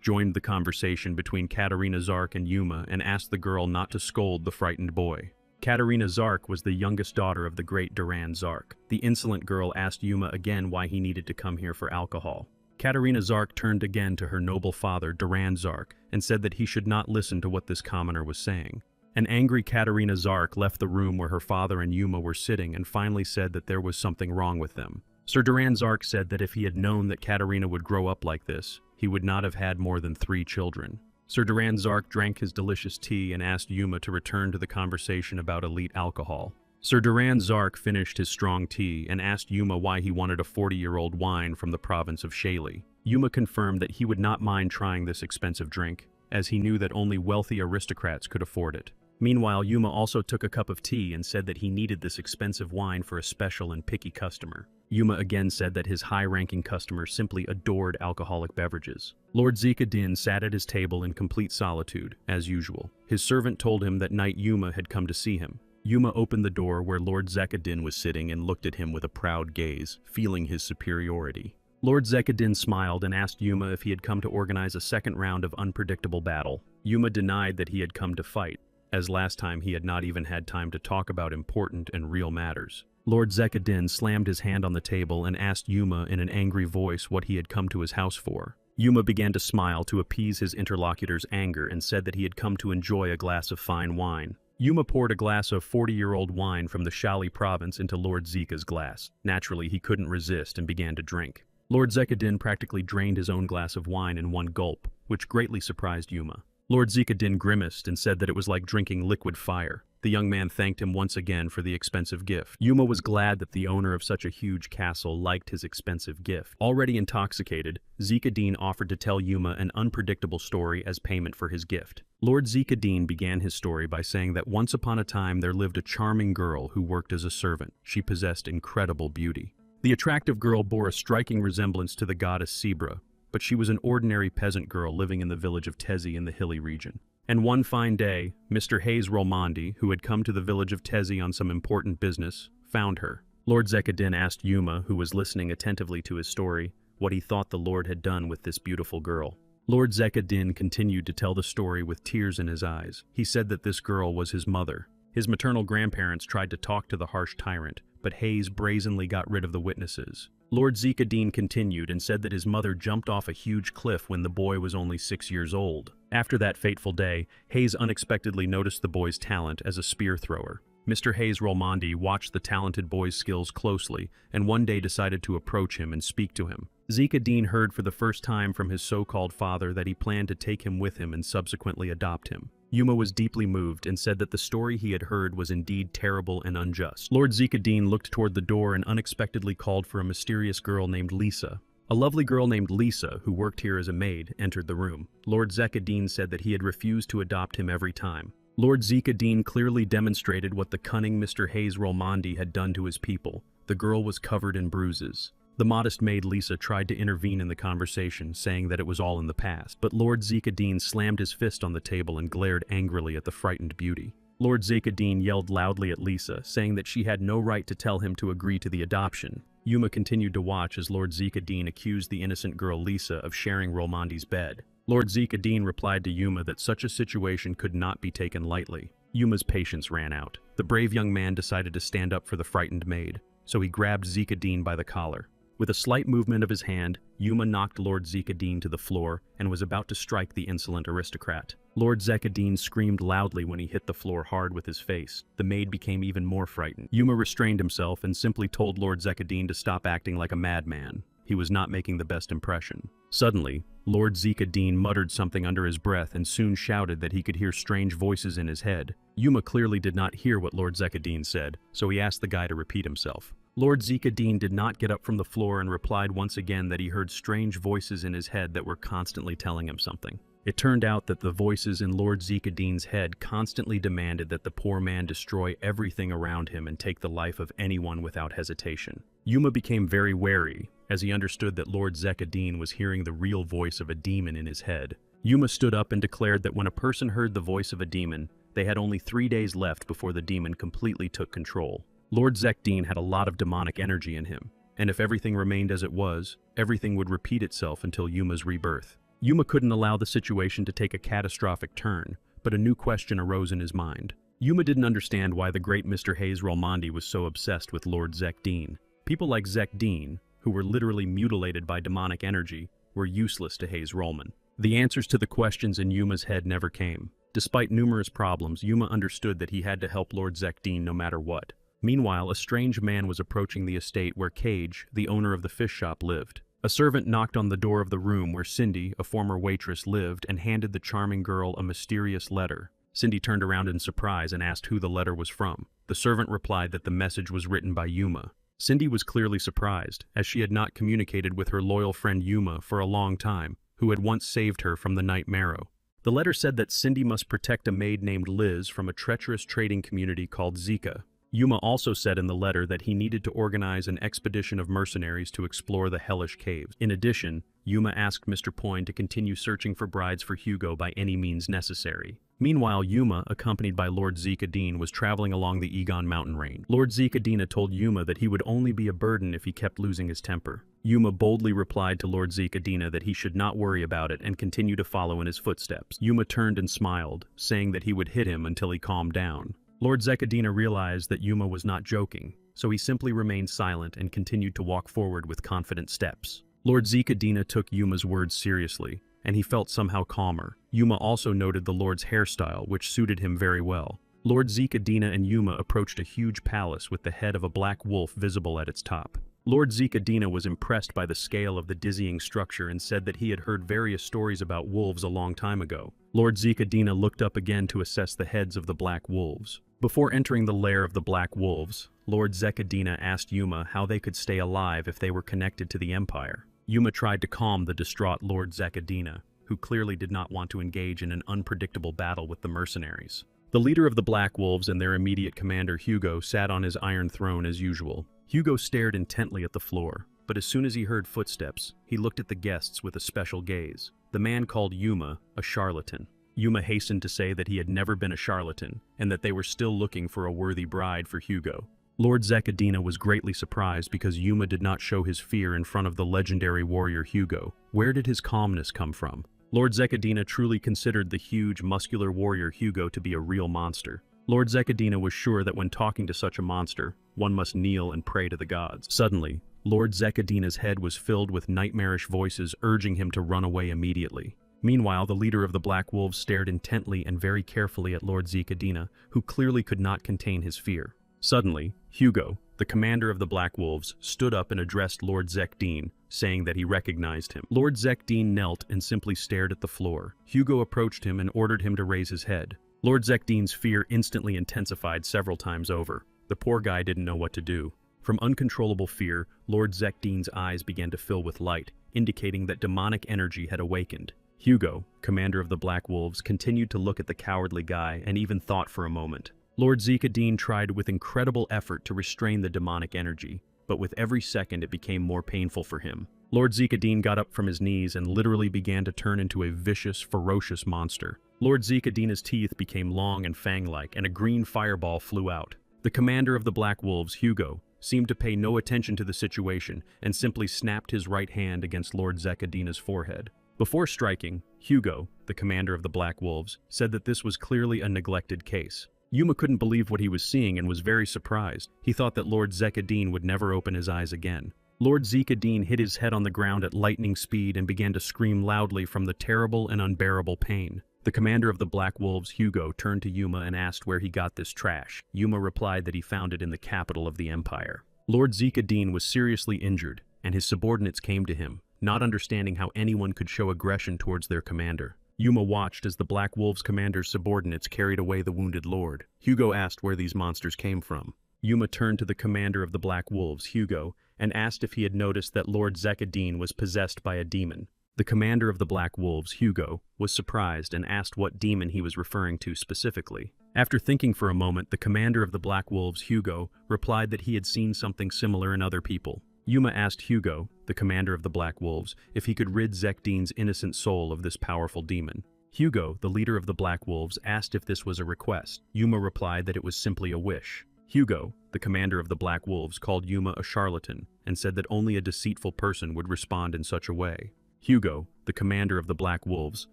joined the conversation between Katerina Zark and Yuma and asked the girl not to scold the frightened boy. Katerina Zark was the youngest daughter of the great Duran Zark. The insolent girl asked Yuma again why he needed to come here for alcohol. Katerina Zark turned again to her noble father, Duran Zark, and said that he should not listen to what this commoner was saying. An angry Katerina Zark left the room where her father and Yuma were sitting and finally said that there was something wrong with them. Sir Duran Zark said that if he had known that Katerina would grow up like this, he would not have had more than 3 children. Sir Duran Zark drank his delicious tea and asked Yuma to return to the conversation about elite alcohol. Sir Duran Zark finished his strong tea and asked Yuma why he wanted a 40-year-old wine from the province of Shaley. Yuma confirmed that he would not mind trying this expensive drink, as he knew that only wealthy aristocrats could afford it. Meanwhile, Yuma also took a cup of tea and said that he needed this expensive wine for a special and picky customer. Yuma again said that his high-ranking customer simply adored alcoholic beverages. Lord Zekdeen sat at his table in complete solitude, as usual. His servant told him that Knight Yuma had come to see him. Yuma opened the door where Lord Zekdeen was sitting and looked at him with a proud gaze, feeling his superiority. Lord Zekdeen smiled and asked Yuma if he had come to organize a second round of unpredictable battle. Yuma denied that he had come to fight, as last time he had not even had time to talk about important and real matters. Lord Zekdeen slammed his hand on the table and asked Yuma in an angry voice what he had come to his house for. Yuma began to smile to appease his interlocutor's anger and said that he had come to enjoy a glass of fine wine. Yuma poured a glass of 40-year-old wine from the Shali province into Lord Zika's glass. Naturally, he couldn't resist and began to drink. Lord Zekdeen practically drained his own glass of wine in one gulp, which greatly surprised Yuma. Lord Zekdeen grimaced and said that it was like drinking liquid fire. The young man thanked him once again for the expensive gift. Yuma was glad that the owner of such a huge castle liked his expensive gift. Already intoxicated, Zekdeen offered to tell Yuma an unpredictable story as payment for his gift. Lord Zekdeen began his story by saying that once upon a time there lived a charming girl who worked as a servant. She possessed incredible beauty. The attractive girl bore a striking resemblance to the goddess Sebra, but she was an ordinary peasant girl living in the village of Tezi in the hilly region. And one fine day, Mr. Hayes Rolmandi, who had come to the village of Tezi on some important business, found her. Lord Zekdeen asked Yuma, who was listening attentively to his story, what he thought the Lord had done with this beautiful girl. Lord Zekdeen continued to tell the story with tears in his eyes. He said that this girl was his mother. His maternal grandparents tried to talk to the harsh tyrant, but Hayes brazenly got rid of the witnesses. Lord Zekdeen continued and said that his mother jumped off a huge cliff when the boy was only 6 years old. After that fateful day, Hayes unexpectedly noticed the boy's talent as a spear thrower. Mr. Hayes Rolmondi watched the talented boy's skills closely and one day decided to approach him and speak to him. Zika Dean heard for the first time from his so-called father that he planned to take him with him and subsequently adopt him. Yuma was deeply moved and said that the story he had heard was indeed terrible and unjust. Lord Zika Dean looked toward the door and unexpectedly called for a mysterious girl named Lisa. A lovely girl named Lisa, who worked here as a maid, entered the room. Lord Zika Dean said that he had refused to adopt him every time. Lord Zika Dean clearly demonstrated what the cunning Mr. Hayes Rolmondi had done to his people. The girl was covered in bruises. The modest maid Lisa tried to intervene in the conversation, saying that it was all in the past, but Lord Zika Dean slammed his fist on the table and glared angrily at the frightened beauty. Lord Zika Dean yelled loudly at Lisa, saying that she had no right to tell him to agree to the adoption. Yuma continued to watch as Lord Zika Dean accused the innocent girl Lisa of sharing Rolmondi's bed. Lord Zika Dean replied to Yuma that such a situation could not be taken lightly. Yuma's patience ran out. The brave young man decided to stand up for the frightened maid, so he grabbed Zika Dean by the collar. With a slight movement of his hand, Yuma knocked Lord Zika Dean to the floor and was about to strike the insolent aristocrat. Lord Zika Dean screamed loudly when he hit the floor hard with his face. The maid became even more frightened. Yuma restrained himself and simply told Lord Zika Dean to stop acting like a madman. He was not making the best impression. Suddenly, Lord Zika Dean muttered something under his breath and soon shouted that he could hear strange voices in his head. Yuma clearly did not hear what Lord Zika Dean said, so he asked the guy to repeat himself. Lord Zika Dean did not get up from the floor and replied once again that he heard strange voices in his head that were constantly telling him something. It turned out that the voices in Lord Zika Dean's head constantly demanded that the poor man destroy everything around him and take the life of anyone without hesitation. Yuma became very wary, as he understood that Lord Zika Dean was hearing the real voice of a demon in his head. Yuma stood up and declared that when a person heard the voice of a demon, they had only 3 days left before the demon completely took control. Lord Zika Dean had a lot of demonic energy in him, and if everything remained as it was, everything would repeat itself until Yuma's rebirth. Yuma couldn't allow the situation to take a catastrophic turn, but a new question arose in his mind. Yuma didn't understand why the great Mr. Hayes Rolmondi was so obsessed with Lord Zika Dean. People like Zika Dean, who were literally mutilated by demonic energy, were useless to Hayes Rollman. The answers to the questions in Yuma's head never came. Despite numerous problems, Yuma understood that he had to help Lord Zika Dean no matter what. Meanwhile, a strange man was approaching the estate where Cage, the owner of the fish shop, lived. A servant knocked on the door of the room where Cindy, a former waitress, lived and handed the charming girl a mysterious letter. Cindy turned around in surprise and asked who the letter was from. The servant replied that the message was written by Yuma. Cindy was clearly surprised, as she had not communicated with her loyal friend Yuma for a long time, who had once saved her from the Night Marrow. The letter said that Cindy must protect a maid named Liz from a treacherous trading community called Zika. Yuma also said in the letter that he needed to organize an expedition of mercenaries to explore the hellish caves. In addition, Yuma asked Mr. Poyne to continue searching for brides for Hugo by any means necessary. Meanwhile, Yuma, accompanied by Lord Zika Dean, was traveling along the Egon mountain range. Lord Zika Dean told Yuma that he would only be a burden if he kept losing his temper. Yuma boldly replied to Lord Zika Dean that he should not worry about it and continue to follow in his footsteps. Yuma turned and smiled, saying that he would hit him until he calmed down. Lord Zika Dean realized that Yuma was not joking, so he simply remained silent and continued to walk forward with confident steps. Lord Zika Dean took Yuma's words seriously, and he felt somehow calmer. Yuma also noted the Lord's hairstyle, which suited him very well. Lord Zika Dean and Yuma approached a huge palace with the head of a black wolf visible at its top. Lord Zika Dean was impressed by the scale of the dizzying structure and said that he had heard various stories about wolves a long time ago. Lord Zika Dean looked up again to assess the heads of the black wolves. Before entering the lair of the black wolves, Lord Zika Dean asked Yuma how they could stay alive if they were connected to the Empire. Yuma tried to calm the distraught Lord Zika Dean, who clearly did not want to engage in an unpredictable battle with the mercenaries. The leader of the Black Wolves and their immediate commander Hugo sat on his iron throne as usual. Hugo stared intently at the floor, but as soon as he heard footsteps, he looked at the guests with a special gaze. The man called Yuma a charlatan. Yuma hastened to say that he had never been a charlatan, and that they were still looking for a worthy bride for Hugo. Lord Zika Dean was greatly surprised because Yuma did not show his fear in front of the legendary warrior Hugo. Where did his calmness come from? Lord Zika Dean truly considered the huge, muscular warrior Hugo to be a real monster. Lord Zika Dean was sure that when talking to such a monster, one must kneel and pray to the gods. Suddenly, Lord Zika Dean's head was filled with nightmarish voices urging him to run away immediately. Meanwhile, the leader of the Black Wolves stared intently and very carefully at Lord Zekadina, who clearly could not contain his fear. Suddenly, Hugo, the commander of the Black Wolves, stood up and addressed Lord Zekdeen, saying that he recognized him. Lord Zekdeen knelt and simply stared at the floor. Hugo approached him and ordered him to raise his head. Lord Zekdeen's fear instantly intensified several times over. The poor guy didn't know what to do. From uncontrollable fear, Lord Zekdeen's eyes began to fill with light, indicating that demonic energy had awakened. Hugo, commander of the Black Wolves, continued to look at the cowardly guy and even thought for a moment. Lord Zekadeen tried with incredible effort to restrain the demonic energy, but with every second it became more painful for him. Lord Zekadeen got up from his knees and literally began to turn into a vicious, ferocious monster. Lord Zekadeen's teeth became long and fang-like, and a green fireball flew out. The commander of the Black Wolves, Hugo, seemed to pay no attention to the situation and simply snapped his right hand against Lord Zekadeen's forehead. Before striking, Hugo, the commander of the Black Wolves, said that this was clearly a neglected case. Yuma couldn't believe what he was seeing and was very surprised. He thought that Lord Zekadeen would never open his eyes again. Lord Zekadeen hit his head on the ground at lightning speed and began to scream loudly from the terrible and unbearable pain. The commander of the Black Wolves, Hugo, turned to Yuma and asked where he got this trash. Yuma replied that he found it in the capital of the empire. Lord Zekadeen was seriously injured, and his subordinates came to him, not understanding how anyone could show aggression towards their commander. Yuma watched as the Black Wolves commander's subordinates carried away the wounded lord. Hugo asked where these monsters came from. Yuma turned to the commander of the Black Wolves, Hugo, and asked if he had noticed that Lord Zekadeen was possessed by a demon. The commander of the Black Wolves, Hugo, was surprised and asked what demon he was referring to specifically. After thinking for a moment, the commander of the Black Wolves, Hugo, replied that he had seen something similar in other people. Yuma asked Hugo, the commander of the Black Wolves, if he could rid Zekdeen's innocent soul of this powerful demon. Hugo, the leader of the Black Wolves, asked if this was a request. Yuma replied that it was simply a wish. Hugo, the commander of the Black Wolves, called Yuma a charlatan and said that only a deceitful person would respond in such a way. Hugo, the commander of the Black Wolves,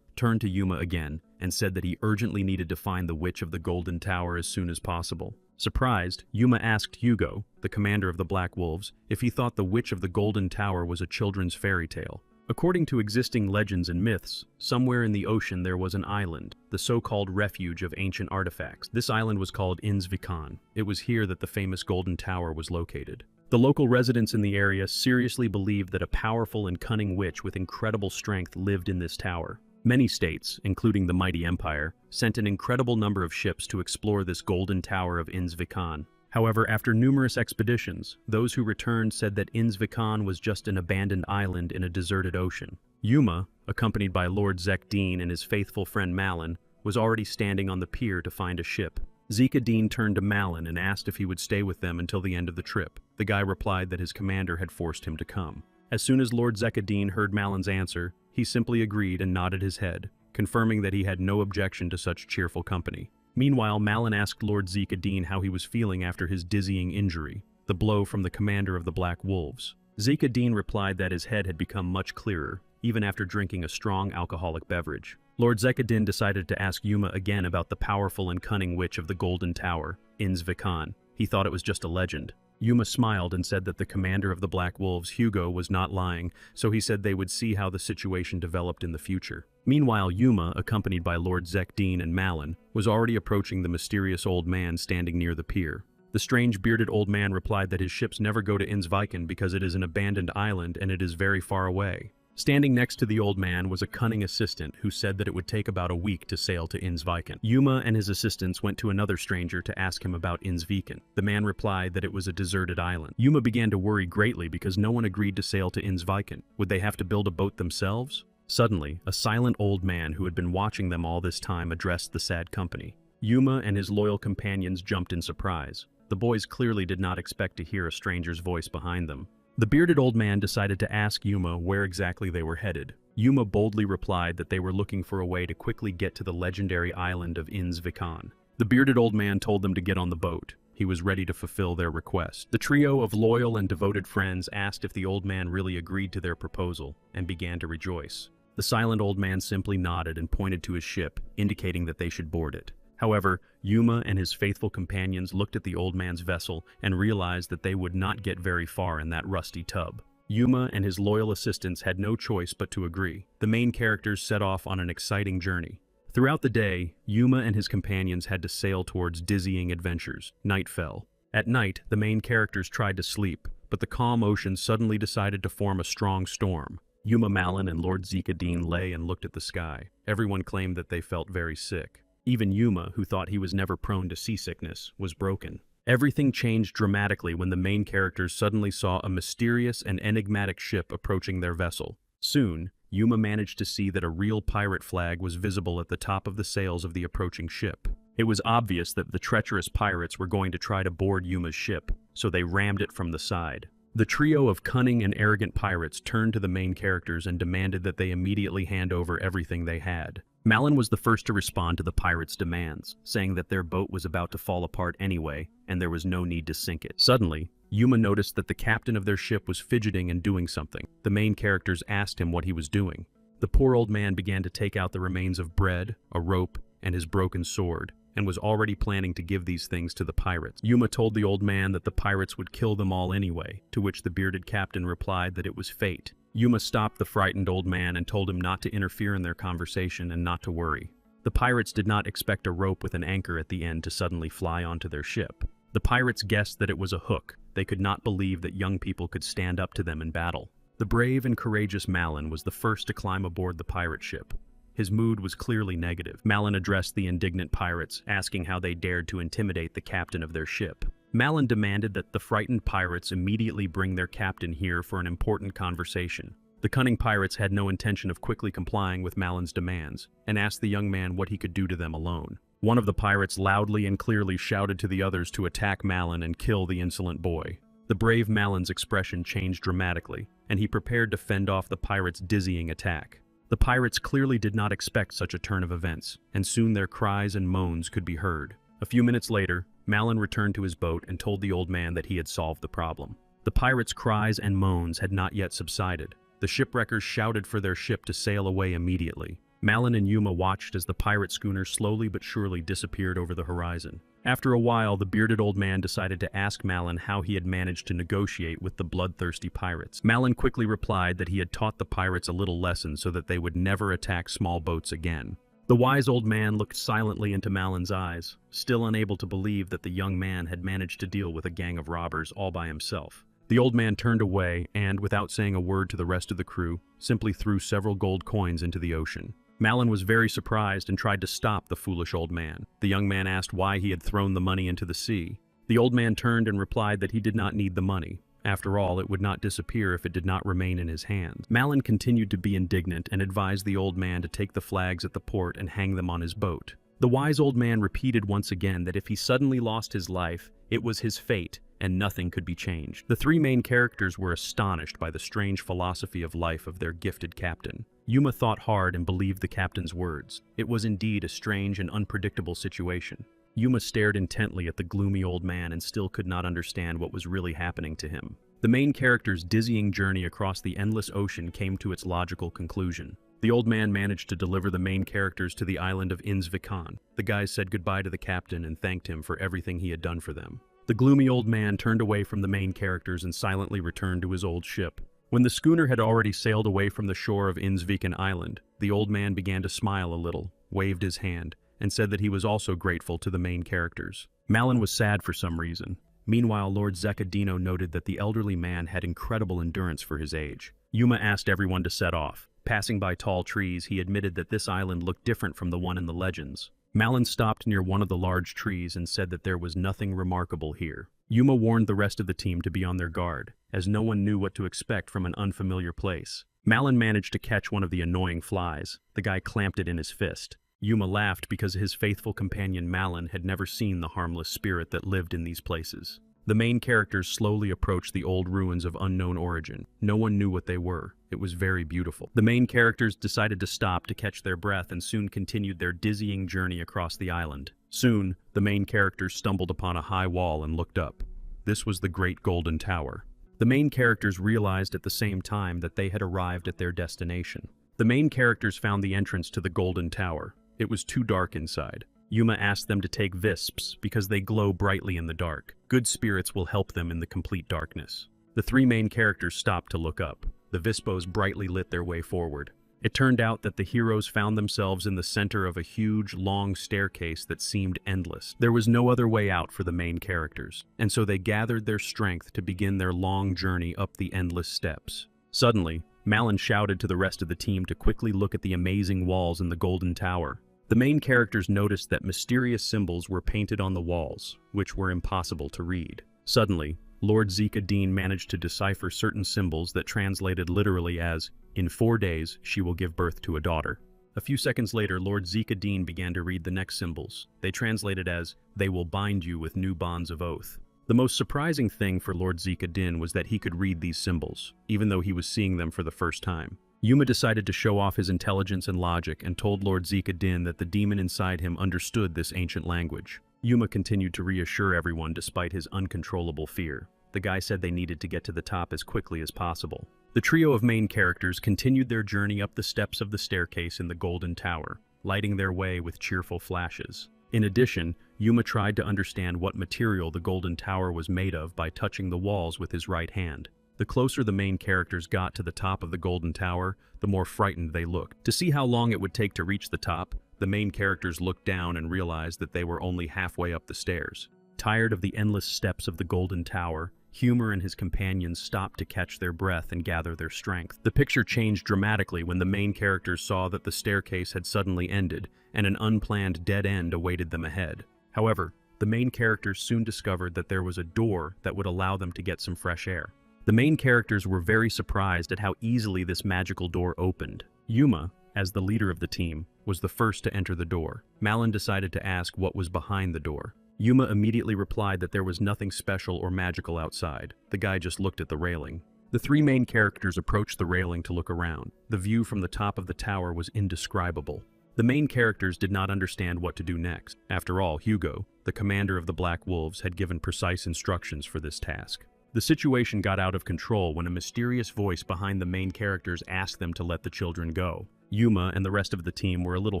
turned to Yuma again and said that he urgently needed to find the Witch of the Golden Tower as soon as possible. Surprised, Yuma asked Hugo, the commander of the Black Wolves, if he thought the Witch of the Golden Tower was a children's fairy tale. According to existing legends and myths, somewhere in the ocean there was an island, the so-called refuge of ancient artifacts. This island was called Inzvikan. It was here that the famous Golden Tower was located. The local residents in the area seriously believed that a powerful and cunning witch with incredible strength lived in this tower. Many states, including the mighty empire, sent an incredible number of ships to explore this Golden Tower of Inzvikan. However, after numerous expeditions, those who returned said that Inzvikan was just an abandoned island in a deserted ocean. Yuma, accompanied by Lord Zekdeen and his faithful friend Malin, was already standing on the pier to find a ship. Zekadeen turned to Malin and asked if he would stay with them until the end of the trip. The guy replied that his commander had forced him to come. As soon as Lord Zekadeen heard Malin's answer, he simply agreed and nodded his head, confirming that he had no objection to such cheerful company. Meanwhile, Malin asked Lord Zekadeen how he was feeling after his dizzying injury, the blow from the commander of the Black Wolves. Zekadeen replied that his head had become much clearer, even after drinking a strong alcoholic beverage. Lord Zekadeen decided to ask Yuma again about the powerful and cunning witch of the Golden Tower, Inzvikan. He thought it was just a legend. Yuma smiled and said that the commander of the Black Wolves, Hugo, was not lying, so he said they would see how the situation developed in the future. Meanwhile, Yuma, accompanied by Lord Zekdeen and Malin, was already approaching the mysterious old man standing near the pier. The strange bearded old man replied that his ships never go to Inzviken because it is an abandoned island and it is very far away. Standing next to the old man was a cunning assistant who said that it would take about a week to sail to Inzviken. Yuma and his assistants went to another stranger to ask him about Inzviken. The man replied that it was a deserted island. Yuma began to worry greatly because no one agreed to sail to Inzviken. Would they have to build a boat themselves? Suddenly, a silent old man who had been watching them all this time addressed the sad company. Yuma and his loyal companions jumped in surprise. The boys clearly did not expect to hear a stranger's voice behind them. The bearded old man decided to ask Yuma where exactly they were headed. Yuma boldly replied that they were looking for a way to quickly get to the legendary island of Inzvikan. The bearded old man told them to get on the boat. He was ready to fulfill their request. The trio of loyal and devoted friends asked if the old man really agreed to their proposal, and began to rejoice. The silent old man simply nodded and pointed to his ship, indicating that they should board it. However, Yuma and his faithful companions looked at the old man's vessel and realized that they would not get very far in that rusty tub. Yuma and his loyal assistants had no choice but to agree. The main characters set off on an exciting journey. Throughout the day, Yuma and his companions had to sail towards dizzying adventures. Night fell. At night, the main characters tried to sleep, but the calm ocean suddenly decided to form a strong storm. Yuma, Malin, and Lord Zekadine lay and looked at the sky. Everyone claimed that they felt very sick. Even Yuma, who thought he was never prone to seasickness, was broken. Everything changed dramatically when the main characters suddenly saw a mysterious and enigmatic ship approaching their vessel. Soon, Yuma managed to see that a real pirate flag was visible at the top of the sails of the approaching ship. It was obvious that the treacherous pirates were going to try to board Yuma's ship, so they rammed it from the side. The trio of cunning and arrogant pirates turned to the main characters and demanded that they immediately hand over everything they had. Malin was the first to respond to the pirates' demands, saying that their boat was about to fall apart anyway, and there was no need to sink it. Suddenly, Yuma noticed that the captain of their ship was fidgeting and doing something. The main characters asked him what he was doing. The poor old man began to take out the remains of bread, a rope, and his broken sword, and was already planning to give these things to the pirates. Yuma told the old man that the pirates would kill them all anyway, to which the bearded captain replied that it was fate. Yuma stopped the frightened old man and told him not to interfere in their conversation and not to worry. The pirates did not expect a rope with an anchor at the end to suddenly fly onto their ship. The pirates guessed that it was a hook. They could not believe that young people could stand up to them in battle. The brave and courageous Malin was the first to climb aboard the pirate ship. His mood was clearly negative. Malin addressed the indignant pirates, asking how they dared to intimidate the captain of their ship. Malin demanded that the frightened pirates immediately bring their captain here for an important conversation. The cunning pirates had no intention of quickly complying with Malin's demands, and asked the young man what he could do to them alone. One of the pirates loudly and clearly shouted to the others to attack Malin and kill the insolent boy. The brave Malin's expression changed dramatically, and he prepared to fend off the pirates' dizzying attack. The pirates clearly did not expect such a turn of events, and soon their cries and moans could be heard. A few minutes later, Malin returned to his boat and told the old man that he had solved the problem. The pirates' cries and moans had not yet subsided. The shipwreckers shouted for their ship to sail away immediately. Malin and Yuma watched as the pirate schooner slowly but surely disappeared over the horizon. After a while, the bearded old man decided to ask Malin how he had managed to negotiate with the bloodthirsty pirates. Malin quickly replied that he had taught the pirates a little lesson so that they would never attack small boats again. The wise old man looked silently into Malin's eyes, still unable to believe that the young man had managed to deal with a gang of robbers all by himself. The old man turned away and, without saying a word to the rest of the crew, simply threw several gold coins into the ocean. Malin was very surprised and tried to stop the foolish old man. The young man asked why he had thrown the money into the sea. The old man turned and replied that he did not need the money. After all, it would not disappear if it did not remain in his hands. Malin continued to be indignant and advised the old man to take the flags at the port and hang them on his boat. The wise old man repeated once again that if he suddenly lost his life, it was his fate, and nothing could be changed. The three main characters were astonished by the strange philosophy of life of their gifted captain. Yuma thought hard and believed the captain's words. It was indeed a strange and unpredictable situation. Yuma stared intently at the gloomy old man and still could not understand what was really happening to him. The main character's dizzying journey across the endless ocean came to its logical conclusion. The old man managed to deliver the main characters to the island of Innsvikan. The guys said goodbye to the captain and thanked him for everything he had done for them. The gloomy old man turned away from the main characters and silently returned to his old ship. When the schooner had already sailed away from the shore of Innsviken Island, the old man began to smile a little, waved his hand, and said that he was also grateful to the main characters. Malin was sad for some reason. Meanwhile, Lord Zekadino noted that the elderly man had incredible endurance for his age. Yuma asked everyone to set off. Passing by tall trees, he admitted that this island looked different from the one in the legends. Malin stopped near one of the large trees and said that there was nothing remarkable here. Yuma warned the rest of the team to be on their guard, as no one knew what to expect from an unfamiliar place. Malin managed to catch one of the annoying flies. The guy clamped it in his fist. Yuma laughed because his faithful companion Malin had never seen the harmless spirit that lived in these places. The main characters slowly approached the old ruins of unknown origin. No one knew what they were. It was very beautiful. The main characters decided to stop to catch their breath and soon continued their dizzying journey across the island. Soon, the main characters stumbled upon a high wall and looked up. This was the Great Golden Tower. The main characters realized at the same time that they had arrived at their destination. The main characters found the entrance to the Golden Tower. It was too dark inside. Yuma asked them to take visps because they glow brightly in the dark. Good spirits will help them in the complete darkness. The three main characters stopped to look up. The Vispos brightly lit their way forward. It turned out that the heroes found themselves in the center of a huge, long staircase that seemed endless. There was no other way out for the main characters, and so they gathered their strength to begin their long journey up the endless steps. Suddenly, Malin shouted to the rest of the team to quickly look at the amazing walls in the Golden Tower. The main characters noticed that mysterious symbols were painted on the walls, which were impossible to read. Suddenly, Lord Zika-Dean managed to decipher certain symbols that translated literally as, "In 4 days, she will give birth to a daughter." A few seconds later, Lord Zika-Dean began to read the next symbols. They translated as, "They will bind you with new bonds of oath." The most surprising thing for Lord Zika-Din was that he could read these symbols, even though he was seeing them for the first time. Yuma decided to show off his intelligence and logic and told Lord Zika-Din that the demon inside him understood this ancient language. Yuma continued to reassure everyone despite his uncontrollable fear. The guy said they needed to get to the top as quickly as possible. The trio of main characters continued their journey up the steps of the staircase in the Golden Tower, lighting their way with cheerful flashes. In addition, Yuma tried to understand what material the Golden Tower was made of by touching the walls with his right hand. The closer the main characters got to the top of the Golden Tower, the more frightened they looked. To see how long it would take to reach the top, the main characters looked down and realized that they were only halfway up the stairs. Tired of the endless steps of the Golden Tower, Humor and his companions stopped to catch their breath and gather their strength. The picture changed dramatically when the main characters saw that the staircase had suddenly ended and an unplanned dead end awaited them ahead. However, the main characters soon discovered that there was a door that would allow them to get some fresh air. The main characters were very surprised at how easily this magical door opened. Yuma, as the leader of the team, was the first to enter the door. Malin decided to ask what was behind the door. Yuma immediately replied that there was nothing special or magical outside. The guy just looked at the railing. The three main characters approached the railing to look around. The view from the top of the tower was indescribable. The main characters did not understand what to do next. After all, Hugo, the commander of the Black Wolves, had given precise instructions for this task. The situation got out of control when a mysterious voice behind the main characters asked them to let the children go. Yuma and the rest of the team were a little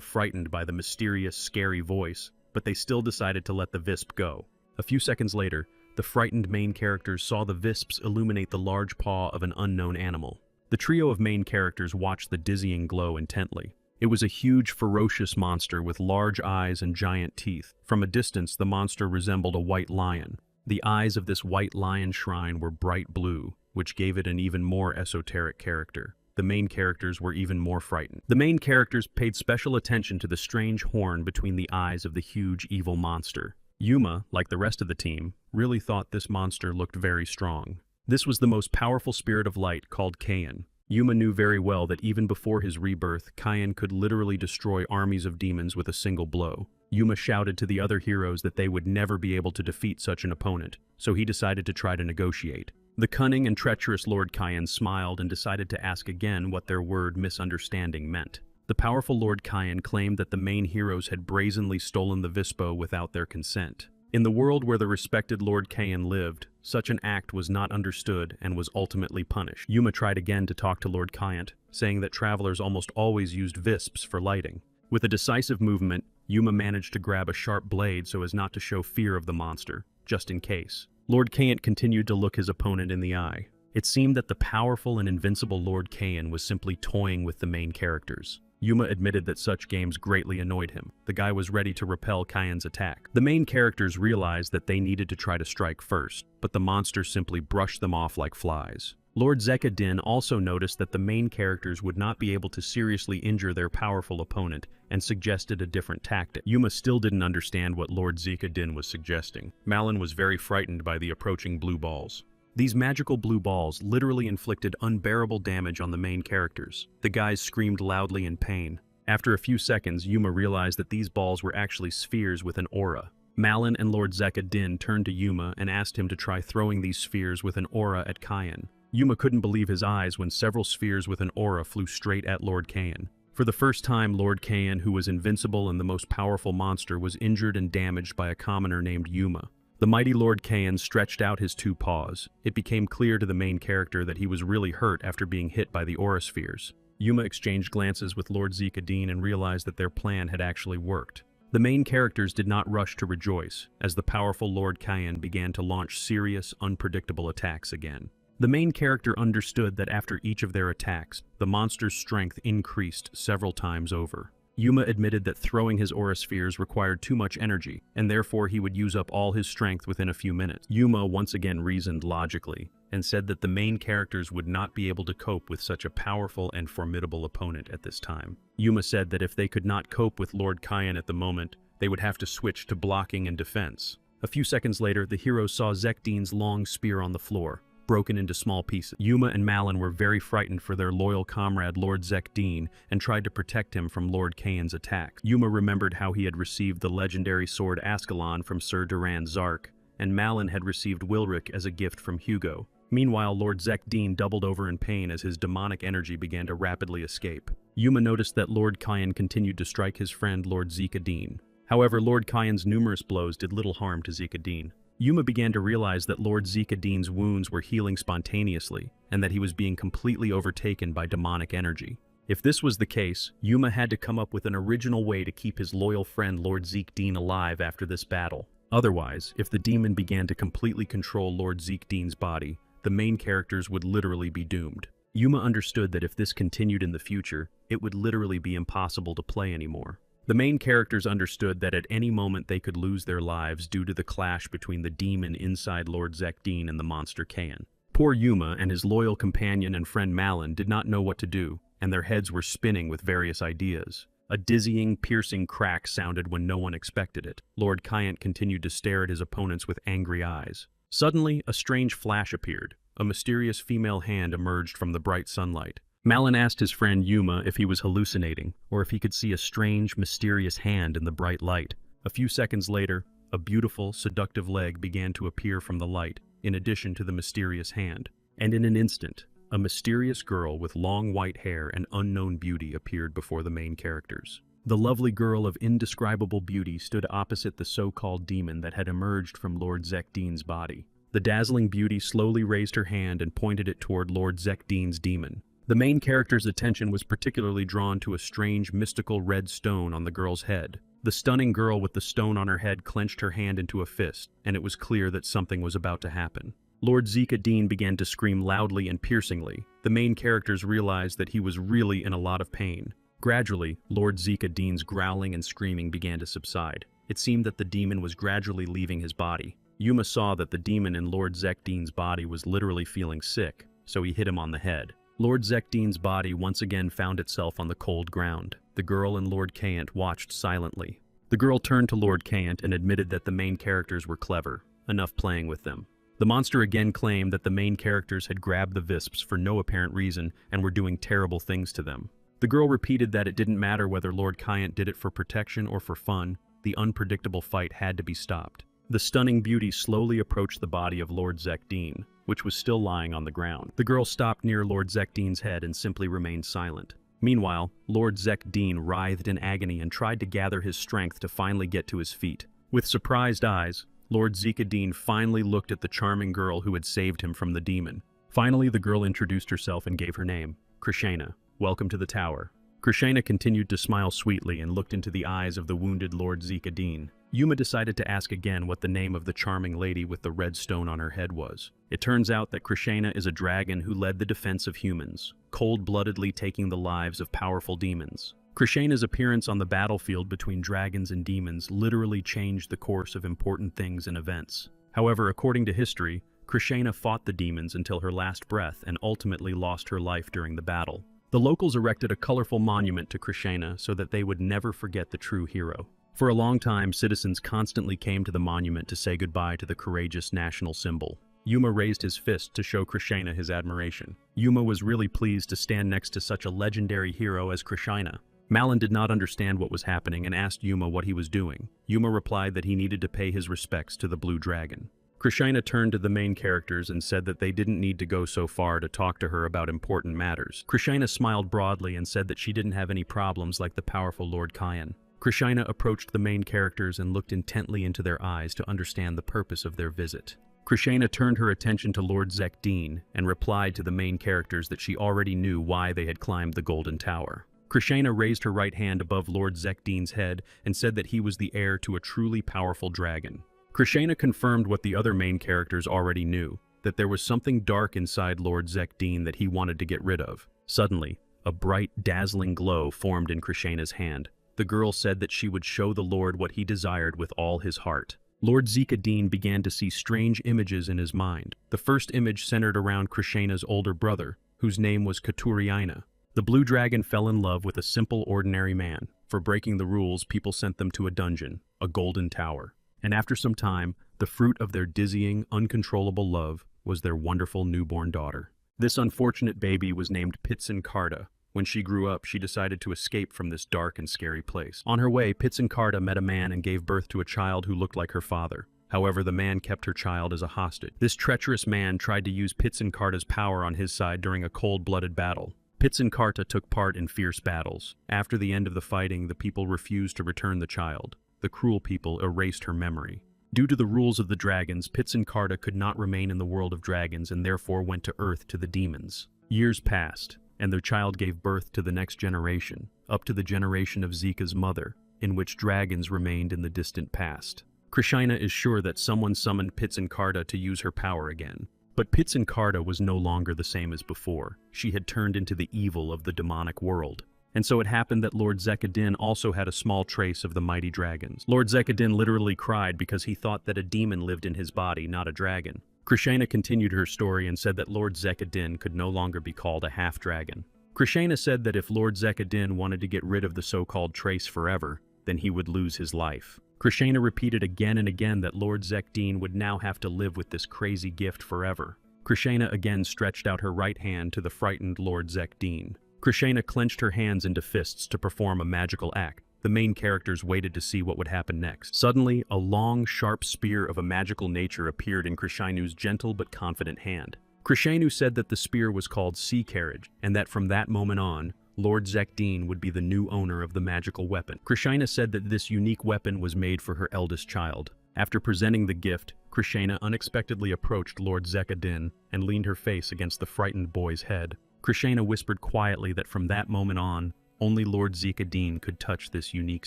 frightened by the mysterious, scary voice, but they still decided to let the Visp go. A few seconds later, the frightened main characters saw the Visps illuminate the large paw of an unknown animal. The trio of main characters watched the dizzying glow intently. It was a huge, ferocious monster with large eyes and giant teeth. From a distance, the monster resembled a white lion. The eyes of this white lion shrine were bright blue, which gave it an even more esoteric character. The main characters were even more frightened. The main characters paid special attention to the strange horn between the eyes of the huge evil monster. Yuma, like the rest of the team, really thought this monster looked very strong. This was the most powerful spirit of light called Kain. Yuma knew very well that even before his rebirth, Kain could literally destroy armies of demons with a single blow. Yuma shouted to the other heroes that they would never be able to defeat such an opponent, so he decided to try to negotiate. The cunning and treacherous Lord Kain smiled and decided to ask again what their word misunderstanding meant. The powerful Lord Kain claimed that the main heroes had brazenly stolen the Vispo without their consent. In the world where the respected Lord Kain lived, such an act was not understood and was ultimately punished. Yuma tried again to talk to Lord Kain, saying that travelers almost always used Visps for lighting. With a decisive movement, Yuma managed to grab a sharp blade so as not to show fear of the monster, just in case. Lord Kain continued to look his opponent in the eye. It seemed that the powerful and invincible Lord Kain was simply toying with the main characters. Yuma admitted that such games greatly annoyed him. The guy was ready to repel Kain's attack. The main characters realized that they needed to try to strike first, but the monster simply brushed them off like flies. Lord Zeka-Din also noticed that the main characters would not be able to seriously injure their powerful opponent and suggested a different tactic. Yuma still didn't understand what Lord Zeka-Din was suggesting. Malin was very frightened by the approaching blue balls. These magical blue balls literally inflicted unbearable damage on the main characters. The guys screamed loudly in pain. After a few seconds, Yuma realized that these balls were actually spheres with an aura. Malin and Lord Zeka-Din turned to Yuma and asked him to try throwing these spheres with an aura at Kain. Yuma couldn't believe his eyes when several spheres with an aura flew straight at Lord Kain. For the first time, Lord Kain, who was invincible and the most powerful monster, was injured and damaged by a commoner named Yuma. The mighty Lord Kain stretched out his two paws. It became clear to the main character that he was really hurt after being hit by the aura spheres. Yuma exchanged glances with Lord Zeka-Din and realized that their plan had actually worked. The main characters did not rush to rejoice, as the powerful Lord Kain began to launch serious, unpredictable attacks again. The main character understood that after each of their attacks, the monster's strength increased several times over. Yuma admitted that throwing his aura spheres required too much energy, and therefore he would use up all his strength within a few minutes. Yuma once again reasoned logically, and said that the main characters would not be able to cope with such a powerful and formidable opponent at this time. Yuma said that if they could not cope with Lord Kyan at the moment, they would have to switch to blocking and defense. A few seconds later, the heroes saw Zekdine's long spear on the floor, broken into small pieces. Yuma and Malin were very frightened for their loyal comrade Lord Zekdine and tried to protect him from Lord Kyan's attack. Yuma remembered how he had received the legendary sword Ascalon from Sir Duran Zark, and Malin had received Wilric as a gift from Hugo. Meanwhile, Lord Zekdine doubled over in pain as his demonic energy began to rapidly escape. Yuma noticed that Lord Kyan continued to strike his friend Lord Zekadine. However, Lord Kyan's numerous blows did little harm to Zekadine. Yuma began to realize that Lord Zekadine's wounds were healing spontaneously, and that he was being completely overtaken by demonic energy. If this was the case, Yuma had to come up with an original way to keep his loyal friend Lord Zekdine alive after this battle. Otherwise, if the demon began to completely control Lord Zekdine's body, the main characters would literally be doomed. Yuma understood that if this continued in the future, it would literally be impossible to play anymore. The main characters understood that at any moment they could lose their lives due to the clash between the demon inside Lord Zekdine and the monster Kyan. Poor Yuma and his loyal companion and friend Malin did not know what to do, and their heads were spinning with various ideas. A dizzying, piercing crack sounded when no one expected it. Lord Kyan continued to stare at his opponents with angry eyes. Suddenly, a strange flash appeared. A mysterious female hand emerged from the bright sunlight. Malin asked his friend Yuma if he was hallucinating, or if he could see a strange, mysterious hand in the bright light. A few seconds later, a beautiful, seductive leg began to appear from the light, in addition to the mysterious hand. And in an instant, a mysterious girl with long white hair and unknown beauty appeared before the main characters. The lovely girl of indescribable beauty stood opposite the so-called demon that had emerged from Lord Zekdine's body. The dazzling beauty slowly raised her hand and pointed it toward Lord Zekdine's demon. The main character's attention was particularly drawn to a strange, mystical red stone on the girl's head. The stunning girl with the stone on her head clenched her hand into a fist, and it was clear that something was about to happen. Lord Zekadine began to scream loudly and piercingly. The main characters realized that he was really in a lot of pain. Gradually, Lord Zekadine's growling and screaming began to subside. It seemed that the demon was gradually leaving his body. Yuma saw that the demon in Lord Zekdine's body was literally feeling sick, so he hit him on the head. Lord Zekdine's body once again found itself on the cold ground. The girl and Lord Kayant watched silently. The girl turned to Lord Kayant and admitted that the main characters were clever, enough playing with them. The monster again claimed that the main characters had grabbed the Visps for no apparent reason and were doing terrible things to them. The girl repeated that it didn't matter whether Lord Kayant did it for protection or for fun, the unpredictable fight had to be stopped. The stunning beauty slowly approached the body of Lord Zekdine, which was still lying on the ground. The girl stopped near Lord Zekdine's head and simply remained silent. Meanwhile, Lord Zekdine writhed in agony and tried to gather his strength to finally get to his feet. With surprised eyes, Lord Zekadine finally looked at the charming girl who had saved him from the demon. Finally, the girl introduced herself and gave her name, Krishna. Welcome to the tower. Krishna continued to smile sweetly and looked into the eyes of the wounded Lord Zekadine. Yuma decided to ask again what the name of the charming lady with the red stone on her head was. It turns out that Krishna is a dragon who led the defense of humans, cold-bloodedly taking the lives of powerful demons. Krishna's appearance on the battlefield between dragons and demons literally changed the course of important things and events. However, according to history, Krishna fought the demons until her last breath and ultimately lost her life during the battle. The locals erected a colorful monument to Krishna so that they would never forget the true hero. For a long time, citizens constantly came to the monument to say goodbye to the courageous national symbol. Yuma raised his fist to show Krishna his admiration. Yuma was really pleased to stand next to such a legendary hero as Krishna. Malin did not understand what was happening and asked Yuma what he was doing. Yuma replied that he needed to pay his respects to the blue dragon. Krishna turned to the main characters and said that they didn't need to go so far to talk to her about important matters. Krishna smiled broadly and said that she didn't have any problems like the powerful Lord Kyan. Krishna approached the main characters and looked intently into their eyes to understand the purpose of their visit. Krishna turned her attention to Lord Zekdine and replied to the main characters that she already knew why they had climbed the Golden Tower. Krishna raised her right hand above Lord Zekdine's head and said that he was the heir to a truly powerful dragon. Krishna confirmed what the other main characters already knew. that there was something dark inside Lord Zekdeen that he wanted to get rid of. Suddenly, a bright, dazzling glow formed in Krishna's hand. The girl said that she would show the Lord what he desired with all his heart. Lord Zekdeen began to see strange images in his mind. The first image centered around Krishna's older brother, whose name was Katuriaina. The blue dragon fell in love with a simple, ordinary man. For breaking the rules, people sent them to a dungeon, a golden tower. And after some time, the fruit of their dizzying, uncontrollable love was their wonderful newborn daughter. This unfortunate baby was named Pitsenkarta. When she grew up, she decided to escape from this dark and scary place. On her way, Pitsenkarta met a man and gave birth to a child who looked like her father. However, the man kept her child as a hostage. This treacherous man tried to use Pitsenkarta's power on his side during a cold-blooded battle. Pitsenkarta took part in fierce battles. After the end of the fighting, the people refused to return the child. The cruel people erased her memory. Due to the rules of the dragons, Pitsenkarta could not remain in the world of dragons and therefore went to Earth to the demons. Years passed, and their child gave birth to the next generation, up to the generation of Zika's mother, in which dragons remained in the distant past. Krishna is sure that someone summoned Pitsenkarta to use her power again. But Pitsenkarta was no longer the same as before. She had turned into the evil of the demonic world. And so it happened that Lord Zekdeen also had a small trace of the mighty dragons. Lord Zekdeen literally cried because he thought that a demon lived in his body, not a dragon. Krishna continued her story and said that Lord Zekdeen could no longer be called a half-dragon. Krishna said that if Lord Zekdeen wanted to get rid of the so-called trace forever, then he would lose his life. Krishna repeated again and again that Lord Zekdeen would now have to live with this crazy gift forever. Krishna again stretched out her right hand to the frightened Lord Zekdeen. Krishna clenched her hands into fists to perform a magical act. The main characters waited to see what would happen next. Suddenly, a long, sharp spear of a magical nature appeared in Krishna's gentle but confident hand. Krishna said that the spear was called Sea Carriage, and that from that moment on, Lord Zekdeen would be the new owner of the magical weapon. Krishna said that this unique weapon was made for her eldest child. After presenting the gift, Krishna unexpectedly approached Lord Zekdeen and leaned her face against the frightened boy's head. Krishna whispered quietly that from that moment on, only Lord Zekdeen could touch this unique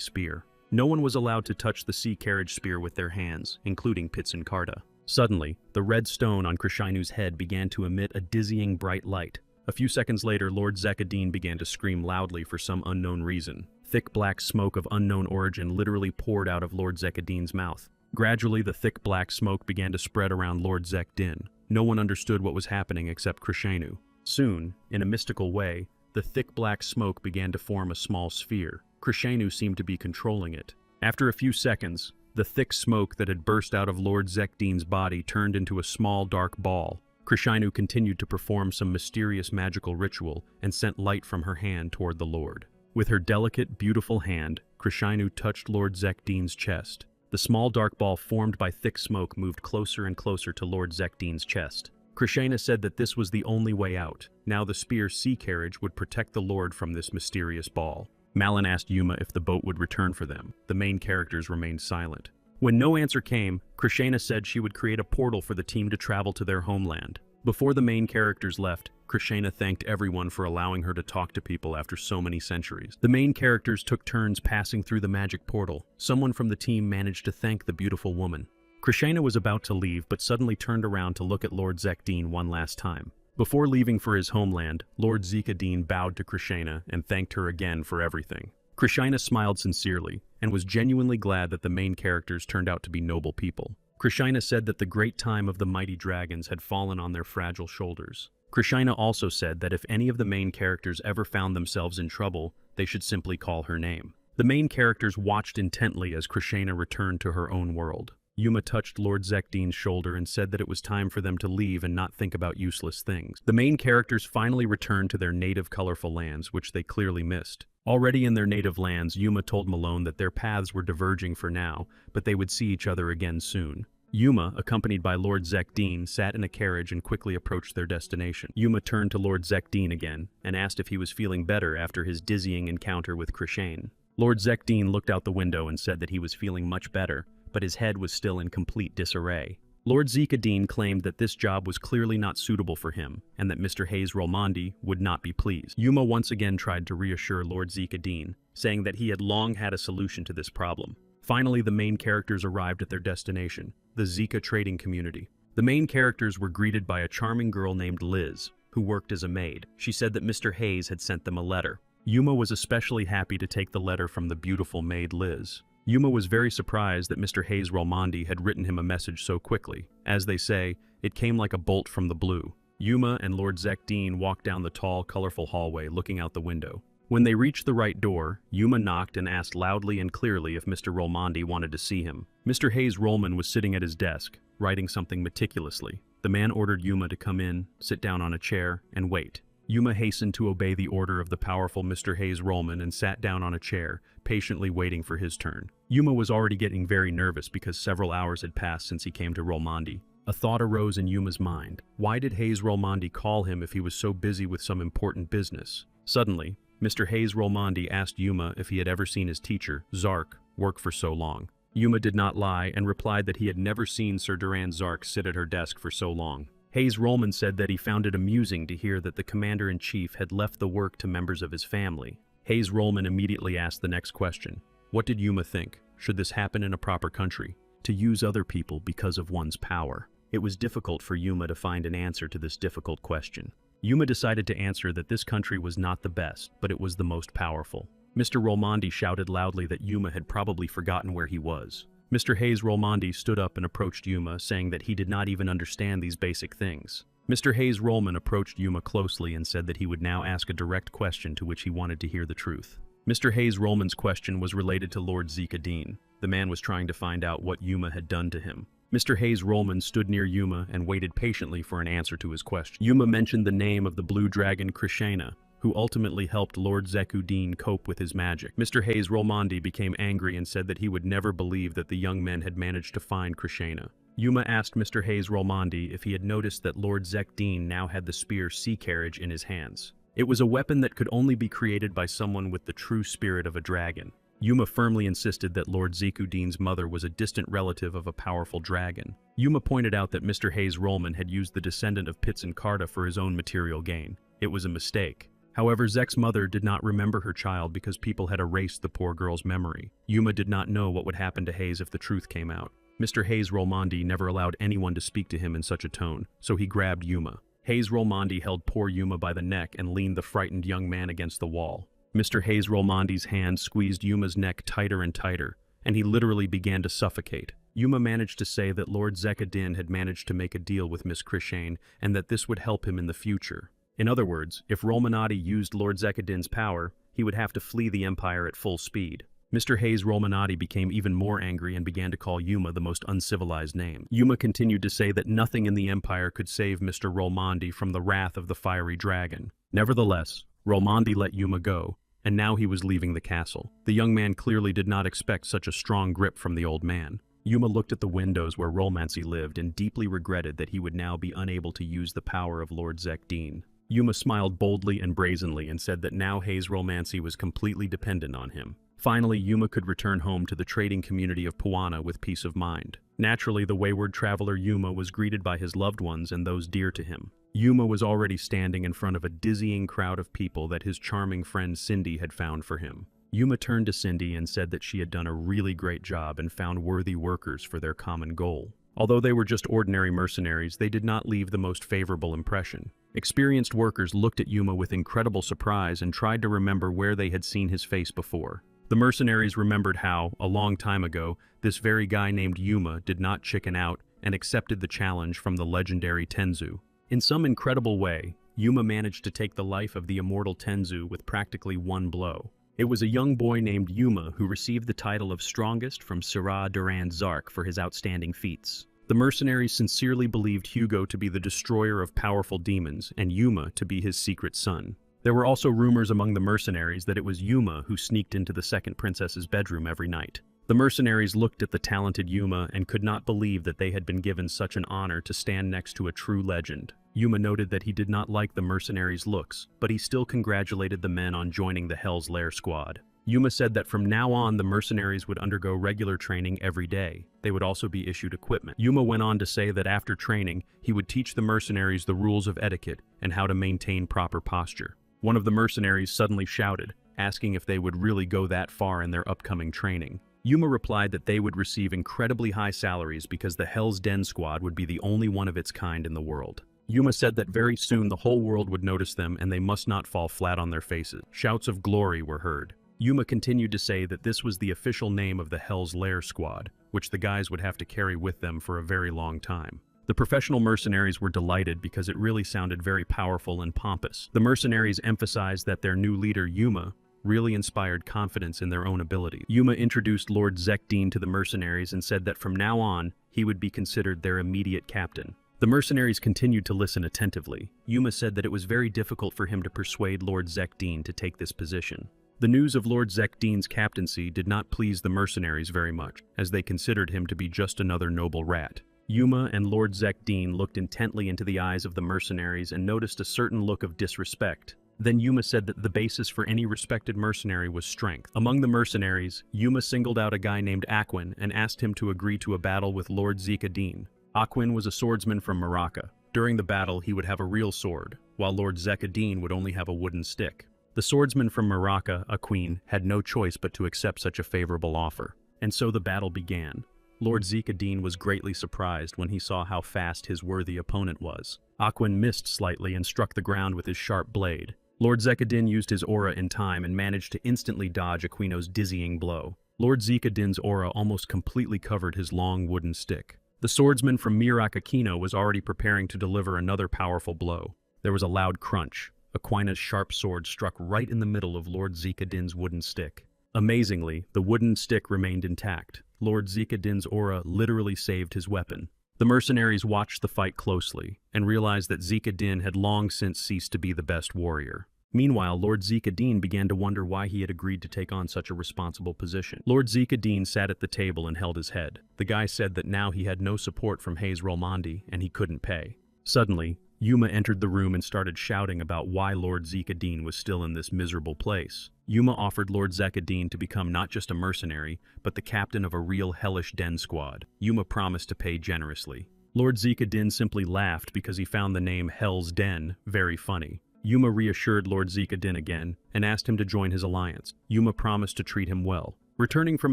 spear. No one was allowed to touch the sea carriage spear with their hands, including Pitsenkarta. Suddenly, the red stone on Krishna's head began to emit a dizzying bright light. A few seconds later, Lord Zekdeen began to scream loudly for some unknown reason. Thick black smoke of unknown origin literally poured out of Lord Zekdeen's mouth. Gradually, the thick black smoke began to spread around Lord Zekdeen. No one understood what was happening except Krishna. Soon, in a mystical way, the thick black smoke began to form a small sphere. Krishna seemed to be controlling it. After a few seconds, the thick smoke that had burst out of Lord Zekdeen's body turned into a small dark ball. Krishna continued to perform some mysterious magical ritual and sent light from her hand toward the Lord. With her delicate, beautiful hand, Krishna touched Lord Zekdeen's chest. The small dark ball formed by thick smoke moved closer and closer to Lord Zekdeen's chest. Krishna said that this was the only way out. Now the spear sea carriage would protect the Lord from this mysterious ball. Malin asked Yuma if the boat would return for them. The main characters remained silent. When no answer came, Krishna said she would create a portal for the team to travel to their homeland. Before the main characters left, Krishna thanked everyone for allowing her to talk to people after so many centuries. The main characters took turns passing through the magic portal. Someone from the team managed to thank the beautiful woman. Krishna was about to leave, but suddenly turned around to look at Lord Zekdeen one last time. Before leaving for his homeland, Lord Zekdeen bowed to Krishna and thanked her again for everything. Krishna smiled sincerely, and was genuinely glad that the main characters turned out to be noble people. Krishna said that the great time of the mighty dragons had fallen on their fragile shoulders. Krishna also said that if any of the main characters ever found themselves in trouble, they should simply call her name. The main characters watched intently as Krishna returned to her own world. Yuma touched Lord Zekdeen's shoulder and said that it was time for them to leave and not think about useless things. The main characters finally returned to their native colorful lands, which they clearly missed. Already in their native lands, Yuma told Malone that their paths were diverging for now, but they would see each other again soon. Yuma, accompanied by Lord Zekdeen, sat in a carriage and quickly approached their destination. Yuma turned to Lord Zekdeen again and asked if he was feeling better after his dizzying encounter with Krishna. Lord Zekdeen looked out the window and said that he was feeling much better, but his head was still in complete disarray. Lord Zekdeen claimed that this job was clearly not suitable for him, and that Mr. Hayes Rolmondi would not be pleased. Yuma once again tried to reassure Lord Zekdeen, saying that he had long had a solution to this problem. Finally, the main characters arrived at their destination, the Zika trading community. The main characters were greeted by a charming girl named Liz, who worked as a maid. She said that Mr. Hayes had sent them a letter. Yuma was especially happy to take the letter from the beautiful maid Liz. Yuma was very surprised that Mr. Hayes Rolmondi had written him a message so quickly. As they say, it came like a bolt from the blue. Yuma and Lord Zekdeen walked down the tall, colorful hallway, looking out the window. When they reached the right door, Yuma knocked and asked loudly and clearly if Mr. Rolmondi wanted to see him. Mr. Hayes Rollman was sitting at his desk, writing something meticulously. The man ordered Yuma to come in, sit down on a chair, and wait. Yuma hastened to obey the order of the powerful Mr. Hayes Rollman and sat down on a chair, patiently waiting for his turn. Yuma was already getting very nervous because several hours had passed since he came to Rolmondi. A thought arose in Yuma's mind. Why did Hayes Rolmondi call him if he was so busy with some important business? Suddenly, Mr. Hayes Rolmondi asked Yuma if he had ever seen his teacher, Zark, work for so long. Yuma did not lie and replied that he had never seen Sir Duran Zark sit at her desk for so long. Hayes Rollman said that he found it amusing to hear that the commander-in-chief had left the work to members of his family. Hayes Rollman immediately asked the next question. What did Yuma think? Should this happen in a proper country? To use other people because of one's power. It was difficult for Yuma to find an answer to this difficult question. Yuma decided to answer that this country was not the best, but it was the most powerful. Mr. Rolmondi shouted loudly that Yuma had probably forgotten where he was. Mr. Hayes Rolmondi stood up and approached Yuma, saying that he did not even understand these basic things. Mr. Hayes Rollman approached Yuma closely and said that he would now ask a direct question to which he wanted to hear the truth. Mr. Hayes Rollman's question was related to Lord Zekdeen. The man was trying to find out what Yuma had done to him. Mr. Hayes Rollman stood near Yuma and waited patiently for an answer to his question. Yuma mentioned the name of the blue dragon Krishna, who ultimately helped Lord Zekdeen cope with his magic. Mr. Hayes Rolmondi became angry and said that he would never believe that the young men had managed to find Krishna. Yuma asked Mr. Hayes Rolmondi if he had noticed that Lord Zekdeen now had the spear sea carriage in his hands. It was a weapon that could only be created by someone with the true spirit of a dragon. Yuma firmly insisted that Lord Zekdeen's mother was a distant relative of a powerful dragon. Yuma pointed out that Mr. Hayes Rollman had used the descendant of Pitzenkarta for his own material gain. It was a mistake. However, Zek's mother did not remember her child because people had erased the poor girl's memory. Yuma did not know what would happen to Hayes if the truth came out. Mr. Hayes Rolmondi never allowed anyone to speak to him in such a tone, so he grabbed Yuma. Hayes Rolmondi held poor Yuma by the neck and leaned the frightened young man against the wall. Mr. Hayes Rolmondi's hand squeezed Yuma's neck tighter and tighter, and he literally began to suffocate. Yuma managed to say that Lord Zekdeen had managed to make a deal with Miss Krishna and that this would help him in the future. In other words, if Rolmonati used Lord Zekdeen's power, he would have to flee the Empire at full speed. Mr. Hayes Rolmonati became even more angry and began to call Yuma the most uncivilized name. Yuma continued to say that nothing in the Empire could save Mr. Rolmondi from the wrath of the fiery dragon. Nevertheless, Rolmondi let Yuma go, and now he was leaving the castle. The young man clearly did not expect such a strong grip from the old man. Yuma looked at the windows where Rolmancy lived and deeply regretted that he would now be unable to use the power of Lord Zekdeen. Yuma smiled boldly and brazenly and said that now Hayes Rolmancy was completely dependent on him. Finally, Yuma could return home to the trading community of Puana with peace of mind. Naturally, the wayward traveler Yuma was greeted by his loved ones and those dear to him. Yuma was already standing in front of a dizzying crowd of people that his charming friend Cindy had found for him. Yuma turned to Cindy and said that she had done a really great job and found worthy workers for their common goal. Although they were just ordinary mercenaries, they did not leave the most favorable impression. Experienced workers looked at Yuma with incredible surprise and tried to remember where they had seen his face before. The mercenaries remembered how, a long time ago, this very guy named Yuma did not chicken out and accepted the challenge from the legendary Tenzu. In some incredible way, Yuma managed to take the life of the immortal Tenzu with practically one blow. It was a young boy named Yuma who received the title of strongest from Sir Duran Zark for his outstanding feats. The mercenaries sincerely believed Hugo to be the destroyer of powerful demons and Yuma to be his secret son. There were also rumors among the mercenaries that it was Yuma who sneaked into the second princess's bedroom every night. The mercenaries looked at the talented Yuma and could not believe that they had been given such an honor to stand next to a true legend. Yuma noted that he did not like the mercenaries' looks, but he still congratulated the men on joining the Hell's Lair squad. Yuma said that from now on the mercenaries would undergo regular training every day. They would also be issued equipment. Yuma went on to say that after training, he would teach the mercenaries the rules of etiquette and how to maintain proper posture. One of the mercenaries suddenly shouted, asking if they would really go that far in their upcoming training. Yuma replied that they would receive incredibly high salaries because the Hell's Den squad would be the only one of its kind in the world. Yuma said that very soon the whole world would notice them and they must not fall flat on their faces. Shouts of glory were heard. Yuma continued to say that this was the official name of the Hell's Lair squad, which the guys would have to carry with them for a very long time. The professional mercenaries were delighted because it really sounded very powerful and pompous. The mercenaries emphasized that their new leader, Yuma, really inspired confidence in their own ability. Yuma introduced Lord Zekdeen to the mercenaries and said that from now on, he would be considered their immediate captain. The mercenaries continued to listen attentively. Yuma said that it was very difficult for him to persuade Lord Zekdeen to take this position. The news of Lord Zekdeen's captaincy did not please the mercenaries very much, as they considered him to be just another noble rat. Yuma and Lord Zekdeen looked intently into the eyes of the mercenaries and noticed a certain look of disrespect. Then Yuma said that the basis for any respected mercenary was strength. Among the mercenaries, Yuma singled out a guy named Aquin and asked him to agree to a battle with Lord Zekdeen. Aquin was a swordsman from Morocco. During the battle, he would have a real sword, while Lord Zekdeen would only have a wooden stick. The swordsman from Morocco, Aquin, had no choice but to accept such a favorable offer. And so the battle began. Lord Zekdeen was greatly surprised when he saw how fast his worthy opponent was. Aquin missed slightly and struck the ground with his sharp blade. Lord Zekdeen used his aura in time and managed to instantly dodge Aquino's dizzying blow. Lord Zekdeen's aura almost completely covered his long wooden stick. The swordsman from Aquino was already preparing to deliver another powerful blow. There was a loud crunch. Aquina's sharp sword struck right in the middle of Lord Zekdeen's wooden stick. Amazingly, the wooden stick remained intact. Lord Zekdeen's aura literally saved his weapon. The mercenaries watched the fight closely and realized that Zekdeen had long since ceased to be the best warrior. Meanwhile, Lord Zekdeen began to wonder why he had agreed to take on such a responsible position. Lord Zekdeen sat at the table and held his head. The guy said that now he had no support from Hayes Rolmondi and he couldn't pay. Suddenly, Yuma entered the room and started shouting about why Lord Zekdeen was still in this miserable place. Yuma offered Lord Zekdeen to become not just a mercenary, but the captain of a real hellish den squad. Yuma promised to pay generously. Lord Zekdeen simply laughed because he found the name Hell's Den very funny. Yuma reassured Lord Zekdeen again and asked him to join his alliance. Yuma promised to treat him well. Returning from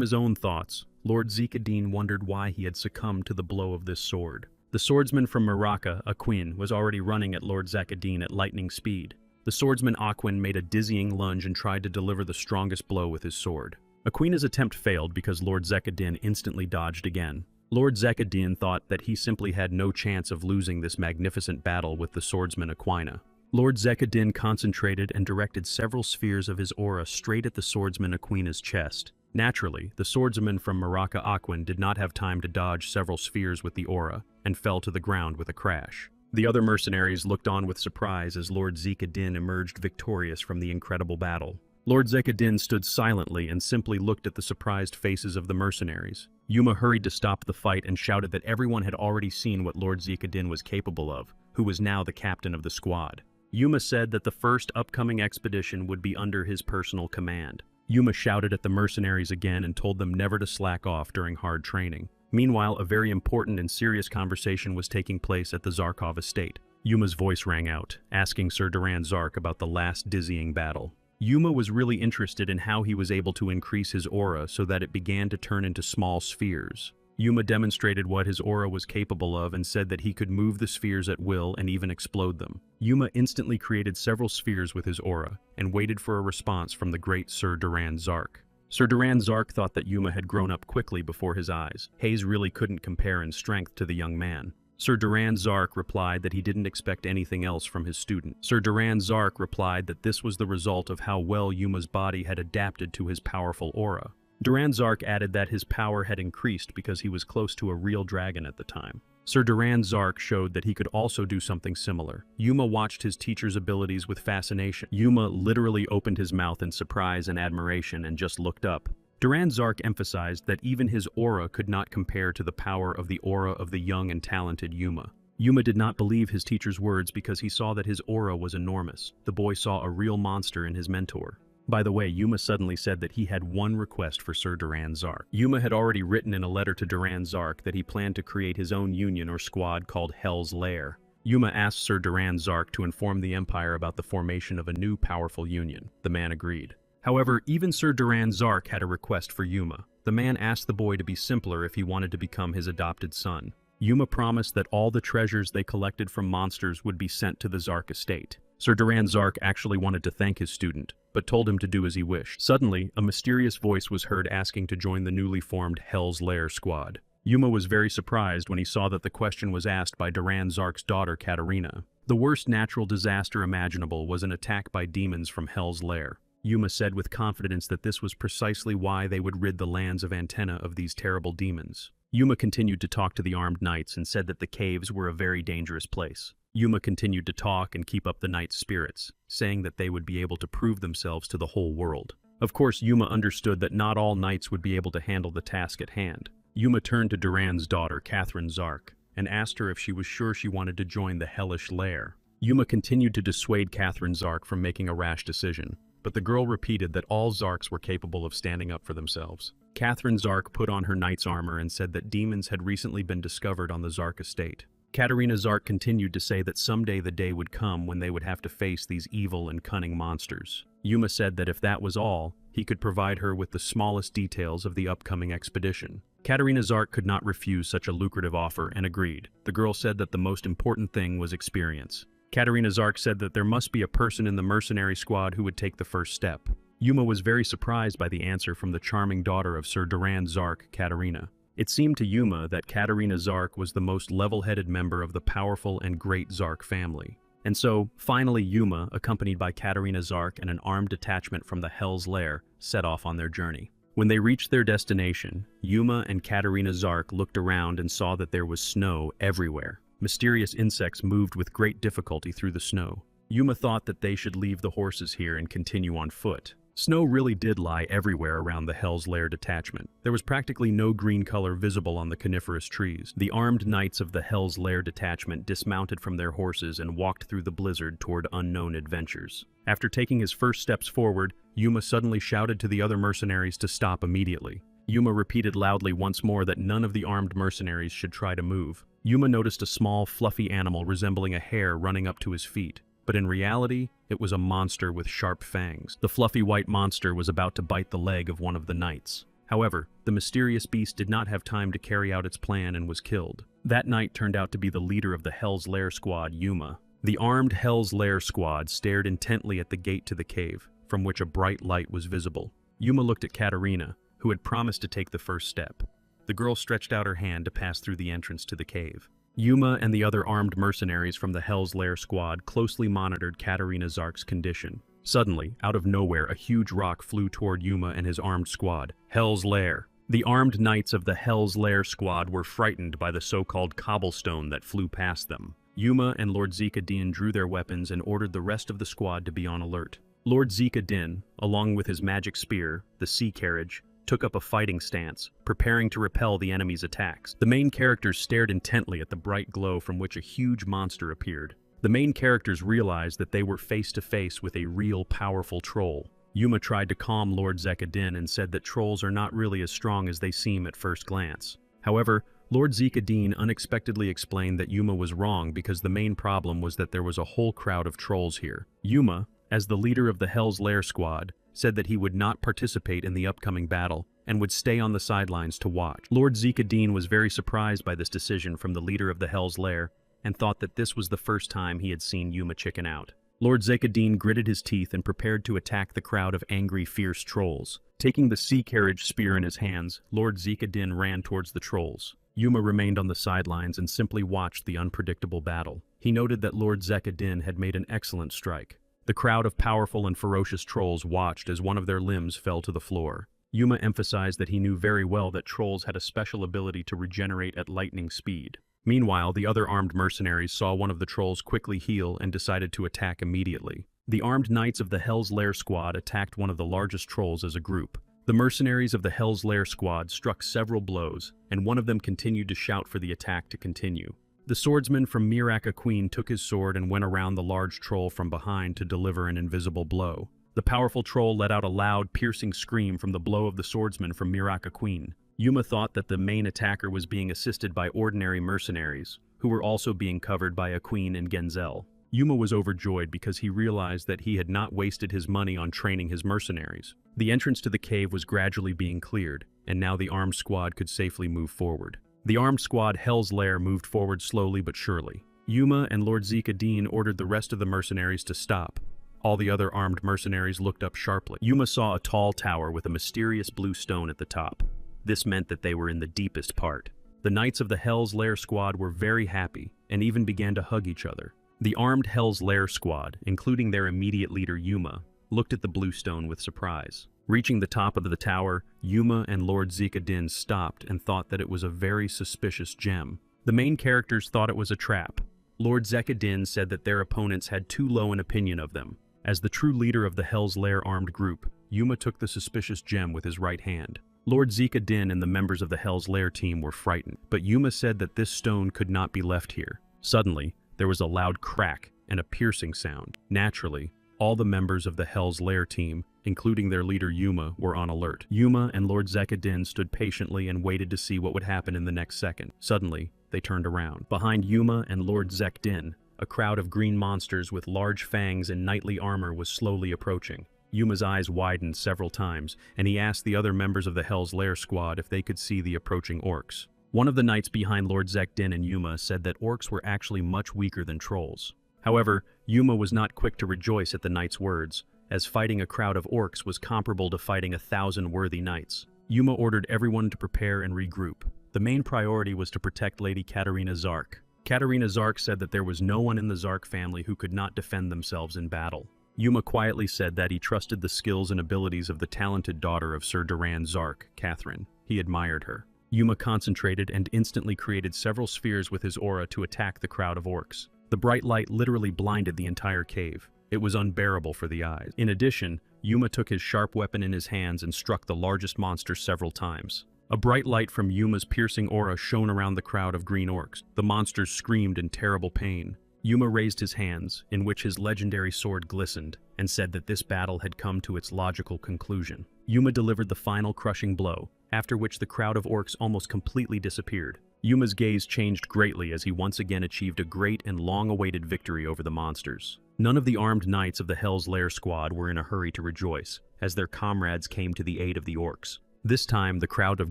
his own thoughts, Lord Zekdeen wondered why he had succumbed to the blow of this sword. The swordsman from Morocco, Aquin, was already running at Lord Zekdeen at lightning speed. The swordsman Aquin made a dizzying lunge and tried to deliver the strongest blow with his sword. Aquina's attempt failed because Lord Zekdeen instantly dodged again. Lord Zekdeen thought that he simply had no chance of losing this magnificent battle with the swordsman Aquina. Lord Zekdeen concentrated and directed several spheres of his aura straight at the swordsman Aquina's chest. Naturally, the swordsman from Morocco Aquin did not have time to dodge several spheres with the aura, and fell to the ground with a crash. The other mercenaries looked on with surprise as Lord Zekdeen emerged victorious from the incredible battle. Lord Zekdeen stood silently and simply looked at the surprised faces of the mercenaries. Yuma hurried to stop the fight and shouted that everyone had already seen what Lord Zekdeen was capable of, who was now the captain of the squad. Yuma said that the first upcoming expedition would be under his personal command. Yuma shouted at the mercenaries again and told them never to slack off during hard training. Meanwhile, a very important and serious conversation was taking place at the Zarkov estate. Yuma's voice rang out, asking Sir Duran Zark about the last dizzying battle. Yuma was really interested in how he was able to increase his aura so that it began to turn into small spheres. Yuma demonstrated what his aura was capable of and said that he could move the spheres at will and even explode them. Yuma instantly created several spheres with his aura and waited for a response from the great Sir Duran Zark. Sir Duran Zark thought that Yuma had grown up quickly before his eyes. Hayes really couldn't compare in strength to the young man. Sir Duran Zark replied that he didn't expect anything else from his student. Sir Duran Zark replied that this was the result of how well Yuma's body had adapted to his powerful aura. Duran Zark added that his power had increased because he was close to a real dragon at the time. Sir Duran Zark showed that he could also do something similar. Yuma watched his teacher's abilities with fascination. Yuma literally opened his mouth in surprise and admiration and just looked up. Duran Zark emphasized that even his aura could not compare to the power of the aura of the young and talented Yuma. Yuma did not believe his teacher's words because he saw that his aura was enormous. The boy saw a real monster in his mentor. By the way, Yuma suddenly said that he had one request for Sir Duran Zark. Yuma had already written in a letter to Duran Zark that he planned to create his own union or squad called Hell's Lair. Yuma asked Sir Duran Zark to inform the Empire about the formation of a new powerful union. The man agreed. However, even Sir Duran Zark had a request for Yuma. The man asked the boy to be simpler if he wanted to become his adopted son. Yuma promised that all the treasures they collected from monsters would be sent to the Zark estate. Sir Duran Zark actually wanted to thank his student, but told him to do as he wished. Suddenly, a mysterious voice was heard asking to join the newly formed Hell's Lair squad. Yuma was very surprised when he saw that the question was asked by Duran Zark's daughter, Katarina. The worst natural disaster imaginable was an attack by demons from Hell's Lair. Yuma said with confidence that this was precisely why they would rid the lands of Antenna of these terrible demons. Yuma continued to talk to the armed knights and said that the caves were a very dangerous place. Yuma continued to talk and keep up the knights' spirits, saying that they would be able to prove themselves to the whole world. Of course, Yuma understood that not all knights would be able to handle the task at hand. Yuma turned to Duran's daughter, Catherine Zark, and asked her if she was sure she wanted to join the hellish lair. Yuma continued to dissuade Catherine Zark from making a rash decision, but the girl repeated that all Zarks were capable of standing up for themselves. Catherine Zark put on her knight's armor and said that demons had recently been discovered on the Zark estate. Katarina Zark continued to say that someday the day would come when they would have to face these evil and cunning monsters. Yuma said that if that was all, he could provide her with the smallest details of the upcoming expedition. Katarina Zark could not refuse such a lucrative offer and agreed. The girl said that the most important thing was experience. Katarina Zark said that there must be a person in the mercenary squad who would take the first step. Yuma was very surprised by the answer from the charming daughter of Sir Duran Zark, Katarina. It seemed to Yuma that Katarina Zark was the most level-headed member of the powerful and great Zark family. And so, finally Yuma, accompanied by Katarina Zark and an armed detachment from the Hell's Lair, set off on their journey. When they reached their destination, Yuma and Katarina Zark looked around and saw that there was snow everywhere. Mysterious insects moved with great difficulty through the snow. Yuma thought that they should leave the horses here and continue on foot. Snow really did lie everywhere around the Hell's Lair detachment. There was practically no green color visible on the coniferous trees. The armed knights of the Hell's Lair detachment dismounted from their horses and walked through the blizzard toward unknown adventures. After taking his first steps forward, Yuma suddenly shouted to the other mercenaries to stop immediately. Yuma repeated loudly once more that none of the armed mercenaries should try to move. Yuma noticed a small, fluffy animal resembling a hare running up to his feet. But in reality, it was a monster with sharp fangs. The fluffy white monster was about to bite the leg of one of the knights. However, the mysterious beast did not have time to carry out its plan and was killed. That knight turned out to be the leader of the Hell's Lair squad, Yuma. The armed Hell's Lair squad stared intently at the gate to the cave, from which a bright light was visible. Yuma looked at Katarina, who had promised to take the first step. The girl stretched out her hand to pass through the entrance to the cave. Yuma and the other armed mercenaries from the Hell's Lair squad closely monitored Katarina Zark's condition. Suddenly, out of nowhere, a huge rock flew toward Yuma and his armed squad. Hell's Lair. The armed knights of the Hell's Lair squad were frightened by the so-called cobblestone that flew past them. Yuma and Lord Zika-Din drew their weapons and ordered the rest of the squad to be on alert. Lord Zika-Din, along with his magic spear, the sea carriage, took up a fighting stance, preparing to repel the enemy's attacks. The main characters stared intently at the bright glow from which a huge monster appeared. The main characters realized that they were face to face with a real powerful troll. Yuma tried to calm Lord Zika-Din and said that trolls are not really as strong as they seem at first glance. However, Lord Zika-Din unexpectedly explained that Yuma was wrong because the main problem was that there was a whole crowd of trolls here. Yuma, as the leader of the Hell's Lair squad, said that he would not participate in the upcoming battle and would stay on the sidelines to watch. Lord Zika-Din was very surprised by this decision from the leader of the Hell's Lair and thought that this was the first time he had seen Yuma chicken out. Lord Zika-Din gritted his teeth and prepared to attack the crowd of angry, fierce trolls. Taking the sea carriage spear in his hands, Lord Zika-Din ran towards the trolls. Yuma remained on the sidelines and simply watched the unpredictable battle. He noted that Lord Zika-Din had made an excellent strike. The crowd of powerful and ferocious trolls watched as one of their limbs fell to the floor. Yuma emphasized that he knew very well that trolls had a special ability to regenerate at lightning speed. Meanwhile, the other armed mercenaries saw one of the trolls quickly heal and decided to attack immediately. The armed knights of the Hell's Lair squad attacked one of the largest trolls as a group. The mercenaries of the Hell's Lair squad struck several blows, and one of them continued to shout for the attack to continue. The swordsman from Miraka Queen took his sword and went around the large troll from behind to deliver an invisible blow. The powerful troll let out a loud, piercing scream from the blow of the swordsman from Miraka Queen. Yuma thought that the main attacker was being assisted by ordinary mercenaries, who were also being covered by a queen and Genzel. Yuma was overjoyed because he realized that he had not wasted his money on training his mercenaries. The entrance to the cave was gradually being cleared, and now the armed squad could safely move forward. The armed squad Hell's Lair moved forward slowly but surely. Yuma and Lord Zika-Din ordered the rest of the mercenaries to stop. All the other armed mercenaries looked up sharply. Yuma saw a tall tower with a mysterious blue stone at the top. This meant that they were in the deepest part. The knights of the Hell's Lair squad were very happy and even began to hug each other. The armed Hell's Lair squad, including their immediate leader Yuma, looked at the blue stone with surprise. Reaching the top of the tower, Yuma and Lord Zika-Din stopped and thought that it was a very suspicious gem. The main characters thought it was a trap. Lord Zika-Din said that their opponents had too low an opinion of them. As the true leader of the Hell's Lair armed group, Yuma took the suspicious gem with his right hand. Lord Zika-Din and the members of the Hell's Lair team were frightened, but Yuma said that this stone could not be left here. Suddenly, there was a loud crack and a piercing sound. Naturally, all the members of the Hell's Lair team, including their leader Yuma, were on alert. Yuma and Lord Zika-Din stood patiently and waited to see what would happen in the next second. Suddenly, they turned around. Behind Yuma and Lord Zika-Din, a crowd of green monsters with large fangs and knightly armor was slowly approaching. Yuma's eyes widened several times, and he asked the other members of the Hell's Lair squad if they could see the approaching orcs. One of the knights behind Lord Zika-Din and Yuma said that orcs were actually much weaker than trolls. However, Yuma was not quick to rejoice at the knight's words, as fighting a crowd of orcs was comparable to fighting 1,000 worthy knights. Yuma ordered everyone to prepare and regroup. The main priority was to protect Lady Katarina Zark. Katarina Zark said that there was no one in the Zark family who could not defend themselves in battle. Yuma quietly said that he trusted the skills and abilities of the talented daughter of Sir Duran Zark, Catherine. He admired her. Yuma concentrated and instantly created several spheres with his aura to attack the crowd of orcs. The bright light literally blinded the entire cave. It was unbearable for the eyes. In addition, Yuma took his sharp weapon in his hands and struck the largest monster several times. A bright light from Yuma's piercing aura shone around the crowd of green orcs. The monsters screamed in terrible pain. Yuma raised his hands, in which his legendary sword glistened, and said that this battle had come to its logical conclusion. Yuma delivered the final crushing blow, after which the crowd of orcs almost completely disappeared. Yuma's gaze changed greatly as he once again achieved a great and long-awaited victory over the monsters. None of the armed knights of the Hell's Lair squad were in a hurry to rejoice, as their comrades came to the aid of the orcs. This time, the crowd of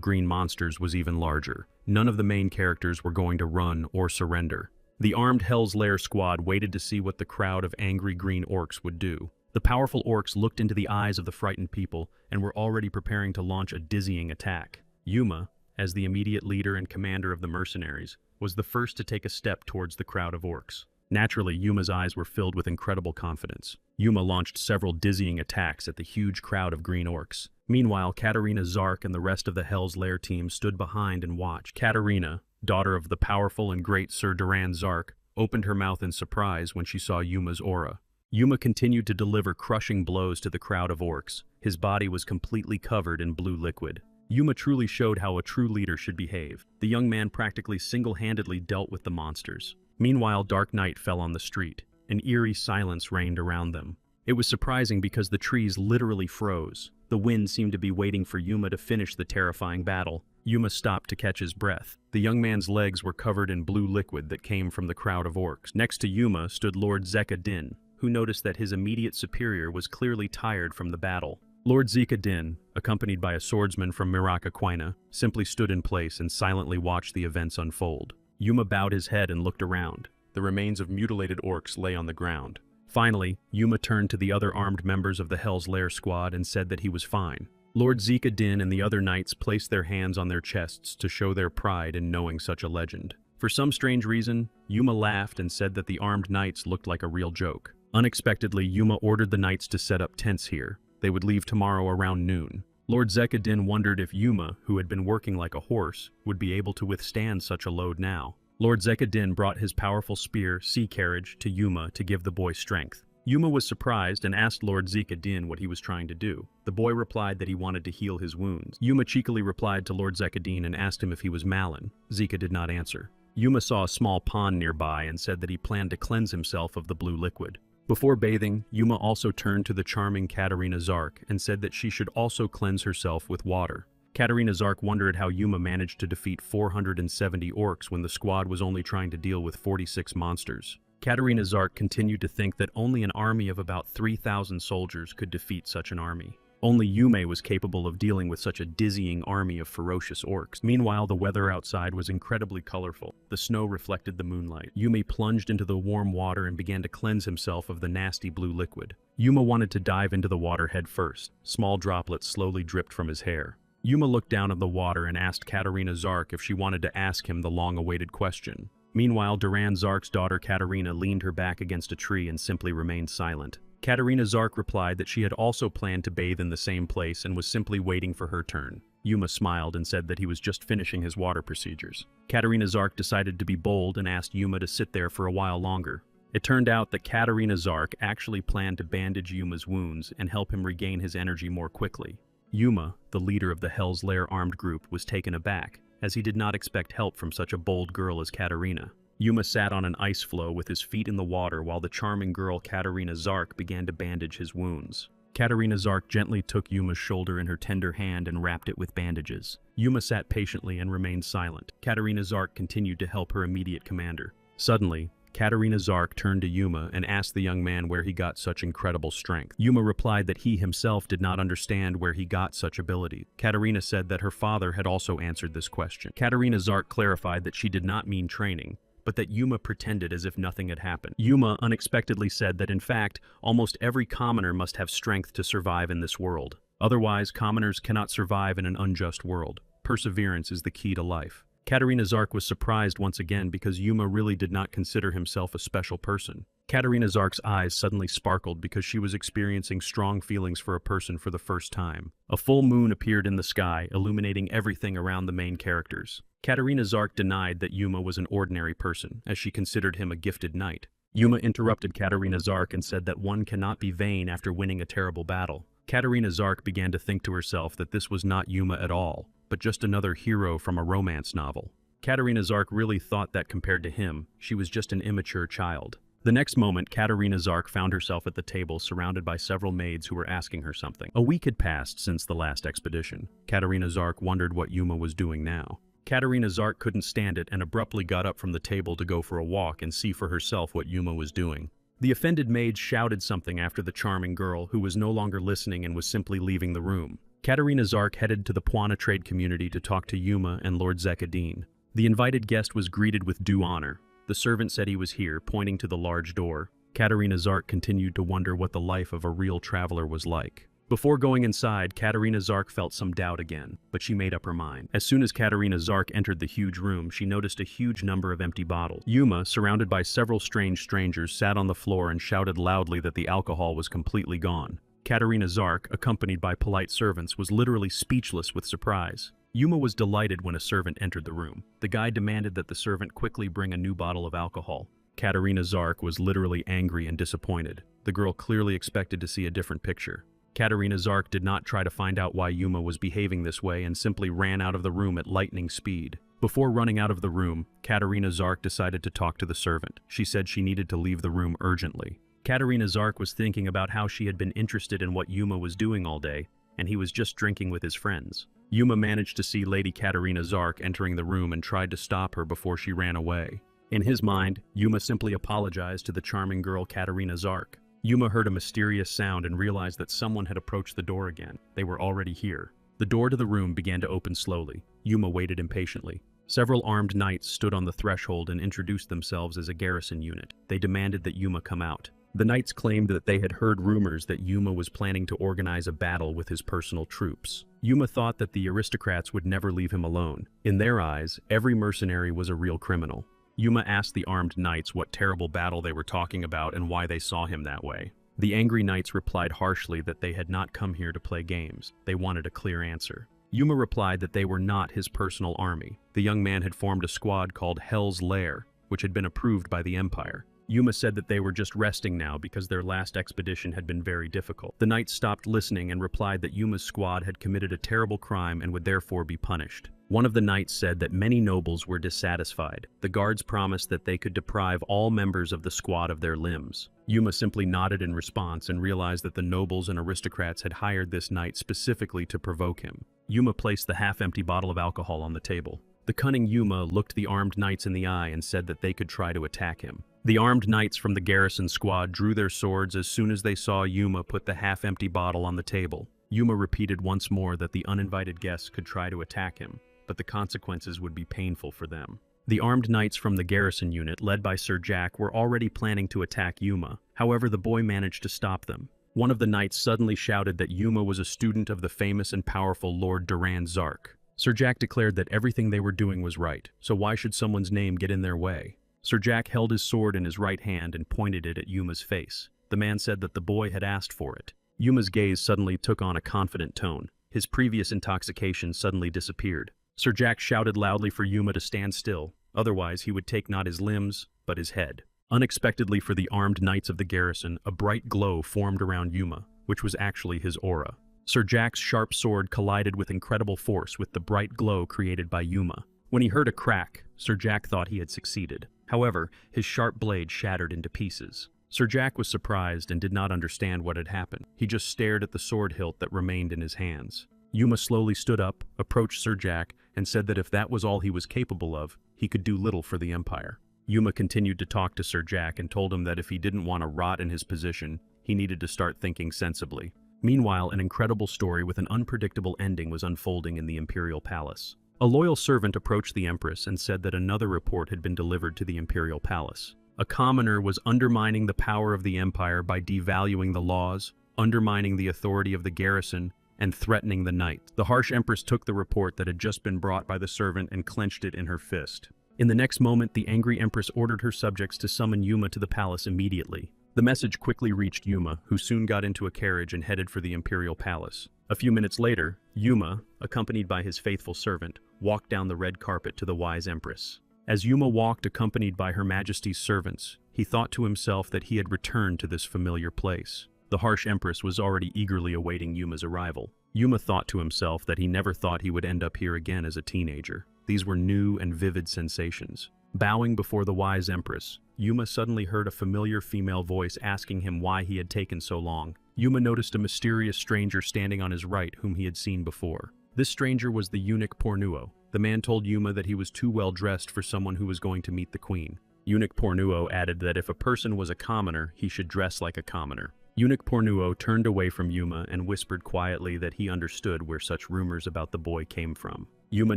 green monsters was even larger. None of the main characters were going to run or surrender. The armed Hell's Lair squad waited to see what the crowd of angry green orcs would do. The powerful orcs looked into the eyes of the frightened people and were already preparing to launch a dizzying attack. Yuma, as the immediate leader and commander of the mercenaries, was the first to take a step towards the crowd of orcs. Naturally, Yuma's eyes were filled with incredible confidence. Yuma launched several dizzying attacks at the huge crowd of green orcs. Meanwhile, Katarina Zark and the rest of the Hell's Lair team stood behind and watched. Katarina, daughter of the powerful and great Sir Duran Zark, opened her mouth in surprise when she saw Yuma's aura. Yuma continued to deliver crushing blows to the crowd of orcs. His body was completely covered in blue liquid. Yuma truly showed how a true leader should behave. The young man practically single-handedly dealt with the monsters. Meanwhile, dark night fell on the street. An eerie silence reigned around them. It was surprising because the trees literally froze. The wind seemed to be waiting for Yuma to finish the terrifying battle. Yuma stopped to catch his breath. The young man's legs were covered in blue liquid that came from the crowd of orcs. Next to Yuma stood Lord Zika-Din, who noticed that his immediate superior was clearly tired from the battle. Lord Zika-Din, accompanied by a swordsman from Miracaquina, simply stood in place and silently watched the events unfold. Yuma bowed his head and looked around. The remains of mutilated orcs lay on the ground. Finally, Yuma turned to the other armed members of the Hell's Lair squad and said that he was fine. Lord Zika-Din and the other knights placed their hands on their chests to show their pride in knowing such a legend. For some strange reason, Yuma laughed and said that the armed knights looked like a real joke. Unexpectedly, Yuma ordered the knights to set up tents here. They would leave tomorrow around noon. Lord Zika-Din wondered if Yuma, who had been working like a horse, would be able to withstand such a load now. Lord Zika-Din brought his powerful spear, Sea Carriage, to Yuma to give the boy strength. Yuma was surprised and asked Lord Zika-Din what he was trying to do. The boy replied that he wanted to heal his wounds. Yuma cheekily replied to Lord Zika-Din and asked him if he was Malin. Zika did not answer. Yuma saw a small pond nearby and said that he planned to cleanse himself of the blue liquid. Before bathing, Yuma also turned to the charming Katarina Zark and said that she should also cleanse herself with water. Katarina Zark wondered how Yuma managed to defeat 470 orcs when the squad was only trying to deal with 46 monsters. Katarina Zark continued to think that only an army of about 3,000 soldiers could defeat such an army. Only Yume was capable of dealing with such a dizzying army of ferocious orcs. Meanwhile, the weather outside was incredibly colorful. The snow reflected the moonlight. Yume plunged into the warm water and began to cleanse himself of the nasty blue liquid. Yuma wanted to dive into the water head first. Small droplets slowly dripped from his hair. Yuma looked down at the water and asked Katarina Zark if she wanted to ask him the long-awaited question. Meanwhile, Duran Zark's daughter Katarina leaned her back against a tree and simply remained silent. Katarina Zark replied that she had also planned to bathe in the same place and was simply waiting for her turn. Yuma smiled and said that he was just finishing his water procedures. Katarina Zark decided to be bold and asked Yuma to sit there for a while longer. It turned out that Katarina Zark actually planned to bandage Yuma's wounds and help him regain his energy more quickly. Yuma, the leader of the Hell's Lair armed group, was taken aback, as he did not expect help from such a bold girl as Katarina. Yuma sat on an ice floe with his feet in the water while the charming girl Katarina Zark began to bandage his wounds. Katarina Zark gently took Yuma's shoulder in her tender hand and wrapped it with bandages. Yuma sat patiently and remained silent. Katarina Zark continued to help her immediate commander. Suddenly, Katarina Zark turned to Yuma and asked the young man where he got such incredible strength. Yuma replied that he himself did not understand where he got such ability. Katarina said that her father had also answered this question. Katarina Zark clarified that she did not mean training, but that Yuma pretended as if nothing had happened. Yuma unexpectedly said that in fact, almost every commoner must have strength to survive in this world. Otherwise, commoners cannot survive in an unjust world. Perseverance is the key to life. Katarina Zark was surprised once again because Yuma really did not consider himself a special person. Katarina Zark's eyes suddenly sparkled because she was experiencing strong feelings for a person for the first time. A full moon appeared in the sky, illuminating everything around the main characters. Katarina Zark denied that Yuma was an ordinary person, as she considered him a gifted knight. Yuma interrupted Katarina Zark and said that one cannot be vain after winning a terrible battle. Katarina Zark began to think to herself that this was not Yuma at all, but just another hero from a romance novel. Katarina Zark really thought that compared to him, she was just an immature child. The next moment, Katarina Zark found herself at the table surrounded by several maids who were asking her something. A week had passed since the last expedition. Katarina Zark wondered what Yuma was doing now. Katarina Zark couldn't stand it and abruptly got up from the table to go for a walk and see for herself what Yuma was doing. The offended maids shouted something after the charming girl, who was no longer listening and was simply leaving the room. Katarina Zark headed to the Puana trade community to talk to Yuma and Lord Zekadine. The invited guest was greeted with due honor. The servant said he was here, pointing to the large door. Katarina Zark continued to wonder what the life of a real traveler was like. Before going inside, Katarina Zark felt some doubt again, but she made up her mind. As soon as Katarina Zark entered the huge room, she noticed a huge number of empty bottles. Yuma, surrounded by several strange strangers, sat on the floor and shouted loudly that the alcohol was completely gone. Katarina Zark, accompanied by polite servants, was literally speechless with surprise. Yuma was delighted when a servant entered the room. The guy demanded that the servant quickly bring a new bottle of alcohol. Katarina Zark was literally angry and disappointed. The girl clearly expected to see a different picture. Katarina Zark did not try to find out why Yuma was behaving this way and simply ran out of the room at lightning speed. Before running out of the room, Katarina Zark decided to talk to the servant. She said she needed to leave the room urgently. Katarina Zark was thinking about how she had been interested in what Yuma was doing all day, and he was just drinking with his friends. Yuma managed to see Lady Katarina Zark entering the room and tried to stop her before she ran away. In his mind, Yuma simply apologized to the charming girl Katarina Zark. Yuma heard a mysterious sound and realized that someone had approached the door again. They were already here. The door to the room began to open slowly. Yuma waited impatiently. Several armed knights stood on the threshold and introduced themselves as a garrison unit. They demanded that Yuma come out. The knights claimed that they had heard rumors that Yuma was planning to organize a battle with his personal troops. Yuma thought that the aristocrats would never leave him alone. In their eyes, every mercenary was a real criminal. Yuma asked the armed knights what terrible battle they were talking about and why they saw him that way. The angry knights replied harshly that they had not come here to play games. They wanted a clear answer. Yuma replied that they were not his personal army. The young man had formed a squad called Hell's Lair, which had been approved by the Empire. Yuma said that they were just resting now because their last expedition had been very difficult. The knights stopped listening and replied that Yuma's squad had committed a terrible crime and would therefore be punished. One of the knights said that many nobles were dissatisfied. The guards promised that they could deprive all members of the squad of their limbs. Yuma simply nodded in response and realized that the nobles and aristocrats had hired this knight specifically to provoke him. Yuma placed the half-empty bottle of alcohol on the table. The cunning Yuma looked the armed knights in the eye and said that they could try to attack him. The armed knights from the garrison squad drew their swords as soon as they saw Yuma put the half-empty bottle on the table. Yuma repeated once more that the uninvited guests could try to attack him, but the consequences would be painful for them. The armed knights from the garrison unit, led by Sir Jack, were already planning to attack Yuma. However, the boy managed to stop them. One of the knights suddenly shouted that Yuma was a student of the famous and powerful Lord Duran Zark. Sir Jack declared that everything they were doing was right, so why should someone's name get in their way? Sir Jack held his sword in his right hand and pointed it at Yuma's face. The man said that the boy had asked for it. Yuma's gaze suddenly took on a confident tone. His previous intoxication suddenly disappeared. Sir Jack shouted loudly for Yuma to stand still, otherwise he would take not his limbs, but his head. Unexpectedly for the armed knights of the garrison, a bright glow formed around Yuma, which was actually his aura. Sir Jack's sharp sword collided with incredible force with the bright glow created by Yuma. When he heard a crack, Sir Jack thought he had succeeded. However, his sharp blade shattered into pieces. Sir Jack was surprised and did not understand what had happened. He just stared at the sword hilt that remained in his hands. Yuma slowly stood up, approached Sir Jack, and said that if that was all he was capable of, he could do little for the Empire. Yuma continued to talk to Sir Jack and told him that if he didn't want to rot in his position, he needed to start thinking sensibly. Meanwhile, an incredible story with an unpredictable ending was unfolding in the Imperial Palace. A loyal servant approached the Empress and said that another report had been delivered to the Imperial Palace. A commoner was undermining the power of the Empire by devaluing the laws, undermining the authority of the garrison, and threatening the knights. The harsh Empress took the report that had just been brought by the servant and clenched it in her fist. In the next moment, the angry Empress ordered her subjects to summon Yuma to the palace immediately. The message quickly reached Yuma, who soon got into a carriage and headed for the Imperial Palace. A few minutes later, Yuma, accompanied by his faithful servant, walked down the red carpet to the wise Empress. As Yuma walked accompanied by Her Majesty's servants, he thought to himself that he had returned to this familiar place. The harsh Empress was already eagerly awaiting Yuma's arrival. Yuma thought to himself that he never thought he would end up here again as a teenager. These were new and vivid sensations. Bowing before the wise Empress, Yuma suddenly heard a familiar female voice asking him why he had taken so long. Yuma noticed a mysterious stranger standing on his right whom he had seen before. This stranger was the eunuch Pornuo. The man told Yuma that he was too well dressed for someone who was going to meet the queen. Eunuch Pornuo added that if a person was a commoner, he should dress like a commoner. Eunuch Pornuo turned away from Yuma and whispered quietly that he understood where such rumors about the boy came from. Yuma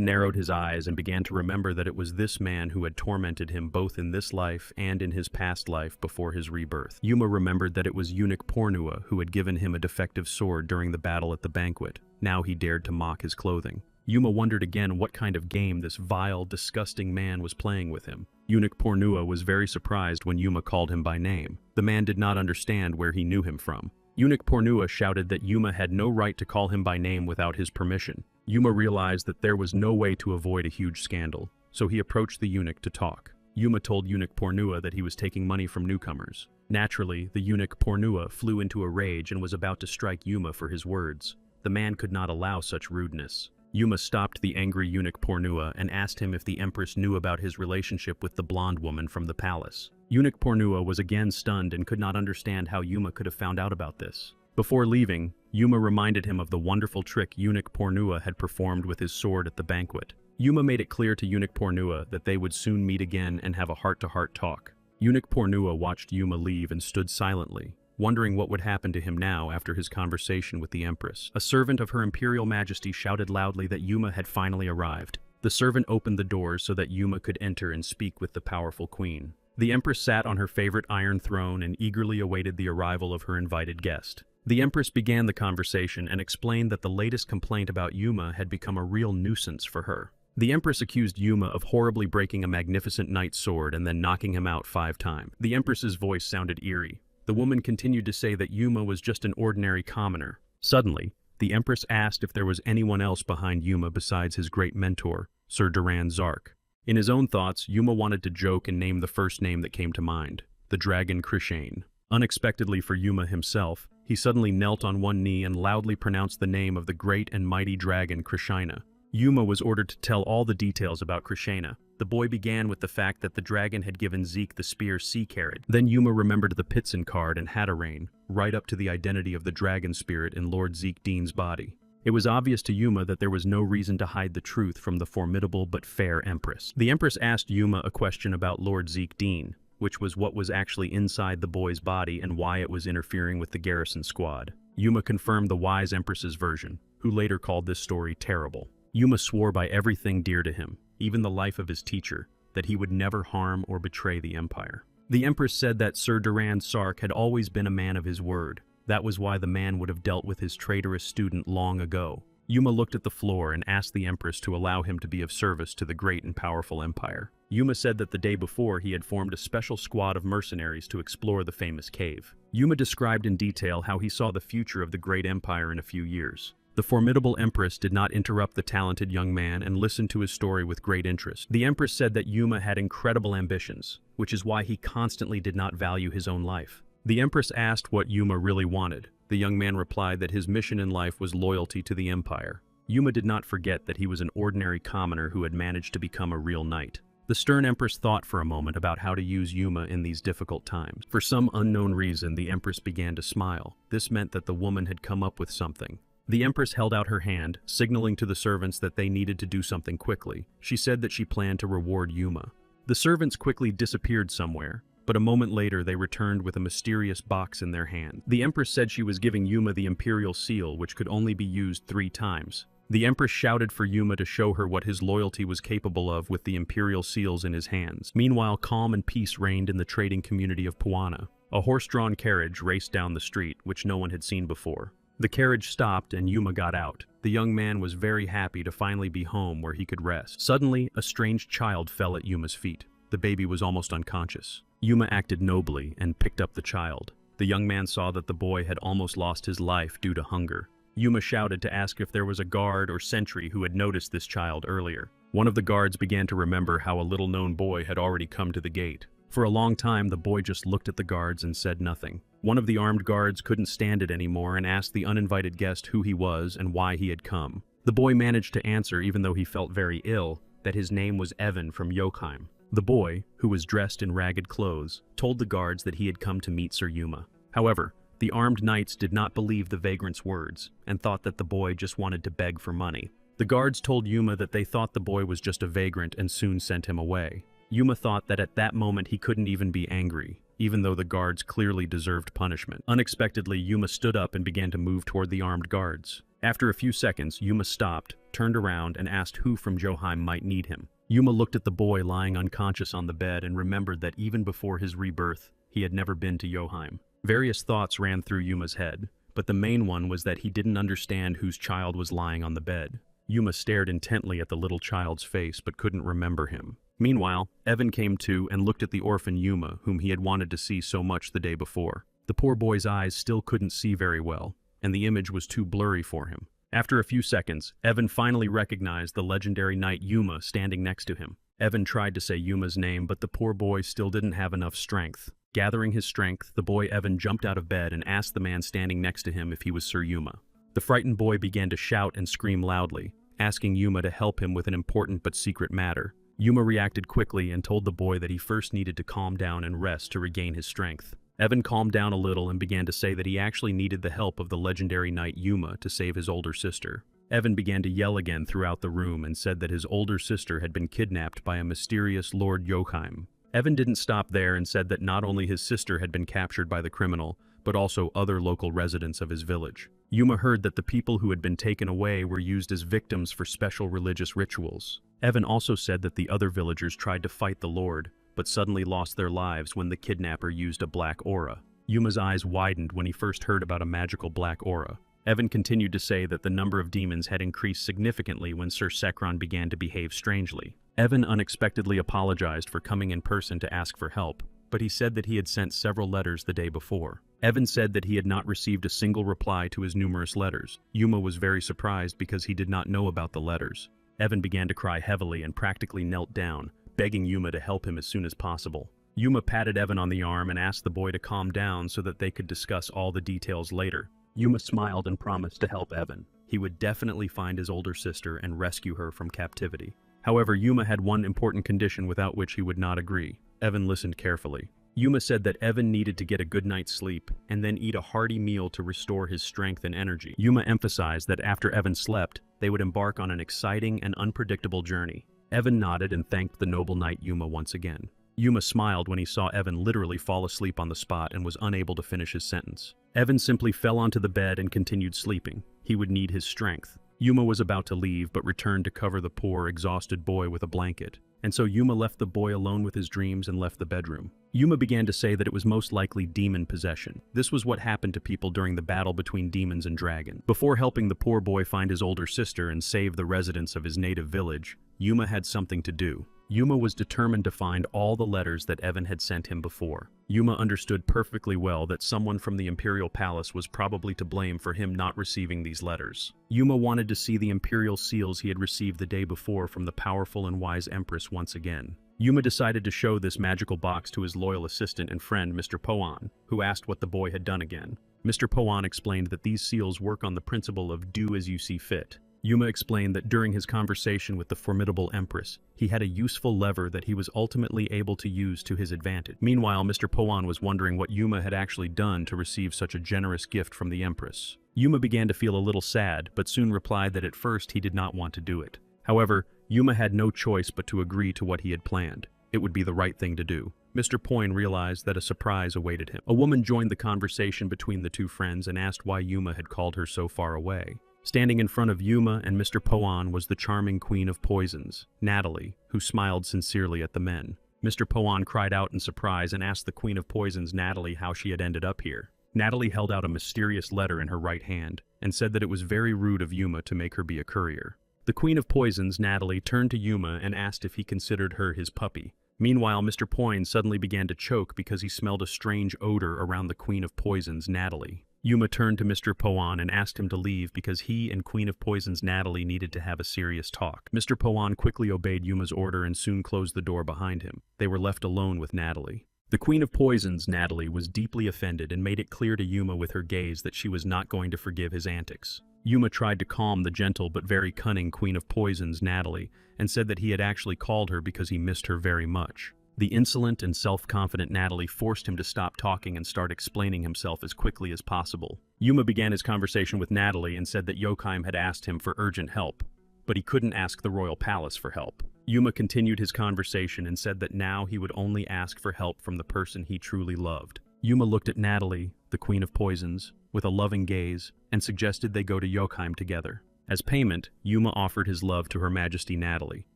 narrowed his eyes and began to remember that it was this man who had tormented him both in this life and in his past life before his rebirth. Yuma remembered that it was eunuch Pornua who had given him a defective sword during the battle at the banquet. Now he dared to mock his clothing. Yuma wondered again what kind of game this vile, disgusting man was playing with him. Eunuch Pornua was very surprised when Yuma called him by name. The man did not understand where he knew him from. Eunuch Pornua shouted that Yuma had no right to call him by name without his permission. Yuma realized that there was no way to avoid a huge scandal, so he approached the eunuch to talk. Yuma told eunuch Pornua that he was taking money from newcomers. Naturally, the eunuch Pornua flew into a rage and was about to strike Yuma for his words. The man could not allow such rudeness. Yuma stopped the angry eunuch Pornua and asked him if the Empress knew about his relationship with the blonde woman from the palace. Eunuch Pornua was again stunned and could not understand how Yuma could have found out about this. Before leaving, Yuma reminded him of the wonderful trick eunuch Pornua had performed with his sword at the banquet. Yuma made it clear to eunuch Pornua that they would soon meet again and have a heart-to-heart talk. Eunuch Pornua watched Yuma leave and stood silently, wondering what would happen to him now after his conversation with the Empress. A servant of Her Imperial Majesty shouted loudly that Yuma had finally arrived. The servant opened the doors so that Yuma could enter and speak with the powerful queen. The Empress sat on her favorite iron throne and eagerly awaited the arrival of her invited guest. The Empress began the conversation and explained that the latest complaint about Yuma had become a real nuisance for her. The Empress accused Yuma of horribly breaking a magnificent knight's sword and then knocking him out 5 times. The Empress's voice sounded eerie. The woman continued to say that Yuma was just an ordinary commoner. Suddenly, the Empress asked if there was anyone else behind Yuma besides his great mentor, Sir Duran Zark. In his own thoughts, Yuma wanted to joke and name the first name that came to mind, the dragon Krishane. Unexpectedly for Yuma himself, he suddenly knelt on one knee and loudly pronounced the name of the great and mighty dragon Krishna. Yuma was ordered to tell all the details about Krishna. The boy began with the fact that the dragon had given Zeke the spear Sea Carrot. Then Yuma remembered the Pitson card and Hatterane, right up to the identity of the dragon spirit in Lord Zeke Dean's body. It was obvious to Yuma that there was no reason to hide the truth from the formidable but fair Empress. The Empress asked Yuma a question about Lord Zeke Dean. which was what was actually inside the boy's body and why it was interfering with the garrison squad. Yuma confirmed the wise Empress's version, who later called this story terrible. Yuma swore by everything dear to him, even the life of his teacher, that he would never harm or betray the Empire. The Empress said that Sir Durand Sark had always been a man of his word. That was why the man would have dealt with his traitorous student long ago. Yuma looked at the floor and asked the Empress to allow him to be of service to the great and powerful empire. Yuma said that the day before he had formed a special squad of mercenaries to explore the famous cave. Yuma described in detail how he saw the future of the great empire in a few years. The formidable Empress did not interrupt the talented young man and listened to his story with great interest. The Empress said that Yuma had incredible ambitions, which is why he constantly did not value his own life. The Empress asked what Yuma really wanted. The young man replied that his mission in life was loyalty to the Empire. Yuma did not forget that he was an ordinary commoner who had managed to become a real knight. The stern Empress thought for a moment about how to use Yuma in these difficult times. For some unknown reason, the Empress began to smile. This meant that the woman had come up with something. The Empress held out her hand, signaling to the servants that they needed to do something quickly. She said that she planned to reward Yuma. The servants quickly disappeared somewhere, but a moment later they returned with a mysterious box in their hand. The Empress said she was giving Yuma the Imperial Seal, which could only be used 3 times. The Empress shouted for Yuma to show her what his loyalty was capable of with the Imperial Seals in his hands. Meanwhile, calm and peace reigned in the trading community of Puana. A horse-drawn carriage raced down the street, which no one had seen before. The carriage stopped and Yuma got out. The young man was very happy to finally be home where he could rest. Suddenly, a strange child fell at Yuma's feet. The baby was almost unconscious. Yuma acted nobly and picked up the child. The young man saw that the boy had almost lost his life due to hunger. Yuma shouted to ask if there was a guard or sentry who had noticed this child earlier. One of the guards began to remember how a little-known boy had already come to the gate. For a long time, the boy just looked at the guards and said nothing. One of the armed guards couldn't stand it anymore and asked the uninvited guest who he was and why he had come. The boy managed to answer, even though he felt very ill, that his name was Evan from Yochheim. The boy, who was dressed in ragged clothes, told the guards that he had come to meet Sir Yuma. However, the armed knights did not believe the vagrant's words and thought that the boy just wanted to beg for money. The guards told Yuma that they thought the boy was just a vagrant and soon sent him away. Yuma thought that at that moment he couldn't even be angry, even though the guards clearly deserved punishment. Unexpectedly, Yuma stood up and began to move toward the armed guards. After a few seconds, Yuma stopped, turned around, and asked who from Yochheim might need him. Yuma looked at the boy lying unconscious on the bed and remembered that even before his rebirth, he had never been to Yochheim. Various thoughts ran through Yuma's head, but the main one was that he didn't understand whose child was lying on the bed. Yuma stared intently at the little child's face but couldn't remember him. Meanwhile, Evan came to and looked at the orphan Yuma, whom he had wanted to see so much the day before. The poor boy's eyes still couldn't see very well, and the image was too blurry for him. After a few seconds, Evan finally recognized the legendary knight Yuma standing next to him. Evan tried to say Yuma's name, but the poor boy still didn't have enough strength. Gathering his strength, the boy Evan jumped out of bed and asked the man standing next to him if he was Sir Yuma. The frightened boy began to shout and scream loudly, asking Yuma to help him with an important but secret matter. Yuma reacted quickly and told the boy that he first needed to calm down and rest to regain his strength. Evan calmed down a little and began to say that he actually needed the help of the legendary knight Yuma to save his older sister. Evan began to yell again throughout the room and said that his older sister had been kidnapped by a mysterious Lord Yochheim. Evan didn't stop there and said that not only his sister had been captured by the criminal, but also other local residents of his village. Yuma heard that the people who had been taken away were used as victims for special religious rituals. Evan also said that the other villagers tried to fight the Lord, but suddenly lost their lives when the kidnapper used a black aura. Yuma's eyes widened when he first heard about a magical black aura. Evan continued to say that the number of demons had increased significantly when Sir Sekron began to behave strangely. Evan unexpectedly apologized for coming in person to ask for help, but he said that he had sent several letters the day before. Evan said that he had not received a single reply to his numerous letters. Yuma was very surprised because he did not know about the letters. Evan began to cry heavily and practically knelt down, begging Yuma to help him as soon as possible. Yuma patted Evan on the arm and asked the boy to calm down so that they could discuss all the details later. Yuma smiled and promised to help Evan. He would definitely find his older sister and rescue her from captivity. However, Yuma had one important condition without which he would not agree. Evan listened carefully. Yuma said that Evan needed to get a good night's sleep and then eat a hearty meal to restore his strength and energy. Yuma emphasized that after Evan slept, they would embark on an exciting and unpredictable journey. Evan nodded and thanked the noble knight Yuma once again. Yuma smiled when he saw Evan literally fall asleep on the spot and was unable to finish his sentence. Evan simply fell onto the bed and continued sleeping. He would need his strength. Yuma was about to leave but returned to cover the poor, exhausted boy with a blanket. And so Yuma left the boy alone with his dreams and left the bedroom. Yuma began to say that it was most likely demon possession. This was what happened to people during the battle between demons and dragons. Before helping the poor boy find his older sister and save the residents of his native village, Yuma had something to do. Yuma was determined to find all the letters that Evan had sent him before. Yuma understood perfectly well that someone from the Imperial Palace was probably to blame for him not receiving these letters. Yuma wanted to see the Imperial seals he had received the day before from the powerful and wise Empress once again. Yuma decided to show this magical box to his loyal assistant and friend, Mr. Poan, who asked what the boy had done again. Mr. Poan explained that these seals work on the principle of do as you see fit. Yuma explained that during his conversation with the formidable Empress, he had a useful lever that he was ultimately able to use to his advantage. Meanwhile, Mr. Poan was wondering what Yuma had actually done to receive such a generous gift from the Empress. Yuma began to feel a little sad, but soon replied that at first he did not want to do it. However, Yuma had no choice but to agree to what he had planned. It would be the right thing to do. Mr. Poin realized that a surprise awaited him. A woman joined the conversation between the two friends and asked why Yuma had called her so far away. Standing in front of Yuma and Mr. Poan was the charming Queen of Poisons, Natalie, who smiled sincerely at the men. Mr. Poan cried out in surprise and asked the Queen of Poisons, Natalie, how she had ended up here. Natalie held out a mysterious letter in her right hand and said that it was very rude of Yuma to make her be a courier. The Queen of Poisons, Natalie, turned to Yuma and asked if he considered her his puppy. Meanwhile, Mr. Poin suddenly began to choke because he smelled a strange odor around the Queen of Poisons, Natalie. Yuma turned to Mr. Poan and asked him to leave because he and Queen of Poisons Natalie needed to have a serious talk. Mr. Poan quickly obeyed Yuma's order and soon closed the door behind him. They were left alone with Natalie. The Queen of Poisons Natalie was deeply offended and made it clear to Yuma with her gaze that she was not going to forgive his antics. Yuma tried to calm the gentle but very cunning Queen of Poisons Natalie and said that he had actually called her because he missed her very much. The insolent and self-confident Natalie forced him to stop talking and start explaining himself as quickly as possible. Yuma began his conversation with Natalie and said that Yokheim had asked him for urgent help, but he couldn't ask the royal palace for help. Yuma continued his conversation and said that now he would only ask for help from the person he truly loved. Yuma looked at Natalie, the Queen of Poisons, with a loving gaze and suggested they go to Yokheim together. As payment, Yuma offered his love to Her Majesty Natalie.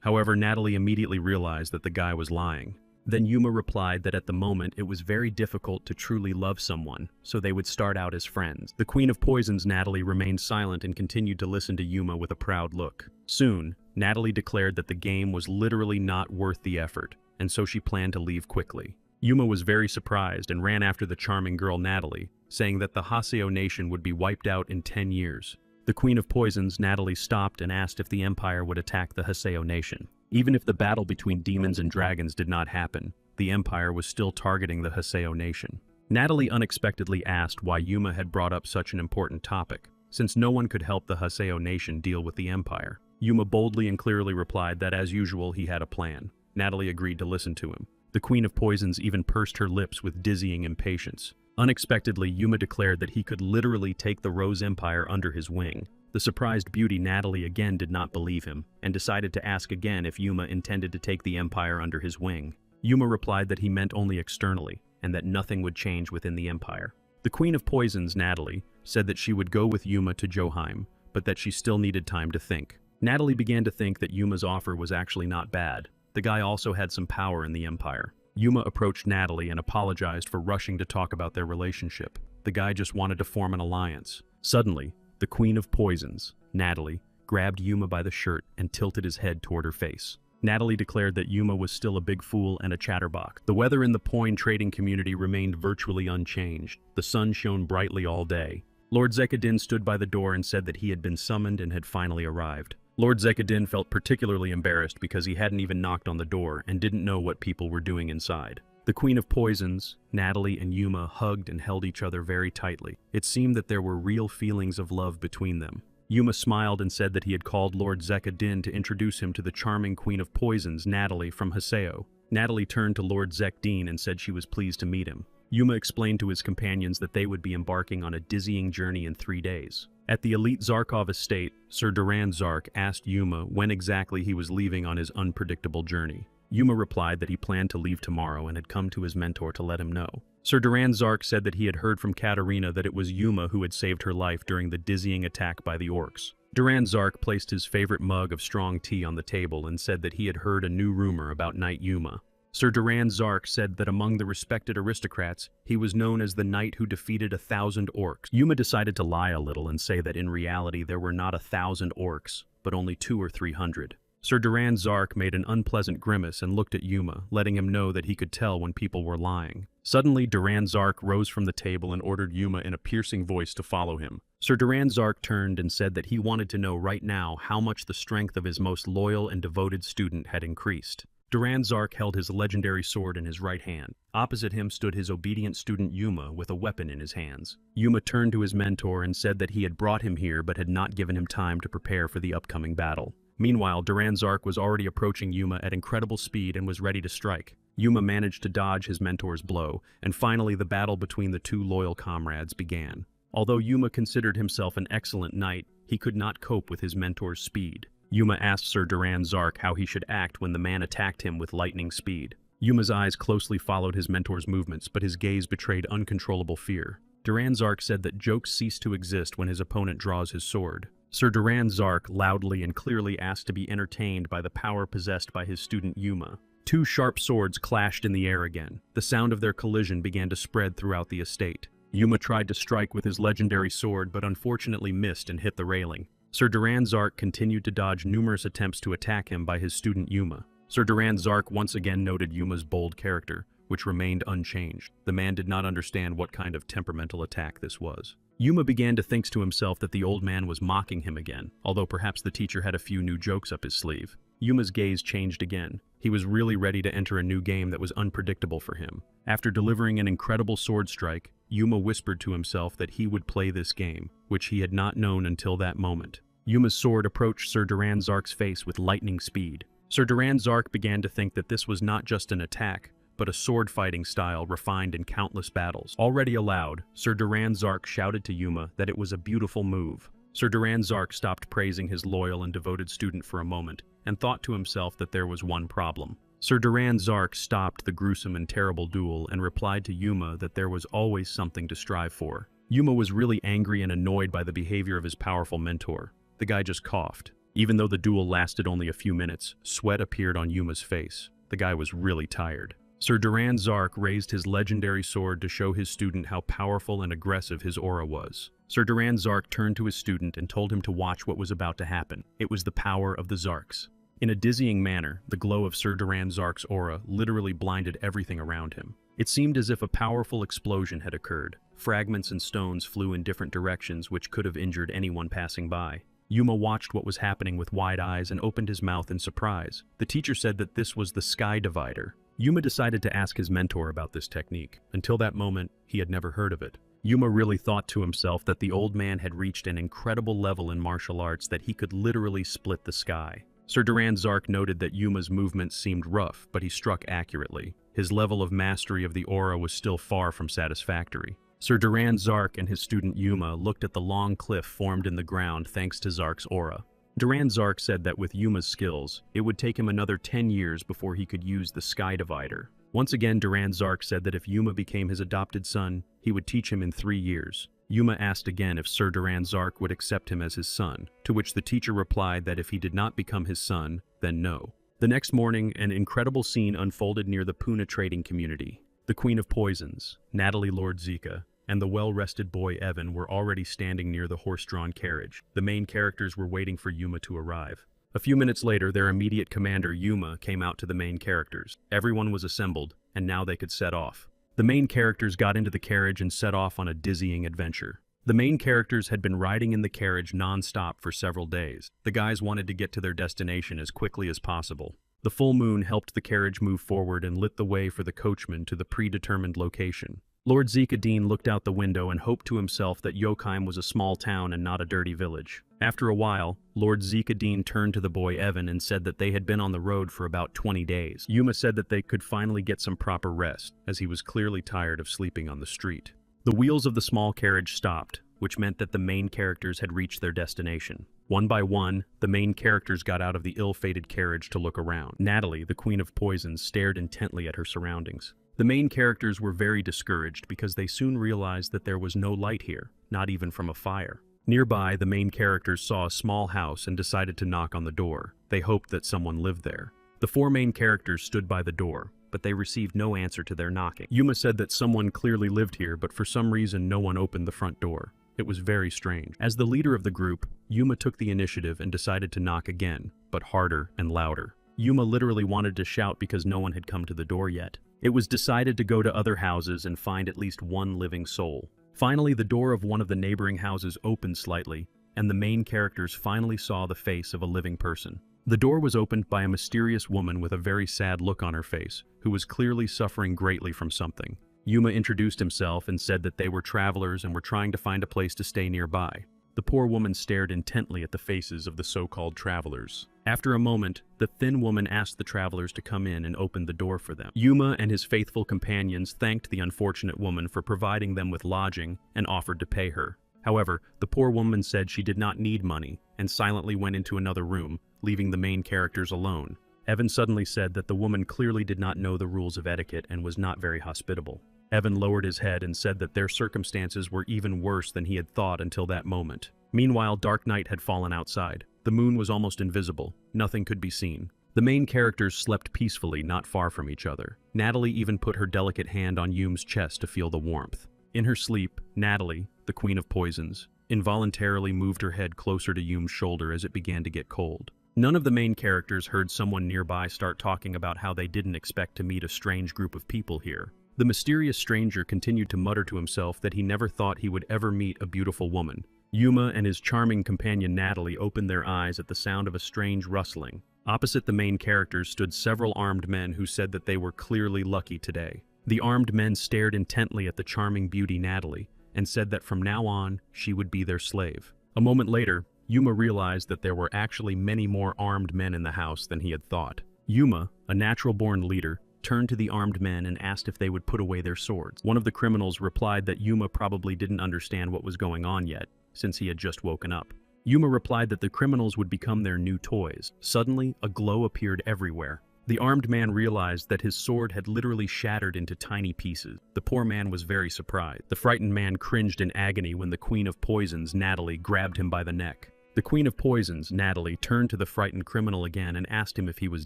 However, Natalie immediately realized that the guy was lying. Then Yuma replied that at the moment it was very difficult to truly love someone, so they would start out as friends. The Queen of Poisons Natalie remained silent and continued to listen to Yuma with a proud look. Soon, Natalie declared that the game was literally not worth the effort, and so she planned to leave quickly. Yuma was very surprised and ran after the charming girl Natalie, saying that the Haseo nation would be wiped out in 10 years. The Queen of Poisons Natalie stopped and asked if the Empire would attack the Haseo nation. Even if the battle between demons and dragons did not happen, the Empire was still targeting the Haseo nation. Natalie unexpectedly asked why Yuma had brought up such an important topic, since no one could help the Haseo nation deal with the Empire. Yuma boldly and clearly replied that as usual he had a plan. Natalie agreed to listen to him. The Queen of Poisons even pursed her lips with dizzying impatience. Unexpectedly, Yuma declared that he could literally take the Rose Empire under his wing. The surprised beauty Natalie again did not believe him, and decided to ask again if Yuma intended to take the Empire under his wing. Yuma replied that he meant only externally, and that nothing would change within the Empire. The Queen of Poisons, Natalie, said that she would go with Yuma to Joheim, but that she still needed time to think. Natalie began to think that Yuma's offer was actually not bad. The guy also had some power in the Empire. Yuma approached Natalie and apologized for rushing to talk about their relationship. The guy just wanted to form an alliance. Suddenly, the Queen of Poisons, Natalie, grabbed Yuma by the shirt and tilted his head toward her face. Natalie declared that Yuma was still a big fool and a chatterbox. The weather in the Poin trading community remained virtually unchanged. The sun shone brightly all day. Lord Zekadin stood by the door and said that he had been summoned and had finally arrived. Lord Zekadin felt particularly embarrassed because he hadn't even knocked on the door and didn't know what people were doing inside. The Queen of Poisons, Natalie and Yuma hugged and held each other very tightly. It seemed that there were real feelings of love between them. Yuma smiled and said that he had called Lord Zekadin to introduce him to the charming Queen of Poisons, Natalie, from Haseo. Natalie turned to Lord Zekdin and said she was pleased to meet him. Yuma explained to his companions that they would be embarking on a dizzying journey in 3 days. At the elite Zarkov estate, Sir Duran Zark asked Yuma when exactly he was leaving on his unpredictable journey. Yuma replied that he planned to leave tomorrow and had come to his mentor to let him know. Sir Duran Zark said that he had heard from Katarina that it was Yuma who had saved her life during the dizzying attack by the orcs. Duran Zark placed his favorite mug of strong tea on the table and said that he had heard a new rumor about Knight Yuma. Sir Duran Zark said that among the respected aristocrats, he was known as the knight who defeated 1,000 orcs. Yuma decided to lie a little and say that in reality there were not 1,000 orcs, but only 200 or 300. Sir Duran Zark made an unpleasant grimace and looked at Yuma, letting him know that he could tell when people were lying. Suddenly, Duran Zark rose from the table and ordered Yuma in a piercing voice to follow him. Sir Duran Zark turned and said that he wanted to know right now how much the strength of his most loyal and devoted student had increased. Duran Zark held his legendary sword in his right hand. Opposite him stood his obedient student Yuma with a weapon in his hands. Yuma turned to his mentor and said that he had brought him here but had not given him time to prepare for the upcoming battle. Meanwhile, Duran Zark was already approaching Yuma at incredible speed and was ready to strike. Yuma managed to dodge his mentor's blow, and finally the battle between the two loyal comrades began. Although Yuma considered himself an excellent knight, he could not cope with his mentor's speed. Yuma asked Sir Duran Zark how he should act when the man attacked him with lightning speed. Yuma's eyes closely followed his mentor's movements, but his gaze betrayed uncontrollable fear. Duran Zark said that jokes cease to exist when his opponent draws his sword. Sir Duran Zark loudly and clearly asked to be entertained by the power possessed by his student Yuma. Two sharp swords clashed in the air again. The sound of their collision began to spread throughout the estate. Yuma tried to strike with his legendary sword, but unfortunately missed and hit the railing. Sir Duran Zark continued to dodge numerous attempts to attack him by his student Yuma. Sir Duran Zark once again noted Yuma's bold character, which remained unchanged. The man did not understand what kind of temperamental attack this was. Yuma began to think to himself that the old man was mocking him again, although perhaps the teacher had a few new jokes up his sleeve. Yuma's gaze changed again. He was really ready to enter a new game that was unpredictable for him. After delivering an incredible sword strike, Yuma whispered to himself that he would play this game, which he had not known until that moment. Yuma's sword approached Sir Duran Zark's face with lightning speed. Sir Duran Zark began to think that this was not just an attack, but a sword-fighting style refined in countless battles. Already aloud, Sir Duran Zark shouted to Yuma that it was a beautiful move. Sir Duran Zark stopped praising his loyal and devoted student for a moment, and thought to himself that there was one problem. Sir Duran Zark stopped the gruesome and terrible duel and replied to Yuma that there was always something to strive for. Yuma was really angry and annoyed by the behavior of his powerful mentor. The guy just coughed. Even though the duel lasted only a few minutes, sweat appeared on Yuma's face. The guy was really tired. Sir Duran Zark raised his legendary sword to show his student how powerful and aggressive his aura was. Sir Duran Zark turned to his student and told him to watch what was about to happen. It was the power of the Zarks. In a dizzying manner, the glow of Sir Duran Zark's aura literally blinded everything around him. It seemed as if a powerful explosion had occurred. Fragments and stones flew in different directions which could have injured anyone passing by. Yuma watched what was happening with wide eyes and opened his mouth in surprise. The teacher said that this was the Sky Divider. Yuma decided to ask his mentor about this technique. Until that moment, he had never heard of it. Yuma really thought to himself that the old man had reached an incredible level in martial arts that he could literally split the sky. Sir Duran Zark noted that Yuma's movements seemed rough, but he struck accurately. His level of mastery of the aura was still far from satisfactory. Sir Duran Zark and his student Yuma looked at the long cliff formed in the ground thanks to Zark's aura. Duran Zark said that with Yuma's skills, it would take him another 10 years before he could use the Sky Divider. Once again, Duran Zark said that if Yuma became his adopted son, he would teach him in 3 years. Yuma asked again if Sir Duran Zark would accept him as his son, to which the teacher replied that if he did not become his son, then no. The next morning, an incredible scene unfolded near the Puna trading community. The Queen of Poisons, Natalie Lord Zika, and the well-rested boy Evan were already standing near the horse-drawn carriage. The main characters were waiting for Yuma to arrive. A few minutes later, their immediate commander, Yuma, came out to the main characters. Everyone was assembled, and now they could set off. The main characters got into the carriage and set off on a dizzying adventure. The main characters had been riding in the carriage non-stop for several days. The guys wanted to get to their destination as quickly as possible. The full moon helped the carriage move forward and lit the way for the coachman to the predetermined location. Lord Zekadine looked out the window and hoped to himself that Yokheim was a small town and not a dirty village. After a while, Lord Zekadine turned to the boy Evan and said that they had been on the road for about 20 days. Yuma said that they could finally get some proper rest, as he was clearly tired of sleeping on the street. The wheels of the small carriage stopped. which meant that the main characters had reached their destination. One by one, the main characters got out of the ill-fated carriage to look around. Natalie, the Queen of Poisons, stared intently at her surroundings. The main characters were very discouraged because they soon realized that there was no light here, not even from a fire. Nearby, the main characters saw a small house and decided to knock on the door. They hoped that someone lived there. The four main characters stood by the door, but they received no answer to their knocking. Yuma said that someone clearly lived here, but for some reason no one opened the front door. It was very strange. As the leader of the group, Yuma took the initiative and decided to knock again, but harder and louder. Yuma literally wanted to shout because no one had come to the door yet. It was decided to go to other houses and find at least one living soul. Finally, the door of one of the neighboring houses opened slightly, and the main characters finally saw the face of a living person. The door was opened by a mysterious woman with a very sad look on her face, who was clearly suffering greatly from something. Yuma introduced himself and said that they were travelers and were trying to find a place to stay nearby. The poor woman stared intently at the faces of the so-called travelers. After a moment, the thin woman asked the travelers to come in and opened the door for them. Yuma and his faithful companions thanked the unfortunate woman for providing them with lodging and offered to pay her. However, the poor woman said she did not need money and silently went into another room, leaving the main characters alone. Evan suddenly said that the woman clearly did not know the rules of etiquette and was not very hospitable. Evan lowered his head and said that their circumstances were even worse than he had thought until that moment. Meanwhile, dark night had fallen outside. The moon was almost invisible. Nothing could be seen. The main characters slept peacefully not far from each other. Natalie even put her delicate hand on Yuma's chest to feel the warmth. In her sleep, Natalie, the Queen of Poisons, involuntarily moved her head closer to Yuma's shoulder as it began to get cold. None of the main characters heard someone nearby start talking about how they didn't expect to meet a strange group of people here. The mysterious stranger continued to mutter to himself that he never thought he would ever meet a beautiful woman. Yuma and his charming companion Natalie opened their eyes at the sound of a strange rustling. Opposite the main characters stood several armed men who said that they were clearly lucky today. The armed men stared intently at the charming beauty Natalie and said that from now on, she would be their slave. A moment later, Yuma realized that there were actually many more armed men in the house than he had thought. Yuma, a natural-born leader, turned to the armed men and asked if they would put away their swords. One of the criminals replied that Yuma probably didn't understand what was going on yet, since he had just woken up. Yuma replied that the criminals would become their new toys. Suddenly, a glow appeared everywhere. The armed man realized that his sword had literally shattered into tiny pieces. The poor man was very surprised. The frightened man cringed in agony when the Queen of Poisons, Natalie, grabbed him by the neck. The Queen of Poisons, Natalie, turned to the frightened criminal again and asked him if he was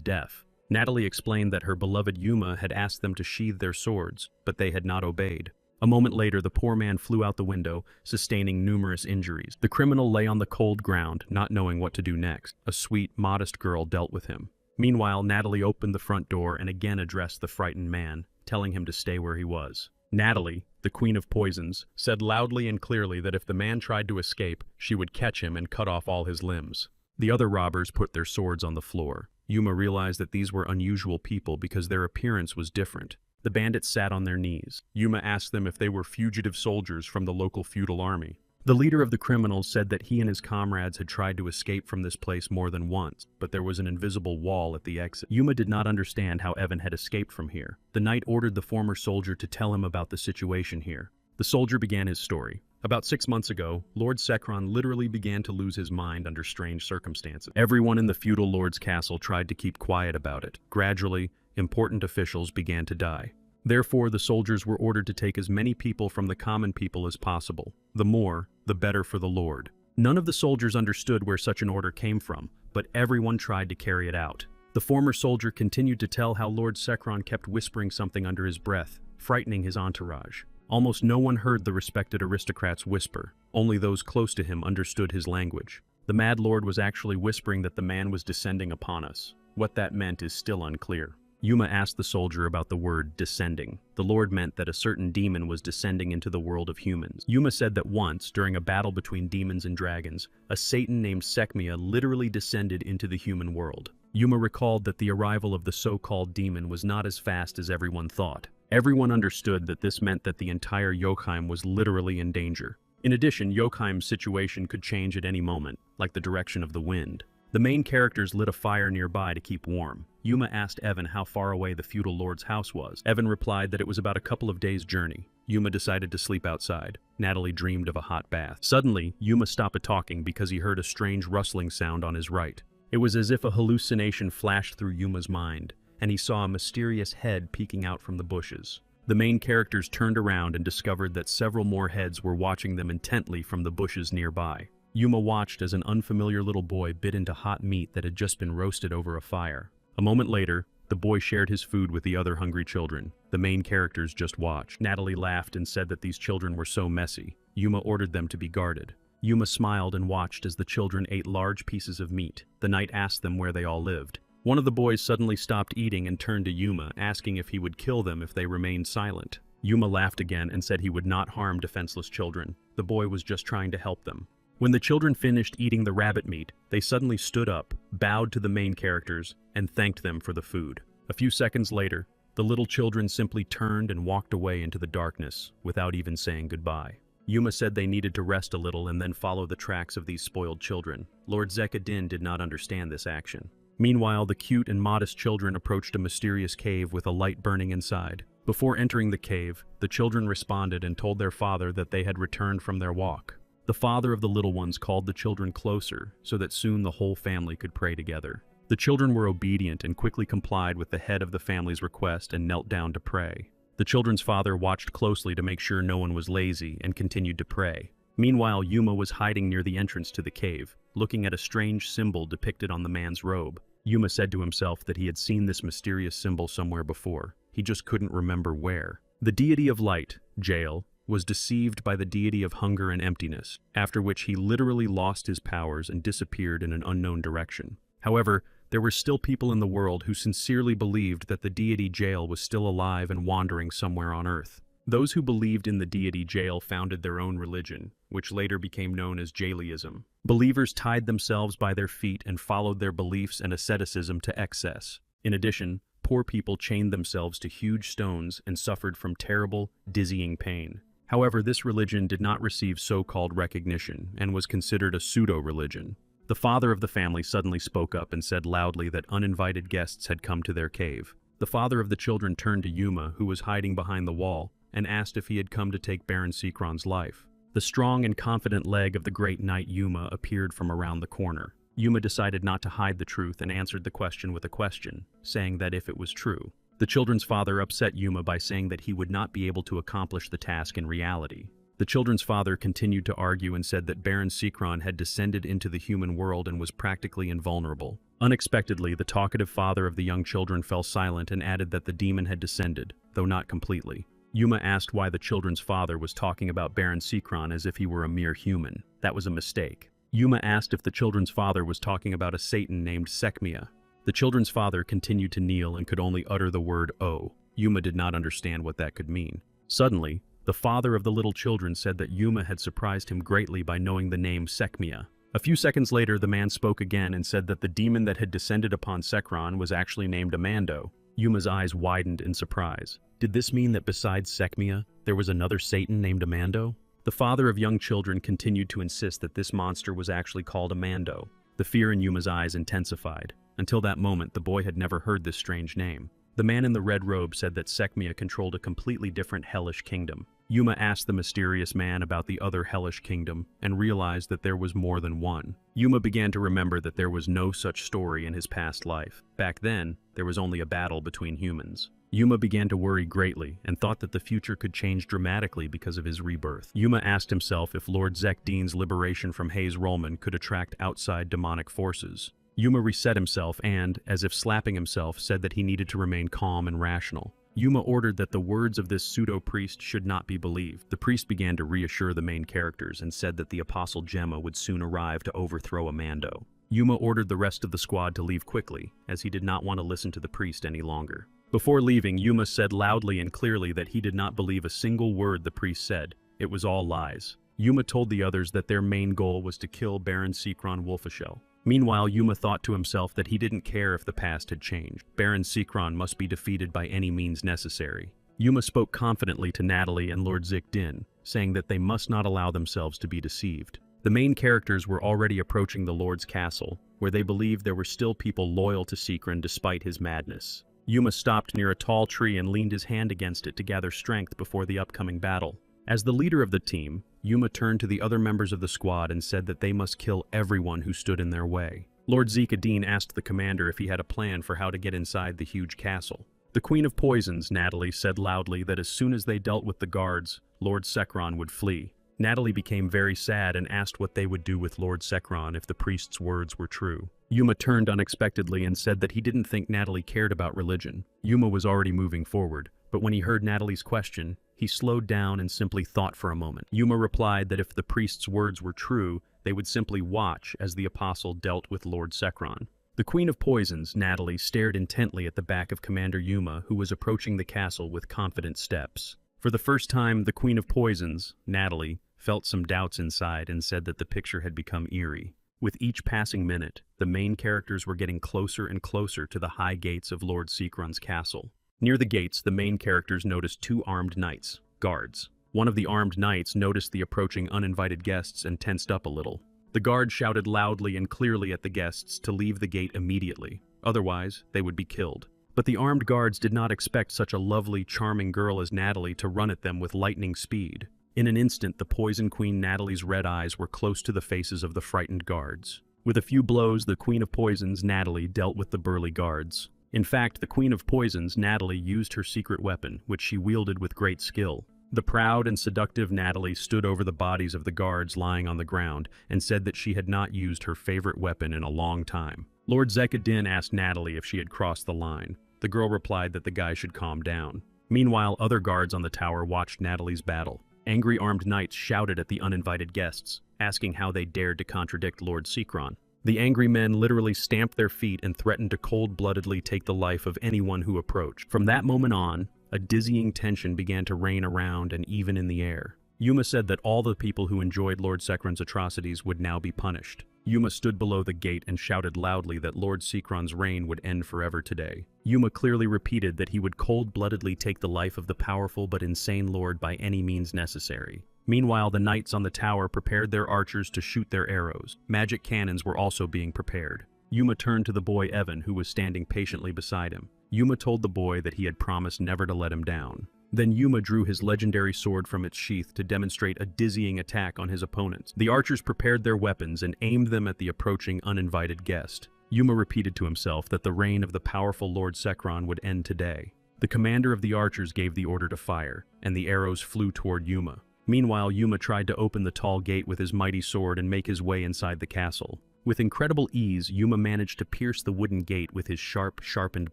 deaf. Natalie explained that her beloved Yuma had asked them to sheathe their swords, but they had not obeyed. A moment later, the poor man flew out the window, sustaining numerous injuries. The criminal lay on the cold ground, not knowing what to do next. A sweet, modest girl dealt with him. Meanwhile, Natalie opened the front door and again addressed the frightened man, telling him to stay where he was. Natalie, the Queen of Poisons, said loudly and clearly that if the man tried to escape, she would catch him and cut off all his limbs. The other robbers put their swords on the floor. Yuma realized that these were unusual people because their appearance was different. The bandits sat on their knees. Yuma asked them if they were fugitive soldiers from the local feudal army. The leader of the criminals said that he and his comrades had tried to escape from this place more than once, but there was an invisible wall at the exit. Yuma did not understand how Evan had escaped from here. The knight ordered the former soldier to tell him about the situation here. The soldier began his story. About 6 months ago, Lord Sekron literally began to lose his mind under strange circumstances. Everyone in the feudal lord's castle tried to keep quiet about it. Gradually, important officials began to die. Therefore, the soldiers were ordered to take as many people from the common people as possible. The more, the better for the lord. None of the soldiers understood where such an order came from, but everyone tried to carry it out. The former soldier continued to tell how Lord Sekron kept whispering something under his breath, frightening his entourage. Almost no one heard the respected aristocrat's whisper. Only those close to him understood his language. The Mad Lord was actually whispering that the man was descending upon us. What that meant is still unclear. Yuma asked the soldier about the word descending. The Lord meant that a certain demon was descending into the world of humans. Yuma said that once, during a battle between demons and dragons, a Satan named Sekmia literally descended into the human world. Yuma recalled that the arrival of the so-called demon was not as fast as everyone thought. Everyone understood that this meant that the entire Jochheim was literally in danger. In addition, Jochheim's situation could change at any moment, like the direction of the wind. The main characters lit a fire nearby to keep warm. Yuma asked Evan how far away the feudal lord's house was. Evan replied that it was about a couple of days' journey. Yuma decided to sleep outside. Natalie dreamed of a hot bath. Suddenly, Yuma stopped talking because he heard a strange rustling sound on his right. It was as if a hallucination flashed through Yuma's mind, and he saw a mysterious head peeking out from the bushes. The main characters turned around and discovered that several more heads were watching them intently from the bushes nearby. Yuma watched as an unfamiliar little boy bit into hot meat that had just been roasted over a fire. A moment later, the boy shared his food with the other hungry children. The main characters just watched. Natalie laughed and said that these children were so messy. Yuma ordered them to be guarded. Yuma smiled and watched as the children ate large pieces of meat. The knight asked them where they all lived. One of the boys suddenly stopped eating and turned to Yuma, asking if he would kill them if they remained silent. Yuma laughed again and said he would not harm defenseless children. The boy was just trying to help them. When the children finished eating the rabbit meat, they suddenly stood up, bowed to the main characters, and thanked them for the food. A few seconds later, the little children simply turned and walked away into the darkness without even saying goodbye. Yuma said they needed to rest a little and then follow the tracks of these spoiled children. Lord Zekadin did not understand this action. Meanwhile, the cute and modest children approached a mysterious cave with a light burning inside. Before entering the cave, the children responded and told their father that they had returned from their walk. The father of the little ones called the children closer so that soon the whole family could pray together. The children were obedient and quickly complied with the head of the family's request and knelt down to pray. The children's father watched closely to make sure no one was lazy and continued to pray. Meanwhile, Yuma was hiding near the entrance to the cave, looking at a strange symbol depicted on the man's robe. Yuma said to himself that he had seen this mysterious symbol somewhere before. He just couldn't remember where. The deity of light, Jael, was deceived by the deity of hunger and emptiness, after which he literally lost his powers and disappeared in an unknown direction. However, there were still people in the world who sincerely believed that the deity Jael was still alive and wandering somewhere on Earth. Those who believed in the deity Jael founded their own religion, which later became known as Jaelism. Believers tied themselves by their feet and followed their beliefs and asceticism to excess. In addition, poor people chained themselves to huge stones and suffered from terrible, dizzying pain. However, this religion did not receive so-called recognition and was considered a pseudo-religion. The father of the family suddenly spoke up and said loudly that uninvited guests had come to their cave. The father of the children turned to Yuma, who was hiding behind the wall, and asked if he had come to take Baron Sekron's life. The strong and confident leg of the great knight Yuma appeared from around the corner. Yuma decided not to hide the truth and answered the question with a question, saying that if it was true. The children's father upset Yuma by saying that he would not be able to accomplish the task in reality. The children's father continued to argue and said that Baron Sekron had descended into the human world and was practically invulnerable. Unexpectedly, the talkative father of the young children fell silent and added that the demon had descended, though not completely. Yuma asked why the children's father was talking about Baron Sekron as if he were a mere human. That was a mistake. Yuma asked if the children's father was talking about a Satan named Sekmia. The children's father continued to kneel and could only utter the word "oh." Yuma did not understand what that could mean. Suddenly, the father of the little children said that Yuma had surprised him greatly by knowing the name Sekmia. A few seconds later, the man spoke again and said that the demon that had descended upon Sekron was actually named Amando. Yuma's eyes widened in surprise. Did this mean that besides Sekmia, there was another Satan named Amando? The father of young children continued to insist that this monster was actually called Amando. The fear in Yuma's eyes intensified. Until that moment, the boy had never heard this strange name. The man in the red robe said that Sekmia controlled a completely different hellish kingdom. Yuma asked the mysterious man about the other hellish kingdom and realized that there was more than one. Yuma began to remember that there was no such story in his past life. Back then, there was only a battle between humans. Yuma began to worry greatly and thought that the future could change dramatically because of his rebirth. Yuma asked himself if Lord Zekdin's liberation from enrollment could attract outside demonic forces. Yuma reset himself and, as if slapping himself, said that he needed to remain calm and rational. Yuma ordered that the words of this pseudo-priest should not be believed. The priest began to reassure the main characters and said that the Apostle Gemma would soon arrive to overthrow Amando. Yuma ordered the rest of the squad to leave quickly, as he did not want to listen to the priest any longer. Before leaving, Yuma said loudly and clearly that he did not believe a single word the priest said. It was all lies. Yuma told the others that their main goal was to kill Baron Sekron Wolfishel. Meanwhile, Yuma thought to himself that he didn't care if the past had changed. Baron Sekron must be defeated by any means necessary. Yuma spoke confidently to Natalie and Lord Zekdin, saying that they must not allow themselves to be deceived. The main characters were already approaching the Lord's castle, where they believed there were still people loyal to Sekron despite his madness. Yuma stopped near a tall tree and leaned his hand against it to gather strength before the upcoming battle. As the leader of the team, Yuma turned to the other members of the squad and said that they must kill everyone who stood in their way. Lord Zekadine asked the commander if he had a plan for how to get inside the huge castle. The Queen of Poisons, Natalie, said loudly that as soon as they dealt with the guards, Lord Sekron would flee. Natalie became very sad and asked what they would do with Lord Sekron if the priest's words were true. Yuma turned unexpectedly and said that he didn't think Natalie cared about religion. Yuma was already moving forward, but when he heard Natalie's question, he slowed down and simply thought for a moment. Yuma replied that if the priest's words were true, they would simply watch as the apostle dealt with Lord Sekron. The Queen of Poisons, Natalie, stared intently at the back of Commander Yuma, who was approaching the castle with confident steps. For the first time, the Queen of Poisons, Natalie, felt some doubts inside and said that the picture had become eerie. With each passing minute, the main characters were getting closer and closer to the high gates of Lord Sekron's castle. Near the gates, the main characters noticed two armed knights, guards. One of the armed knights noticed the approaching uninvited guests and tensed up a little. The guard shouted loudly and clearly at the guests to leave the gate immediately, otherwise they would be killed. But the armed guards did not expect such a lovely, charming girl as Natalie to run at them with lightning speed. In an instant, the Poison Queen Natalie's red eyes were close to the faces of the frightened guards. With a few blows, the Queen of Poisons, Natalie, dealt with the burly guards. In fact, the Queen of Poisons, Natalie, used her secret weapon, which she wielded with great skill. The proud and seductive Natalie stood over the bodies of the guards lying on the ground and said that she had not used her favorite weapon in a long time. Lord Zekadin asked Natalie if she had crossed the line. The girl replied that the guy should calm down. Meanwhile, other guards on the tower watched Natalie's battle. Angry armed knights shouted at the uninvited guests, asking how they dared to contradict Lord Sekron. The angry men literally stamped their feet and threatened to cold-bloodedly take the life of anyone who approached. From that moment on, a dizzying tension began to reign around and even in the air. Yuma said that all the people who enjoyed Lord Sekron's atrocities would now be punished. Yuma stood below the gate and shouted loudly that Lord Sekron's reign would end forever today. Yuma clearly repeated that he would cold-bloodedly take the life of the powerful but insane lord by any means necessary. Meanwhile, the knights on the tower prepared their archers to shoot their arrows. Magic cannons were also being prepared. Yuma turned to the boy Evan, who was standing patiently beside him. Yuma told the boy that he had promised never to let him down. Then Yuma drew his legendary sword from its sheath to demonstrate a dizzying attack on his opponents. The archers prepared their weapons and aimed them at the approaching uninvited guest. Yuma repeated to himself that the reign of the powerful Lord Sekron would end today. The commander of the archers gave the order to fire, and the arrows flew toward Yuma. Meanwhile, Yuma tried to open the tall gate with his mighty sword and make his way inside the castle. With incredible ease, Yuma managed to pierce the wooden gate with his sharpened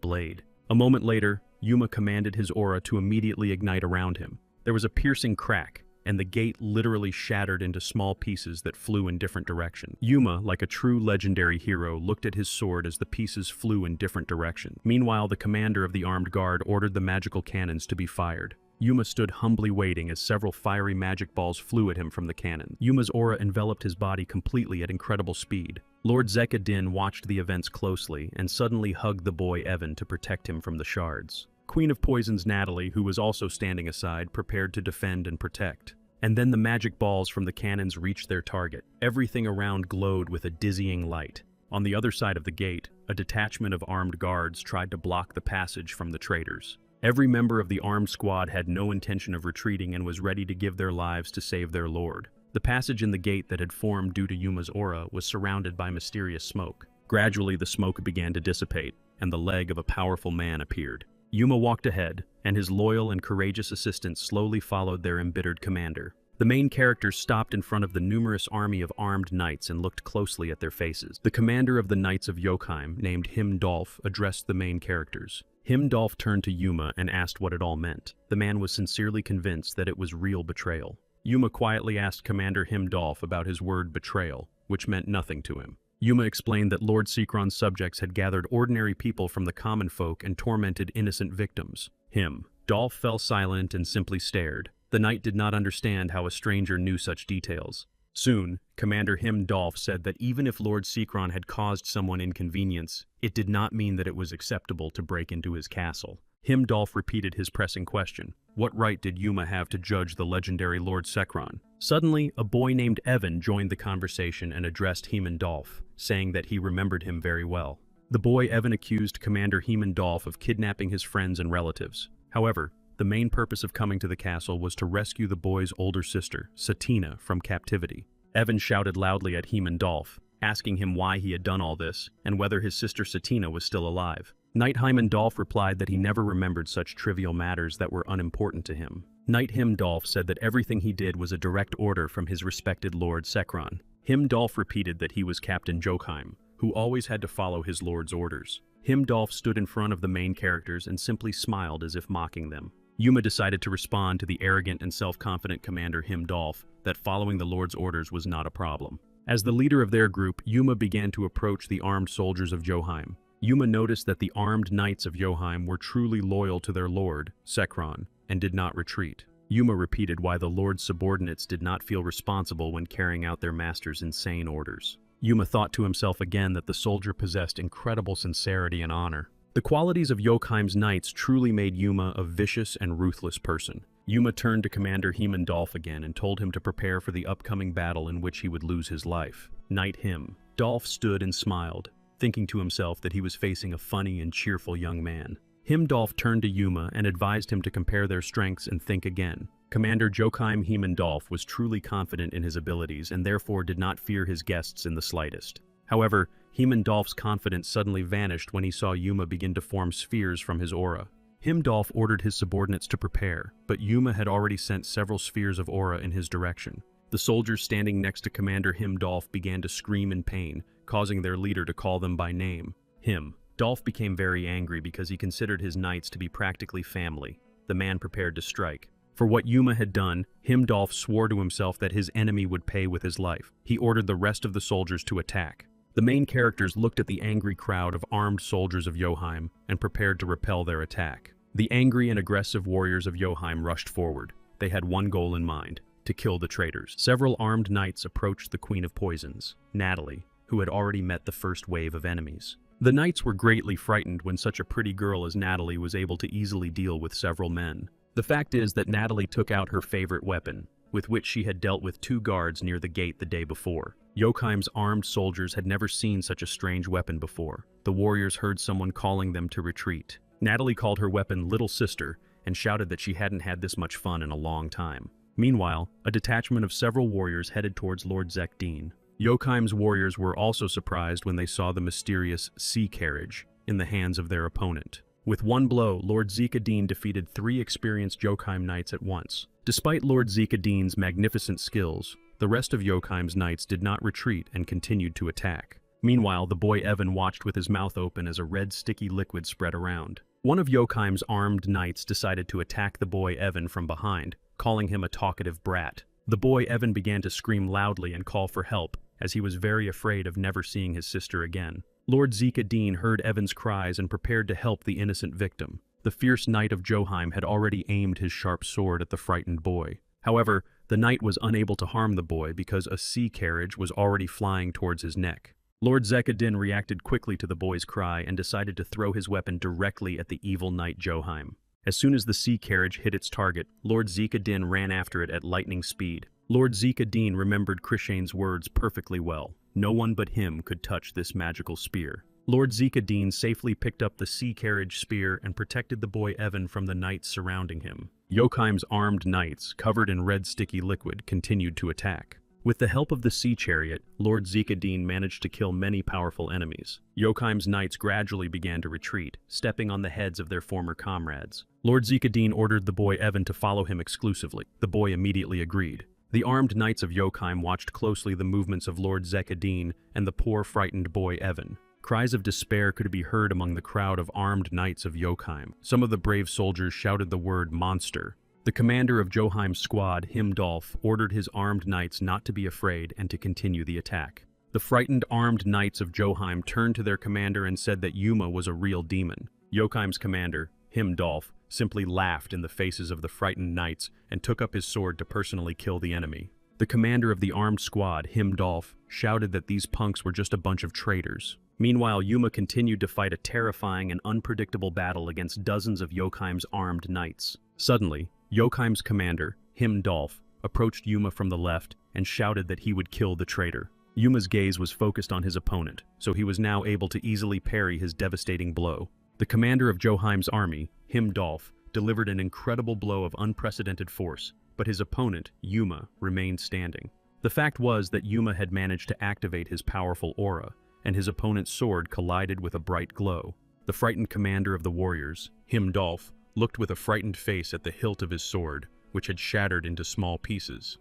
blade. A moment later, Yuma commanded his aura to immediately ignite around him. There was a piercing crack, and the gate literally shattered into small pieces that flew in different directions. Yuma, like a true legendary hero, looked at his sword as the pieces flew in different directions. Meanwhile, the commander of the armed guard ordered the magical cannons to be fired. Yuma stood humbly waiting as several fiery magic balls flew at him from the cannon. Yuma's aura enveloped his body completely at incredible speed. Lord Zekadin watched the events closely and suddenly hugged the boy Evan to protect him from the shards. Queen of Poisons Natalie, who was also standing aside, prepared to defend and protect. And then the magic balls from the cannons reached their target. Everything around glowed with a dizzying light. On the other side of the gate, a detachment of armed guards tried to block the passage from the traitors. Every member of the armed squad had no intention of retreating and was ready to give their lives to save their lord. The passage in the gate that had formed due to Yuma's aura was surrounded by mysterious smoke. Gradually, the smoke began to dissipate, and the leg of a powerful man appeared. Yuma walked ahead, and his loyal and courageous assistants slowly followed their embittered commander. The main characters stopped in front of the numerous army of armed knights and looked closely at their faces. The commander of the Knights of Yokheim, named Himdolf, addressed the main characters. Himdolf turned to Yuma and asked what it all meant. The man was sincerely convinced that it was real betrayal. Yuma quietly asked Commander Himdolf about his word betrayal, which meant nothing to him. Yuma explained that Lord Sekron's subjects had gathered ordinary people from the common folk and tormented innocent victims. Himdolf fell silent and simply stared. The knight did not understand how a stranger knew such details. Soon, Commander Himdolf said that even if Lord Sekron had caused someone inconvenience, it did not mean that it was acceptable to break into his castle. Himdolf repeated his pressing question. What right did Yuma have to judge the legendary Lord Sekron? Suddenly, a boy named Evan joined the conversation and addressed Himdolf, saying that he remembered him very well. The boy Evan accused Commander Heimdallr of kidnapping his friends and relatives. However, the main purpose of coming to the castle was to rescue the boy's older sister, Satina, from captivity. Evan shouted loudly at Heimdallr, asking him why he had done all this, and whether his sister Satina was still alive. Knight Heimdallr replied that he never remembered such trivial matters that were unimportant to him. Knight Heimdallr said that everything he did was a direct order from his respected Lord Sekron. Heimdallr repeated that he was Captain Jokheim, who always had to follow his lord's orders. Heimdallr stood in front of the main characters and simply smiled as if mocking them. Yuma decided to respond to the arrogant and self-confident commander Heimdallr that following the lord's orders was not a problem. As the leader of their group, Yuma began to approach the armed soldiers of Jokheim. Yuma noticed that the armed knights of Jokheim were truly loyal to their lord, Sekron, and did not retreat. Yuma repeated why the lord's subordinates did not feel responsible when carrying out their master's insane orders. Yuma thought to himself again that the soldier possessed incredible sincerity and honor. The qualities of Jokheim's knights truly made Yuma a vicious and ruthless person. Yuma turned to Commander Heimdallr again and told him to prepare for the upcoming battle in which he would lose his life. Knight Heimdallr stood and smiled, thinking to himself that he was facing a funny and cheerful young man. Heimdallr turned to Yuma and advised him to compare their strengths and think again. Commander Jokheim Heimdallr was truly confident in his abilities and therefore did not fear his guests in the slightest. However, Heimdallr's confidence suddenly vanished when he saw Yuma begin to form spheres from his aura. Heimdallr ordered his subordinates to prepare, but Yuma had already sent several spheres of aura in his direction. The soldiers standing next to Commander Heimdallr began to scream in pain, causing their leader to call them by name. Heimdallr became very angry because he considered his knights to be practically family. The man prepared to strike. For what Yuma had done, Heimdallr swore to himself that his enemy would pay with his life. He ordered the rest of the soldiers to attack. The main characters looked at the angry crowd of armed soldiers of Jokheim and prepared to repel their attack. The angry and aggressive warriors of Jokheim rushed forward. They had one goal in mind: to kill the traitors. Several armed knights approached the Queen of Poisons, Natalie, who had already met the first wave of enemies. The knights were greatly frightened when such a pretty girl as Natalie was able to easily deal with several men. The fact is that Natalie took out her favorite weapon, with which she had dealt with 2 guards near the gate the day before. Jokheim's armed soldiers had never seen such a strange weapon before. The warriors heard someone calling them to retreat. Natalie called her weapon Little Sister and shouted that she hadn't had this much fun in a long time. Meanwhile, a detachment of several warriors headed towards Lord Zekdeen. Jokheim's warriors were also surprised when they saw the mysterious sea carriage in the hands of their opponent. With one blow, Lord Zekdeen defeated 3 experienced Jokheim knights at once. Despite Lord Zekdeen's magnificent skills, the rest of Jokheim's knights did not retreat and continued to attack. Meanwhile, the boy Evan watched with his mouth open as a red sticky liquid spread around. One of Jokheim's armed knights decided to attack the boy Evan from behind, calling him a talkative brat. The boy Evan began to scream loudly and call for help, as he was very afraid of never seeing his sister again. Lord Zekdeen heard Evan's cries and prepared to help the innocent victim. The fierce knight of Jokheim had already aimed his sharp sword at the frightened boy. However, the knight was unable to harm the boy because a sea carriage was already flying towards his neck. Lord Zekdeen reacted quickly to the boy's cry and decided to throw his weapon directly at the evil knight Jokheim. As soon as the sea carriage hit its target, Lord Zekdeen ran after it at lightning speed. Lord Zekdeen remembered Krishane's words perfectly well. No one but him could touch this magical spear. Lord Zekdeen safely picked up the sea carriage spear and protected the boy Evan from the knights surrounding him. Jokheim's armed knights, covered in red sticky liquid, continued to attack. With the help of the sea chariot, Lord Zekdeen managed to kill many powerful enemies. Jokheim's knights gradually began to retreat, stepping on the heads of their former comrades. Lord Zekdeen ordered the boy Evan to follow him exclusively. The boy immediately agreed. The armed knights of Jokheim watched closely the movements of Lord Zekdeen and the poor frightened boy Evan. Cries of despair could be heard among the crowd of armed knights of Jokheim. Some of the brave soldiers shouted the word monster. The commander of Jokheim's squad, Heimdallr, ordered his armed knights not to be afraid and to continue the attack. The frightened armed knights of Jokheim turned to their commander and said that Yuma was a real demon. Jokheim's commander, Heimdallr, simply laughed in the faces of the frightened knights and took up his sword to personally kill the enemy. The commander of the armed squad, Heimdallr, shouted that these punks were just a bunch of traitors. Meanwhile, Yuma continued to fight a terrifying and unpredictable battle against dozens of Jokheim's armed knights. Suddenly, Jokheim's commander, Heimdallr, approached Yuma from the left and shouted that he would kill the traitor. Yuma's gaze was focused on his opponent, so he was now able to easily parry his devastating blow. The commander of Joheim's army, Himdolf, delivered an incredible blow of unprecedented force, but his opponent, Yuma, remained standing. The fact was that Yuma had managed to activate his powerful aura, and his opponent's sword collided with a bright glow. The frightened commander of the warriors, Himdolf, looked with a frightened face at the hilt of his sword, which had shattered into small pieces.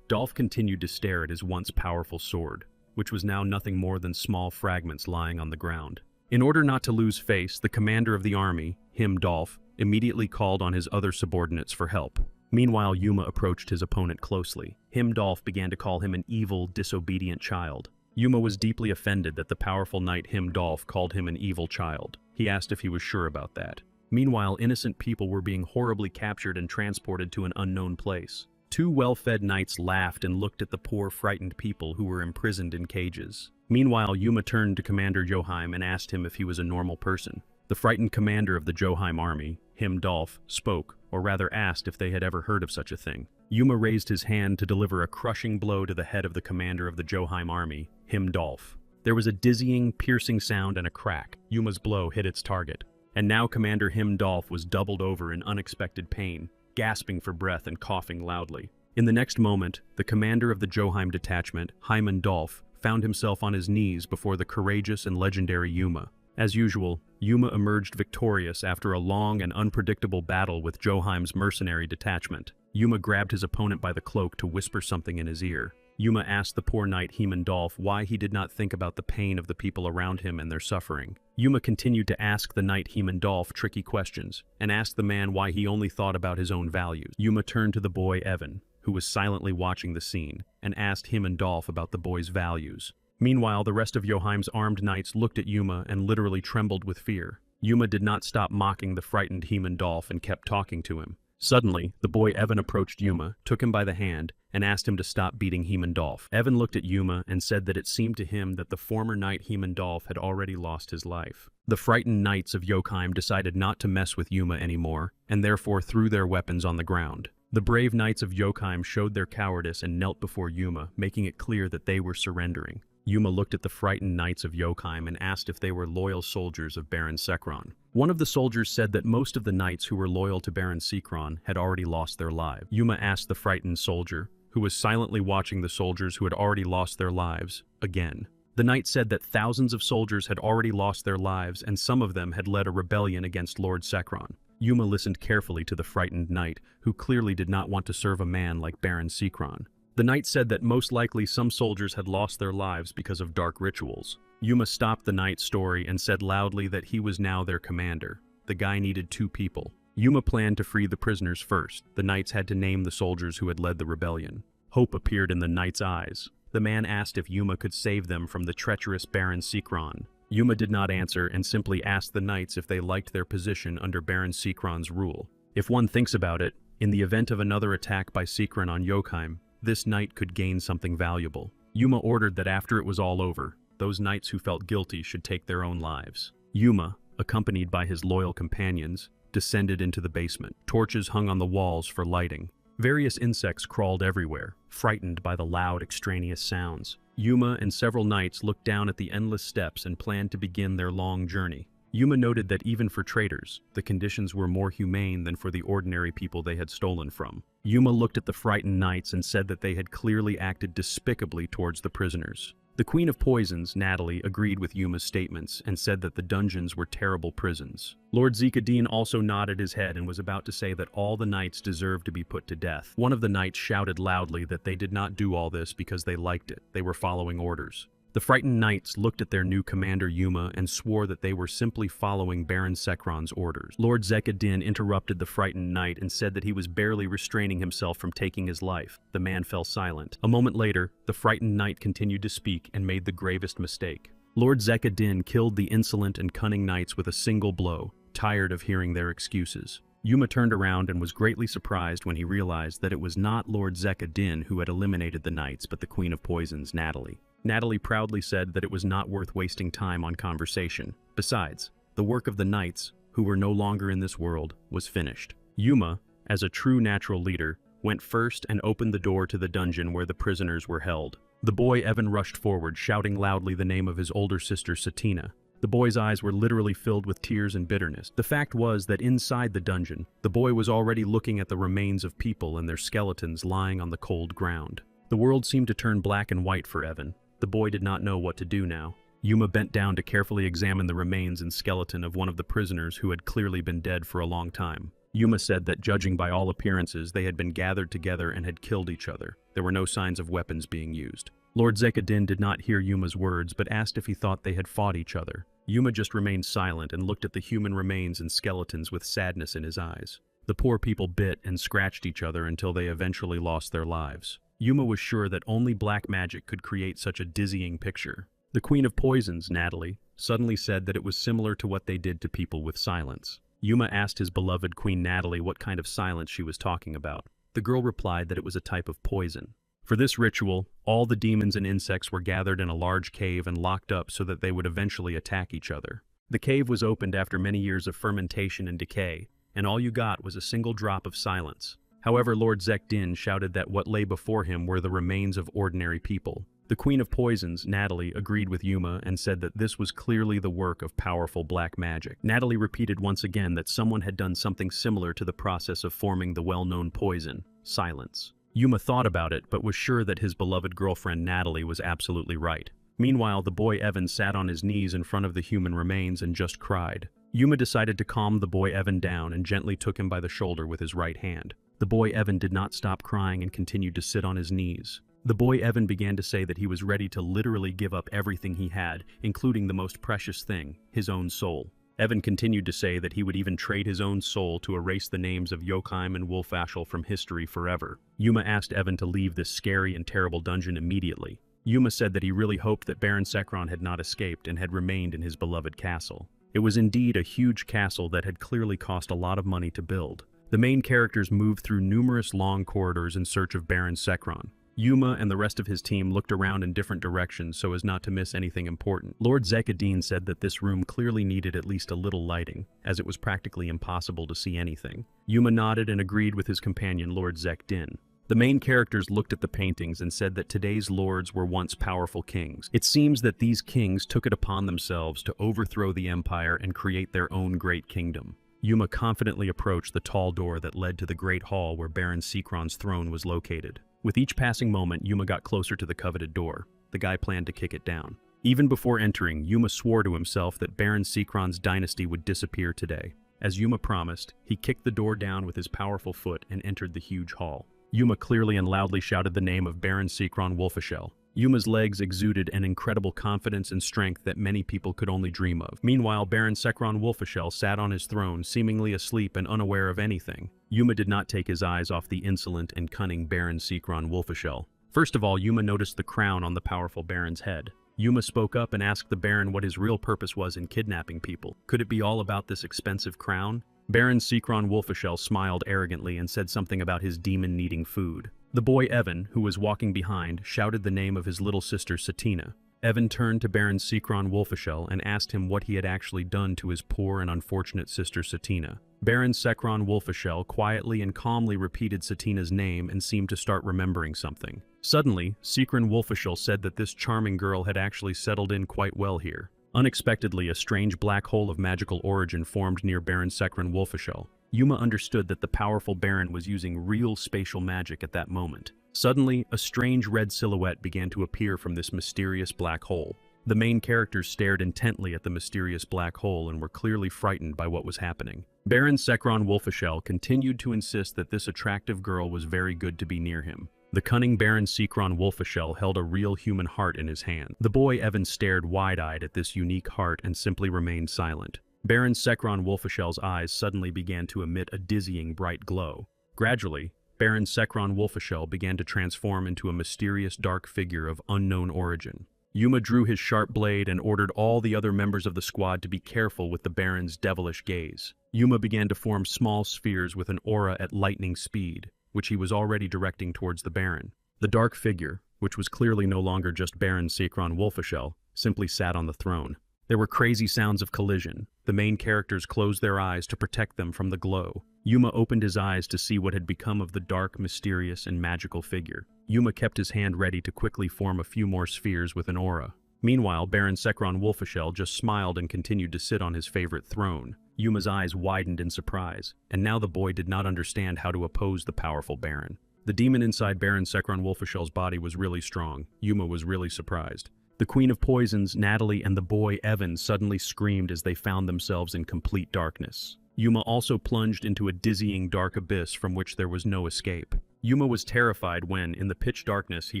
Dolph continued to stare at his once powerful sword, which was now nothing more than small fragments lying on the ground. In order not to lose face, the commander of the army, Dolph, immediately called on his other subordinates for help. Meanwhile, Yuma approached his opponent closely. Dolph began to call him an evil, disobedient child. Yuma was deeply offended that the powerful knight Dolph called him an evil child. He asked if he was sure about that. Meanwhile, innocent people were being horribly captured and transported to an unknown place. Two well-fed knights laughed and looked at the poor, frightened people who were imprisoned in cages. Meanwhile, Yuma turned to Commander Joheim and asked him if he was a normal person. The frightened commander of the Joheim army, Dolph, spoke, or rather asked if they had ever heard of such a thing. Yuma raised his hand to deliver a crushing blow to the head of the commander of the Joheim army, Dolph. There was a dizzying, piercing sound and a crack. Yuma's blow hit its target. And now Commander Dolph was doubled over in unexpected pain, gasping for breath and coughing loudly. In the next moment, the commander of the Joheim detachment, Dolph, found himself on his knees before the courageous and legendary Yuma. As usual, Yuma emerged victorious after a long and unpredictable battle with Joheim's mercenary detachment. Yuma grabbed his opponent by the cloak to whisper something in his ear. Yuma asked the poor knight Dolph why he did not think about the pain of the people around him and their suffering. Yuma continued to ask the knight Dolph tricky questions, and asked the man why he only thought about his own values. Yuma turned to the boy Evan, who was silently watching the scene, and asked Dolph about the boy's values. Meanwhile, the rest of Joheim's armed knights looked at Yuma and literally trembled with fear. Yuma did not stop mocking the frightened Dolph and kept talking to him. Suddenly, the boy Evan approached Yuma, took him by the hand, and asked him to stop beating Dolph. Evan looked at Yuma and said that it seemed to him that the former knight Dolph had already lost his life. The frightened knights of Joheim decided not to mess with Yuma anymore, and therefore threw their weapons on the ground. The brave knights of Joheim showed their cowardice and knelt before Yuma, making it clear that they were surrendering. Yuma looked at the frightened knights of Joheim and asked if they were loyal soldiers of Baron Sekron. One of the soldiers said that most of the knights who were loyal to Baron Sekron had already lost their lives. Yuma asked the frightened soldier, who was silently watching the soldiers who had already lost their lives, again. The knight said that thousands of soldiers had already lost their lives and some of them had led a rebellion against Lord Sekron. Yuma listened carefully to the frightened knight, who clearly did not want to serve a man like Baron Sekron. The knight said that most likely some soldiers had lost their lives because of dark rituals. Yuma stopped the knight's story and said loudly that he was now their commander. The guy needed 2 people. Yuma planned to free the prisoners first. The knights had to name the soldiers who had led the rebellion. Hope appeared in the knight's eyes. The man asked if Yuma could save them from the treacherous Baron Sekron. Yuma did not answer and simply asked the knights if they liked their position under Baron Sekron's rule. If one thinks about it, in the event of another attack by Sekron on Joheim, this knight could gain something valuable. Yuma ordered that after it was all over, those knights who felt guilty should take their own lives. Yuma, accompanied by his loyal companions, descended into the basement. Torches hung on the walls for lighting. Various insects crawled everywhere, frightened by the loud, extraneous sounds. Yuma and several knights looked down at the endless steps and planned to begin their long journey. Yuma noted that even for traitors, the conditions were more humane than for the ordinary people they had stolen from. Yuma looked at the frightened knights and said that they had clearly acted despicably towards the prisoners. The Queen of Poisons, Natalie, agreed with Yuma's statements and said that the dungeons were terrible prisons. Lord Zekadine also nodded his head and was about to say that all the knights deserved to be put to death. One of the knights shouted loudly that they did not do all this because they liked it. They were following orders. The frightened knights looked at their new commander Yuma and swore that they were simply following Baron Sekron's orders. Lord Zekadin interrupted the frightened knight and said that he was barely restraining himself from taking his life. The man fell silent. A moment later, the frightened knight continued to speak and made the gravest mistake. Lord Zekadin killed the insolent and cunning knights with a single blow, tired of hearing their excuses. Yuma turned around and was greatly surprised when he realized that it was not Lord Zekadin who had eliminated the knights but the Queen of Poisons, Natalie. Natalie proudly said that it was not worth wasting time on conversation. Besides, the work of the knights, who were no longer in this world, was finished. Yuma, as a true natural leader, went first and opened the door to the dungeon where the prisoners were held. The boy Evan rushed forward, shouting loudly the name of his older sister Satina. The boy's eyes were literally filled with tears and bitterness. The fact was that inside the dungeon, the boy was already looking at the remains of people and their skeletons lying on the cold ground. The world seemed to turn black and white for Evan. The boy did not know what to do now. Yuma bent down to carefully examine the remains and skeleton of one of the prisoners who had clearly been dead for a long time. Yuma said that judging by all appearances, they had been gathered together and had killed each other. There were no signs of weapons being used. Lord Zekadin did not hear Yuma's words, but asked if he thought they had fought each other. Yuma just remained silent and looked at the human remains and skeletons with sadness in his eyes. The poor people bit and scratched each other until they eventually lost their lives. Yuma was sure that only black magic could create such a dizzying picture. The Queen of Poisons, Natalie, suddenly said that it was similar to what they did to people with silence. Yuma asked his beloved Queen Natalie what kind of silence she was talking about. The girl replied that it was a type of poison. For this ritual, all the demons and insects were gathered in a large cave and locked up so that they would eventually attack each other. The cave was opened after many years of fermentation and decay, and all you got was a single drop of silence. However, Lord Zekdin shouted that what lay before him were the remains of ordinary people. The Queen of Poisons, Natalie, agreed with Yuma and said that this was clearly the work of powerful black magic. Natalie repeated once again that someone had done something similar to the process of forming the well-known poison, silence. Yuma thought about it, but was sure that his beloved girlfriend Natalie was absolutely right. Meanwhile, the boy Evan sat on his knees in front of the human remains and just cried. Yuma decided to calm the boy Evan down and gently took him by the shoulder with his right hand. The boy Evan did not stop crying and continued to sit on his knees. The boy Evan began to say that he was ready to literally give up everything he had, including the most precious thing, his own soul. Evan continued to say that he would even trade his own soul to erase the names of Yokheim and Wolfashel from history forever. Yuma asked Evan to leave this scary and terrible dungeon immediately. Yuma said that he really hoped that Baron Sekron had not escaped and had remained in his beloved castle. It was indeed a huge castle that had clearly cost a lot of money to build. The main characters moved through numerous long corridors in search of Baron Sekron. Yuma and the rest of his team looked around in different directions so as not to miss anything important. Lord Zekadin said that this room clearly needed at least a little lighting, as it was practically impossible to see anything. Yuma nodded and agreed with his companion Lord Zekdin. The main characters looked at the paintings and said that today's lords were once powerful kings. It seems that these kings took it upon themselves to overthrow the empire and create their own great kingdom. Yuma confidently approached the tall door that led to the great hall where Baron Sekron's throne was located. With each passing moment, Yuma got closer to the coveted door. The guy planned to kick it down. Even before entering, Yuma swore to himself that Baron Sekron's dynasty would disappear today. As Yuma promised, he kicked the door down with his powerful foot and entered the huge hall. Yuma clearly and loudly shouted the name of Baron Sekron Wolfashel. Yuma's legs exuded an incredible confidence and strength that many people could only dream of. Meanwhile, Baron Sekron Wolfashel sat on his throne, seemingly asleep and unaware of anything. Yuma did not take his eyes off the insolent and cunning Baron Sekron Wolfashel. First of all, Yuma noticed the crown on the powerful Baron's head. Yuma spoke up and asked the Baron what his real purpose was in kidnapping people. Could it be all about this expensive crown? Baron Sekron Wolfashel smiled arrogantly and said something about his demon needing food. The boy Evan, who was walking behind, shouted the name of his little sister Satina. Evan turned to Baron Sekron Wolfashel and asked him what he had actually done to his poor and unfortunate sister Satina. Baron Sekron Wolfashel quietly and calmly repeated Satina's name and seemed to start remembering something. Suddenly, Sekron Wolfashel said that this charming girl had actually settled in quite well here. Unexpectedly, a strange black hole of magical origin formed near Baron Sekron Wolfashel. Yuma understood that the powerful Baron was using real spatial magic at that moment. Suddenly, a strange red silhouette began to appear from this mysterious black hole. The main characters stared intently at the mysterious black hole and were clearly frightened by what was happening. Baron Sekron Wolfashel continued to insist that this attractive girl was very good to be near him. The cunning Baron Sekron Wolfashel held a real human heart in his hand. The boy Evan stared wide-eyed at this unique heart and simply remained silent. Baron Sekron Wolfashel's eyes suddenly began to emit a dizzying bright glow. Gradually, Baron Sekron Wolfashel began to transform into a mysterious dark figure of unknown origin. Yuma drew his sharp blade and ordered all the other members of the squad to be careful with the Baron's devilish gaze. Yuma began to form small spheres with an aura at lightning speed, which he was already directing towards the Baron. The dark figure, which was clearly no longer just Baron Sekron Wolfashel, simply sat on the throne. There were crazy sounds of collision. The main characters closed their eyes to protect them from the glow. Yuma opened his eyes to see what had become of the dark, mysterious, and magical figure. Yuma kept his hand ready to quickly form a few more spheres with an aura. Meanwhile, Baron Sekron Wolfishell just smiled and continued to sit on his favorite throne. Yuma's eyes widened in surprise, and now the boy did not understand how to oppose the powerful Baron. The demon inside Baron Sekron Wolfishell's body was really strong. Yuma was really surprised. The Queen of Poisons, Natalie, and the boy Evan suddenly screamed as they found themselves in complete darkness. Yuma also plunged into a dizzying dark abyss from which there was no escape. Yuma was terrified when, in the pitch darkness, he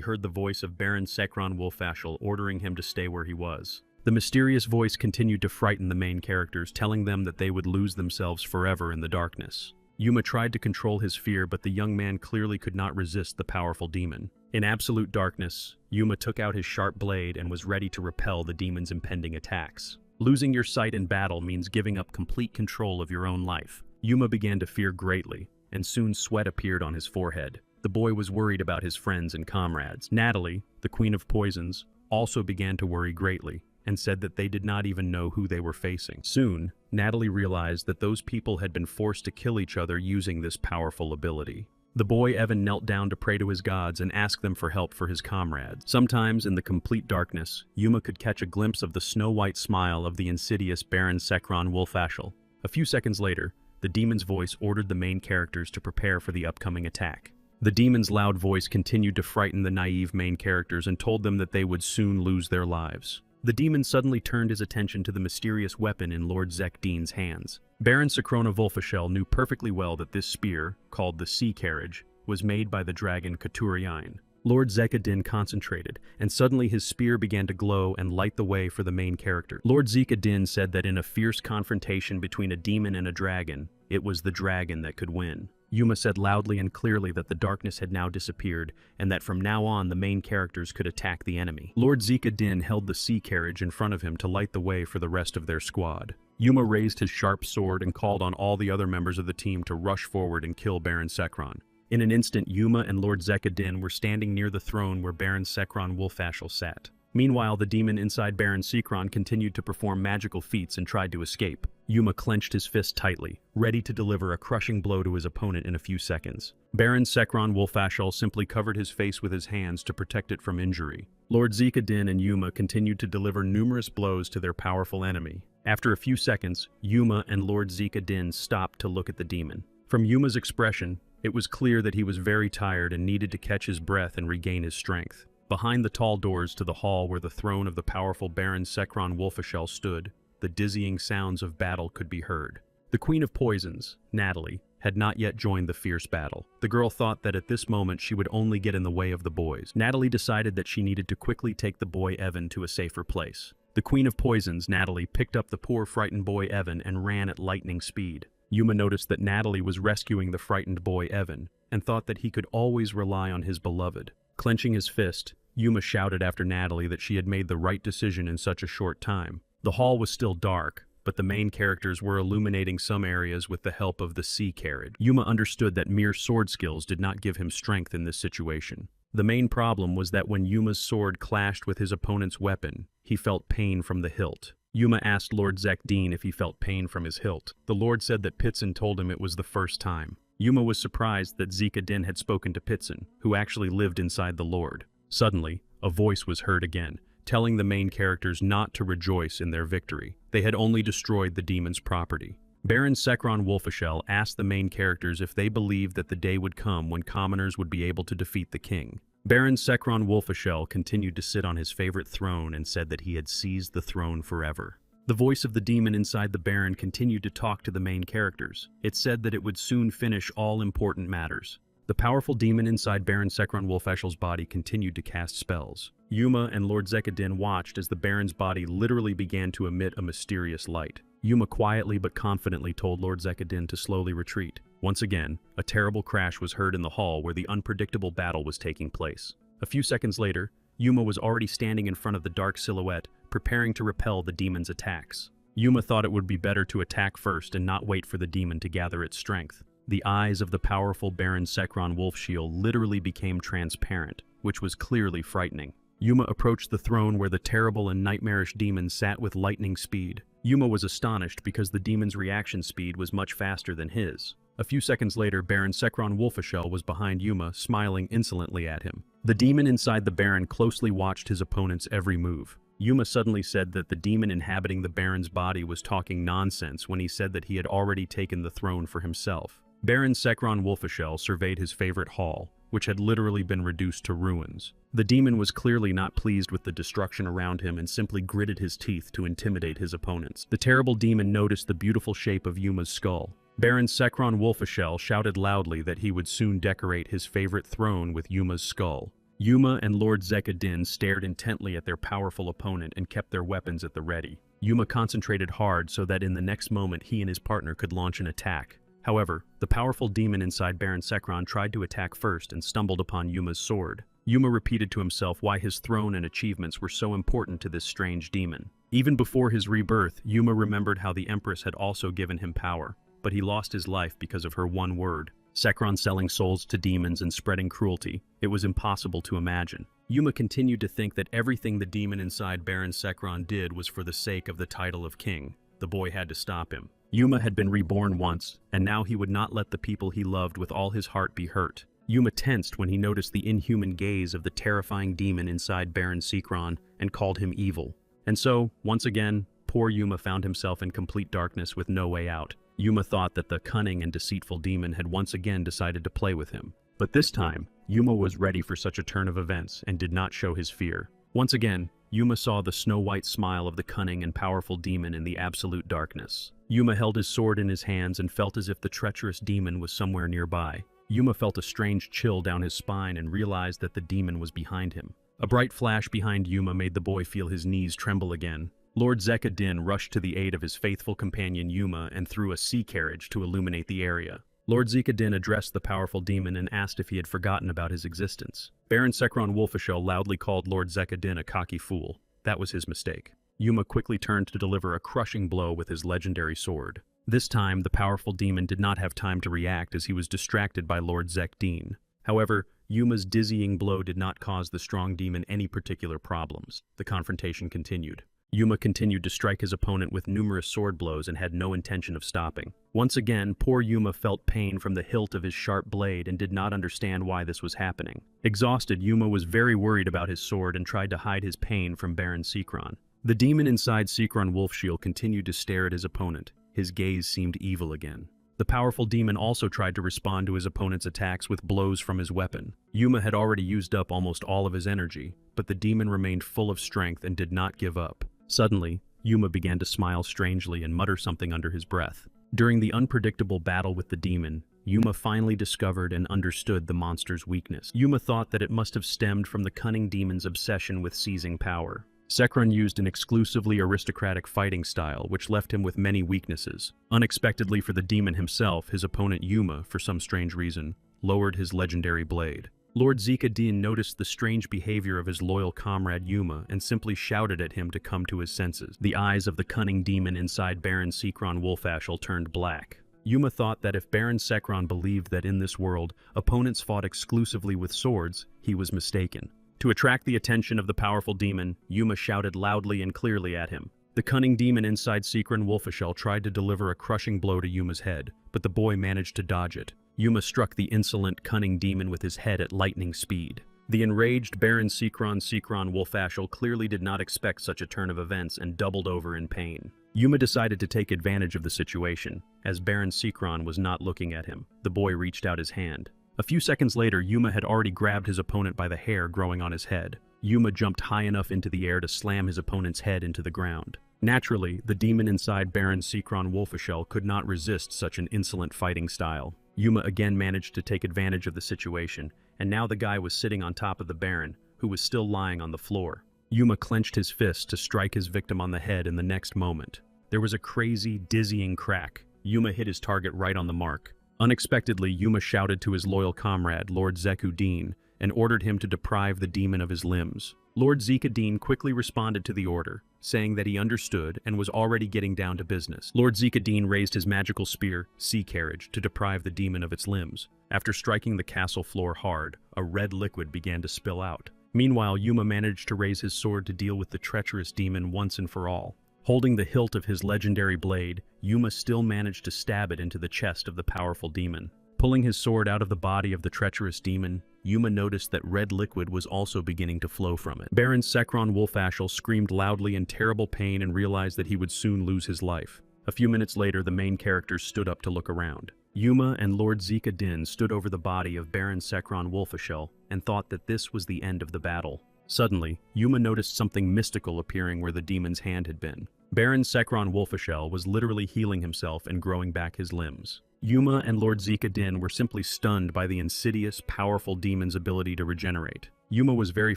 heard the voice of Baron Sekron Wolfashel ordering him to stay where he was. The mysterious voice continued to frighten the main characters, telling them that they would lose themselves forever in the darkness. Yuma tried to control his fear, but the young man clearly could not resist the powerful demon. In absolute darkness, Yuma took out his sharp blade and was ready to repel the demon's impending attacks. Losing your sight in battle means giving up complete control of your own life. Yuma began to fear greatly, and soon sweat appeared on his forehead. The boy was worried about his friends and comrades. Natalie, the Queen of Poisons, also began to worry greatly, and said that they did not even know who they were facing. Soon, Natalie realized that those people had been forced to kill each other using this powerful ability. The boy Evan knelt down to pray to his gods and ask them for help for his comrades. Sometimes, in the complete darkness, Yuma could catch a glimpse of the snow-white smile of the insidious Baron Sekron Wolfashel. A few seconds later, the demon's voice ordered the main characters to prepare for the upcoming attack. The demon's loud voice continued to frighten the naive main characters and told them that they would soon lose their lives. The demon suddenly turned his attention to the mysterious weapon in Lord Zekdeen's hands. Baron Sekrona Wolfishel knew perfectly well that this spear, called the Sea Carriage, was made by the dragon Katuriain. Lord Zekadin concentrated, and suddenly his spear began to glow and light the way for the main character. Lord Zekadin said that in a fierce confrontation between a demon and a dragon, it was the dragon that could win. Yuma said loudly and clearly that the darkness had now disappeared, and that from now on the main characters could attack the enemy. Lord Zekadin held the sea carriage in front of him to light the way for the rest of their squad. Yuma raised his sharp sword and called on all the other members of the team to rush forward and kill Baron Sekron. In an instant, Yuma and Lord Zekadin were standing near the throne where Baron Sekron Wolfashel sat. Meanwhile, the demon inside Baron Sekron continued to perform magical feats and tried to escape. Yuma clenched his fist tightly, ready to deliver a crushing blow to his opponent in a few seconds. Baron Sekron Wolfashel simply covered his face with his hands to protect it from injury. Lord Zekadin and Yuma continued to deliver numerous blows to their powerful enemy. After a few seconds, Yuma and Lord Zekadin stopped to look at the demon. From Yuma's expression, it was clear that he was very tired and needed to catch his breath and regain his strength. Behind the tall doors to the hall where the throne of the powerful Baron Sekron Wolfishel stood, the dizzying sounds of battle could be heard. The Queen of Poisons, Natalie, had not yet joined the fierce battle. The girl thought that at this moment she would only get in the way of the boys. Natalie decided that she needed to quickly take the boy Evan to a safer place. The Queen of Poisons, Natalie, picked up the poor frightened boy Evan and ran at lightning speed. Yuma noticed that Natalie was rescuing the frightened boy Evan, and thought that he could always rely on his beloved. Clenching his fist, Yuma shouted after Natalie that she had made the right decision in such a short time. The hall was still dark, but the main characters were illuminating some areas with the help of the sea carriage. Yuma understood that mere sword skills did not give him strength in this situation. The main problem was that when Yuma's sword clashed with his opponent's weapon, he felt pain from the hilt. Yuma asked Lord Zekdeen if he felt pain from his hilt. The Lord said that Pitsin told him it was the first time. Yuma was surprised that Zekadin had spoken to Pitsin, who actually lived inside the Lord. Suddenly, a voice was heard again, telling the main characters not to rejoice in their victory. They had only destroyed the demon's property. Baron Sekron Wolfishel asked the main characters if they believed that the day would come when commoners would be able to defeat the king. Baron Sekron Wolfishel continued to sit on his favorite throne and said that he had seized the throne forever. The voice of the demon inside the Baron continued to talk to the main characters. It said that it would soon finish all important matters. The powerful demon inside Baron Sekron Wolfashel's body continued to cast spells. Yuma and Lord Zekadin watched as the Baron's body literally began to emit a mysterious light. Yuma quietly but confidently told Lord Zekadin to slowly retreat. Once again, a terrible crash was heard in the hall where the unpredictable battle was taking place. A few seconds later, Yuma was already standing in front of the dark silhouette, preparing to repel the demon's attacks. Yuma thought it would be better to attack first and not wait for the demon to gather its strength. The eyes of the powerful Baron Sekron Wolfshiel literally became transparent, which was clearly frightening. Yuma approached the throne where the terrible and nightmarish demon sat with lightning speed. Yuma was astonished because the demon's reaction speed was much faster than his. A few seconds later, Baron Sekron Wolfishell was behind Yuma, smiling insolently at him. The demon inside the Baron closely watched his opponent's every move. Yuma suddenly said that the demon inhabiting the Baron's body was talking nonsense when he said that he had already taken the throne for himself. Baron Sekron Wolfishell surveyed his favorite hall, which had literally been reduced to ruins. The demon was clearly not pleased with the destruction around him and simply gritted his teeth to intimidate his opponents. The terrible demon noticed the beautiful shape of Yuma's skull. Baron Sekron Wolfishell shouted loudly that he would soon decorate his favorite throne with Yuma's skull. Yuma and Lord Zekadin stared intently at their powerful opponent and kept their weapons at the ready. Yuma concentrated hard so that in the next moment he and his partner could launch an attack. However, the powerful demon inside Baron Sekron tried to attack first and stumbled upon Yuma's sword. Yuma repeated to himself why his throne and achievements were so important to this strange demon. Even before his rebirth, Yuma remembered how the Empress had also given him power, but he lost his life because of her one word. Sekron selling souls to demons and spreading cruelty. It was impossible to imagine. Yuma continued to think that everything the demon inside Baron Sekron did was for the sake of the title of king. The boy had to stop him. Yuma had been reborn once, and now he would not let the people he loved with all his heart be hurt. Yuma tensed when he noticed the inhuman gaze of the terrifying demon inside Baron Sekron and called him evil. And so, once again, poor Yuma found himself in complete darkness with no way out. Yuma thought that the cunning and deceitful demon had once again decided to play with him. But this time, Yuma was ready for such a turn of events and did not show his fear. Once again, Yuma saw the snow-white smile of the cunning and powerful demon in the absolute darkness. Yuma held his sword in his hands and felt as if the treacherous demon was somewhere nearby. Yuma felt a strange chill down his spine and realized that the demon was behind him. A bright flash behind Yuma made the boy feel his knees tremble again. Lord Zekadin rushed to the aid of his faithful companion Yuma and threw a sea carriage to illuminate the area. Lord Zekadin addressed the powerful demon and asked if he had forgotten about his existence. Baron Sekron Wolfishell loudly called Lord Zekadin a cocky fool. That was his mistake. Yuma quickly turned to deliver a crushing blow with his legendary sword. This time, the powerful demon did not have time to react as he was distracted by Lord Zekdin. However, Yuma's dizzying blow did not cause the strong demon any particular problems. The confrontation continued. Yuma continued to strike his opponent with numerous sword blows and had no intention of stopping. Once again, poor Yuma felt pain from the hilt of his sharp blade and did not understand why this was happening. Exhausted, Yuma was very worried about his sword and tried to hide his pain from Baron Sekron. The demon inside Sekron Wolfshield continued to stare at his opponent. His gaze seemed evil again. The powerful demon also tried to respond to his opponent's attacks with blows from his weapon. Yuma had already used up almost all of his energy, but the demon remained full of strength and did not give up. Suddenly, Yuma began to smile strangely and mutter something under his breath. During the unpredictable battle with the demon, Yuma finally discovered and understood the monster's weakness. Yuma thought that it must have stemmed from the cunning demon's obsession with seizing power. Sekron used an exclusively aristocratic fighting style, which left him with many weaknesses. Unexpectedly for the demon himself, his opponent Yuma, for some strange reason, lowered his legendary blade. Lord Zekadin noticed the strange behavior of his loyal comrade Yuma and simply shouted at him to come to his senses. The eyes of the cunning demon inside Baron Sekron Wolfashel turned black. Yuma thought that if Baron Sekron believed that in this world, opponents fought exclusively with swords, he was mistaken. To attract the attention of the powerful demon, Yuma shouted loudly and clearly at him. The cunning demon inside Sekron Wolfashel tried to deliver a crushing blow to Yuma's head, but the boy managed to dodge it. Yuma struck the insolent, cunning demon with his head at lightning speed. The enraged Baron Sekron Wolfashel clearly did not expect such a turn of events and doubled over in pain. Yuma decided to take advantage of the situation. As Baron Sekron was not looking at him, the boy reached out his hand. A few seconds later, Yuma had already grabbed his opponent by the hair growing on his head. Yuma jumped high enough into the air to slam his opponent's head into the ground. Naturally, the demon inside Baron Sekron Wolfashel could not resist such an insolent fighting style. Yuma again managed to take advantage of the situation, and now the guy was sitting on top of the Baron, who was still lying on the floor. Yuma clenched his fist to strike his victim on the head in the next moment. There was a crazy, dizzying crack. Yuma hit his target right on the mark. Unexpectedly, Yuma shouted to his loyal comrade, Lord Zekudin, and ordered him to deprive the demon of his limbs. Lord Zekudin quickly responded to the order, saying that he understood and was already getting down to business. Lord Zekudin raised his magical spear, Sea Carriage, to deprive the demon of its limbs. After striking the castle floor hard, a red liquid began to spill out. Meanwhile, Yuma managed to raise his sword to deal with the treacherous demon once and for all. Holding the hilt of his legendary blade, Yuma still managed to stab it into the chest of the powerful demon. Pulling his sword out of the body of the treacherous demon, Yuma noticed that red liquid was also beginning to flow from it. Baron Sekron Wolfashel screamed loudly in terrible pain and realized that he would soon lose his life. A few minutes later, the main characters stood up to look around. Yuma and Lord Zika Din stood over the body of Baron Sekron Wolfashel and thought that this was the end of the battle. Suddenly, Yuma noticed something mystical appearing where the demon's hand had been. Baron Sekron Wolfashel was literally healing himself and growing back his limbs. Yuma and Lord Zika Din were simply stunned by the insidious, powerful demon's ability to regenerate. Yuma was very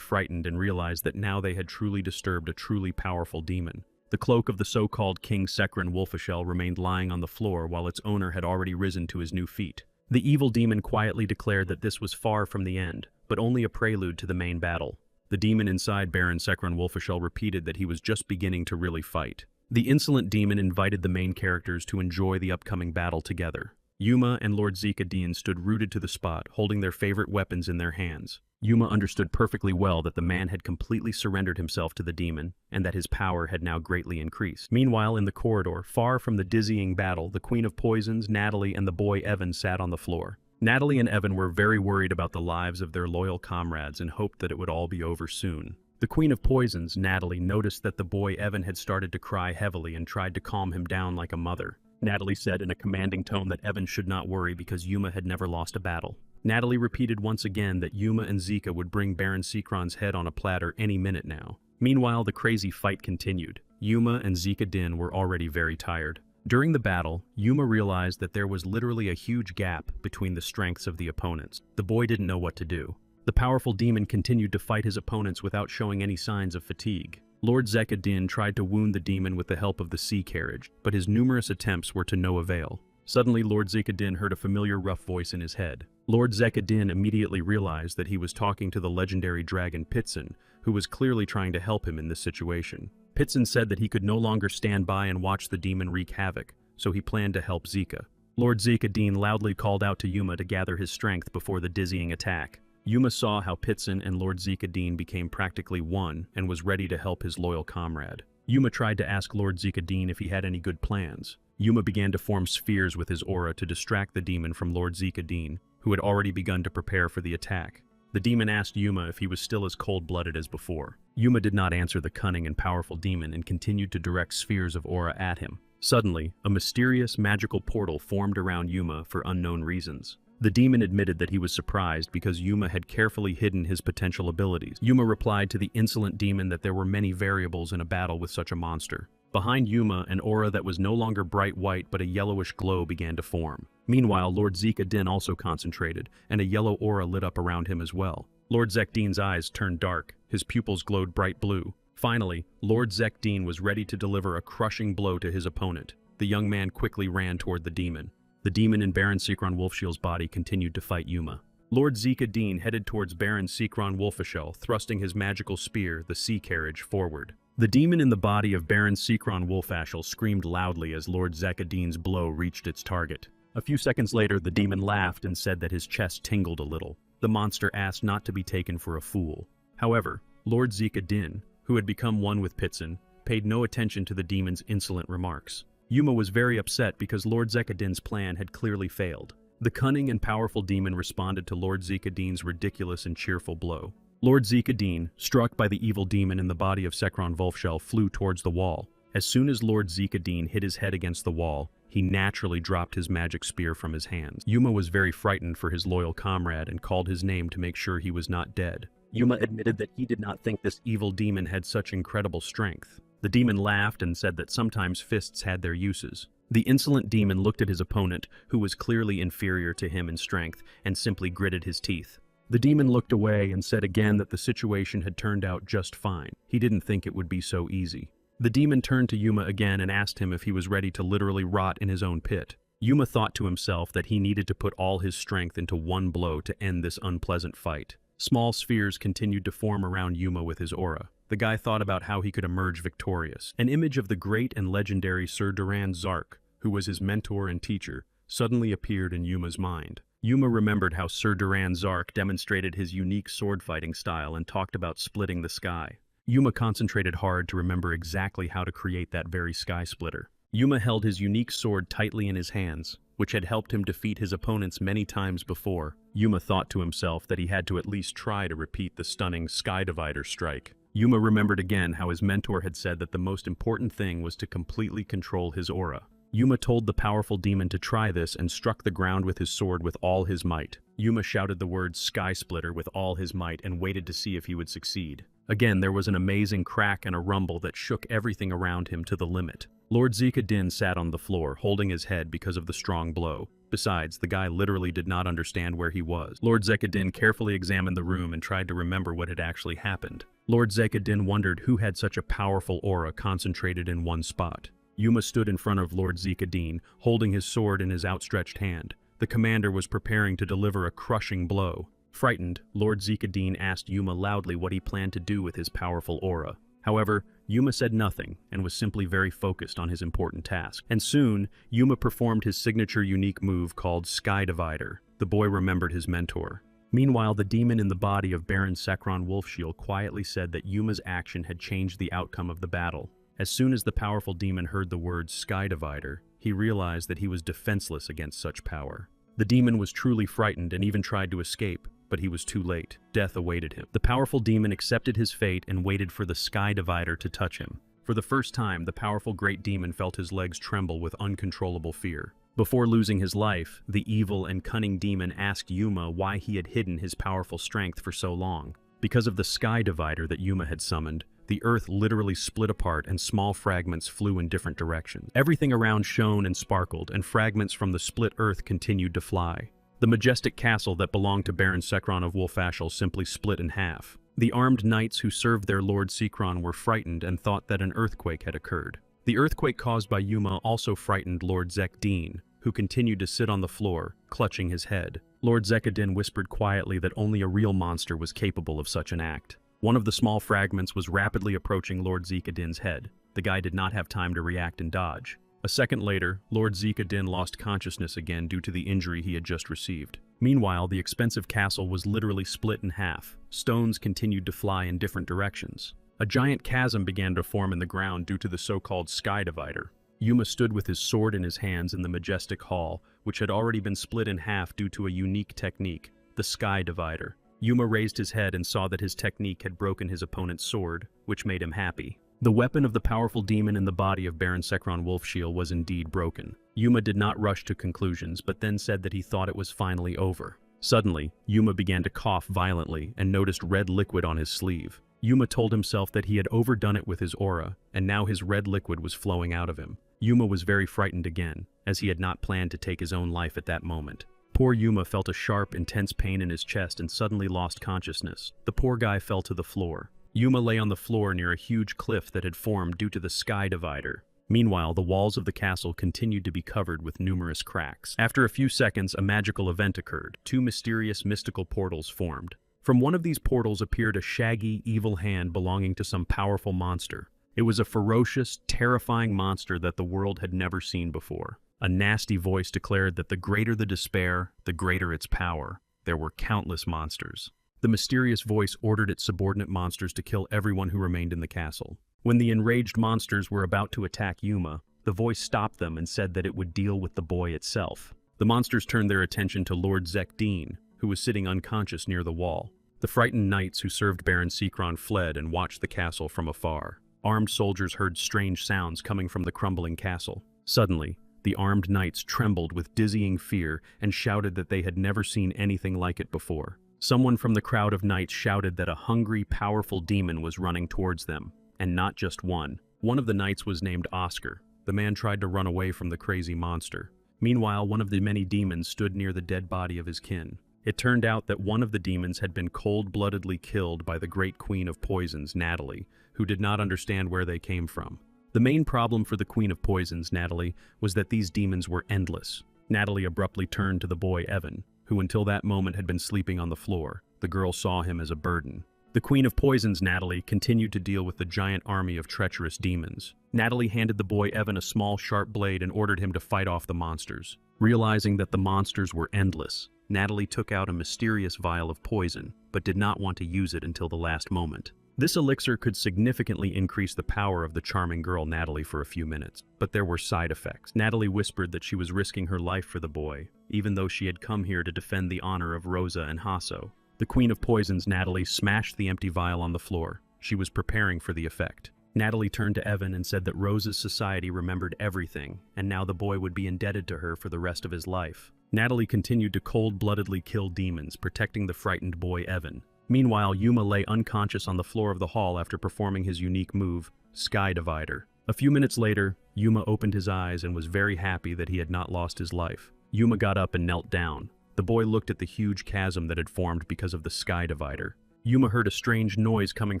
frightened and realized that now they had truly disturbed a truly powerful demon. The cloak of the so-called King Sekron Wolfashel remained lying on the floor while its owner had already risen to his new feet. The evil demon quietly declared that this was far from the end, but only a prelude to the main battle. The demon inside Baron Sekron Wolfashel repeated that he was just beginning to really fight. The insolent demon invited the main characters to enjoy the upcoming battle together. Yuma and Lord Zika Din stood rooted to the spot, holding their favorite weapons in their hands. Yuma understood perfectly well that the man had completely surrendered himself to the demon, and that his power had now greatly increased. Meanwhile, in the corridor, far from the dizzying battle, the Queen of Poisons, Natalie, and the boy Evan sat on the floor. Natalie and Evan were very worried about the lives of their loyal comrades and hoped that it would all be over soon. The Queen of Poisons, Natalie, noticed that the boy Evan had started to cry heavily and tried to calm him down like a mother. Natalie said in a commanding tone that Evan should not worry because Yuma had never lost a battle. Natalie repeated once again that Yuma and Zika would bring Baron Sekron's head on a platter any minute now. Meanwhile, the crazy fight continued. Yuma and Zika Din were already very tired. During the battle, Yuma realized that there was literally a huge gap between the strengths of the opponents. The boy didn't know what to do. The powerful demon continued to fight his opponents without showing any signs of fatigue. Lord Zika Din tried to wound the demon with the help of the sea carriage, but his numerous attempts were to no avail. Suddenly, Lord Zika Din heard a familiar rough voice in his head. Lord Zika Din immediately realized that he was talking to the legendary dragon Pitson, who was clearly trying to help him in this situation. Pitson said that he could no longer stand by and watch the demon wreak havoc, so he planned to help Zika. Lord Zika Din loudly called out to Yuma to gather his strength before the dizzying attack. Yuma saw how Pitson and Lord Zika Din became practically one and was ready to help his loyal comrade. Yuma tried to ask Lord Zika Din if he had any good plans. Yuma began to form spheres with his aura to distract the demon from Lord Zika Din, who had already begun to prepare for the attack. The demon asked Yuma if he was still as cold-blooded as before. Yuma did not answer the cunning and powerful demon and continued to direct spheres of aura at him. Suddenly, a mysterious magical portal formed around Yuma for unknown reasons. The demon admitted that he was surprised because Yuma had carefully hidden his potential abilities. Yuma replied to the insolent demon that there were many variables in a battle with such a monster. Behind Yuma, an aura that was no longer bright white but a yellowish glow began to form. Meanwhile, Lord Zika Din also concentrated, and a yellow aura lit up around him as well. Lord Zek Din's eyes turned dark, his pupils glowed bright blue. Finally, Lord Zek Din was ready to deliver a crushing blow to his opponent. The young man quickly ran toward the demon. The demon in Baron Sekron Wolfashel's body continued to fight Yuma. Lord Zika Din headed towards Baron Sekron Wolfashel, thrusting his magical spear, the sea carriage, forward. The demon in the body of Baron Sekron Wolfashel screamed loudly as Lord Zika Din's blow reached its target. A few seconds later, the demon laughed and said that his chest tingled a little. The monster asked not to be taken for a fool. However, Lord Zika Din, who had become one with Pitson, paid no attention to the demon's insolent remarks. Yuma was very upset because Lord Zika Din's plan had clearly failed. The cunning and powerful demon responded to Lord Zika Din's ridiculous and cheerful blow. Lord Zika Din, struck by the evil demon in the body of Sekron Wolfashel, flew towards the wall. As soon as Lord Zika Din hit his head against the wall, he naturally dropped his magic spear from his hands. Yuma was very frightened for his loyal comrade and called his name to make sure he was not dead. Yuma admitted that he did not think this evil demon had such incredible strength. The demon laughed and said that sometimes fists had their uses. The insolent demon looked at his opponent, who was clearly inferior to him in strength, and simply gritted his teeth. The demon looked away and said again that the situation had turned out just fine. He didn't think it would be so easy. The demon turned to Yuma again and asked him if he was ready to literally rot in his own pit. Yuma thought to himself that he needed to put all his strength into one blow to end this unpleasant fight. Small spheres continued to form around Yuma with his aura. The guy thought about how he could emerge victorious. An image of the great and legendary Sir Duran Zark, who was his mentor and teacher, suddenly appeared in Yuma's mind. Yuma remembered how Sir Duran Zark demonstrated his unique sword-fighting style and talked about splitting the sky. Yuma concentrated hard to remember exactly how to create that very sky splitter. Yuma held his unique sword tightly in his hands, which had helped him defeat his opponents many times before. Yuma thought to himself that he had to at least try to repeat the stunning Sky Divider strike. Yuma remembered again how his mentor had said that the most important thing was to completely control his aura. Yuma told the powerful demon to try this and struck the ground with his sword with all his might. Yuma shouted the words Sky Splitter with all his might and waited to see if he would succeed. Again, there was an amazing crack and a rumble that shook everything around him to the limit. Lord Zika Din sat on the floor, holding his head because of the strong blow. Besides, the guy literally did not understand where he was. Lord Zika Din carefully examined the room and tried to remember what had actually happened. Lord Zika Din wondered who had such a powerful aura concentrated in one spot. Yuma stood in front of Lord Zika Din, holding his sword in his outstretched hand. The commander was preparing to deliver a crushing blow. Frightened, Lord Zika Din asked Yuma loudly what he planned to do with his powerful aura. However, Yuma said nothing and was simply very focused on his important task. And soon, Yuma performed his signature unique move called Sky Divider. The boy remembered his mentor. Meanwhile, the demon in the body of Baron Sekron Wolfshield quietly said that Yuma's action had changed the outcome of the battle. As soon as the powerful demon heard the words Sky Divider, he realized that he was defenseless against such power. The demon was truly frightened and even tried to escape, but he was too late. Death awaited him. The powerful demon accepted his fate and waited for the Sky Divider to touch him. For the first time, the powerful great demon felt his legs tremble with uncontrollable fear. Before losing his life, the evil and cunning demon asked Yuma why he had hidden his powerful strength for so long. Because of the Sky Divider that Yuma had summoned, the earth literally split apart and small fragments flew in different directions. Everything around shone and sparkled, and fragments from the split earth continued to fly. The majestic castle that belonged to Baron Sekron of Wolfashel simply split in half. The armed knights who served their Lord Sekron were frightened and thought that an earthquake had occurred. The earthquake caused by Yuma also frightened Lord Zek Din, who continued to sit on the floor, clutching his head. Lord Zekadin whispered quietly that only a real monster was capable of such an act. One of the small fragments was rapidly approaching Lord Zekadin's head. The guy did not have time to react and dodge. A second later, Lord Zekadin lost consciousness again due to the injury he had just received. Meanwhile, the expensive castle was literally split in half. Stones continued to fly in different directions. A giant chasm began to form in the ground due to the so-called Sky Divider. Yuma stood with his sword in his hands in the majestic hall, which had already been split in half due to a unique technique, the Sky Divider. Yuma raised his head and saw that his technique had broken his opponent's sword, which made him happy. The weapon of the powerful demon in the body of Baron Sekron Wolfshield was indeed broken. Yuma did not rush to conclusions, but then said that he thought it was finally over. Suddenly, Yuma began to cough violently and noticed red liquid on his sleeve. Yuma told himself that he had overdone it with his aura, and now his red liquid was flowing out of him. Yuma was very frightened again, as he had not planned to take his own life at that moment. Poor Yuma felt a sharp, intense pain in his chest and suddenly lost consciousness. The poor guy fell to the floor. Yuma lay on the floor near a huge cliff that had formed due to the Sky Divider. Meanwhile, the walls of the castle continued to be covered with numerous cracks. After a few seconds, a magical event occurred. Two mysterious mystical portals formed. From one of these portals appeared a shaggy, evil hand belonging to some powerful monster. It was a ferocious, terrifying monster that the world had never seen before. A nasty voice declared that the greater the despair, the greater its power. There were countless monsters. The mysterious voice ordered its subordinate monsters to kill everyone who remained in the castle. When the enraged monsters were about to attack Yuma, the voice stopped them and said that it would deal with the boy itself. The monsters turned their attention to Lord Zek Din, who was sitting unconscious near the wall. The frightened knights who served Baron Sekron fled and watched the castle from afar. Armed soldiers heard strange sounds coming from the crumbling castle. Suddenly, the armed knights trembled with dizzying fear and shouted that they had never seen anything like it before. Someone from the crowd of knights shouted that a hungry, powerful demon was running towards them, and not just one. One of the knights was named Oscar. The man tried to run away from the crazy monster. Meanwhile, one of the many demons stood near the dead body of his kin. It turned out that one of the demons had been cold-bloodedly killed by the great Queen of Poisons, Natalie, who did not understand where they came from. The main problem for the Queen of Poisons, Natalie, was that these demons were endless. Natalie abruptly turned to the boy Evan, who until that moment had been sleeping on the floor. The girl saw him as a burden. The Queen of Poisons, Natalie, continued to deal with the giant army of treacherous demons. Natalie handed the boy Evan a small sharp blade and ordered him to fight off the monsters. Realizing that the monsters were endless, Natalie took out a mysterious vial of poison, but did not want to use it until the last moment. This elixir could significantly increase the power of the charming girl Natalie for a few minutes, but there were side effects. Natalie whispered that she was risking her life for the boy, even though she had come here to defend the honor of Rosa and Hasso. The Queen of Poisons, Natalie, smashed the empty vial on the floor. She was preparing for the effect. Natalie turned to Evan and said that Rosa's society remembered everything, and now the boy would be indebted to her for the rest of his life. Natalie continued to cold-bloodedly kill demons, protecting the frightened boy Evan. Meanwhile, Yuma lay unconscious on the floor of the hall after performing his unique move, Sky Divider. A few minutes later, Yuma opened his eyes and was very happy that he had not lost his life. Yuma got up and knelt down. The boy looked at the huge chasm that had formed because of the Sky Divider. Yuma heard a strange noise coming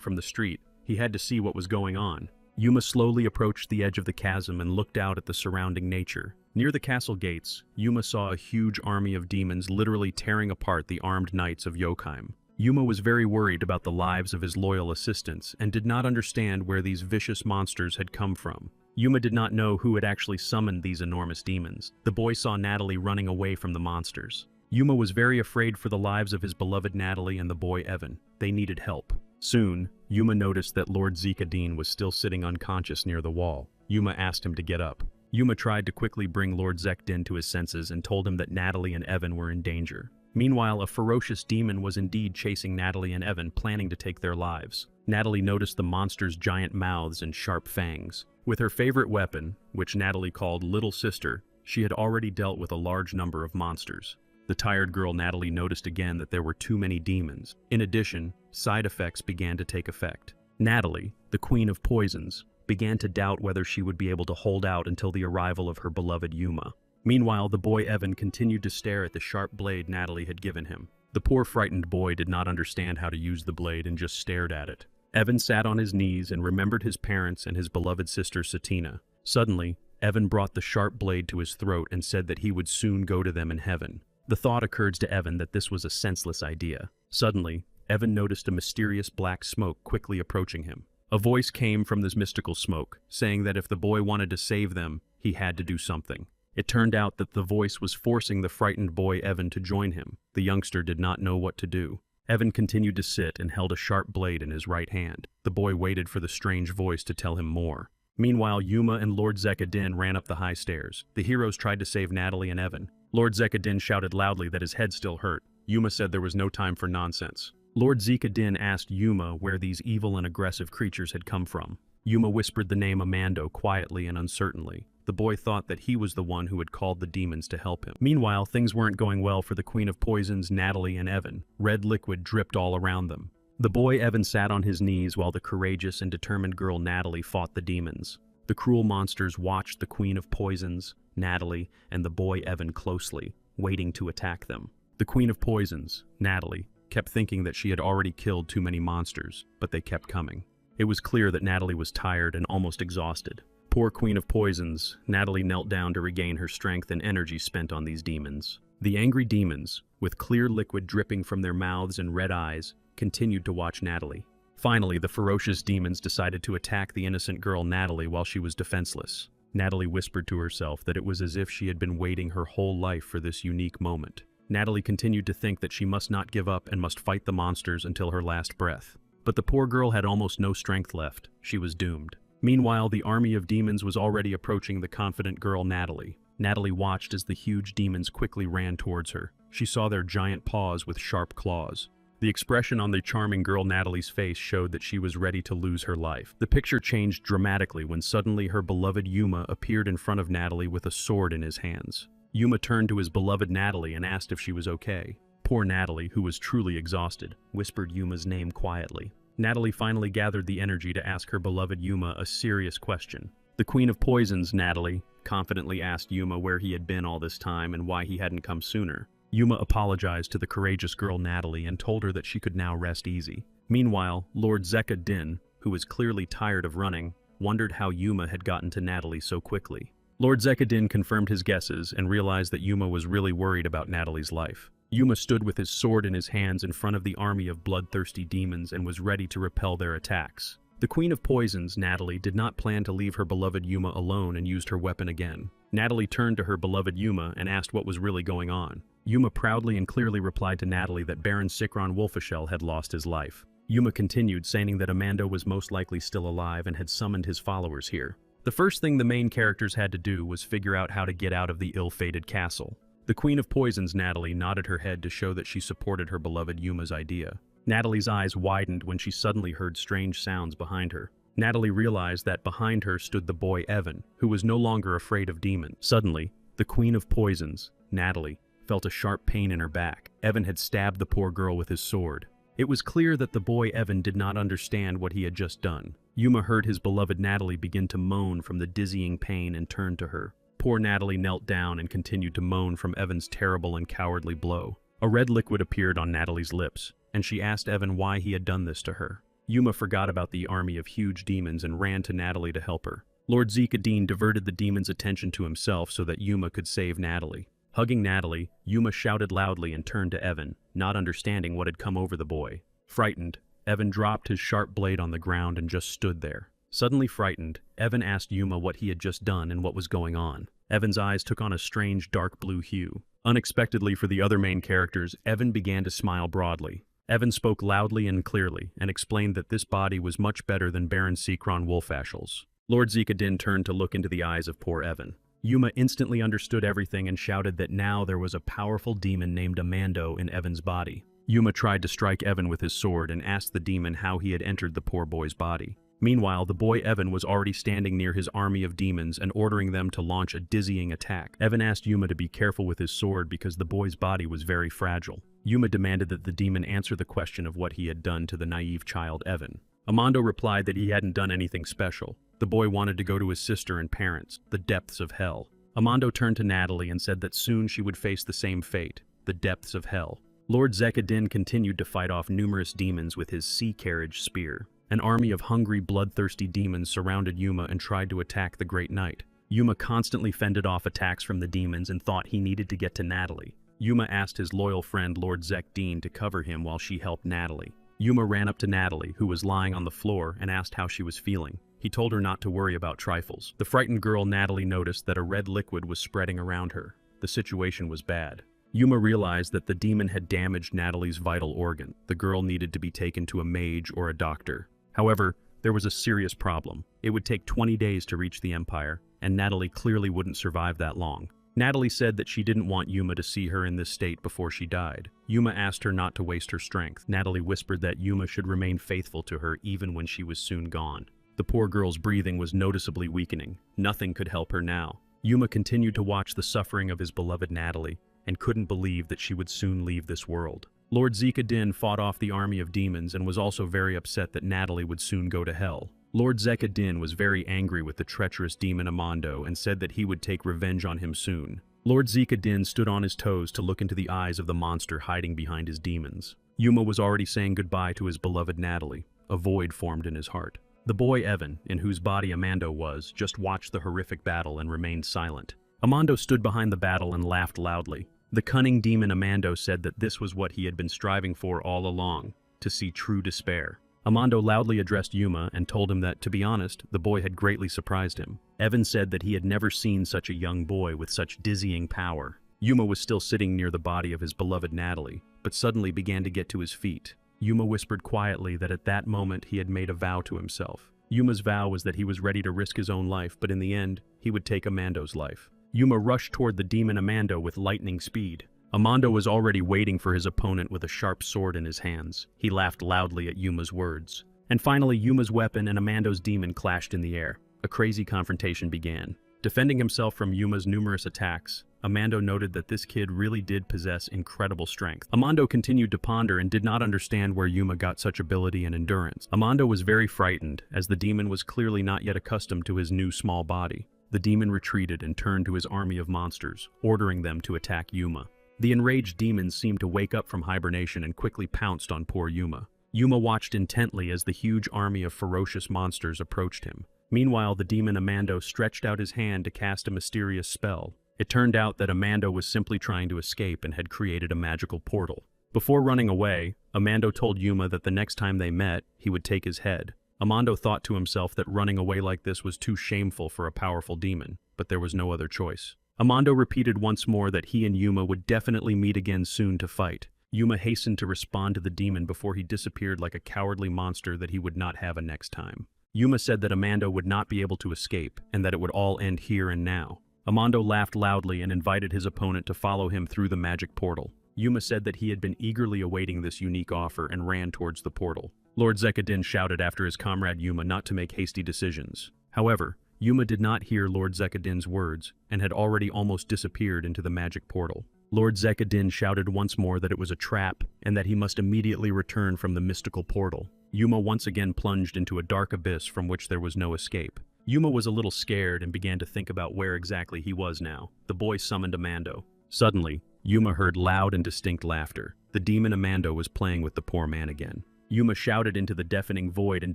from the street. He had to see what was going on. Yuma slowly approached the edge of the chasm and looked out at the surrounding nature. Near the castle gates, Yuma saw a huge army of demons literally tearing apart the armed knights of Yokheim. Yuma was very worried about the lives of his loyal assistants and did not understand where these vicious monsters had come from. Yuma did not know who had actually summoned these enormous demons. The boy saw Natalie running away from the monsters. Yuma was very afraid for the lives of his beloved Natalie and the boy Evan. They needed help. Soon, Yuma noticed that Lord Zekadin was still sitting unconscious near the wall. Yuma asked him to get up. Yuma tried to quickly bring Lord Zekadin to his senses and told him that Natalie and Evan were in danger. Meanwhile, a ferocious demon was indeed chasing Natalie and Evan, planning to take their lives. Natalie noticed the monster's giant mouths and sharp fangs. With her favorite weapon, which Natalie called Little Sister, she had already dealt with a large number of monsters. The tired girl Natalie noticed again that there were too many demons. In addition, side effects began to take effect. Natalie, the Queen of Poisons, began to doubt whether she would be able to hold out until the arrival of her beloved Yuma. Meanwhile, the boy Evan continued to stare at the sharp blade Natalie had given him. The poor frightened boy did not understand how to use the blade and just stared at it. Evan sat on his knees and remembered his parents and his beloved sister Satina. Suddenly, Evan brought the sharp blade to his throat and said that he would soon go to them in heaven. The thought occurred to Evan that this was a senseless idea. Suddenly, Evan noticed a mysterious black smoke quickly approaching him. A voice came from this mystical smoke, saying that if the boy wanted to save them, he had to do something. It turned out that the voice was forcing the frightened boy Evan to join him. The youngster did not know what to do. Evan continued to sit and held a sharp blade in his right hand. The boy waited for the strange voice to tell him more. Meanwhile, Yuma and Lord Zekadin ran up the high stairs. The heroes tried to save Natalie and Evan. Lord Zekadin shouted loudly that his head still hurt. Yuma said there was no time for nonsense. Lord Zekadin asked Yuma where these evil and aggressive creatures had come from. Yuma whispered the name Amando quietly and uncertainly. The boy thought that he was the one who had called the demons to help him. Meanwhile, things weren't going well for the Queen of Poisons, Natalie and Evan. Red liquid dripped all around them. The boy Evan sat on his knees while the courageous and determined girl Natalie fought the demons. The cruel monsters watched the Queen of Poisons, Natalie, and the boy Evan closely, waiting to attack them. The Queen of Poisons, Natalie, kept thinking that she had already killed too many monsters, but they kept coming. It was clear that Natalie was tired and almost exhausted. Poor Queen of Poisons, Natalie knelt down to regain her strength and energy spent on these demons. The angry demons, with clear liquid dripping from their mouths and red eyes, continued to watch Natalie. Finally, the ferocious demons decided to attack the innocent girl Natalie while she was defenseless. Natalie whispered to herself that it was as if she had been waiting her whole life for this unique moment. Natalie continued to think that she must not give up and must fight the monsters until her last breath. But the poor girl had almost no strength left. She was doomed. Meanwhile, the army of demons was already approaching the confident girl Natalie. Natalie watched as the huge demons quickly ran towards her. She saw their giant paws with sharp claws. The expression on the charming girl Natalie's face showed that she was ready to lose her life. The picture changed dramatically when suddenly her beloved Yuma appeared in front of Natalie with a sword in his hands. Yuma turned to his beloved Natalie and asked if she was okay. Poor Natalie, who was truly exhausted, whispered Yuma's name quietly. Natalie finally gathered the energy to ask her beloved Yuma a serious question. The Queen of Poisons, Natalie, confidently asked Yuma where he had been all this time and why he hadn't come sooner. Yuma apologized to the courageous girl Natalie and told her that she could now rest easy. Meanwhile, Lord Zekadin, who was clearly tired of running, wondered how Yuma had gotten to Natalie so quickly. Lord Zekadin confirmed his guesses and realized that Yuma was really worried about Natalie's life. Yuma stood with his sword in his hands in front of the army of bloodthirsty demons and was ready to repel their attacks. The Queen of Poisons, Natalie, did not plan to leave her beloved Yuma alone and used her weapon again. Natalie turned to her beloved Yuma and asked what was really going on. Yuma proudly and clearly replied to Natalie that Baron Sikron Wolfishell had lost his life. Yuma continued, saying that Amando was most likely still alive and had summoned his followers here. The first thing the main characters had to do was figure out how to get out of the ill-fated castle. The Queen of Poisons, Natalie, nodded her head to show that she supported her beloved Yuma's idea. Natalie's eyes widened when she suddenly heard strange sounds behind her. Natalie realized that behind her stood the boy Evan, who was no longer afraid of demons. Suddenly, the Queen of Poisons, Natalie, felt a sharp pain in her back. Evan had stabbed the poor girl with his sword. It was clear that the boy Evan did not understand what he had just done. Yuma heard his beloved Natalie begin to moan from the dizzying pain and turned to her. Poor Natalie knelt down and continued to moan from Evan's terrible and cowardly blow. A red liquid appeared on Natalie's lips, and she asked Evan why he had done this to her. Yuma forgot about the army of huge demons and ran to Natalie to help her. Lord Zekadine diverted the demon's attention to himself so that Yuma could save Natalie. Hugging Natalie, Yuma shouted loudly and turned to Evan, not understanding what had come over the boy. Frightened, Evan dropped his sharp blade on the ground and just stood there. Suddenly frightened, Evan asked Yuma what he had just done and what was going on. Evan's eyes took on a strange dark blue hue. Unexpectedly for the other main characters, Evan began to smile broadly. Evan spoke loudly and clearly and explained that this body was much better than Baron Sekron Wolfashels. Lord Zekadin turned to look into the eyes of poor Evan. Yuma instantly understood everything and shouted that now there was a powerful demon named Amando in Evan's body. Yuma tried to strike Evan with his sword and asked the demon how he had entered the poor boy's body. Meanwhile, the boy Evan was already standing near his army of demons and ordering them to launch a dizzying attack. Evan asked Yuma to be careful with his sword because the boy's body was very fragile. Yuma demanded that the demon answer the question of what he had done to the naive child Evan. Amando replied that he hadn't done anything special. The boy wanted to go to his sister and parents, the depths of hell. Amando turned to Natalie and said that soon she would face the same fate, the depths of hell. Lord Zekadin continued to fight off numerous demons with his sea carriage spear. An army of hungry, bloodthirsty demons surrounded Yuma and tried to attack the Great Knight. Yuma constantly fended off attacks from the demons and thought he needed to get to Natalie. Yuma asked his loyal friend Lord Zekdin to cover him while she helped Natalie. Yuma ran up to Natalie, who was lying on the floor, and asked how she was feeling. He told her not to worry about trifles. The frightened girl Natalie noticed that a red liquid was spreading around her. The situation was bad. Yuma realized that the demon had damaged Natalie's vital organ. The girl needed to be taken to a mage or a doctor. However, there was a serious problem. It would take 20 days to reach the Empire, and Natalie clearly wouldn't survive that long. Natalie said that she didn't want Yuma to see her in this state before she died. Yuma asked her not to waste her strength. Natalie whispered that Yuma should remain faithful to her even when she was soon gone. The poor girl's breathing was noticeably weakening. Nothing could help her now. Yuma continued to watch the suffering of his beloved Natalie and couldn't believe that she would soon leave this world. Lord Zekadin fought off the army of demons and was also very upset that Natalie would soon go to hell. Lord Zekadin was very angry with the treacherous demon Amando and said that he would take revenge on him soon. Lord Zekadin stood on his toes to look into the eyes of the monster hiding behind his demons. Yuma was already saying goodbye to his beloved Natalie. A void formed in his heart. The boy Evan, in whose body Amando was, just watched the horrific battle and remained silent. Amando stood behind the battle and laughed loudly. The cunning demon Amando said that this was what he had been striving for all along, to see true despair. Amando loudly addressed Yuma and told him that, to be honest, the boy had greatly surprised him. Evan said that he had never seen such a young boy with such dizzying power. Yuma was still sitting near the body of his beloved Natalie, but suddenly began to get to his feet. Yuma whispered quietly that at that moment he had made a vow to himself. Yuma's vow was that he was ready to risk his own life, but in the end, he would take Amando's life. Yuma rushed toward the demon Amando with lightning speed. Amando was already waiting for his opponent with a sharp sword in his hands. He laughed loudly at Yuma's words. And finally, Yuma's weapon and Amando's demon clashed in the air. A crazy confrontation began. Defending himself from Yuma's numerous attacks, Amando noted that this kid really did possess incredible strength. Amando continued to ponder and did not understand where Yuma got such ability and endurance. Amando was very frightened, as the demon was clearly not yet accustomed to his new small body. The demon retreated and turned to his army of monsters, ordering them to attack Yuma. The enraged demons seemed to wake up from hibernation and quickly pounced on poor Yuma. Yuma watched intently as the huge army of ferocious monsters approached him. Meanwhile, the demon Amando stretched out his hand to cast a mysterious spell. It turned out that Amando was simply trying to escape and had created a magical portal. Before running away, Amando told Yuma that the next time they met, he would take his head. Amando thought to himself that running away like this was too shameful for a powerful demon, but there was no other choice. Amando repeated once more that he and Yuma would definitely meet again soon to fight. Yuma hastened to respond to the demon before he disappeared like a cowardly monster that he would not have a next time. Yuma said that Amando would not be able to escape, and that it would all end here and now. Amando laughed loudly and invited his opponent to follow him through the magic portal. Yuma said that he had been eagerly awaiting this unique offer and ran towards the portal. Lord Zekadin shouted after his comrade Yuma not to make hasty decisions. However, Yuma did not hear Lord Zekadin's words and had already almost disappeared into the magic portal. Lord Zekadin shouted once more that it was a trap and that he must immediately return from the mystical portal. Yuma once again plunged into a dark abyss from which there was no escape. Yuma was a little scared and began to think about where exactly he was now. The boy summoned Amando. Suddenly, Yuma heard loud and distinct laughter. The demon Amando was playing with the poor man again. Yuma shouted into the deafening void and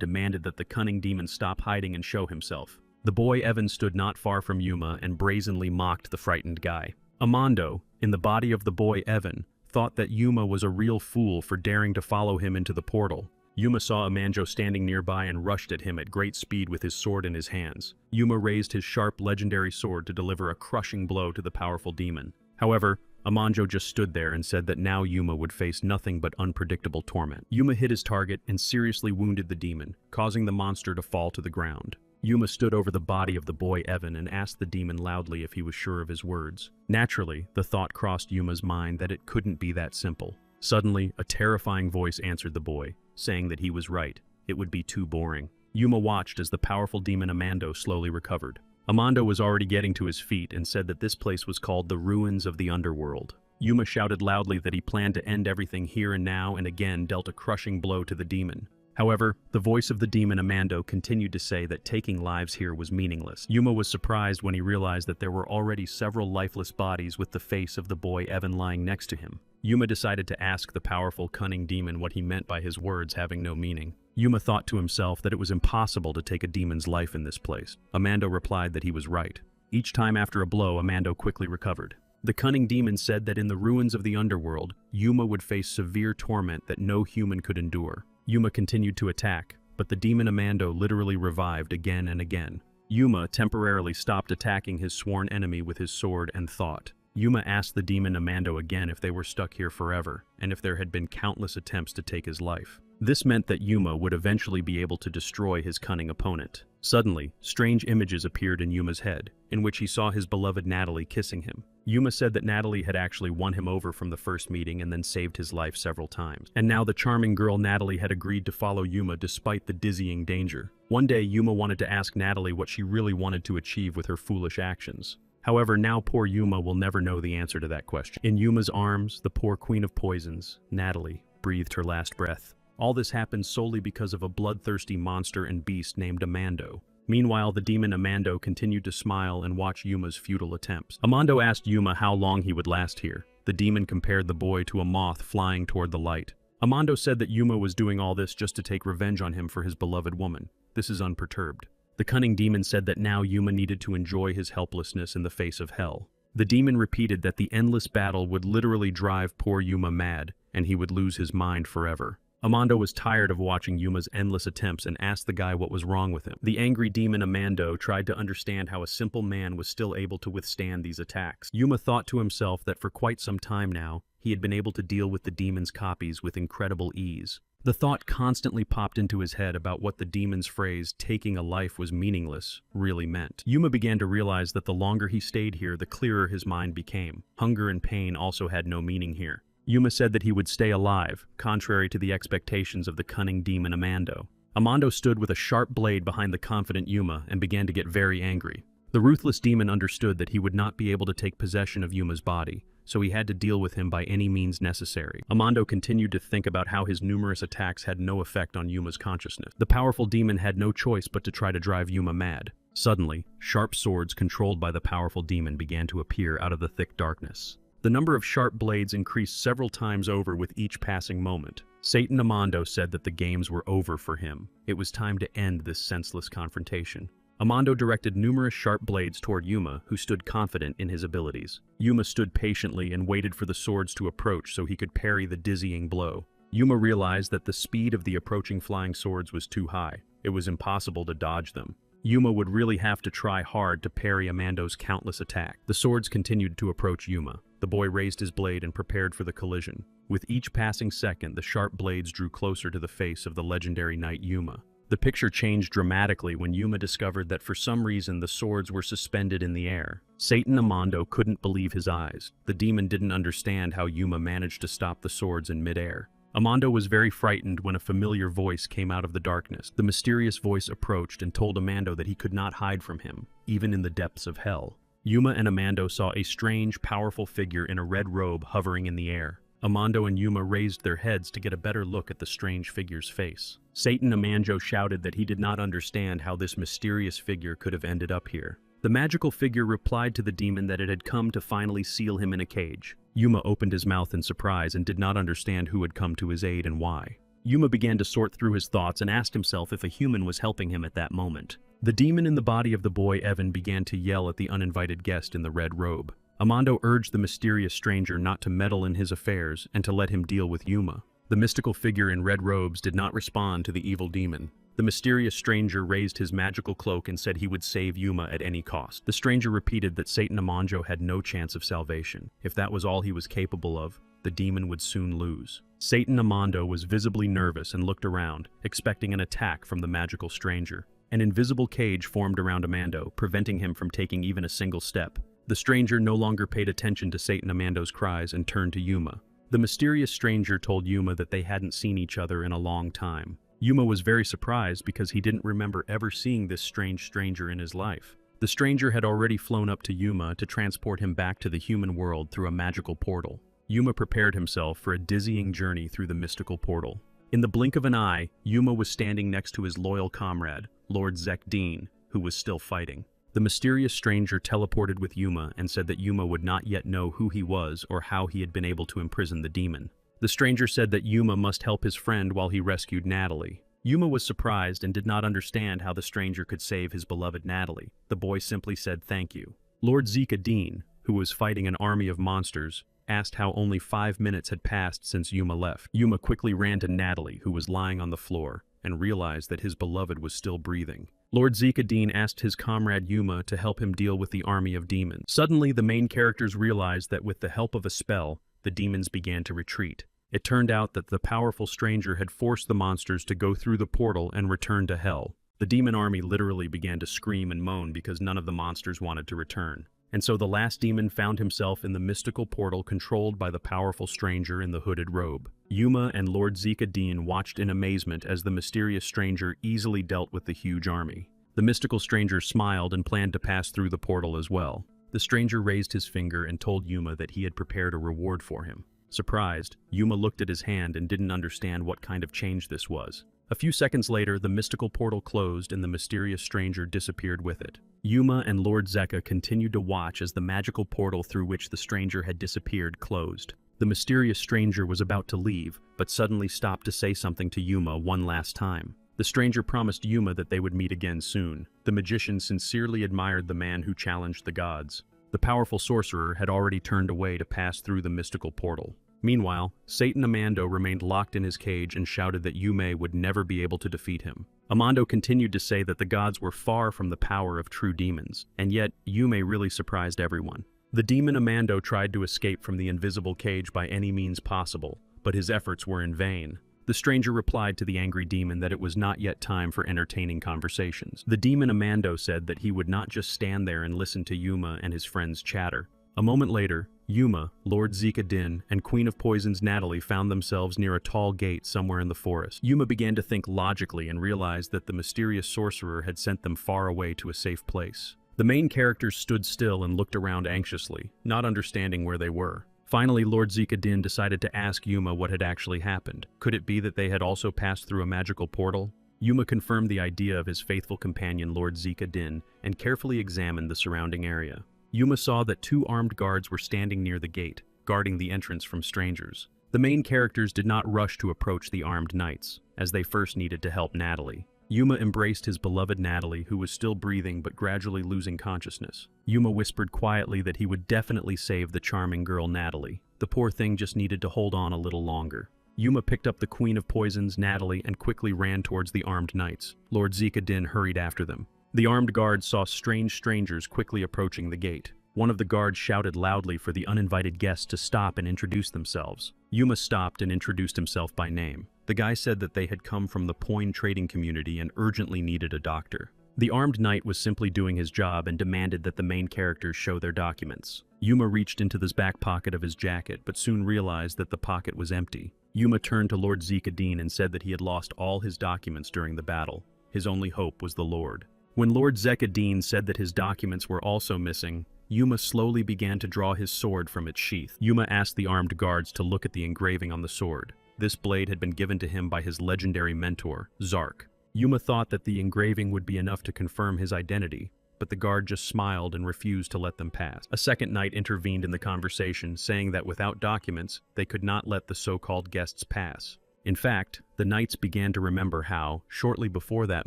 demanded that the cunning demon stop hiding and show himself. The boy Evan stood not far from Yuma and brazenly mocked the frightened guy. Amando, in the body of the boy Evan, thought that Yuma was a real fool for daring to follow him into the portal. Yuma saw Amando standing nearby and rushed at him at great speed with his sword in his hands. Yuma raised his sharp legendary sword to deliver a crushing blow to the powerful demon. However, Amando just stood there and said that now Yuma would face nothing but unpredictable torment. Yuma hit his target and seriously wounded the demon, causing the monster to fall to the ground. Yuma stood over the body of the boy Evan and asked the demon loudly if he was sure of his words. Naturally, the thought crossed Yuma's mind that it couldn't be that simple. Suddenly, a terrifying voice answered the boy, saying that he was right. It would be too boring. Yuma watched as the powerful demon Amando slowly recovered. Amando was already getting to his feet and said that this place was called the Ruins of the Underworld. Yuma shouted loudly that he planned to end everything here and now and again dealt a crushing blow to the demon. However, the voice of the demon Amando continued to say that taking lives here was meaningless. Yuma was surprised when he realized that there were already several lifeless bodies with the face of the boy Evan lying next to him. Yuma decided to ask the powerful, cunning demon what he meant by his words having no meaning. Yuma thought to himself that it was impossible to take a demon's life in this place. Amando replied that he was right. Each time after a blow, Amando quickly recovered. The cunning demon said that in the ruins of the underworld, Yuma would face severe torment that no human could endure. Yuma continued to attack, but the demon Amando literally revived again and again. Yuma temporarily stopped attacking his sworn enemy with his sword and thought. Yuma asked the demon Amando again if they were stuck here forever, and if there had been countless attempts to take his life. This meant that Yuma would eventually be able to destroy his cunning opponent. Suddenly, strange images appeared in Yuma's head, in which he saw his beloved Natalie kissing him. Yuma said that Natalie had actually won him over from the first meeting and then saved his life several times. And now the charming girl Natalie had agreed to follow Yuma despite the dizzying danger. One day, Yuma wanted to ask Natalie what she really wanted to achieve with her foolish actions. However, now poor Yuma will never know the answer to that question. In Yuma's arms, the poor queen of poisons, Natalie, breathed her last breath. All this happened solely because of a bloodthirsty monster and beast named Amando. Meanwhile, the demon Amando continued to smile and watch Yuma's futile attempts. Amando asked Yuma how long he would last here. The demon compared the boy to a moth flying toward the light. Amando said that Yuma was doing all this just to take revenge on him for his beloved woman. This is unperturbed. The cunning demon said that now Yuma needed to enjoy his helplessness in the face of hell. The demon repeated that the endless battle would literally drive poor Yuma mad, and he would lose his mind forever. Amando was tired of watching Yuma's endless attempts and asked the guy what was wrong with him. The angry demon Amando tried to understand how a simple man was still able to withstand these attacks. Yuma thought to himself that for quite some time now, he had been able to deal with the demon's copies with incredible ease. The thought constantly popped into his head about what the demon's phrase, "taking a life was meaningless," really meant. Yuma began to realize that the longer he stayed here, the clearer his mind became. Hunger and pain also had no meaning here. Yuma said that he would stay alive, contrary to the expectations of the cunning demon Amando. Amando stood with a sharp blade behind the confident Yuma and began to get very angry. The ruthless demon understood that he would not be able to take possession of Yuma's body, so he had to deal with him by any means necessary. Amando continued to think about how his numerous attacks had no effect on Yuma's consciousness. The powerful demon had no choice but to try to drive Yuma mad. Suddenly, sharp swords controlled by the powerful demon began to appear out of the thick darkness. The number of sharp blades increased several times over with each passing moment. Satan Amando said that the games were over for him. It was time to end this senseless confrontation. Amando directed numerous sharp blades toward Yuma, who stood confident in his abilities. Yuma stood patiently and waited for the swords to approach so he could parry the dizzying blow. Yuma realized that the speed of the approaching flying swords was too high. It was impossible to dodge them. Yuma would really have to try hard to parry Amando's countless attacks. The swords continued to approach Yuma. The boy raised his blade and prepared for the collision. With each passing second, the sharp blades drew closer to the face of the legendary knight Yuma. The picture changed dramatically when Yuma discovered that for some reason the swords were suspended in the air. Satan Amando couldn't believe his eyes. The demon didn't understand how Yuma managed to stop the swords in midair. Amando was very frightened when a familiar voice came out of the darkness. The mysterious voice approached and told Amando that he could not hide from him, even in the depths of hell. Yuma and Amando saw a strange, powerful figure in a red robe hovering in the air. Amando and Yuma raised their heads to get a better look at the strange figure's face. Satan Amando shouted that he did not understand how this mysterious figure could have ended up here. The magical figure replied to the demon that it had come to finally seal him in a cage. Yuma opened his mouth in surprise and did not understand who had come to his aid and why. Yuma began to sort through his thoughts and asked himself if a human was helping him at that moment. The demon in the body of the boy Evan began to yell at the uninvited guest in the red robe. Amando urged the mysterious stranger not to meddle in his affairs and to let him deal with Yuma. The mystical figure in red robes did not respond to the evil demon. The mysterious stranger raised his magical cloak and said he would save Yuma at any cost. The stranger repeated that Satan Amando had no chance of salvation. If that was all he was capable of, the demon would soon lose. Satan Amando was visibly nervous and looked around, expecting an attack from the magical stranger. An invisible cage formed around Amando, preventing him from taking even a single step. The stranger no longer paid attention to Satan Amando's cries and turned to Yuma. The mysterious stranger told Yuma that they hadn't seen each other in a long time. Yuma was very surprised because he didn't remember ever seeing this strange stranger in his life. The stranger had already flown up to Yuma to transport him back to the human world through a magical portal. Yuma prepared himself for a dizzying journey through the mystical portal. In the blink of an eye, Yuma was standing next to his loyal comrade, Lord Zekdeen, who was still fighting. The mysterious stranger teleported with Yuma and said that Yuma would not yet know who he was or how he had been able to imprison the demon. The stranger said that Yuma must help his friend while he rescued Natalie. Yuma was surprised and did not understand how the stranger could save his beloved Natalie. The boy simply said thank you. Lord Zekdeen, who was fighting an army of monsters, asked how only 5 minutes had passed since Yuma left. Yuma quickly ran to Natalie, who was lying on the floor, and realized that his beloved was still breathing. Lord Zekdeen asked his comrade Yuma to help him deal with the army of demons. Suddenly, the main characters realized that with the help of a spell, the demons began to retreat. It turned out that the powerful stranger had forced the monsters to go through the portal and return to hell. The demon army literally began to scream and moan because none of the monsters wanted to return. And so the last demon found himself in the mystical portal controlled by the powerful stranger in the hooded robe. Yuma and Lord Zekdeen watched in amazement as the mysterious stranger easily dealt with the huge army. The mystical stranger smiled and planned to pass through the portal as well. The stranger raised his finger and told Yuma that he had prepared a reward for him. Surprised, Yuma looked at his hand and didn't understand what kind of change this was. A few seconds later, the mystical portal closed and the mysterious stranger disappeared with it. Yuma and Lord Zeka continued to watch as the magical portal through which the stranger had disappeared closed. The mysterious stranger was about to leave, but suddenly stopped to say something to Yuma one last time. The stranger promised Yuma that they would meet again soon. The magician sincerely admired the man who challenged the gods. The powerful sorcerer had already turned away to pass through the mystical portal. Meanwhile, Satan Amando remained locked in his cage and shouted that Yume would never be able to defeat him. Amando continued to say that the gods were far from the power of true demons, and yet Yume really surprised everyone. The demon Amando tried to escape from the invisible cage by any means possible, but his efforts were in vain. The stranger replied to the angry demon that it was not yet time for entertaining conversations. The demon Amando said that he would not just stand there and listen to Yuma and his friends chatter. A moment later, Yuma, Lord Zekdeen, and Queen of Poisons Natalie found themselves near a tall gate somewhere in the forest. Yuma began to think logically and realized that the mysterious sorcerer had sent them far away to a safe place. The main characters stood still and looked around anxiously, not understanding where they were. Finally, Lord Zekdeen decided to ask Yuma what had actually happened. Could it be that they had also passed through a magical portal? Yuma confirmed the idea of his faithful companion Lord Zekdeen and carefully examined the surrounding area. Yuma saw that 2 armed guards were standing near the gate, guarding the entrance from strangers. The main characters did not rush to approach the armed knights, as they first needed to help Natalie. Yuma embraced his beloved Natalie, who was still breathing but gradually losing consciousness. Yuma whispered quietly that he would definitely save the charming girl Natalie. The poor thing just needed to hold on a little longer. Yuma picked up the Queen of Poisons, Natalie, and quickly ran towards the armed knights. Lord Zekdeen hurried after them. The armed guards saw strange strangers quickly approaching the gate. One of the guards shouted loudly for the uninvited guests to stop and introduce themselves. Yuma stopped and introduced himself by name. The guy said that they had come from the Poin trading community and urgently needed a doctor. The armed knight was simply doing his job and demanded that the main characters show their documents. Yuma reached into the back pocket of his jacket, but soon realized that the pocket was empty. Yuma turned to Lord Zekadine and said that he had lost all his documents during the battle. His only hope was the Lord. When Lord Zekadine said that his documents were also missing, Yuma slowly began to draw his sword from its sheath. Yuma asked the armed guards to look at the engraving on the sword. This blade had been given to him by his legendary mentor, Zark. Yuma thought that the engraving would be enough to confirm his identity, but the guard just smiled and refused to let them pass. A second knight intervened in the conversation, saying that without documents, they could not let the so-called guests pass. In fact, the knights began to remember how, shortly before that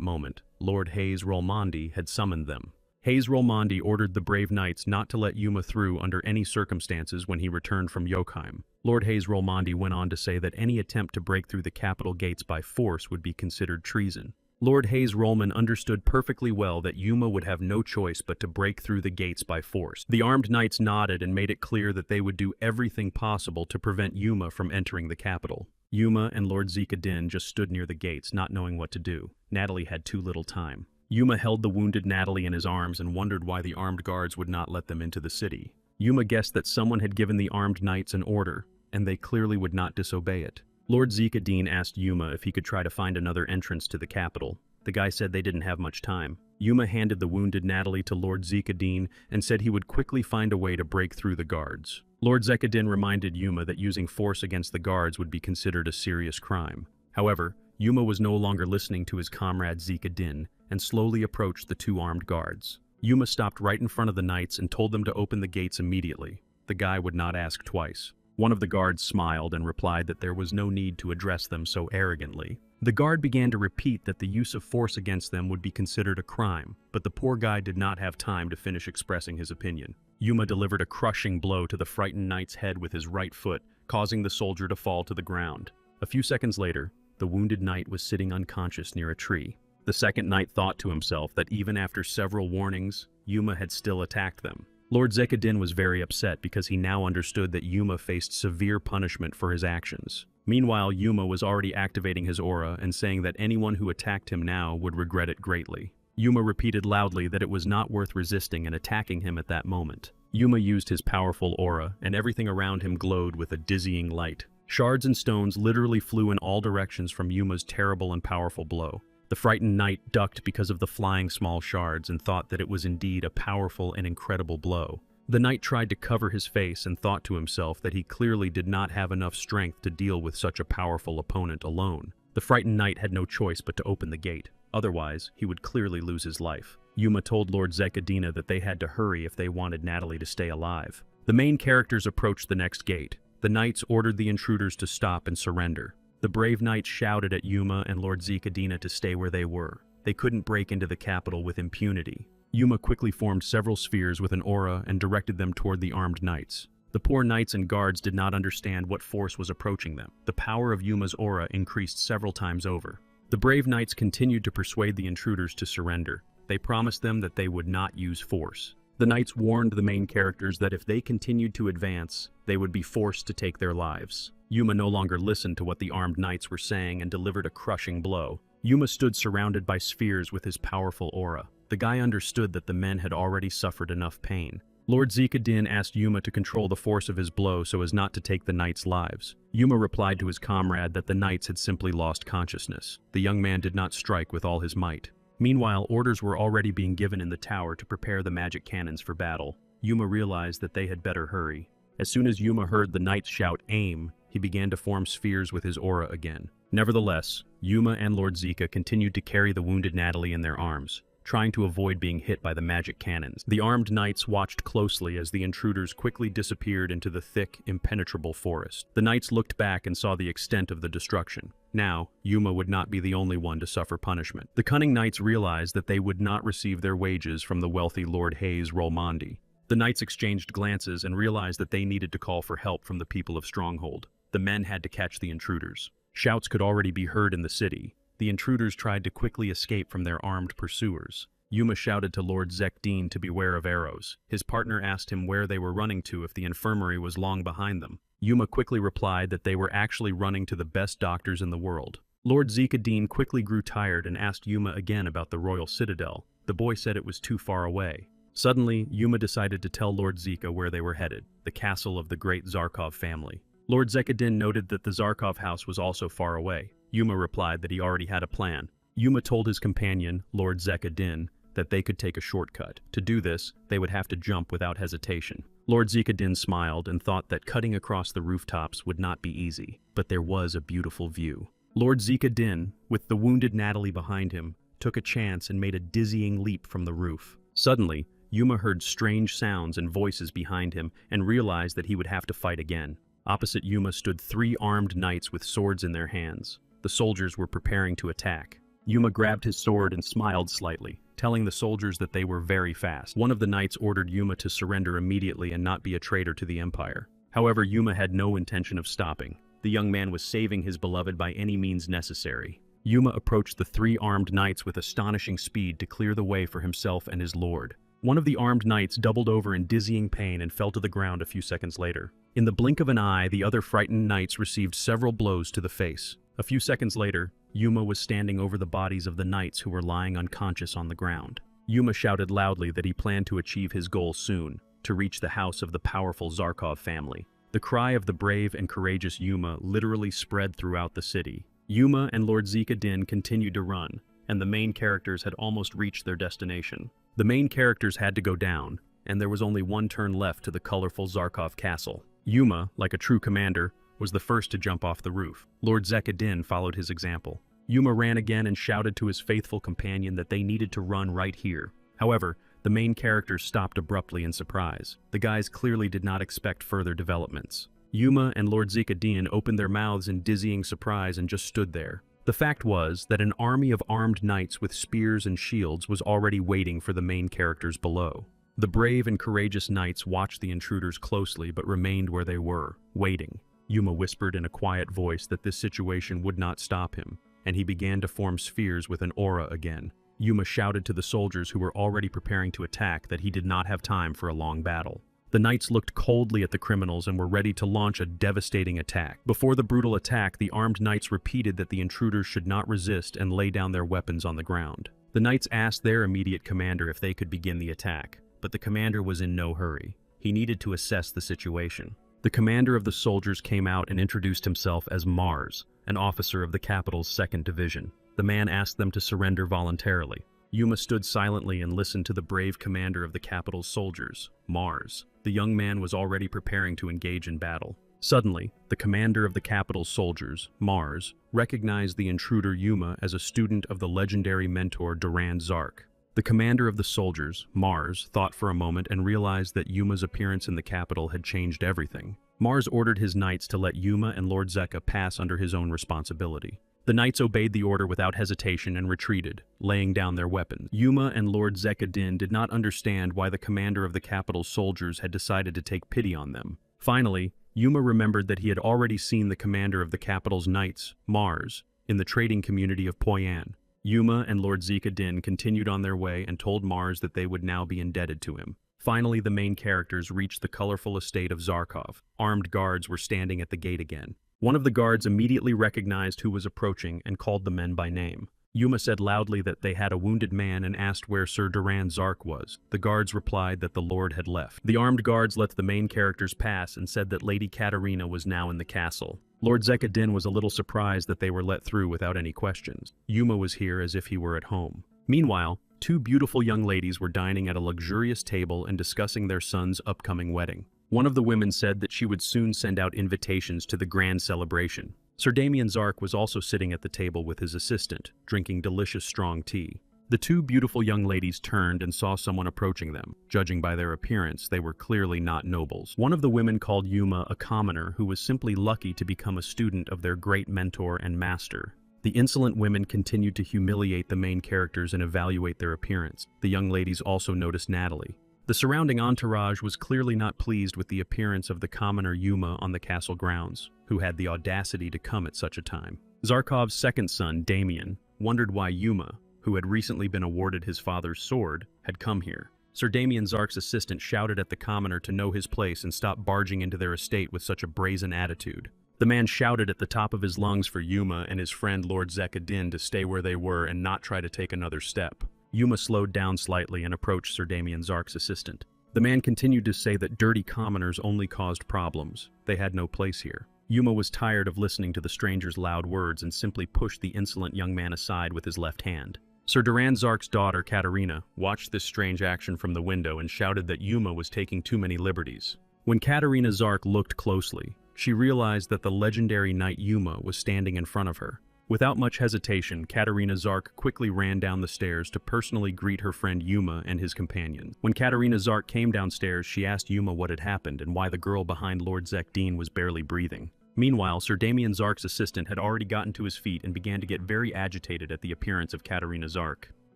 moment, Lord Hayes Rolmondi had summoned them. Hayes Rolmondi ordered the brave knights not to let Yuma through under any circumstances when he returned from Yokheim. Lord Hayes Rolmondi went on to say that any attempt to break through the capital gates by force would be considered treason. Lord Hayes Rolman understood perfectly well that Yuma would have no choice but to break through the gates by force. The armed knights nodded and made it clear that they would do everything possible to prevent Yuma from entering the capital. Yuma and Lord Zekadin just stood near the gates, not knowing what to do. Natalie had too little time. Yuma held the wounded Natalie in his arms and wondered why the armed guards would not let them into the city. Yuma guessed that someone had given the armed knights an order, and they clearly would not disobey it. Lord Zekadine asked Yuma if he could try to find another entrance to the capital. The guy said they didn't have much time. Yuma handed the wounded Natalie to Lord Zekadine and said he would quickly find a way to break through the guards. Lord Zekadine reminded Yuma that using force against the guards would be considered a serious crime. However, Yuma was no longer listening to his comrade Zekadine and slowly approached the two armed guards. Yuma stopped right in front of the knights and told them to open the gates immediately. The guy would not ask twice. One of the guards smiled and replied that there was no need to address them so arrogantly. The guard began to repeat that the use of force against them would be considered a crime, but the poor guy did not have time to finish expressing his opinion. Yuma delivered a crushing blow to the frightened knight's head with his right foot, causing the soldier to fall to the ground. A few seconds later, the wounded knight was sitting unconscious near a tree. The second knight thought to himself that even after several warnings, Yuma had still attacked them. Lord Zekadin was very upset because he now understood that Yuma faced severe punishment for his actions. Meanwhile, Yuma was already activating his aura and saying that anyone who attacked him now would regret it greatly. Yuma repeated loudly that it was not worth resisting and attacking him at that moment. Yuma used his powerful aura, and everything around him glowed with a dizzying light. Shards and stones literally flew in all directions from Yuma's terrible and powerful blow. The frightened knight ducked because of the flying small shards and thought that it was indeed a powerful and incredible blow. The knight tried to cover his face and thought to himself that he clearly did not have enough strength to deal with such a powerful opponent alone. The frightened knight had no choice but to open the gate. Otherwise, he would clearly lose his life. Yuma told Lord Zekadina that they had to hurry if they wanted Natalie to stay alive. The main characters approached the next gate. The knights ordered the intruders to stop and surrender. The brave knights shouted at Yuma and Lord Zekadina to stay where they were. They couldn't break into the capital with impunity. Yuma quickly formed several spheres with an aura and directed them toward the armed knights. The poor knights and guards did not understand what force was approaching them. The power of Yuma's aura increased several times over. The brave knights continued to persuade the intruders to surrender. They promised them that they would not use force. The knights warned the main characters that if they continued to advance, they would be forced to take their lives. Yuma no longer listened to what the armed knights were saying and delivered a crushing blow. Yuma stood surrounded by spheres with his powerful aura. The guy understood that the men had already suffered enough pain. Lord Zekadin asked Yuma to control the force of his blow so as not to take the knights' lives. Yuma replied to his comrade that the knights had simply lost consciousness. The young man did not strike with all his might. Meanwhile, orders were already being given in the tower to prepare the magic cannons for battle. Yuma realized that they had better hurry. As soon as Yuma heard the knights shout, "Aim!" he began to form spheres with his aura again. Nevertheless, Yuma and Lord Zeka continued to carry the wounded Natalie in their arms, trying to avoid being hit by the magic cannons. The armed knights watched closely as the intruders quickly disappeared into the thick, impenetrable forest. The knights looked back and saw the extent of the destruction. Now, Yuma would not be the only one to suffer punishment. The cunning knights realized that they would not receive their wages from the wealthy Lord Hayes Rolmondi. The knights exchanged glances and realized that they needed to call for help from the people of Stronghold. The men had to catch the intruders. Shouts could already be heard in the city. The intruders tried to quickly escape from their armed pursuers. Yuma shouted to Lord Zekdin to beware of arrows. His partner asked him where they were running to if the infirmary was long behind them. Yuma quickly replied that they were actually running to the best doctors in the world. Lord Zekdin quickly grew tired and asked Yuma again about the royal citadel. The boy said it was too far away. Suddenly, Yuma decided to tell Lord Zeka where they were headed, the castle of the great Zarkov family. Lord Zekdin noted that the Zarkov house was also far away. Yuma replied that he already had a plan. Yuma told his companion, Lord Zekdin, that they could take a shortcut. To do this, they would have to jump without hesitation. Lord Zekdin smiled and thought that cutting across the rooftops would not be easy, but there was a beautiful view. Lord Zekdin, with the wounded Natalie behind him, took a chance and made a dizzying leap from the roof. Suddenly, Yuma heard strange sounds and voices behind him and realized that he would have to fight again. Opposite Yuma stood 3 armed knights with swords in their hands. The soldiers were preparing to attack. Yuma grabbed his sword and smiled slightly, telling the soldiers that they were very fast. One of the knights ordered Yuma to surrender immediately and not be a traitor to the Empire. However, Yuma had no intention of stopping. The young man was saving his beloved by any means necessary. Yuma approached the 3 armed knights with astonishing speed to clear the way for himself and his lord. One of the armed knights doubled over in dizzying pain and fell to the ground a few seconds later. In the blink of an eye, the other frightened knights received several blows to the face. A few seconds later, Yuma was standing over the bodies of the knights who were lying unconscious on the ground. Yuma shouted loudly that he planned to achieve his goal soon, to reach the house of the powerful Zarkov family. The cry of the brave and courageous Yuma literally spread throughout the city. Yuma and Lord Zekdin continued to run, and the main characters had almost reached their destination. The main characters had to go down, and there was only one turn left to the colorful Zarkov castle. Yuma, like a true commander, was the first to jump off the roof. Lord Zekdin followed his example. Yuma ran again and shouted to his faithful companion that they needed to run right here. However, the main characters stopped abruptly in surprise. The guys clearly did not expect further developments. Yuma and Lord Zekdin opened their mouths in dizzying surprise and just stood there. The fact was that an army of armed knights with spears and shields was already waiting for the main characters below. The brave and courageous knights watched the intruders closely but remained where they were, waiting. Yuma whispered in a quiet voice that this situation would not stop him, and he began to form spheres with an aura again. Yuma shouted to the soldiers who were already preparing to attack that he did not have time for a long battle. The knights looked coldly at the criminals and were ready to launch a devastating attack. Before the brutal attack, the armed knights repeated that the intruders should not resist and lay down their weapons on the ground. The knights asked their immediate commander if they could begin the attack, but the commander was in no hurry. He needed to assess the situation. The commander of the soldiers came out and introduced himself as Mars, an officer of the capital's 2nd Division. The man asked them to surrender voluntarily. Yuma stood silently and listened to the brave commander of the capital's soldiers, Mars. The young man was already preparing to engage in battle. Suddenly, the commander of the capital's soldiers, Mars, recognized the intruder Yuma as a student of the legendary mentor Duran Zark. The commander of the soldiers, Mars, thought for a moment and realized that Yuma's appearance in the capital had changed everything. Mars ordered his knights to let Yuma and Lord Zeka pass under his own responsibility. The knights obeyed the order without hesitation and retreated, laying down their weapons. Yuma and Lord Zekdin did not understand why the commander of the capital's soldiers had decided to take pity on them. Finally, Yuma remembered that he had already seen the commander of the capital's knights, Mars, in the trading community of Poyan. Yuma and Lord Zekdin continued on their way and told Mars that they would now be indebted to him. Finally, the main characters reached the colorful estate of Zarkov. Armed guards were standing at the gate again. One of the guards immediately recognized who was approaching and called the men by name. Yuma said loudly that they had a wounded man and asked where Sir Duran Zark was. The guards replied that the lord had left. The armed guards let the main characters pass and said that Lady Katerina was now in the castle. Lord Zekdin was a little surprised that they were let through without any questions. Yuma was here as if he were at home. Meanwhile, 2 beautiful young ladies were dining at a luxurious table and discussing their son's upcoming wedding. One of the women said that she would soon send out invitations to the grand celebration. Sir Damien Zark was also sitting at the table with his assistant, drinking delicious strong tea. The 2 beautiful young ladies turned and saw someone approaching them. Judging by their appearance, they were clearly not nobles. One of the women called Yuma a commoner who was simply lucky to become a student of their great mentor and master. The insolent women continued to humiliate the main characters and evaluate their appearance. The young ladies also noticed Natalie. The surrounding entourage was clearly not pleased with the appearance of the commoner Yuma on the castle grounds, who had the audacity to come at such a time. Zarkov's second son, Damien, wondered why Yuma, who had recently been awarded his father's sword, had come here. Sir Damien Zark's assistant shouted at the commoner to know his place and stop barging into their estate with such a brazen attitude. The man shouted at the top of his lungs for Yuma and his friend Lord Zekadin to stay where they were and not try to take another step. Yuma slowed down slightly and approached Sir Damien Zark's assistant. The man continued to say that dirty commoners only caused problems. They had no place here. Yuma was tired of listening to the stranger's loud words and simply pushed the insolent young man aside with his left hand. Sir Duran Zark's daughter, Katerina, watched this strange action from the window and shouted that Yuma was taking too many liberties. When Katerina Zark looked closely, she realized that the legendary knight Yuma was standing in front of her. Without much hesitation, Katerina Zark quickly ran down the stairs to personally greet her friend Yuma and his companion. When Katerina Zark came downstairs, she asked Yuma what had happened and why the girl behind Lord Zekdin was barely breathing. Meanwhile, Sir Damien Zark's assistant had already gotten to his feet and began to get very agitated at the appearance of Katerina Zark.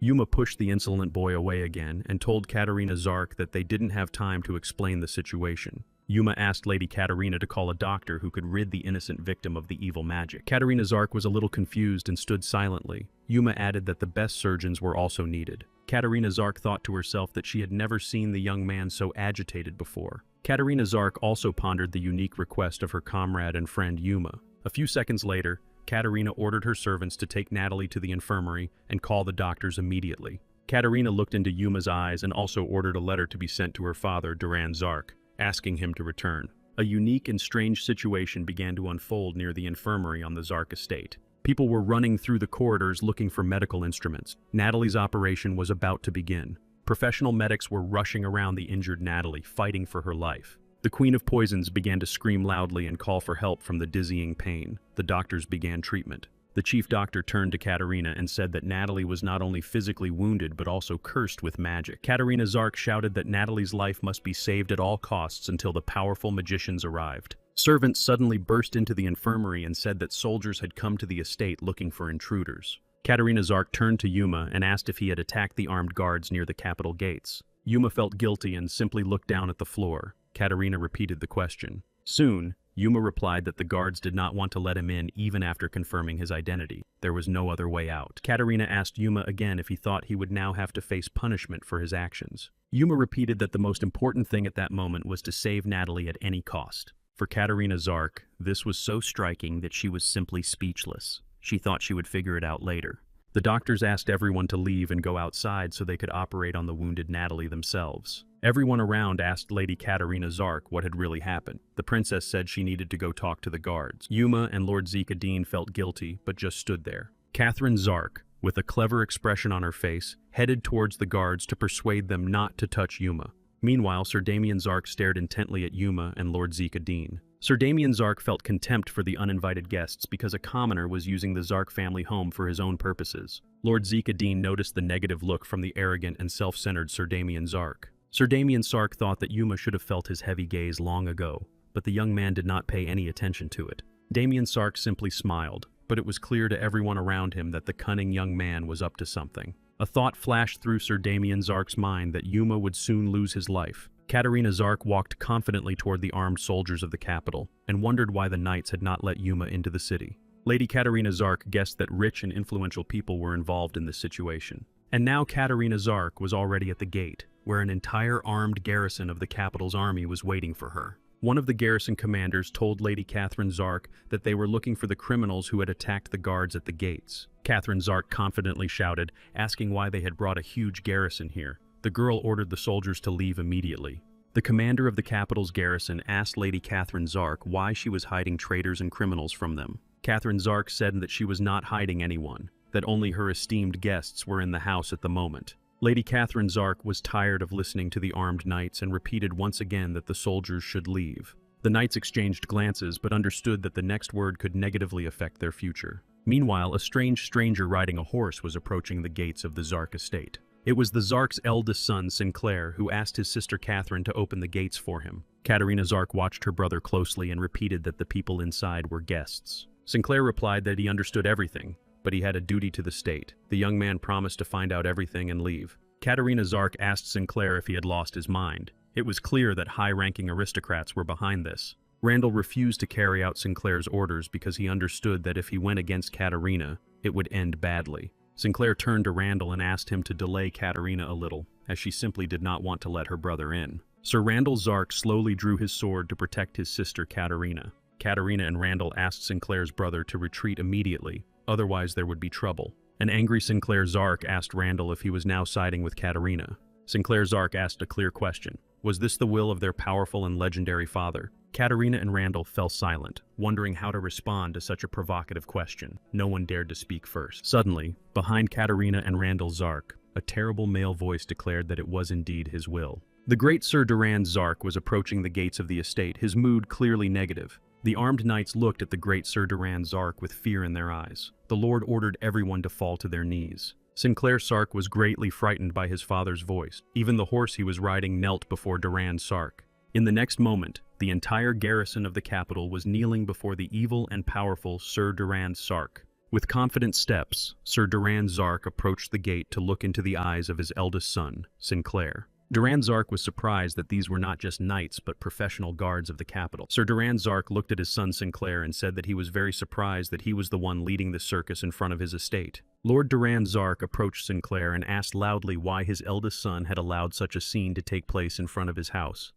Yuma pushed the insolent boy away again and told Katerina Zark that they didn't have time to explain the situation. Yuma asked Lady Katerina to call a doctor who could rid the innocent victim of the evil magic. Katerina Zark was a little confused and stood silently. Yuma added that the best surgeons were also needed. Katerina Zark thought to herself that she had never seen the young man so agitated before. Katerina Zark also pondered the unique request of her comrade and friend Yuma. A few seconds later, Katerina ordered her servants to take Natalie to the infirmary and call the doctors immediately. Katerina looked into Yuma's eyes and also ordered a letter to be sent to her father, Duran Zark, asking him to return. A unique and strange situation began to unfold near the infirmary on the Zark estate. People were running through the corridors looking for medical instruments. Natalie's operation was about to begin. Professional medics were rushing around the injured Natalie, fighting for her life. The Queen of Poisons began to scream loudly and call for help from the dizzying pain. The doctors began treatment. The chief doctor turned to Katerina and said that Natalie was not only physically wounded but also cursed with magic. Katerina Zark shouted that Natalie's life must be saved at all costs until the powerful magicians arrived. Servants suddenly burst into the infirmary and said that soldiers had come to the estate looking for intruders. Katerina Zark turned to Yuma and asked if he had attacked the armed guards near the capital gates. Yuma felt guilty and simply looked down at the floor. Katerina repeated the question. Soon, Yuma replied that the guards did not want to let him in even after confirming his identity. There was no other way out. Katerina asked Yuma again if he thought he would now have to face punishment for his actions. Yuma repeated that the most important thing at that moment was to save Natalie at any cost. For Katerina Zark, this was so striking that she was simply speechless. She thought she would figure it out later. The doctors asked everyone to leave and go outside so they could operate on the wounded Natalie themselves. Everyone around asked Lady Katerina Zark what had really happened. The princess said she needed to go talk to the guards. Yuma and Lord Zekadin felt guilty, but just stood there. Catherine Zark, with a clever expression on her face, headed towards the guards to persuade them not to touch Yuma. Meanwhile, Sir Damien Zark stared intently at Yuma and Lord Zekadin. Sir Damien Zark felt contempt for the uninvited guests because a commoner was using the Zark family home for his own purposes. Lord Zekadin noticed the negative look from the arrogant and self-centered Sir Damien Zark. Sir Damien Zark thought that Yuma should have felt his heavy gaze long ago, but the young man did not pay any attention to it. Damien Zark simply smiled, but it was clear to everyone around him that the cunning young man was up to something. A thought flashed through Sir Damien Zark's mind that Yuma would soon lose his life. Katerina Zark walked confidently toward the armed soldiers of the capital and wondered why the knights had not let Yuma into the city. Lady Katerina Zark guessed that rich and influential people were involved in this situation. And now Katerina Zark was already at the gate, where an entire armed garrison of the capital's army was waiting for her. One of the garrison commanders told Lady Catherine Zark that they were looking for the criminals who had attacked the guards at the gates. Catherine Zark confidently shouted, asking why they had brought a huge garrison here. The girl ordered the soldiers to leave immediately. The commander of the capital's garrison asked Lady Catherine Zark why she was hiding traitors and criminals from them. Catherine Zark said that she was not hiding anyone, that only her esteemed guests were in the house at the moment. Lady Catherine Zark was tired of listening to the armed knights and repeated once again that the soldiers should leave. The knights exchanged glances but understood that the next word could negatively affect their future. Meanwhile, a strange stranger riding a horse was approaching the gates of the Zark estate. It was the Zark's eldest son, Sinclair, who asked his sister Catherine to open the gates for him. Katerina Zark watched her brother closely and repeated that the people inside were guests. Sinclair replied that he understood everything, but he had a duty to the state. The young man promised to find out everything and leave. Katerina Zark asked Sinclair if he had lost his mind. It was clear that high-ranking aristocrats were behind this. Randall refused to carry out Sinclair's orders because he understood that if he went against Katerina, it would end badly. Sinclair turned to Randall and asked him to delay Katerina a little, as she simply did not want to let her brother in. Sir Randall Zark slowly drew his sword to protect his sister Katerina. Katerina and Randall asked Sinclair's brother to retreat immediately, otherwise there would be trouble. An angry Sinclair Zark asked Randall if he was now siding with Katerina. Sinclair Zark asked a clear question. Was this the will of their powerful and legendary father? Katerina and Randall fell silent, wondering how to respond to such a provocative question. No one dared to speak first. Suddenly, behind Katerina and Randall Zark, a terrible male voice declared that it was indeed his will. The great Sir Durand Zark was approaching the gates of the estate, his mood clearly negative. The armed knights looked at the great Sir Durand Zark with fear in their eyes. The lord ordered everyone to fall to their knees. Sinclair Sark was greatly frightened by his father's voice. Even the horse he was riding knelt before Durand Sark. In the next moment, the entire garrison of the capital was kneeling before the evil and powerful Sir Durand Sark. With confident steps, Sir Durand Zark approached the gate to look into the eyes of his eldest son, Sinclair. Durand Zark was surprised that these were not just knights but professional guards of the capital. Sir Durand Zark looked at his son Sinclair and said that he was very surprised that he was the one leading the circus in front of his estate. Lord Durand Zark approached Sinclair and asked loudly why his eldest son had allowed such a scene to take place in front of his house.